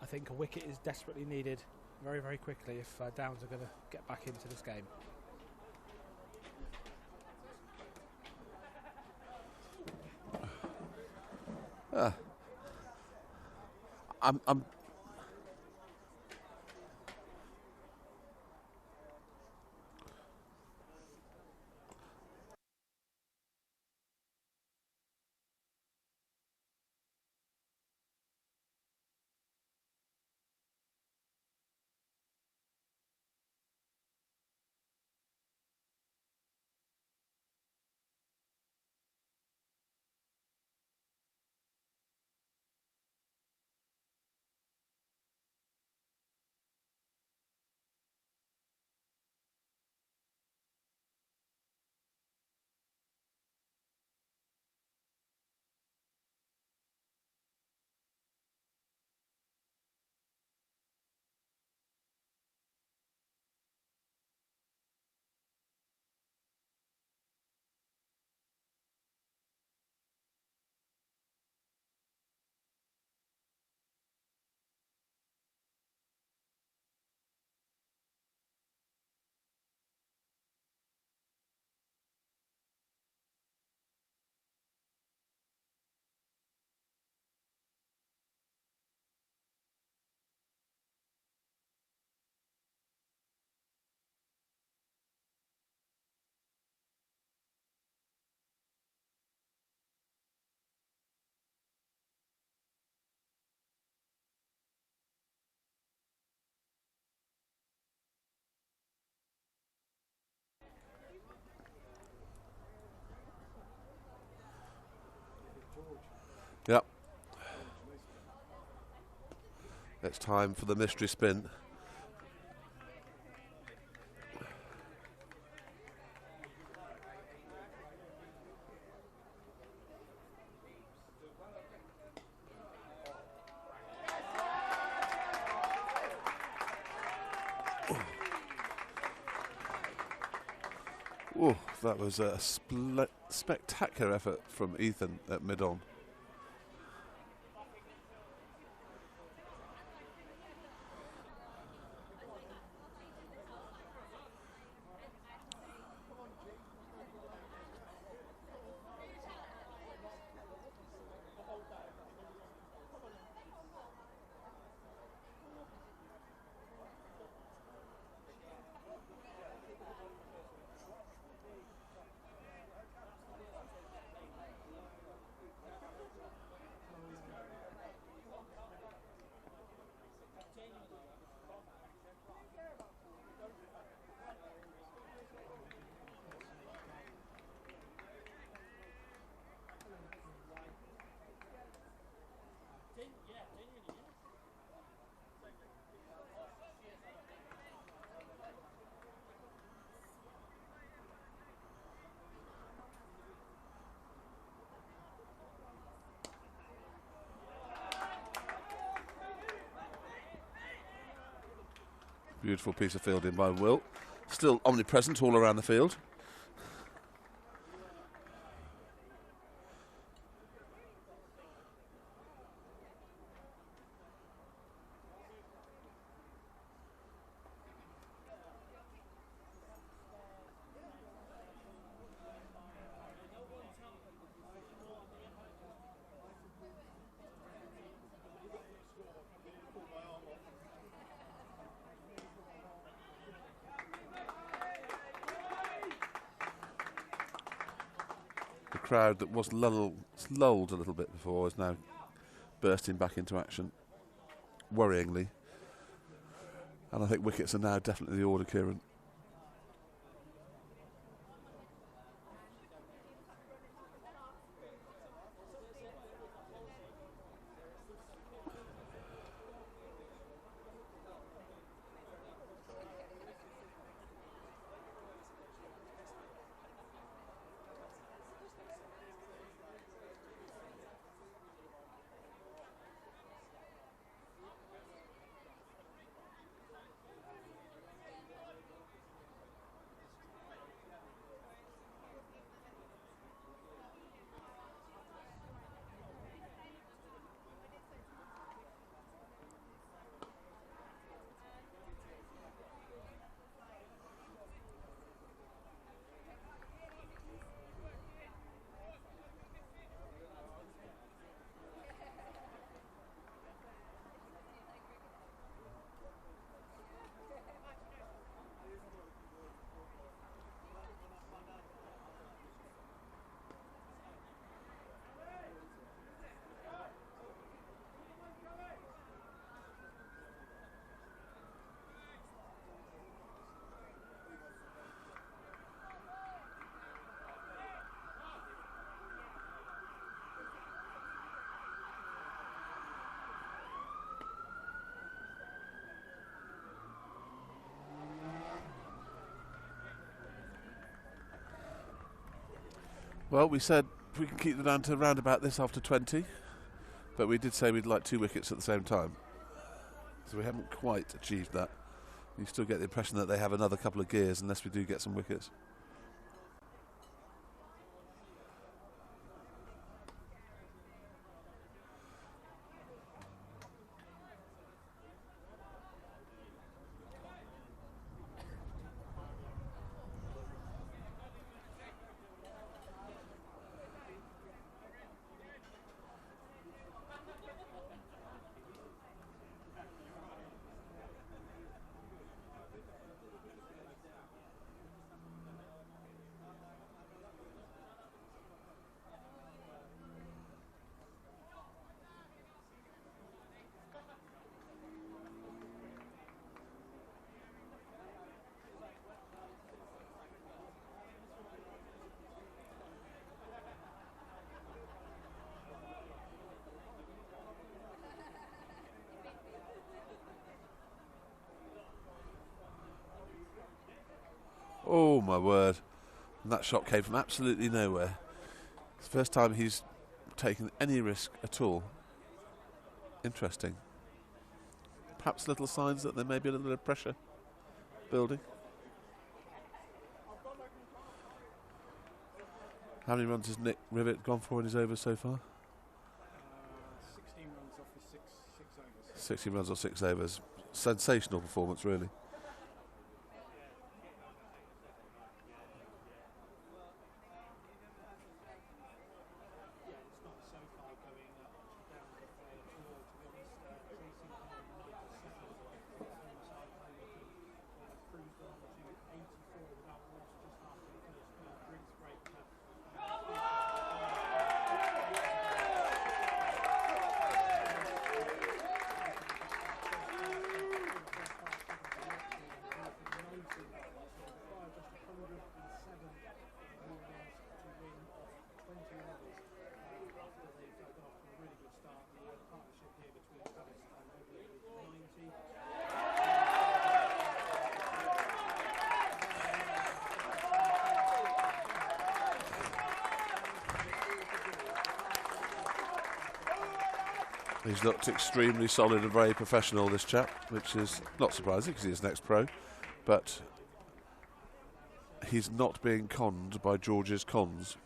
Speaker 4: I think a wicket is desperately needed very, very quickly if Downs are going to get back into this game.
Speaker 2: I'm Yep. It's time for the mystery spin. Oh, that was a spectacular effort from Ethan at mid-on. Beautiful piece of fielding by Will. Still omnipresent all around the field. The crowd that was lulled a little bit before is now bursting back into action, worryingly. And I think wickets are now definitely the order, Kieran. Well, we said we can keep them down to around about this after 20, but we did say we'd like 2 wickets at the same time. So we haven't quite achieved that. You still get the impression that they have another couple of gears unless we do get some wickets. Oh my word. And that shot came from absolutely nowhere. It's the first time he's taken any risk at all. Interesting. Perhaps little signs that there may be a little bit of pressure building. How many runs has Nick Rivet gone for in his overs so far?
Speaker 3: 16 runs off his six overs.
Speaker 2: 16 runs or 6 overs. Sensational performance, really. He's looked extremely solid and very professional, this chap, which is not surprising because he's next pro, but he's not being conned by George's cons.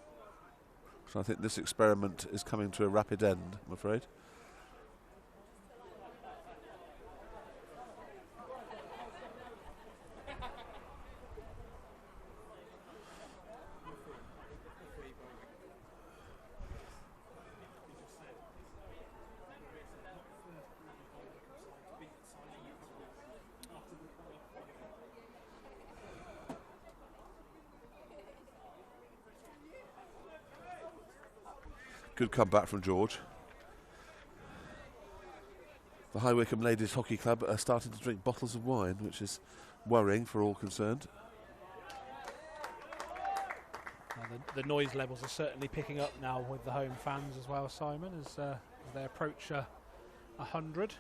Speaker 2: So I think this experiment is coming to a rapid end, I'm afraid. Good comeback from George. The High Wycombe Ladies Hockey Club are starting to drink bottles of wine, which is worrying for all concerned.
Speaker 4: The noise levels are certainly picking up now with the home fans as well, Simon, as they approach 100.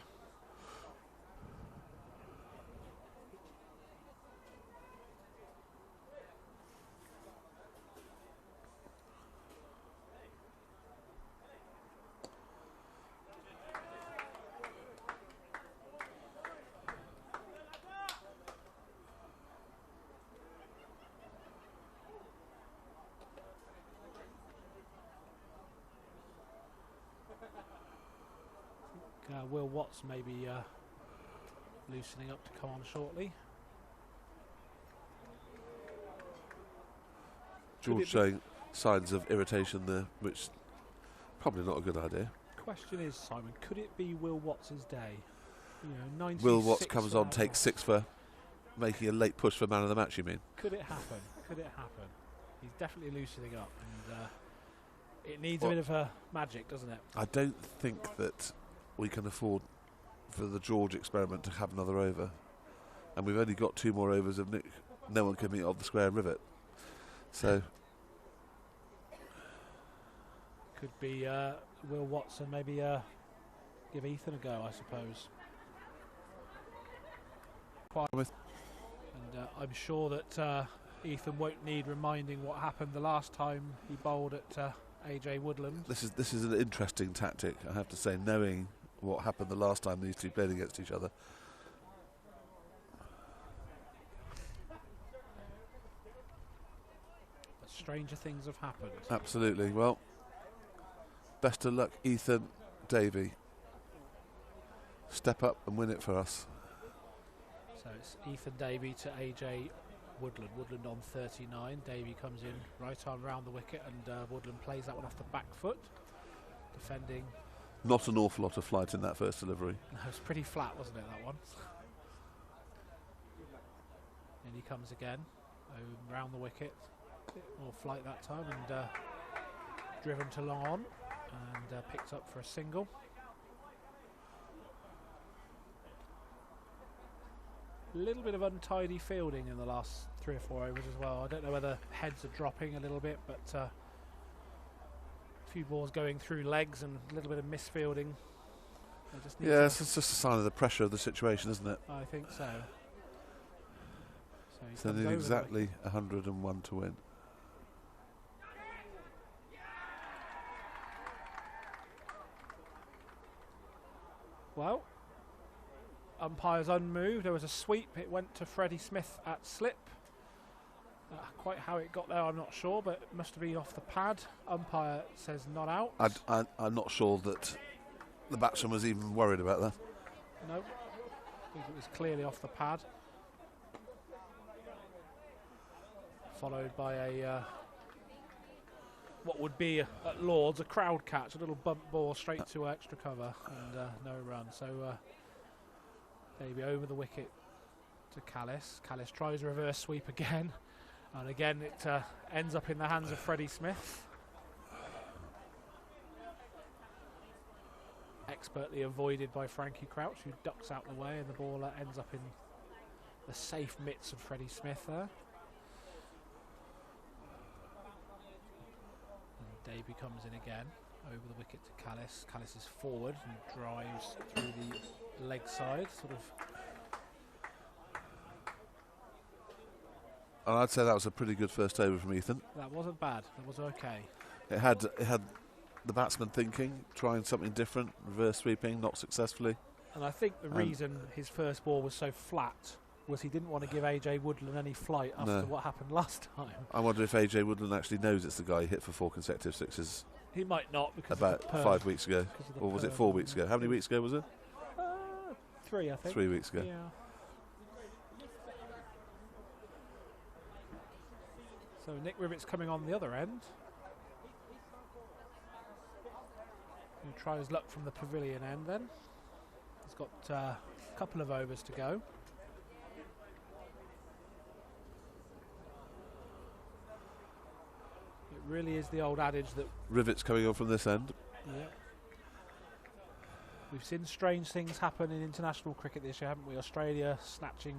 Speaker 4: Will Watts may be loosening up to come on shortly.
Speaker 2: George showing signs of irritation there, which probably not a good idea.
Speaker 4: Question is, Simon, could it be Will Watts' day? You know, 96
Speaker 2: Will Watts comes
Speaker 4: for
Speaker 2: on, takes 6 for making a late push for man of the match, you mean?
Speaker 4: Could it happen? Could it happen? He's definitely loosening up, and it needs a bit of magic, doesn't it?
Speaker 2: I don't think that we can afford for the George experiment to have another over, and we've only got 2 more overs of Nick. No one can meet off the square rivet, so
Speaker 4: could be Will Watson maybe give Ethan a go, I suppose. And I'm sure that Ethan won't need reminding what happened the last time he bowled at AJ Woodland.
Speaker 2: This is an interesting tactic, I have to say, knowing what happened the last time these two played against each other.
Speaker 4: But stranger things have happened.
Speaker 2: Absolutely. Well, best of luck, Ethan, Davey. Step up and win it for us.
Speaker 4: So it's Ethan Davey to AJ Woodland. Woodland on 39. Davey comes in right arm round the wicket, and Woodland plays that one off the back foot. Defending.
Speaker 2: Not an awful lot of flight in that first delivery.
Speaker 4: No, it was pretty flat, wasn't it, that one? And he comes again, round the wicket. Bit more flight that time, and driven to long on, and picked up for a single. A little bit of untidy fielding in the last 3 or 4 overs as well. I don't know whether heads are dropping a little bit, but a few balls going through legs and a little bit of misfielding.
Speaker 2: Yeah, it's just a sign of the pressure of the situation, isn't it?
Speaker 4: I think so.
Speaker 2: So they need exactly 101 to win.
Speaker 4: Well, umpires unmoved. There was a sweep. It went to Freddie Smith at slip. Quite how it got there, I'm not sure, but it must have been off the pad. Umpire says not out.
Speaker 2: I'm not sure that the batsman was even worried about that.
Speaker 4: No, I think it was clearly off the pad. Followed by a what would be at Lords a crowd catch, a little bump ball straight to extra cover, and no run. So maybe over the wicket to Callis. Callis tries a reverse sweep again, and again it ends up in the hands of Freddie Smith. Expertly avoided by Frankie Crouch, who ducks out the way, and the ball ends up in the safe mitts of Freddie Smith there. And Davey comes in again, over the wicket to Callis. Callis is forward and drives through the leg side, sort of.
Speaker 2: And I'd say that was a pretty good first over from Ethan.
Speaker 4: That wasn't bad. That was okay.
Speaker 2: It had the batsman thinking, trying something different, reverse sweeping, not successfully.
Speaker 4: And I think the reason his first ball was so flat was he didn't want to give AJ Woodland any flight after what happened last time.
Speaker 2: I wonder if AJ Woodland actually knows it's the guy he hit for 4 consecutive sixes.
Speaker 4: He might not, because
Speaker 2: about 5 weeks ago, or was it 4 weeks ago? How many weeks ago was it?
Speaker 4: 3, I think.
Speaker 2: 3 weeks ago.
Speaker 4: Yeah. So Nick Rivets coming on the other end. He'll try his luck from the pavilion end then. He's got a couple of overs to go. It really is the old adage that...
Speaker 2: Rivets coming on from this end.
Speaker 4: Yeah. We've seen strange things happen in international cricket this year, haven't we? Australia snatching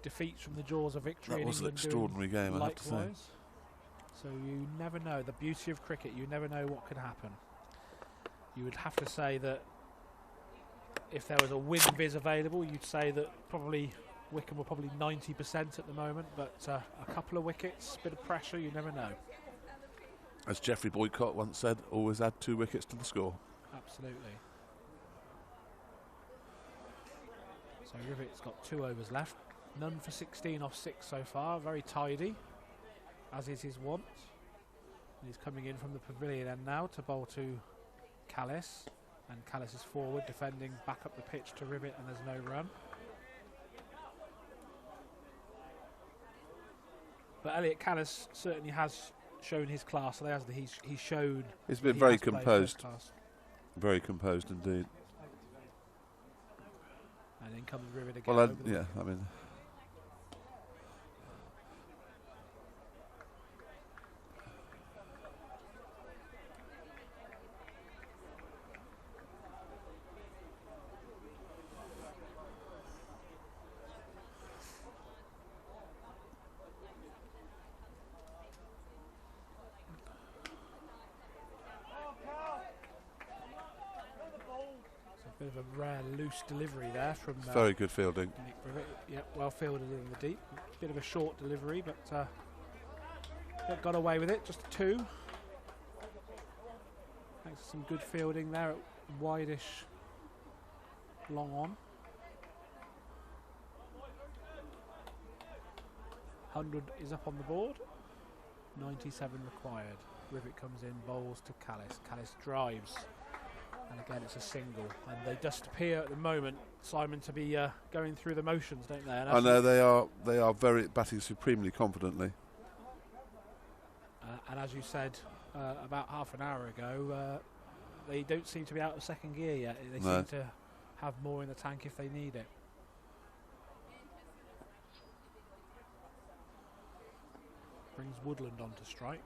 Speaker 4: defeats from the jaws of victory.
Speaker 2: That was an extraordinary game, I have to say.
Speaker 4: So you never know. The beauty of cricket, you never know what can happen. You would have to say that if there was a win-vis available, you'd say that probably Wycombe were probably 90% at the moment, but a couple of wickets, bit of pressure, you never know.
Speaker 2: As Geoffrey Boycott once said, always add 2 wickets to the score.
Speaker 4: Absolutely. So Rivet's got 2 overs left. None for 16 off 6 so far. Very tidy, as is his wont. And he's coming in from the pavilion end now to bowl to Callis. And Callis is forward, defending back up the pitch to Rivet, and there's no run. But Elliot Callis certainly has shown his class. So he's shown.
Speaker 2: He's been very composed. Very composed indeed.
Speaker 4: And in comes Rivet again.
Speaker 2: Well, yeah, I mean...
Speaker 4: Bit of a rare loose delivery there from
Speaker 2: very good fielding.
Speaker 4: Nick Rivet. Yep, well fielded in the deep. Bit of a short delivery, but got away with it. Just 2. Thanks to some good fielding there, wide-ish, long on. 100 is up on the board. 97 required. Rivet comes in, bowls to Callis. Callis drives. And again, it's a single, and they just appear at the moment, Simon, to be going through the motions, don't they? And
Speaker 2: I know they are very batting supremely confidently.
Speaker 4: And as you said about half an hour ago, they don't seem to be out of second gear yet. They seem to have more in the tank if they need it. Brings Woodland on to strike.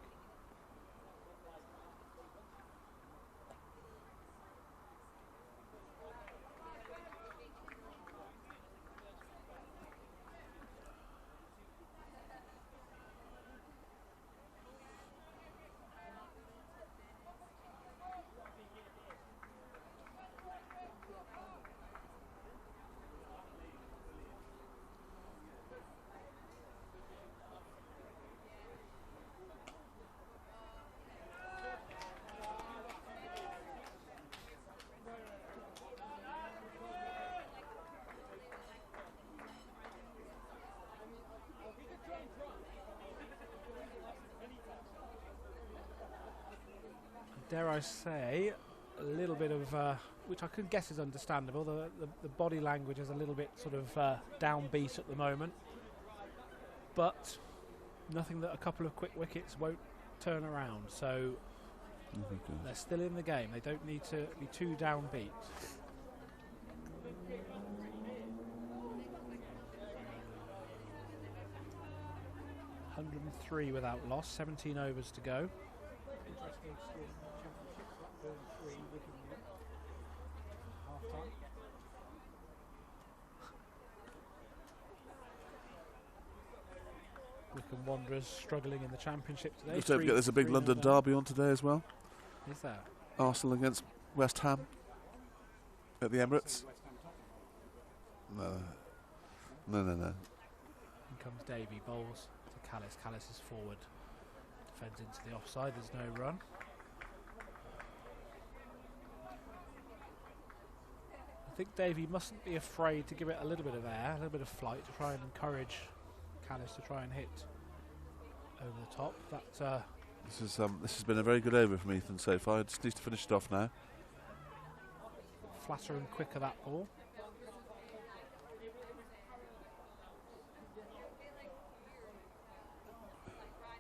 Speaker 4: Dare I say, a little bit of, which I could guess is understandable, the body language is a little bit sort of downbeat at the moment, but nothing that a couple of quick wickets won't turn around, so they're still in the game. They don't need to be too downbeat. (103) without loss, 17 overs to go. Interesting score. Championship, 3, Wickets, half time. Wycombe Wanderers struggling in the Championship today.
Speaker 2: Just don't forget there's a big London derby on today as well.
Speaker 4: Is there?
Speaker 2: Arsenal against West Ham at the Emirates. No.
Speaker 4: In comes Davey, bowls to Callis. Callis is forward. Defends into the offside, there's no run. I think Davey mustn't be afraid to give it a little bit of air, a little bit of flight to try and encourage Callis to try and hit over the top.
Speaker 2: This has been a very good over from Ethan so far. It just needs to finish it off now.
Speaker 4: Flatter and quicker, that ball.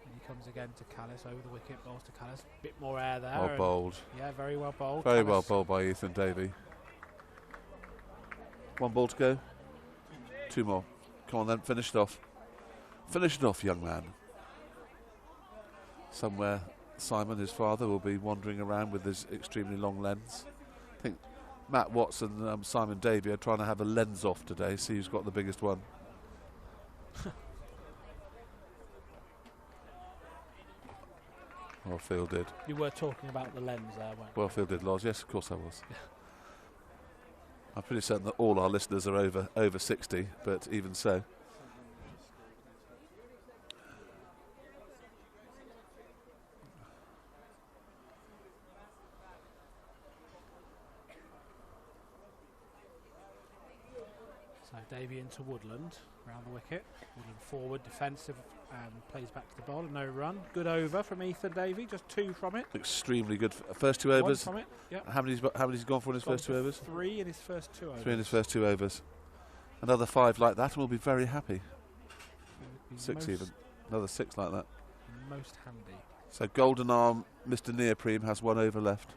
Speaker 4: And he comes again to Callis over the wicket, bowls to Callis. Bit more air there.
Speaker 2: Well bowled.
Speaker 4: Yeah, very well bowled.
Speaker 2: Very
Speaker 4: Callis.
Speaker 2: well bowled by Ethan Davey. One ball to go. Two more. Come on then, finish it off. Finish it off, young man. Somewhere Simon, his father, will be wandering around with his extremely long lens. I think Matt Watts and Simon Davey are trying to have a lens off today, see who's got the biggest one. Well fielded.
Speaker 4: You were talking about the lens there, weren't you?
Speaker 2: Well fielded, Loz. Yes, of course I was. I'm pretty certain that all our listeners are over 60, but even so.
Speaker 4: So Davey into Woodland, round the wicket. Woodland forward, defensive, and plays back to the bowler. No run. Good over from Ethan Davey, just 2 from it.
Speaker 2: Extremely good. First 2 overs.
Speaker 4: 1 from it, yep.
Speaker 2: How many's gone for in his first 2 overs?
Speaker 4: 3 in his first 2 overs.
Speaker 2: 3 in his first 2 overs. Another 5 like that and we'll be very happy. 6 even. Another 6 like that.
Speaker 4: Most handy.
Speaker 2: So Golden Arm, Mr. Neopreme has 1 over left.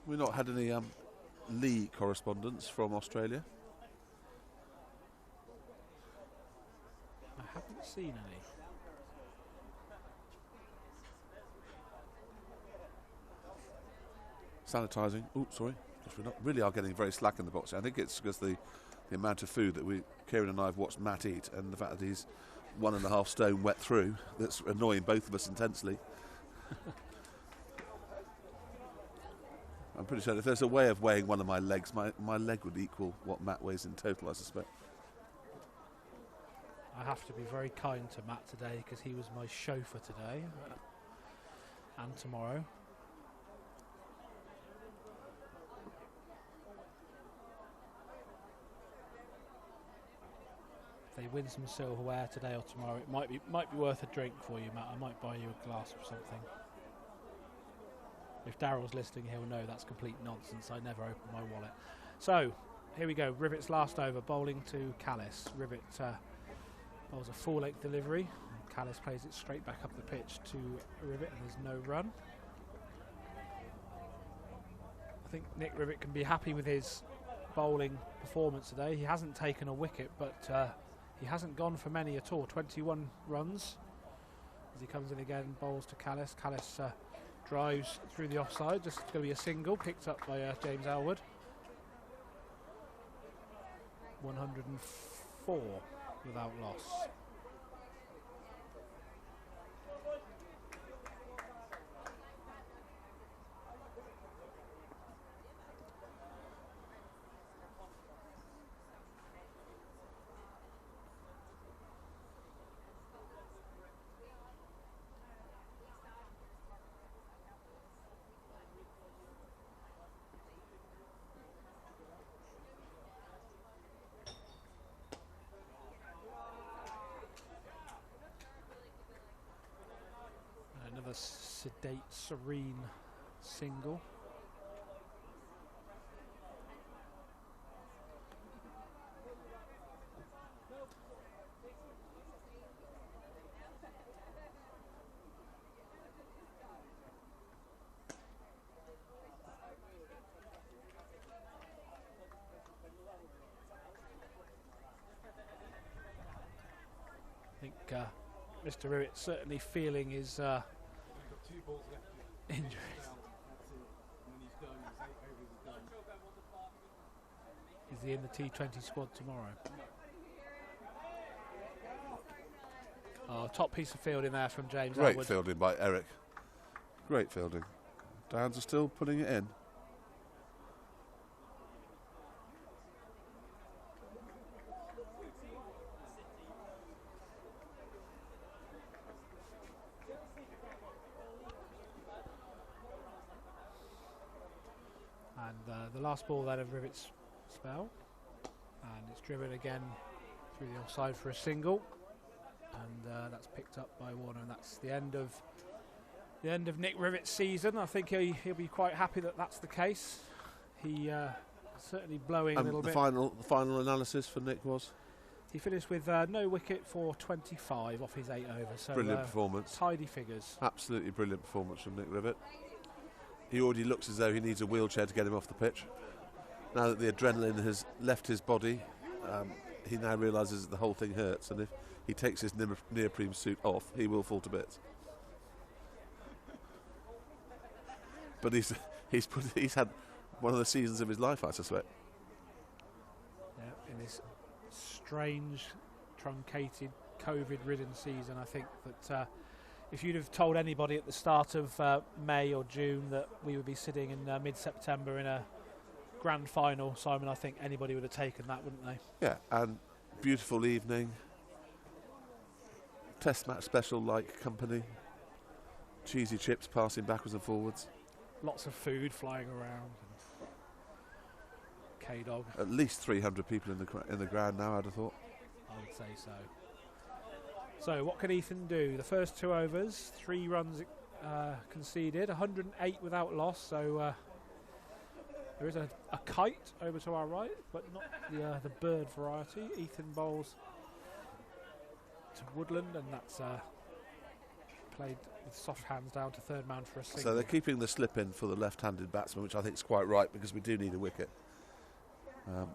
Speaker 2: We've not had any Lee correspondence from Australia.
Speaker 4: I haven't seen any.
Speaker 2: Sanitising. Oh, sorry. We really are getting very slack in the box. I think it's because the amount of food that Kieran and I have watched Matt eat, and the fact that he's 1.5 stone wet through, that's annoying both of us intensely. I'm pretty sure if there's a way of weighing one of my legs, my leg would equal what Matt weighs in total, I suspect.
Speaker 4: I have to be very kind to Matt today because he was my chauffeur today and tomorrow. If they win some silverware today or tomorrow, it might be worth a drink for you, Matt. I might buy you a glass of something. If Daryl's listening, he'll know that's complete nonsense. I never open my wallet. So, here we go. Rivet's last over, bowling to Callis. Rivet bowls a full-length delivery. Callis plays it straight back up the pitch to Rivet, and there's no run. I think Nick Rivet can be happy with his bowling performance today. He hasn't taken a wicket, but he hasn't gone for many at all. 21 runs. As he comes in again, bowls to Callis. Callis drives through the offside, just going to be a single, picked up by James Elwood. 104 without loss. Another sedate, serene single. I think Mr. Rivet certainly feeling his injuries. Is he in the T20 squad tomorrow? Oh, top piece of fielding there from James
Speaker 2: Great
Speaker 4: Elwood.
Speaker 2: fielding by Eric. Great fielding. Downs are still putting it in.
Speaker 4: The last ball then of Rivet's spell, and it's driven again through the offside for a single, and that's picked up by Warner, and that's the end of Nick Rivet's season. I think he'll be quite happy that that's the case. He certainly blowing a little bit.
Speaker 2: The final analysis for Nick was?
Speaker 4: He finished with no wicket for 25 off his 8 overs. So
Speaker 2: brilliant performance.
Speaker 4: Tidy figures.
Speaker 2: Absolutely brilliant performance from Nick Rivet. He already looks as though he needs a wheelchair to get him off the pitch. Now that the adrenaline has left his body, he now realises that the whole thing hurts, and if he takes his neoprene suit off, he will fall to bits. But he's had one of the seasons of his life, I suspect.
Speaker 4: Yeah, in this strange, truncated, COVID-ridden season, I think that if you'd have told anybody at the start of May or June that we would be sitting in mid-September in a grand final, Simon, I think anybody would have taken that, wouldn't they?
Speaker 2: Yeah, and beautiful evening, test match special like company, cheesy chips passing backwards and forwards.
Speaker 4: Lots of food flying around. K-Dog.
Speaker 2: At least 300 people in the ground now, I'd have thought.
Speaker 4: I would say so. So what can Ethan do? The first 2 overs, 3 runs conceded, 108 without loss. So there is a kite over to our right, but not the bird variety. Ethan bowls to Woodland, and that's played with soft hands down to third man for a single.
Speaker 2: So they're keeping the slip in for the left-handed batsman, which I think is quite right, because we do need a wicket. And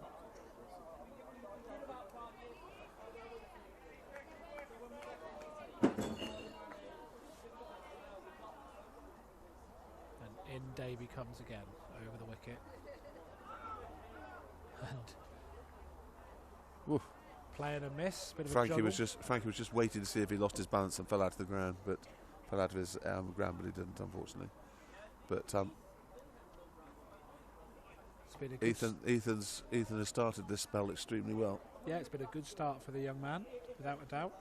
Speaker 4: in Davy comes again over the wicket, and
Speaker 2: oof.
Speaker 4: Playing a miss. Bit of
Speaker 2: Frankie
Speaker 4: a
Speaker 2: was just waiting to see if he lost his balance and fell out of the ground, but fell out of his ground, but he didn't, unfortunately. But Ethan has started this spell extremely well.
Speaker 4: Yeah, it's been a good start for the young man, without a doubt.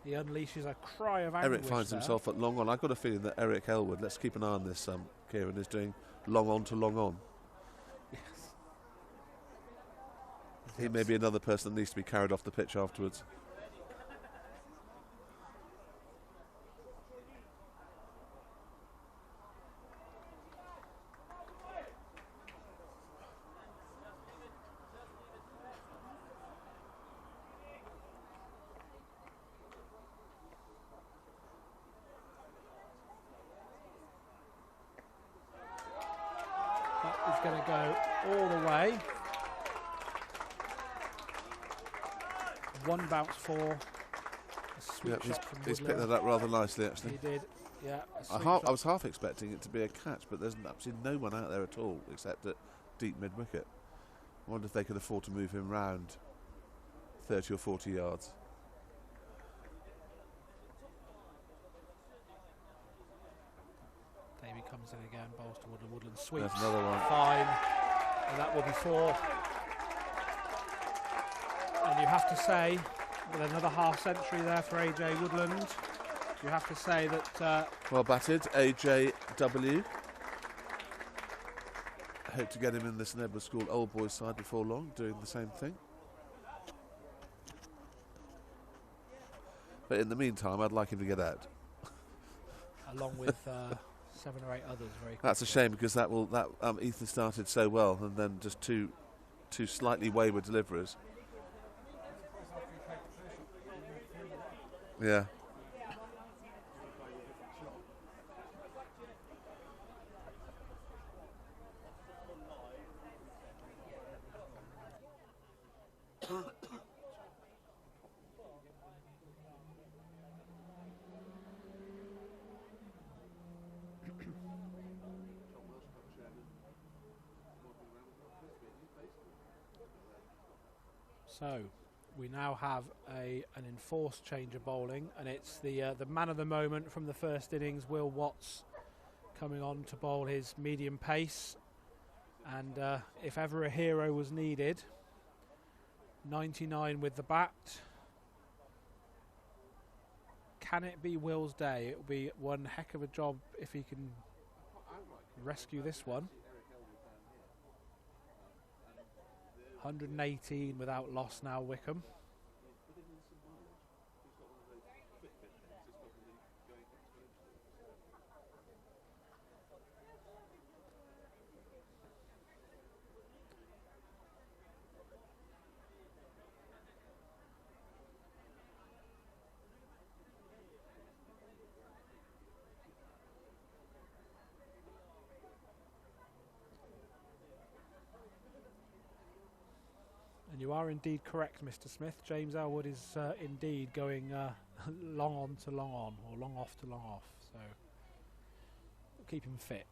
Speaker 4: He unleashes a cry of anguish.
Speaker 2: Eric finds himself at long on. I've got a feeling that Eric Elwood, let's keep an eye on this, Kieran, is doing long on to long on.
Speaker 4: Yes.
Speaker 2: He may be another person that needs to be carried off the pitch afterwards.
Speaker 4: That is going to go all the way. One bounce for a sweet shot from
Speaker 2: he's
Speaker 4: Woodland.
Speaker 2: picked that up rather nicely, actually.
Speaker 4: He did, yeah.
Speaker 2: I was half expecting it to be a catch, but there's absolutely no one out there at all except at deep mid-wicket. I wonder if they could afford to move him round 30 or 40 yards.
Speaker 4: Davey comes in again, bowls to Woodland. Woodland sweeps.
Speaker 2: There's another one.
Speaker 4: Fine. And that will be 4. And you have to say, with another half century there for AJ Woodland, you have to say that...
Speaker 2: well batted, AJW. Hope to get him in this Nebula School Old Boys side before long, doing the same thing. But in the meantime, I'd like him to get out.
Speaker 4: Along with 7 or 8 others very quickly.
Speaker 2: That's a shame, because Ethan started so well, and then just two slightly wayward deliverers. Yeah.
Speaker 4: So we now have an enforced change of bowling, and it's the man of the moment from the first innings, Will Watts, coming on to bowl his medium pace. And if ever a hero was needed, 99 with the bat, can it be Will's day? It will be one heck of a job if he can rescue this one. 118 without loss now, Wycombe. And you are indeed correct, Mr. Smith. James Elwood is indeed going long on to long on, or long off to long off. So keep him fit.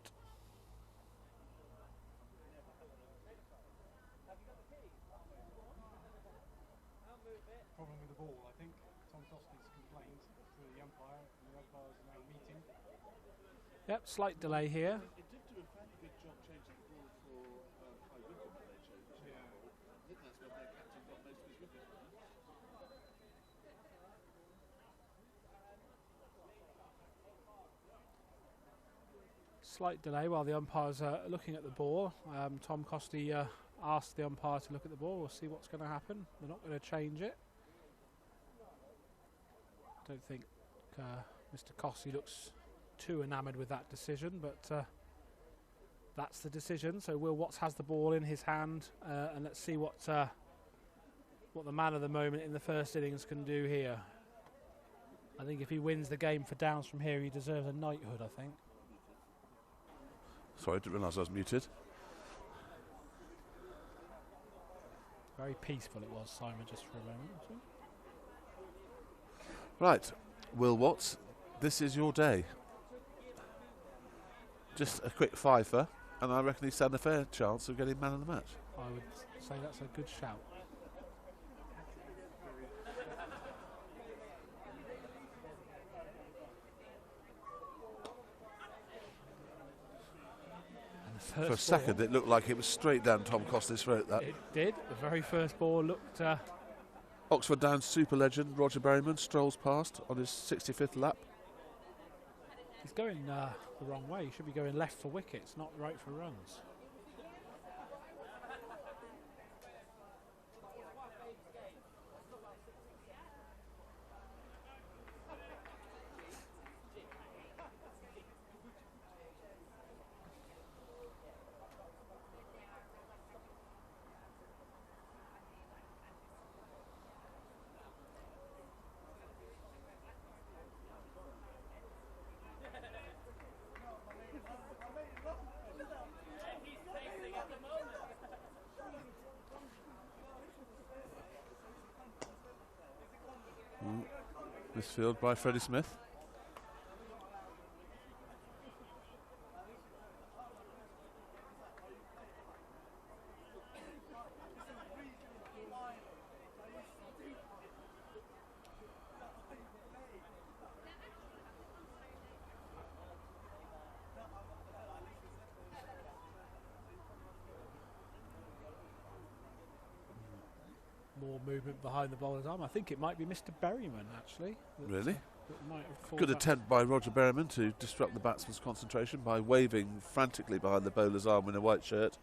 Speaker 3: Problem with the ball, I think. Tom Costy's complained to the umpire, and the umpires are now meeting.
Speaker 4: Yep, slight delay here.
Speaker 2: It did do a fairly good job changing the ball for High Wycombe when they changed the ball. I think that's when their captain got most of his wickets.
Speaker 4: Slight delay while the umpires are looking at the ball. Tom Costy asked the umpire to look at the ball. We'll see what's going to happen. They're not going to change it. I don't think Mr. Costy looks too enamoured with that decision, but that's the decision. So Will Watts has the ball in his hand, and let's see what the man of the moment in the first innings can do here. I think if he wins the game for Downs from here, he deserves a knighthood, I think.
Speaker 2: Sorry, I didn't realise I was muted.
Speaker 4: Very peaceful it was, Simon, just for a moment.
Speaker 2: Right, Will Watts, this is your day. Just a quick fifer, and I reckon he stand a fair chance of getting man of the match.
Speaker 4: I would say that's a good shout.
Speaker 2: For a second, it looked like it was straight down Tom Costy's throat. That
Speaker 4: it did. The very first ball looked.
Speaker 2: Oxford Downs super legend Roger Berryman strolls past on his 65th lap.
Speaker 4: He's going the wrong way. He should be going left for wickets, not right for runs.
Speaker 2: Misfield by Freddie Smith.
Speaker 4: More movement behind the bowler's arm. I think it might be Mr. Berryman, actually.
Speaker 2: Really?
Speaker 4: That might have called
Speaker 2: Good
Speaker 4: that.
Speaker 2: attempt by Roger Berryman to disrupt the batsman's concentration by waving frantically behind the bowler's arm in a white shirt.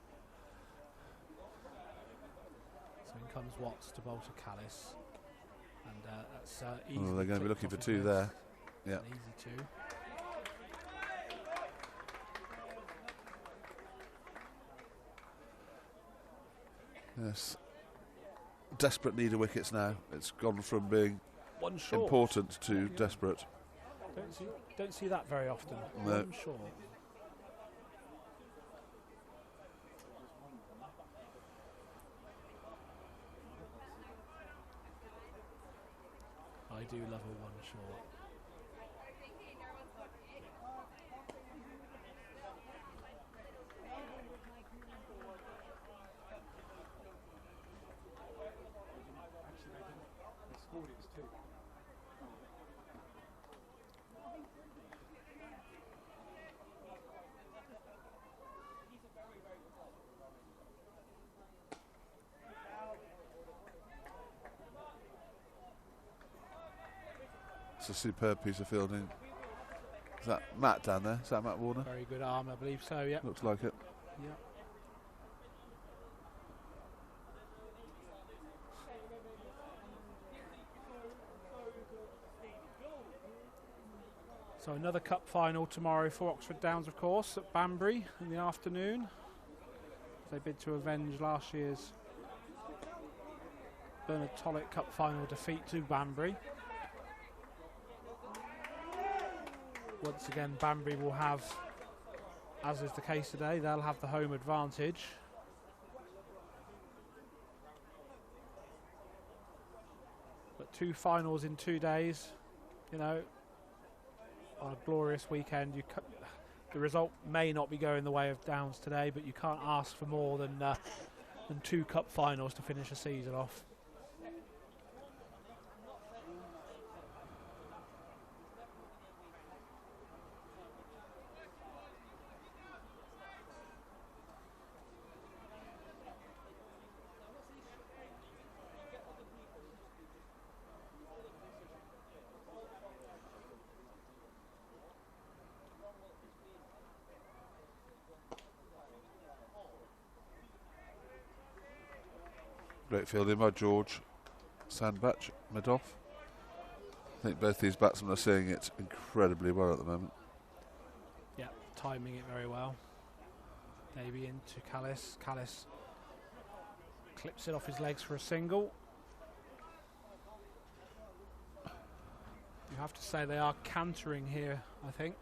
Speaker 4: So in comes Watts to bowl to Callis. And that's easy.
Speaker 2: Oh, they're going to be looking for two there. Yeah.
Speaker 4: An easy two.
Speaker 2: Yes. Desperate need of wickets now. It's gone from being
Speaker 4: One short.
Speaker 2: important to desperate.
Speaker 4: Don't see that very often.
Speaker 2: No.
Speaker 4: One short. I do love a one short.
Speaker 3: They scored it as two.
Speaker 2: It's a superb piece of fielding. Is that Matt down there? Is that Matt Warner?
Speaker 4: Very good arm, I believe so, yeah.
Speaker 2: Looks like it.
Speaker 4: Yeah. So another cup final tomorrow for Oxford Downs, of course, at Banbury in the afternoon. They bid to avenge last year's Bernard Tollett Cup final defeat to Banbury. Once again, Banbury will have, as is the case today, they'll have the home advantage. But 2 finals in 2 days, you know, on a glorious weekend. The result may not be going the way of Downs today, but you can't ask for more than 2 cup finals to finish a season off.
Speaker 2: Great fielding by George Sandbach, mid-off. I think both these batsmen are seeing it incredibly well at the moment.
Speaker 4: Yeah, timing it very well. Davey into Callis. Callis clips it off his legs for a single. You have to say they are cantering here, I think.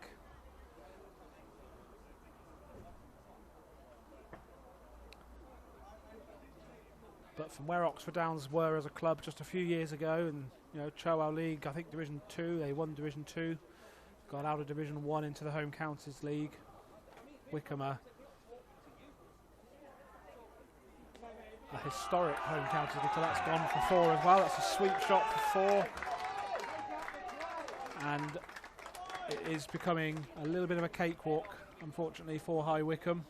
Speaker 4: But from where Oxford Downs were as a club just a few years ago, and you know, Chowal League, I think Division 2, they won Division 2, got out of Division 1 into the Home Counties League. Wycombe, a historic Home Counties League, so that's gone for 4 as well. That's a sweep shot for 4. And it is becoming a little bit of a cakewalk, unfortunately, for High Wycombe.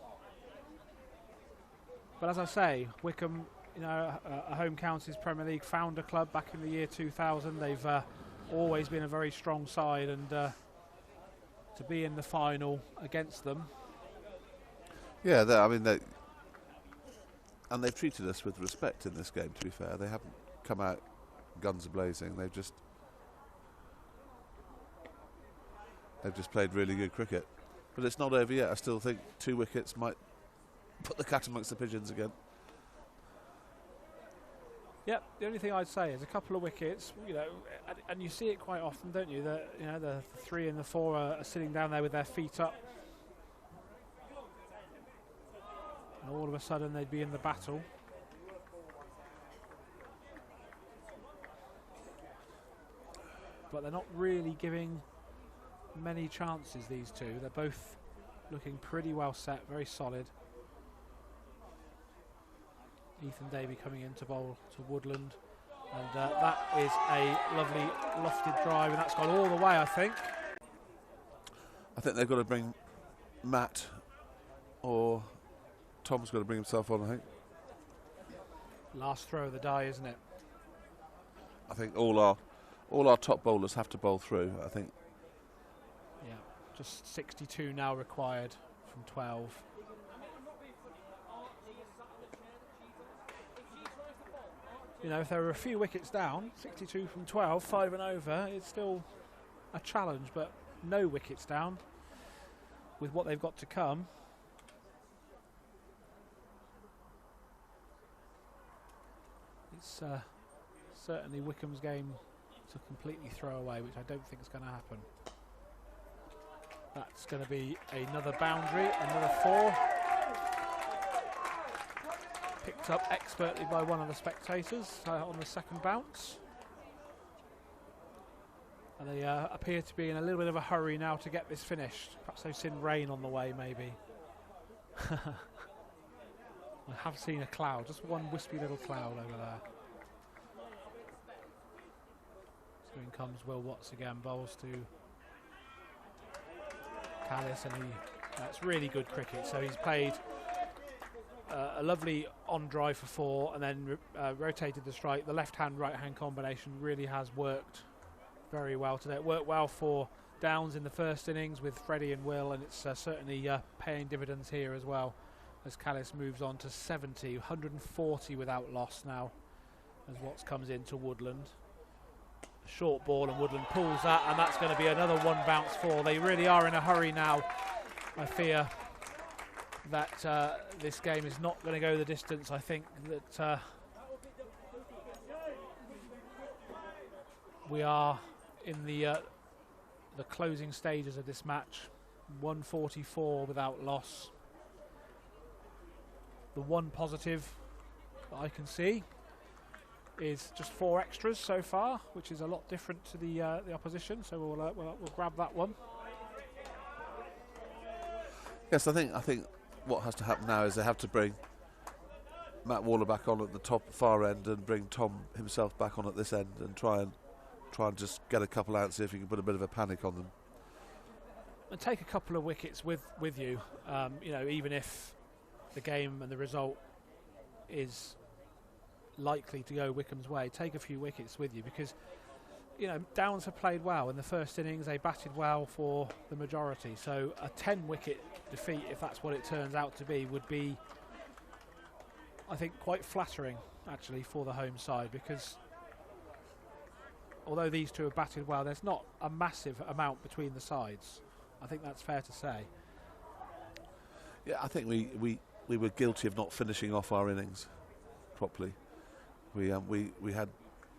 Speaker 4: But as I say, Wycombe, you know, a Home Counties Premier League founder club back in the year 2000. They've always been a very strong side, and to be in the final against them.
Speaker 2: Yeah, I mean, and they've treated us with respect in this game, to be fair. They haven't come out guns a-blazing. They've just played really good cricket. But it's not over yet. I still think 2 wickets might put the cat amongst the pigeons again.
Speaker 4: Yep, the only thing I'd say is a couple of wickets, you know, and you see it quite often, don't you? That, you know, the 3 and the 4 are sitting down there with their feet up, and all of a sudden they'd be in the battle. But they're not really giving many chances, these 2. They're both looking pretty well set, very solid. Ethan Davey coming in to bowl to Woodland, and that is a lovely lofted drive, and that's gone all the way, I think.
Speaker 2: I think they've got to bring Matt, or Tom's got to bring himself on, I think.
Speaker 4: Last throw of the die, isn't it?
Speaker 2: I think all our top bowlers have to bowl through, I think.
Speaker 4: Yeah, just 62 now required from 12. You know, if there were a few wickets down, 62 from 12, 5 and over, it's still a challenge, but no wickets down with what they've got to come. It's certainly Wycombe's game to completely throw away, which I don't think is going to happen. That's going to be another boundary, another 4. Picked up expertly by one of the spectators on the second bounce. And they appear to be in a little bit of a hurry now to get this finished. Perhaps they've seen rain on the way, maybe. I have seen a cloud, just one wispy little cloud over there. So in comes Will Watts again, bowls to Callis, and that's really good cricket. So he's played a lovely on drive for 4, and then rotated the strike. The left hand, right hand combination really has worked very well today. It worked well for Downs in the first innings with Freddie and Will, and it's certainly paying dividends here as well as Callis moves on to 70, 140 without loss now as Watts comes into Woodland. A short ball and Woodland pulls that, and that's going to be another one bounce four. They really are in a hurry now. I fear that this game is not going to go the distance. I think that we are in the closing stages of this match. 144 without loss. The one positive that I can see is just 4 extras so far, which is a lot different to the opposition. So we'll grab that one.
Speaker 2: Yes, I think what has to happen now is they have to bring Matt Waller back on at the top far end and bring Tom himself back on at this end and try and just get a couple out and see if you can put a bit of a panic on them.
Speaker 4: And take a couple of wickets with you. Even if the game and the result is likely to go Wycombe's way, take a few wickets with you, because Downs have played well in the first innings. They batted well for the majority, so a 10-wicket defeat, if that's what it turns out to be, would be, I think, quite flattering actually for the home side, because although these two have batted well, there's not a massive amount between the sides. I think that's fair to say.
Speaker 2: Yeah, I think we were guilty of not finishing off our innings properly. We had,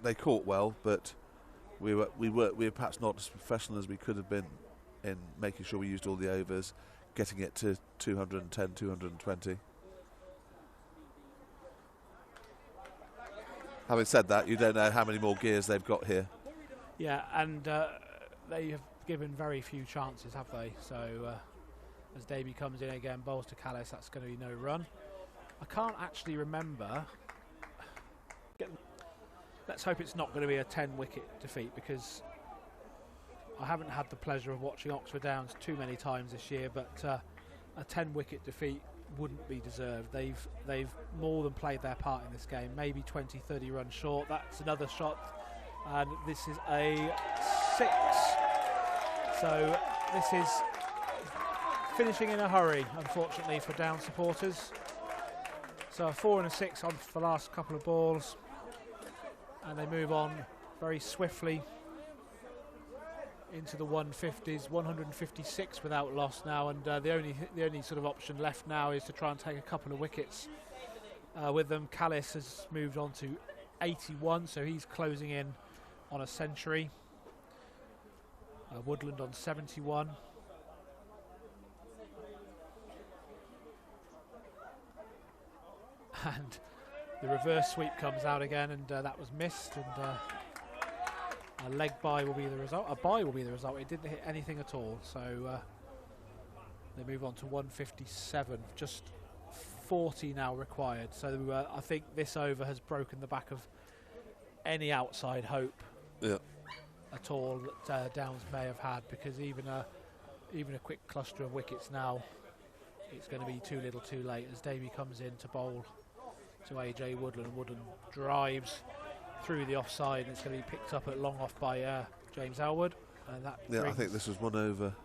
Speaker 2: they caught well, but we were perhaps not as professional as we could have been in making sure we used all the overs, getting it to 210, 220. Having said that, you don't know how many more gears they've got here.
Speaker 4: Yeah, and they have given very few chances, have they? So as Davey comes in again, bowls to Callis, that's going to be no run. I can't actually remember. Let's hope it's not going to be a 10-wicket defeat, because I haven't had the pleasure of watching Oxford Downs too many times this year, but a 10-wicket defeat wouldn't be deserved. They've more than played their part in this game, maybe 20, 30 runs short. That's another shot, and this is a 6. So this is finishing in a hurry, unfortunately, for Down supporters. So a 4 and a 6 on the last couple of balls, and they move on very swiftly into the 150s, 156 without loss now, and the only sort of option left now is to try and take a couple of wickets with them. Callis has moved on to 81, so he's closing in on a century. Woodland on 71. And the reverse sweep comes out again, and that was missed, and a leg bye will be the result. A bye will be the result. It didn't hit anything at all, so they move on to 157. Just 40 now required. So I think this over has broken the back of any outside hope at all that Downs may have had, because even a quick cluster of wickets now, it's going to be too little too late as Davey comes in to bowl to AJ Woodland, and Woodland drives through the offside, and it's going to be picked up at long off by James Elwood. And that
Speaker 2: I think this was 1 over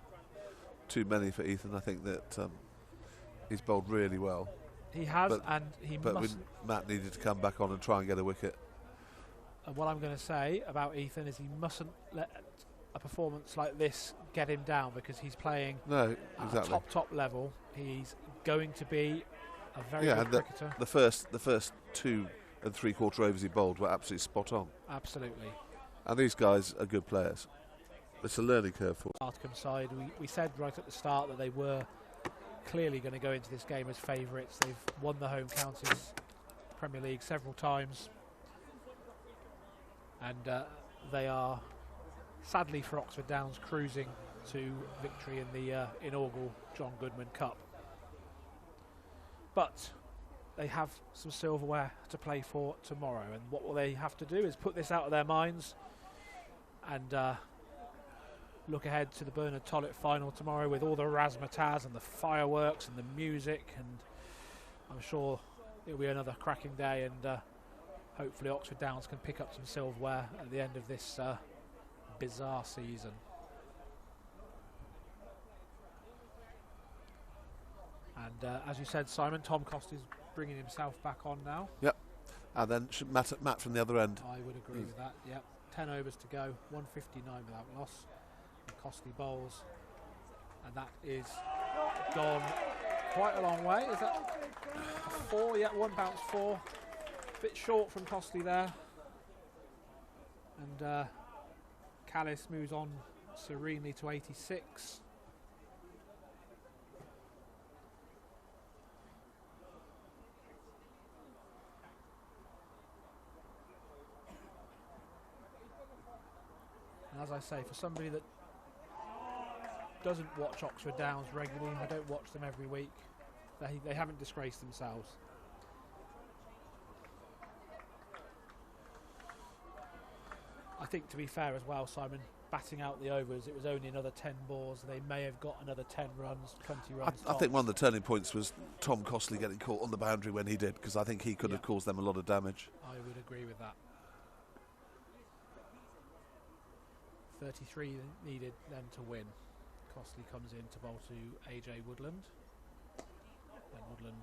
Speaker 2: too many for Ethan. I think that he's bowled really well.
Speaker 4: He has,
Speaker 2: but Matt needed to come back on and try and get a wicket.
Speaker 4: And what I'm going to say about Ethan is he mustn't let a performance like this get him down, because he's playing at a top level. He's going to be a very good cricketer.
Speaker 2: The first 2 3/4 overs he bowled were absolutely spot on.
Speaker 4: Absolutely.
Speaker 2: And these guys are good players. It's a learning curve for
Speaker 4: Articum side. We said right at the start that they were clearly going to go into this game as favourites. They've won the home counties Premier League several times, and they are, sadly for Oxford Downs, cruising to victory in the inaugural John Goodman Cup. But they have some silverware to play for tomorrow, and what will they have to do is put this out of their minds and look ahead to the Bernard Tollett final tomorrow with all the razzmatazz and the fireworks and the music, and I'm sure it'll be another cracking day, and hopefully Oxford Downs can pick up some silverware at the end of this bizarre season. And as you said, Simon, Tom Costy's bringing himself back on now.
Speaker 2: Yep. And then Matt from the other end.
Speaker 4: I would agree with that, yep. 10 overs to go, 159 without loss. And Costy bowls. And that is gone quite a long way. Is that a 4? Yeah, 1 bounce 4. Bit short from Costy there. And Callis moves on serenely to 86. And as I say, for somebody that doesn't watch Oxford Downs regularly, I don't watch them every week, they haven't disgraced themselves. I think, to be fair as well, Simon, batting out the overs, it was only another 10 balls. They may have got another 10 runs, 20 runs.
Speaker 2: I think one of the turning points was Tom Costley getting caught on the boundary when he did, because I think he could have caused them a lot of damage.
Speaker 4: I would agree with that. 33 needed then to win. Costley comes in to bowl to AJ Woodland. Then Woodland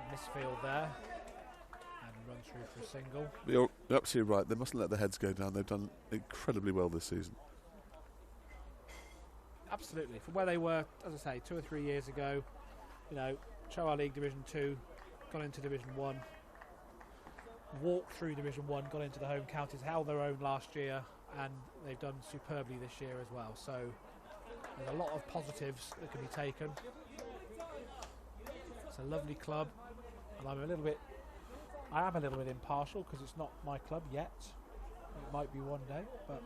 Speaker 4: misfield there and runs through for a single.
Speaker 2: You're absolutely right. They mustn't let their heads go down. They've done incredibly well this season.
Speaker 4: Absolutely. From where they were, as I say, 2 or 3 years ago, you know, Choa League Division 2, got into Division 1, walked through Division 1, got into the home counties, held their own last year, and they've done superbly this year as well. So there's a lot of positives that can be taken. It's a lovely club, and I am a little bit impartial because it's not my club yet. It might be one day, but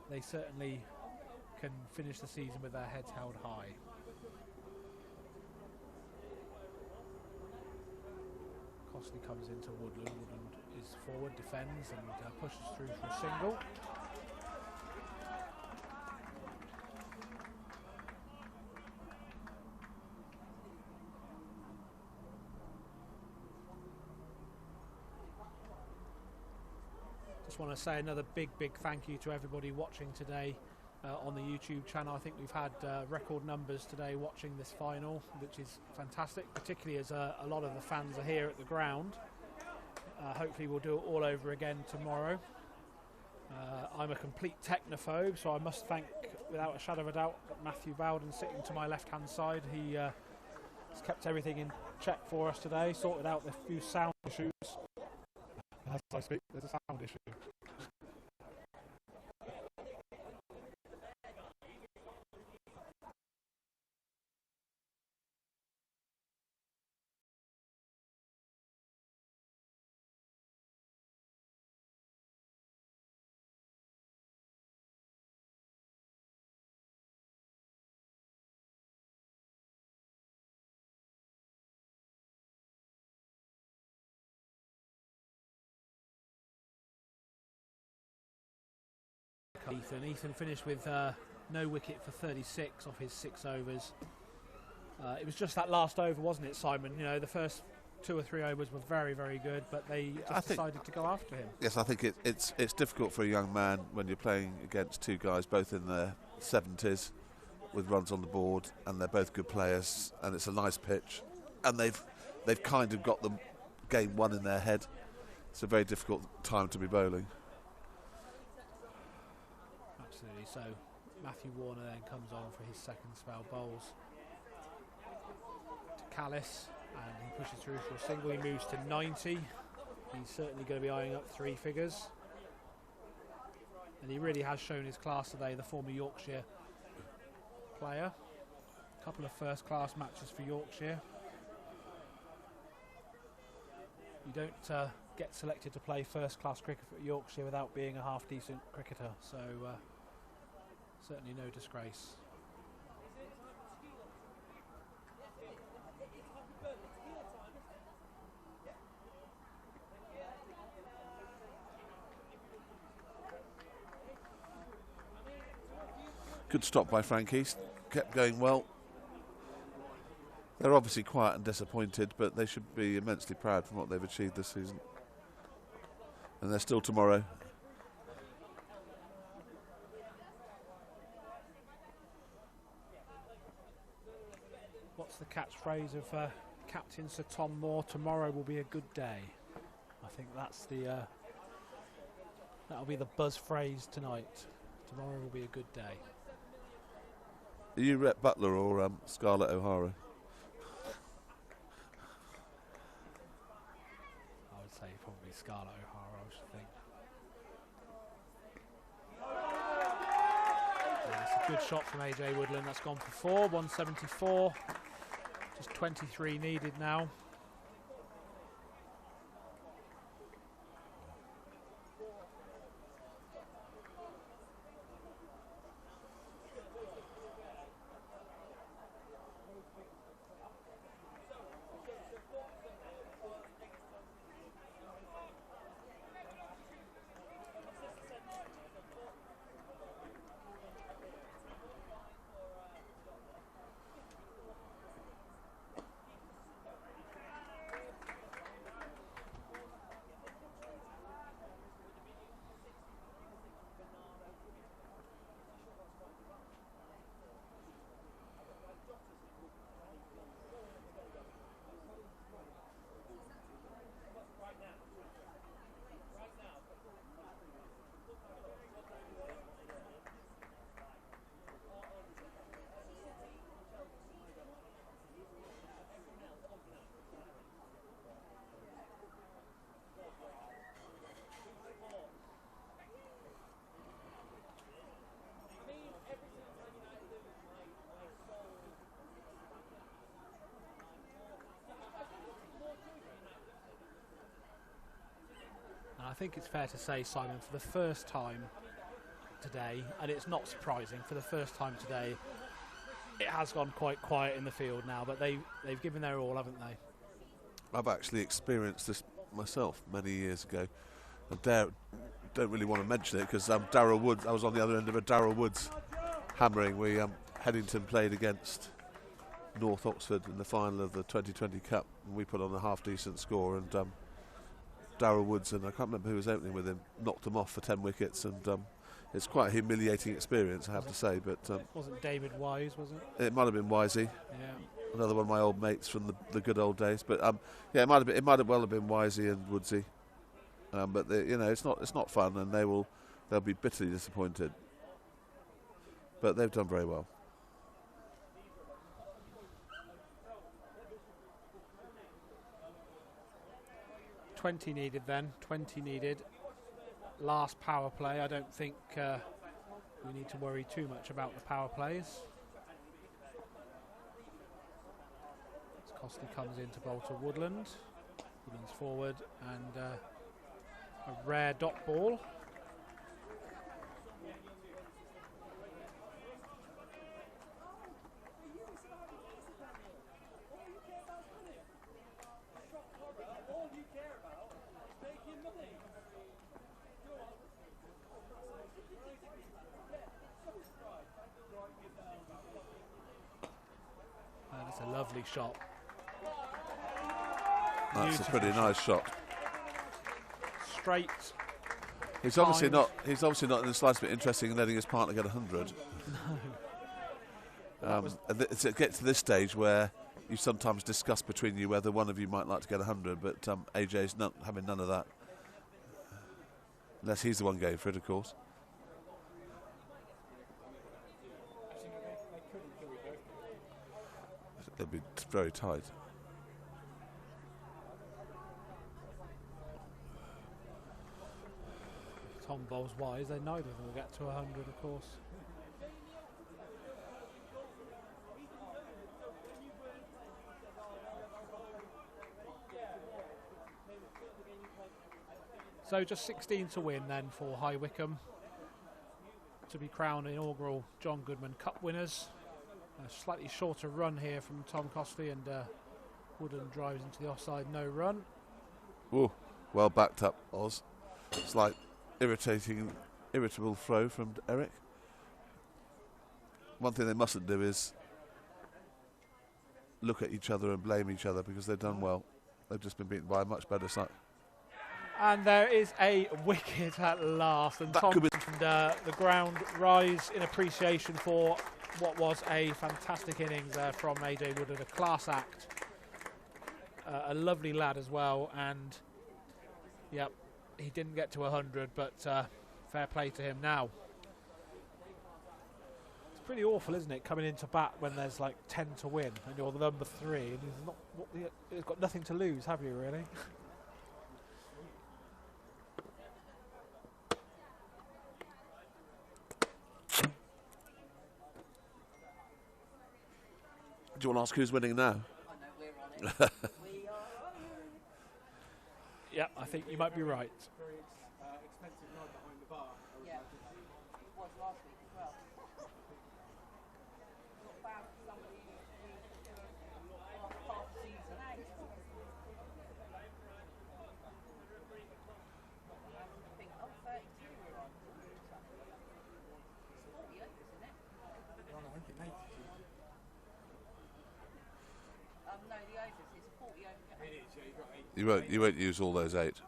Speaker 4: they certainly can finish the season with their heads held high. Costley comes into Woodland. Woodland is forward, defends, and pushes through for a single. Just want to say another big thank you to everybody watching today on the YouTube channel. I think we've had record numbers today watching this final, which is fantastic, particularly as a lot of the fans are here at the ground. Hopefully we'll do it all over again tomorrow. I'm a complete technophobe, so I must thank, without a shadow of a doubt, Matthew Bowden sitting to my left-hand side. He has kept everything in check for us today, sorted out the few sound issues. As I speak, there's a sound issue. Ethan finished with no wicket for 36 off his 6 overs. It was just that last over, wasn't it, Simon? You know, the first 2 or 3 overs were very good, but they just decided to go after him.
Speaker 2: Yes, I think it's difficult for a young man when you're playing against 2 guys both in their 70s with runs on the board, and they're both good players, and it's a nice pitch, and they've kind of got the game won in their head. It's a very difficult time to be bowling.
Speaker 4: Absolutely. So Matthew Warner then comes on for his second spell, bowls to Callis, and he pushes through for a single. He moves to 90. He's certainly going to be eyeing up 3 figures, and he really has shown his class today, the former Yorkshire player. A couple of first class matches for Yorkshire. You don't get selected to play first class cricket for Yorkshire without being a half decent cricketer, so certainly no disgrace.
Speaker 2: Good stop by Frank East, kept going well. They're obviously quiet and disappointed, but they should be immensely proud from what they've achieved this season. And they're still tomorrow
Speaker 4: the catchphrase of Captain Sir Tom Moore. Tomorrow will be a good day. I think that's the that'll be the buzz phrase tonight. Tomorrow will be a good day.
Speaker 2: Are you Rhett Butler or Scarlett O'Hara?
Speaker 4: I would say probably Scarlett O'Hara, I should think. Yeah, it's a good shot from AJ Woodland. That's gone for 4, 174. Just 23 needed now. I think it's fair to say, Simon, for the first time today, and it's not surprising, for the first time today, it has gone quite quiet in the field now, but they've given their all, haven't they?
Speaker 2: I've actually experienced this myself many years ago. I don't really want to mention it because Darrell Woods. I was on the other end of a Darrell Woods hammering. Headington played against North Oxford in the final of the 2020 Cup, and we put on a half decent score. And Darrell Woods, and I can't remember who was opening with him, knocked him off for 10 wickets, and it's quite a humiliating experience, I have to say. But
Speaker 4: wasn't David Wise, was it?
Speaker 2: It might have been Wisey.
Speaker 4: Yeah.
Speaker 2: Another one of my old mates from the good old days. But yeah, it might have well have been Wisey and Woodsy. But it's not fun, and they'll be bitterly disappointed. But they've done very well.
Speaker 4: $20 needed then. 20 needed. Last power play. I don't think we need to worry too much about the power plays. Costley comes in to bowl to Woodland. Woodland's forward, and a rare dot ball. That's a lovely shot.
Speaker 2: That's a pretty nice shot.
Speaker 4: Straight.
Speaker 2: He's obviously not in the slightest bit interested in letting his partner get 100.
Speaker 4: No.
Speaker 2: To get to this stage where you sometimes discuss between you whether one of you might like to get 100, but AJ's having none of that. Unless he's the one going for it, of course. They'd be very tight.
Speaker 4: Tom bowls wise, then neither of them will get to 100, of course. So just 16 to win then for High Wycombe to be crowned inaugural John Goodman Cup winners. A slightly shorter run here from Tom Costley, and Woodland drives into the offside, no run.
Speaker 2: Ooh, well backed up, Oz. Slight irritable throw from Eric. One thing they mustn't do is look at each other and blame each other, because they've done well. They've just been beaten by a much better side.
Speaker 4: And there is a wicket at last, and
Speaker 2: That
Speaker 4: Tom
Speaker 2: could be
Speaker 4: and the ground rise in appreciation for what was a fantastic innings there from AJ Woodard, a class act, a lovely lad as well, and yep, he didn't get to 100, but fair play to him. Now, it's pretty awful, isn't it, coming into bat when there's like 10 to win and you're the number 3 and you've got nothing to lose, have you, really?
Speaker 2: Do you want to ask who's winning now?
Speaker 5: I know we're on it. We are on it.
Speaker 4: Yeah, I think you might be right.
Speaker 3: Very expensive night behind the bar.
Speaker 5: Yeah. It was last week as well. Not bad for somebody who's half season out. I think, 32 we're on. It's 40 overs, isn't it?
Speaker 3: I think it makes
Speaker 5: No, the overs, it's a 40 over.
Speaker 3: it is, yeah, you've got 8.
Speaker 2: You won't use all those 8.
Speaker 3: 15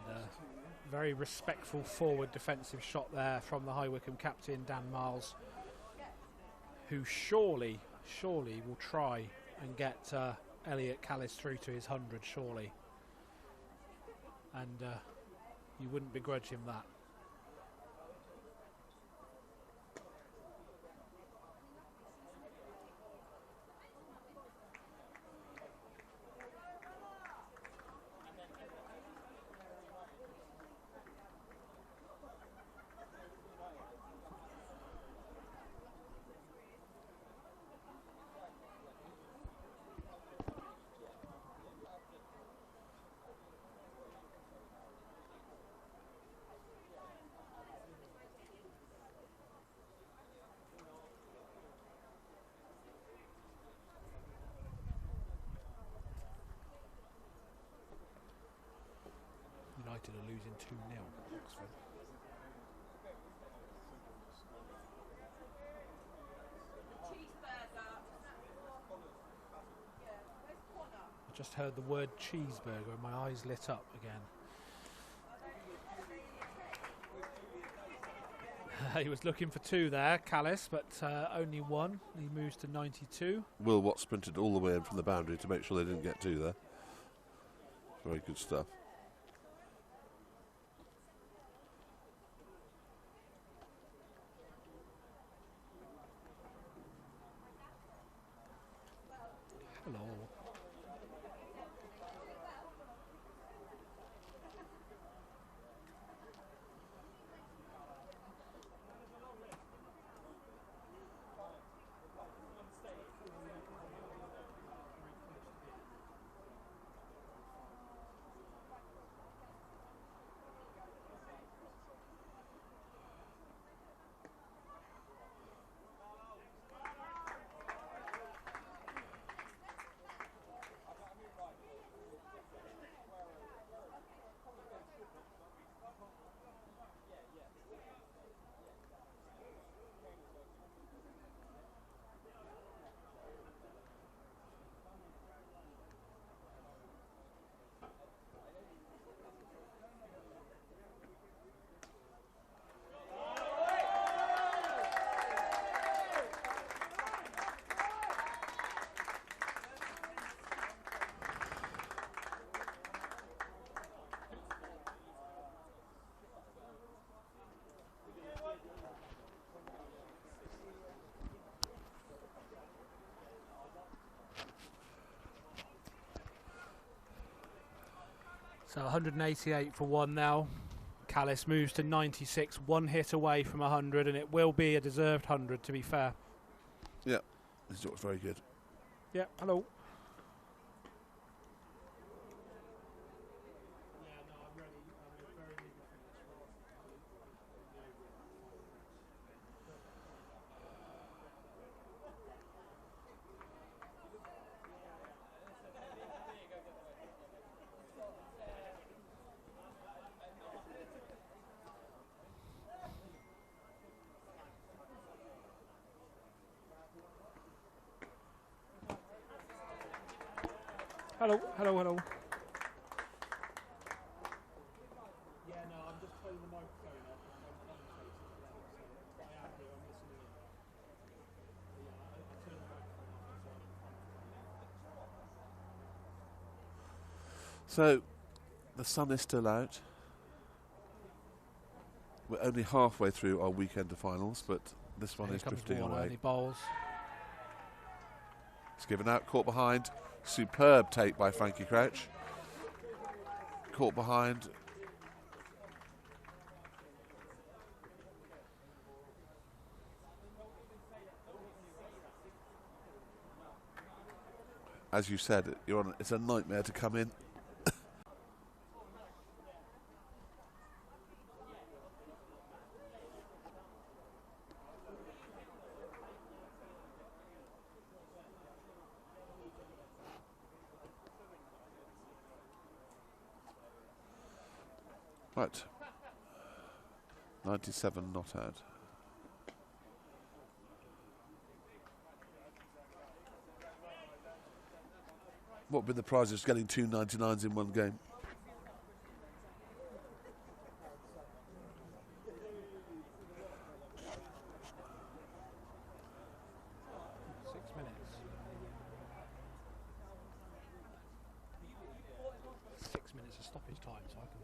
Speaker 4: And, very respectful forward defensive shot there from the High Wycombe captain, Dan Miles, who surely will try and get Elliot Callis through to his 100, surely. And you wouldn't begrudge him that. United are losing 2-0. Oxford.
Speaker 5: Cheeseburger. Yeah, where's Connor?
Speaker 4: I just heard the word cheeseburger and my eyes lit up again. He was looking for 2 there, Callis, but only 1. He moves to 92.
Speaker 2: Will Watt sprinted all the way in from the boundary to make sure they didn't get 2 there. Very good stuff.
Speaker 4: Hello. So 188 for 1 now. Callis moves to 96, 1 hit away from 100, and it will be a deserved 100, to be fair.
Speaker 2: Yeah, this looks very good.
Speaker 4: Yeah, hello. Hello, hello, hello.
Speaker 2: So the sun is still out. We're only halfway through our weekend of finals, but this one is drifting away.
Speaker 4: He bowls.
Speaker 2: It's given out, caught behind. Superb take by Frankie Crouch. Caught behind. As you said, it's a nightmare to come in. Right. 97 not out. What would be the prizes for getting 2 99s in one game?
Speaker 4: Minutes of stoppage time, so I can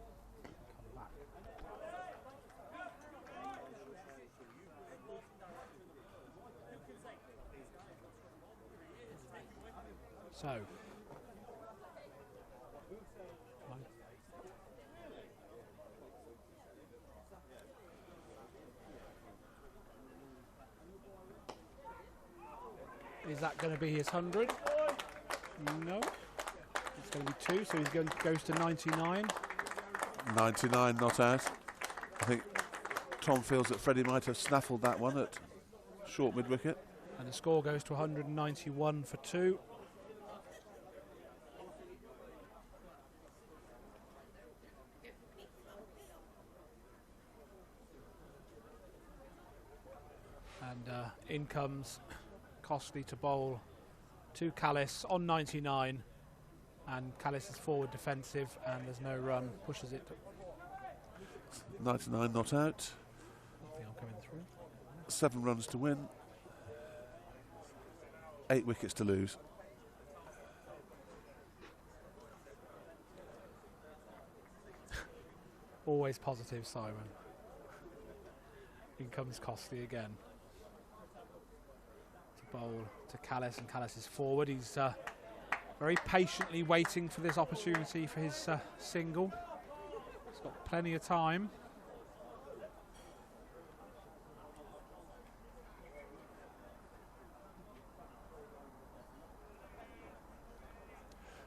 Speaker 4: come back. So, is that going to be his 100? No. It's going to be 2, so he goes to 99.
Speaker 2: 99 not out. I think Tom feels that Freddie might have snaffled that one at short mid-wicket.
Speaker 4: And the score goes to 191 for 2. And in comes Costley to bowl to Callis on 99. And Callis is forward defensive and there's no run, pushes it.
Speaker 2: 99 not out.
Speaker 4: Nothing coming through.
Speaker 2: 7 runs to win. 8 wickets to lose.
Speaker 4: Always positive, Simon. In comes Costley again. To bowl to Callis, and Callis is forward. He's very patiently waiting for this opportunity for his single. He's got plenty of time.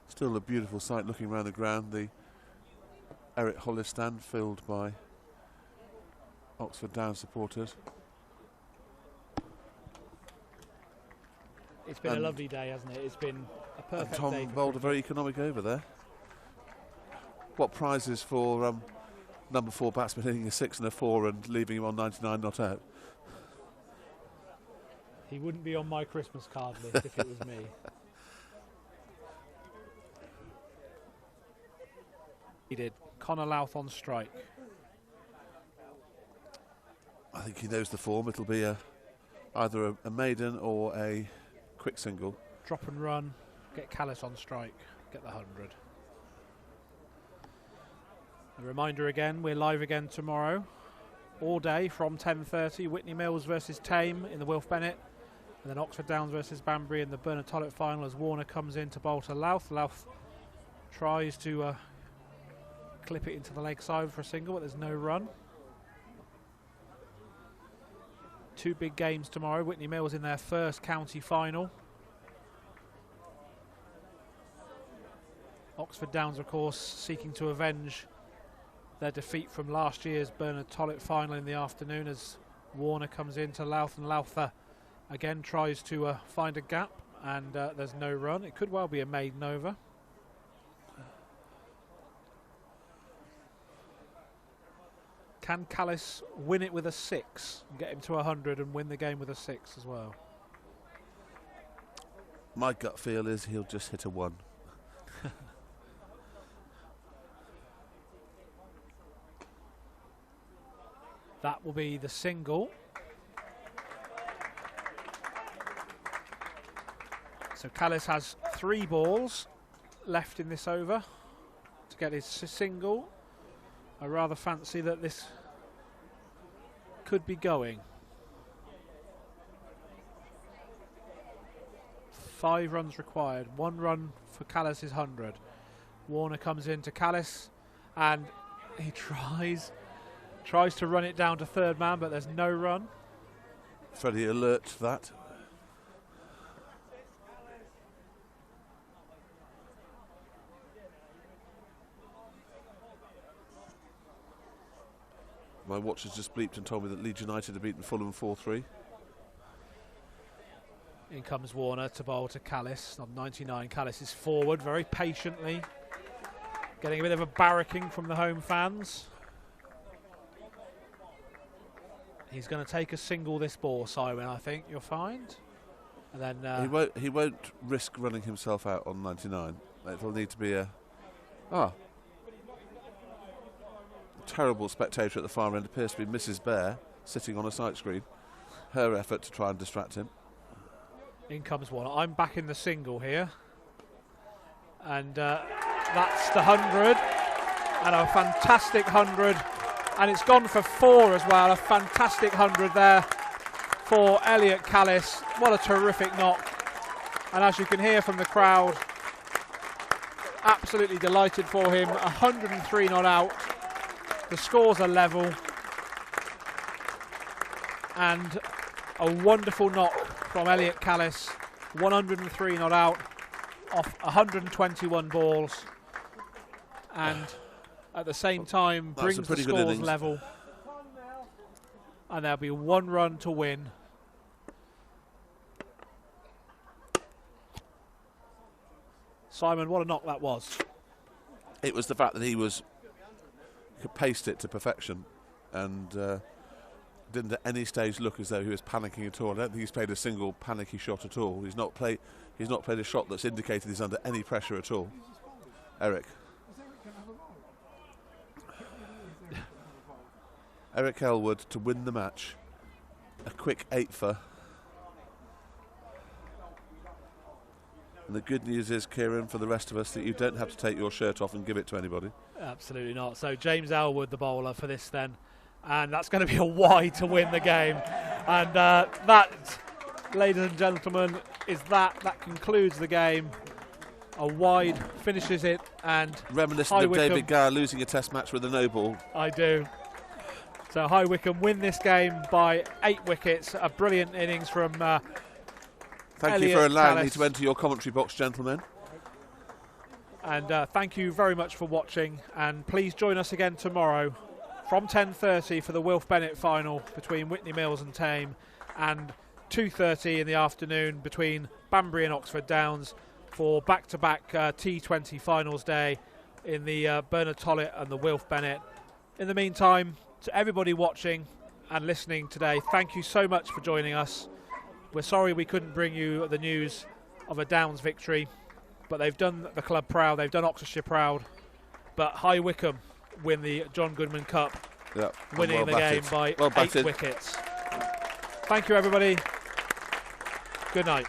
Speaker 2: Still a beautiful sight looking around the ground. The Eric Hollis stand filled by Oxford Downs supporters.
Speaker 4: It's been a lovely day, hasn't it? It's been a perfect day.
Speaker 2: Tom bowled a very economic over there. What prizes for number 4 batsman hitting a 6 and a 4 and leaving him on 99 not out?
Speaker 4: He wouldn't be on my Christmas card list if it was me. He did. Connor Louth on strike.
Speaker 2: I think he knows the form. It'll be either a maiden or a quick single.
Speaker 4: Drop and run. Get Callis on strike. Get the 100. A reminder again, we're live again tomorrow. All day from 10:30. Whitney Mills versus Tame in the Wilf Bennett. And then Oxford Downs versus Banbury in the Bernard Tollett final as Warner comes in to bowl to Louth. Louth tries to clip it into the leg side for a single, but there's no run. 2 big games tomorrow. Whitney Mills in their first county final. Oxford Downs, of course, seeking to avenge their defeat from last year's Bernard Tollett final in the afternoon as Warner comes into Louth, and Louth again tries to find a gap, and there's no run. It could well be a maiden over. Can Callis win it with a 6 and get him to 100 and win the game with a 6 as well?
Speaker 2: My gut feel is he'll just hit a 1.
Speaker 4: That will be the single. So Callis has 3 balls left in this over. to get his single. I rather fancy that this could be going. 5 runs required. 1 run for Callis' 100. Warner comes in to Callis, and he tries to run it down to third man, but there's no run.
Speaker 2: Freddie alert to that. My watch has just bleeped and told me that Leeds United have beaten Fulham 4-3.
Speaker 4: In comes Warner to bowl to Callis. On 99, Callis is forward very patiently, getting a bit of a barracking from the home fans. He's going to take a single this ball, Simon, I think you'll find. And then
Speaker 2: he won't risk running himself out on 99. It'll need to be a terrible spectator at the far end. Appears to be Mrs. Bear sitting on a sight screen. Her effort to try and distract him.
Speaker 4: In comes Warner. I'm back in the single here, and that's the 100, and a fantastic 100, and it's gone for 4 as well. A fantastic 100 there for Elliot Callis. What a terrific knock, and as you can hear from the crowd, absolutely delighted for him. 103 not out. The scores are level, and a wonderful knock from Elliot Callis. 103 not out off 121 balls, and at the same time brings the scores level, and there'll be 1 run to win. Simon, what a knock that was.
Speaker 2: It was the fact that he could paste it to perfection, and didn't at any stage look as though he was panicking at all. I don't think he's played a single panicky shot at all. He's not played a shot that's indicated he's under any pressure at all. Eric Elwood to win the match. A quick 8-for. And the good news is, Kieran, for the rest of us, that you don't have to take your shirt off and give it to anybody.
Speaker 4: Absolutely not. So James Elwood, the bowler for this then. And that's going to be a wide to win the game. And that, ladies and gentlemen, that concludes the game. A wide finishes it, and
Speaker 2: reminiscent of David Gower losing a test match with a no ball.
Speaker 4: I do. So High Wycombe win this game by 8 wickets. A brilliant innings from
Speaker 2: Thank
Speaker 4: Elliot
Speaker 2: you for allowing
Speaker 4: Callis.
Speaker 2: me to enter your commentary box, gentlemen.
Speaker 4: And thank you very much for watching. And please join us again tomorrow from 10:30 for the Wilf Bennett final between Whitney Mills and Tame, and 2:30 in the afternoon between Banbury and Oxford Downs for back-to-back T20 finals day in the Bernard Tollett and the Wilf Bennett. In the meantime, to everybody watching and listening today, thank you so much for joining us. We're sorry we couldn't bring you the news of a Downs victory, but they've done the club proud, they've done Oxfordshire proud. But High Wycombe win the John Goodman Cup, winning the game by 8 wickets. Thank you, everybody. Good night.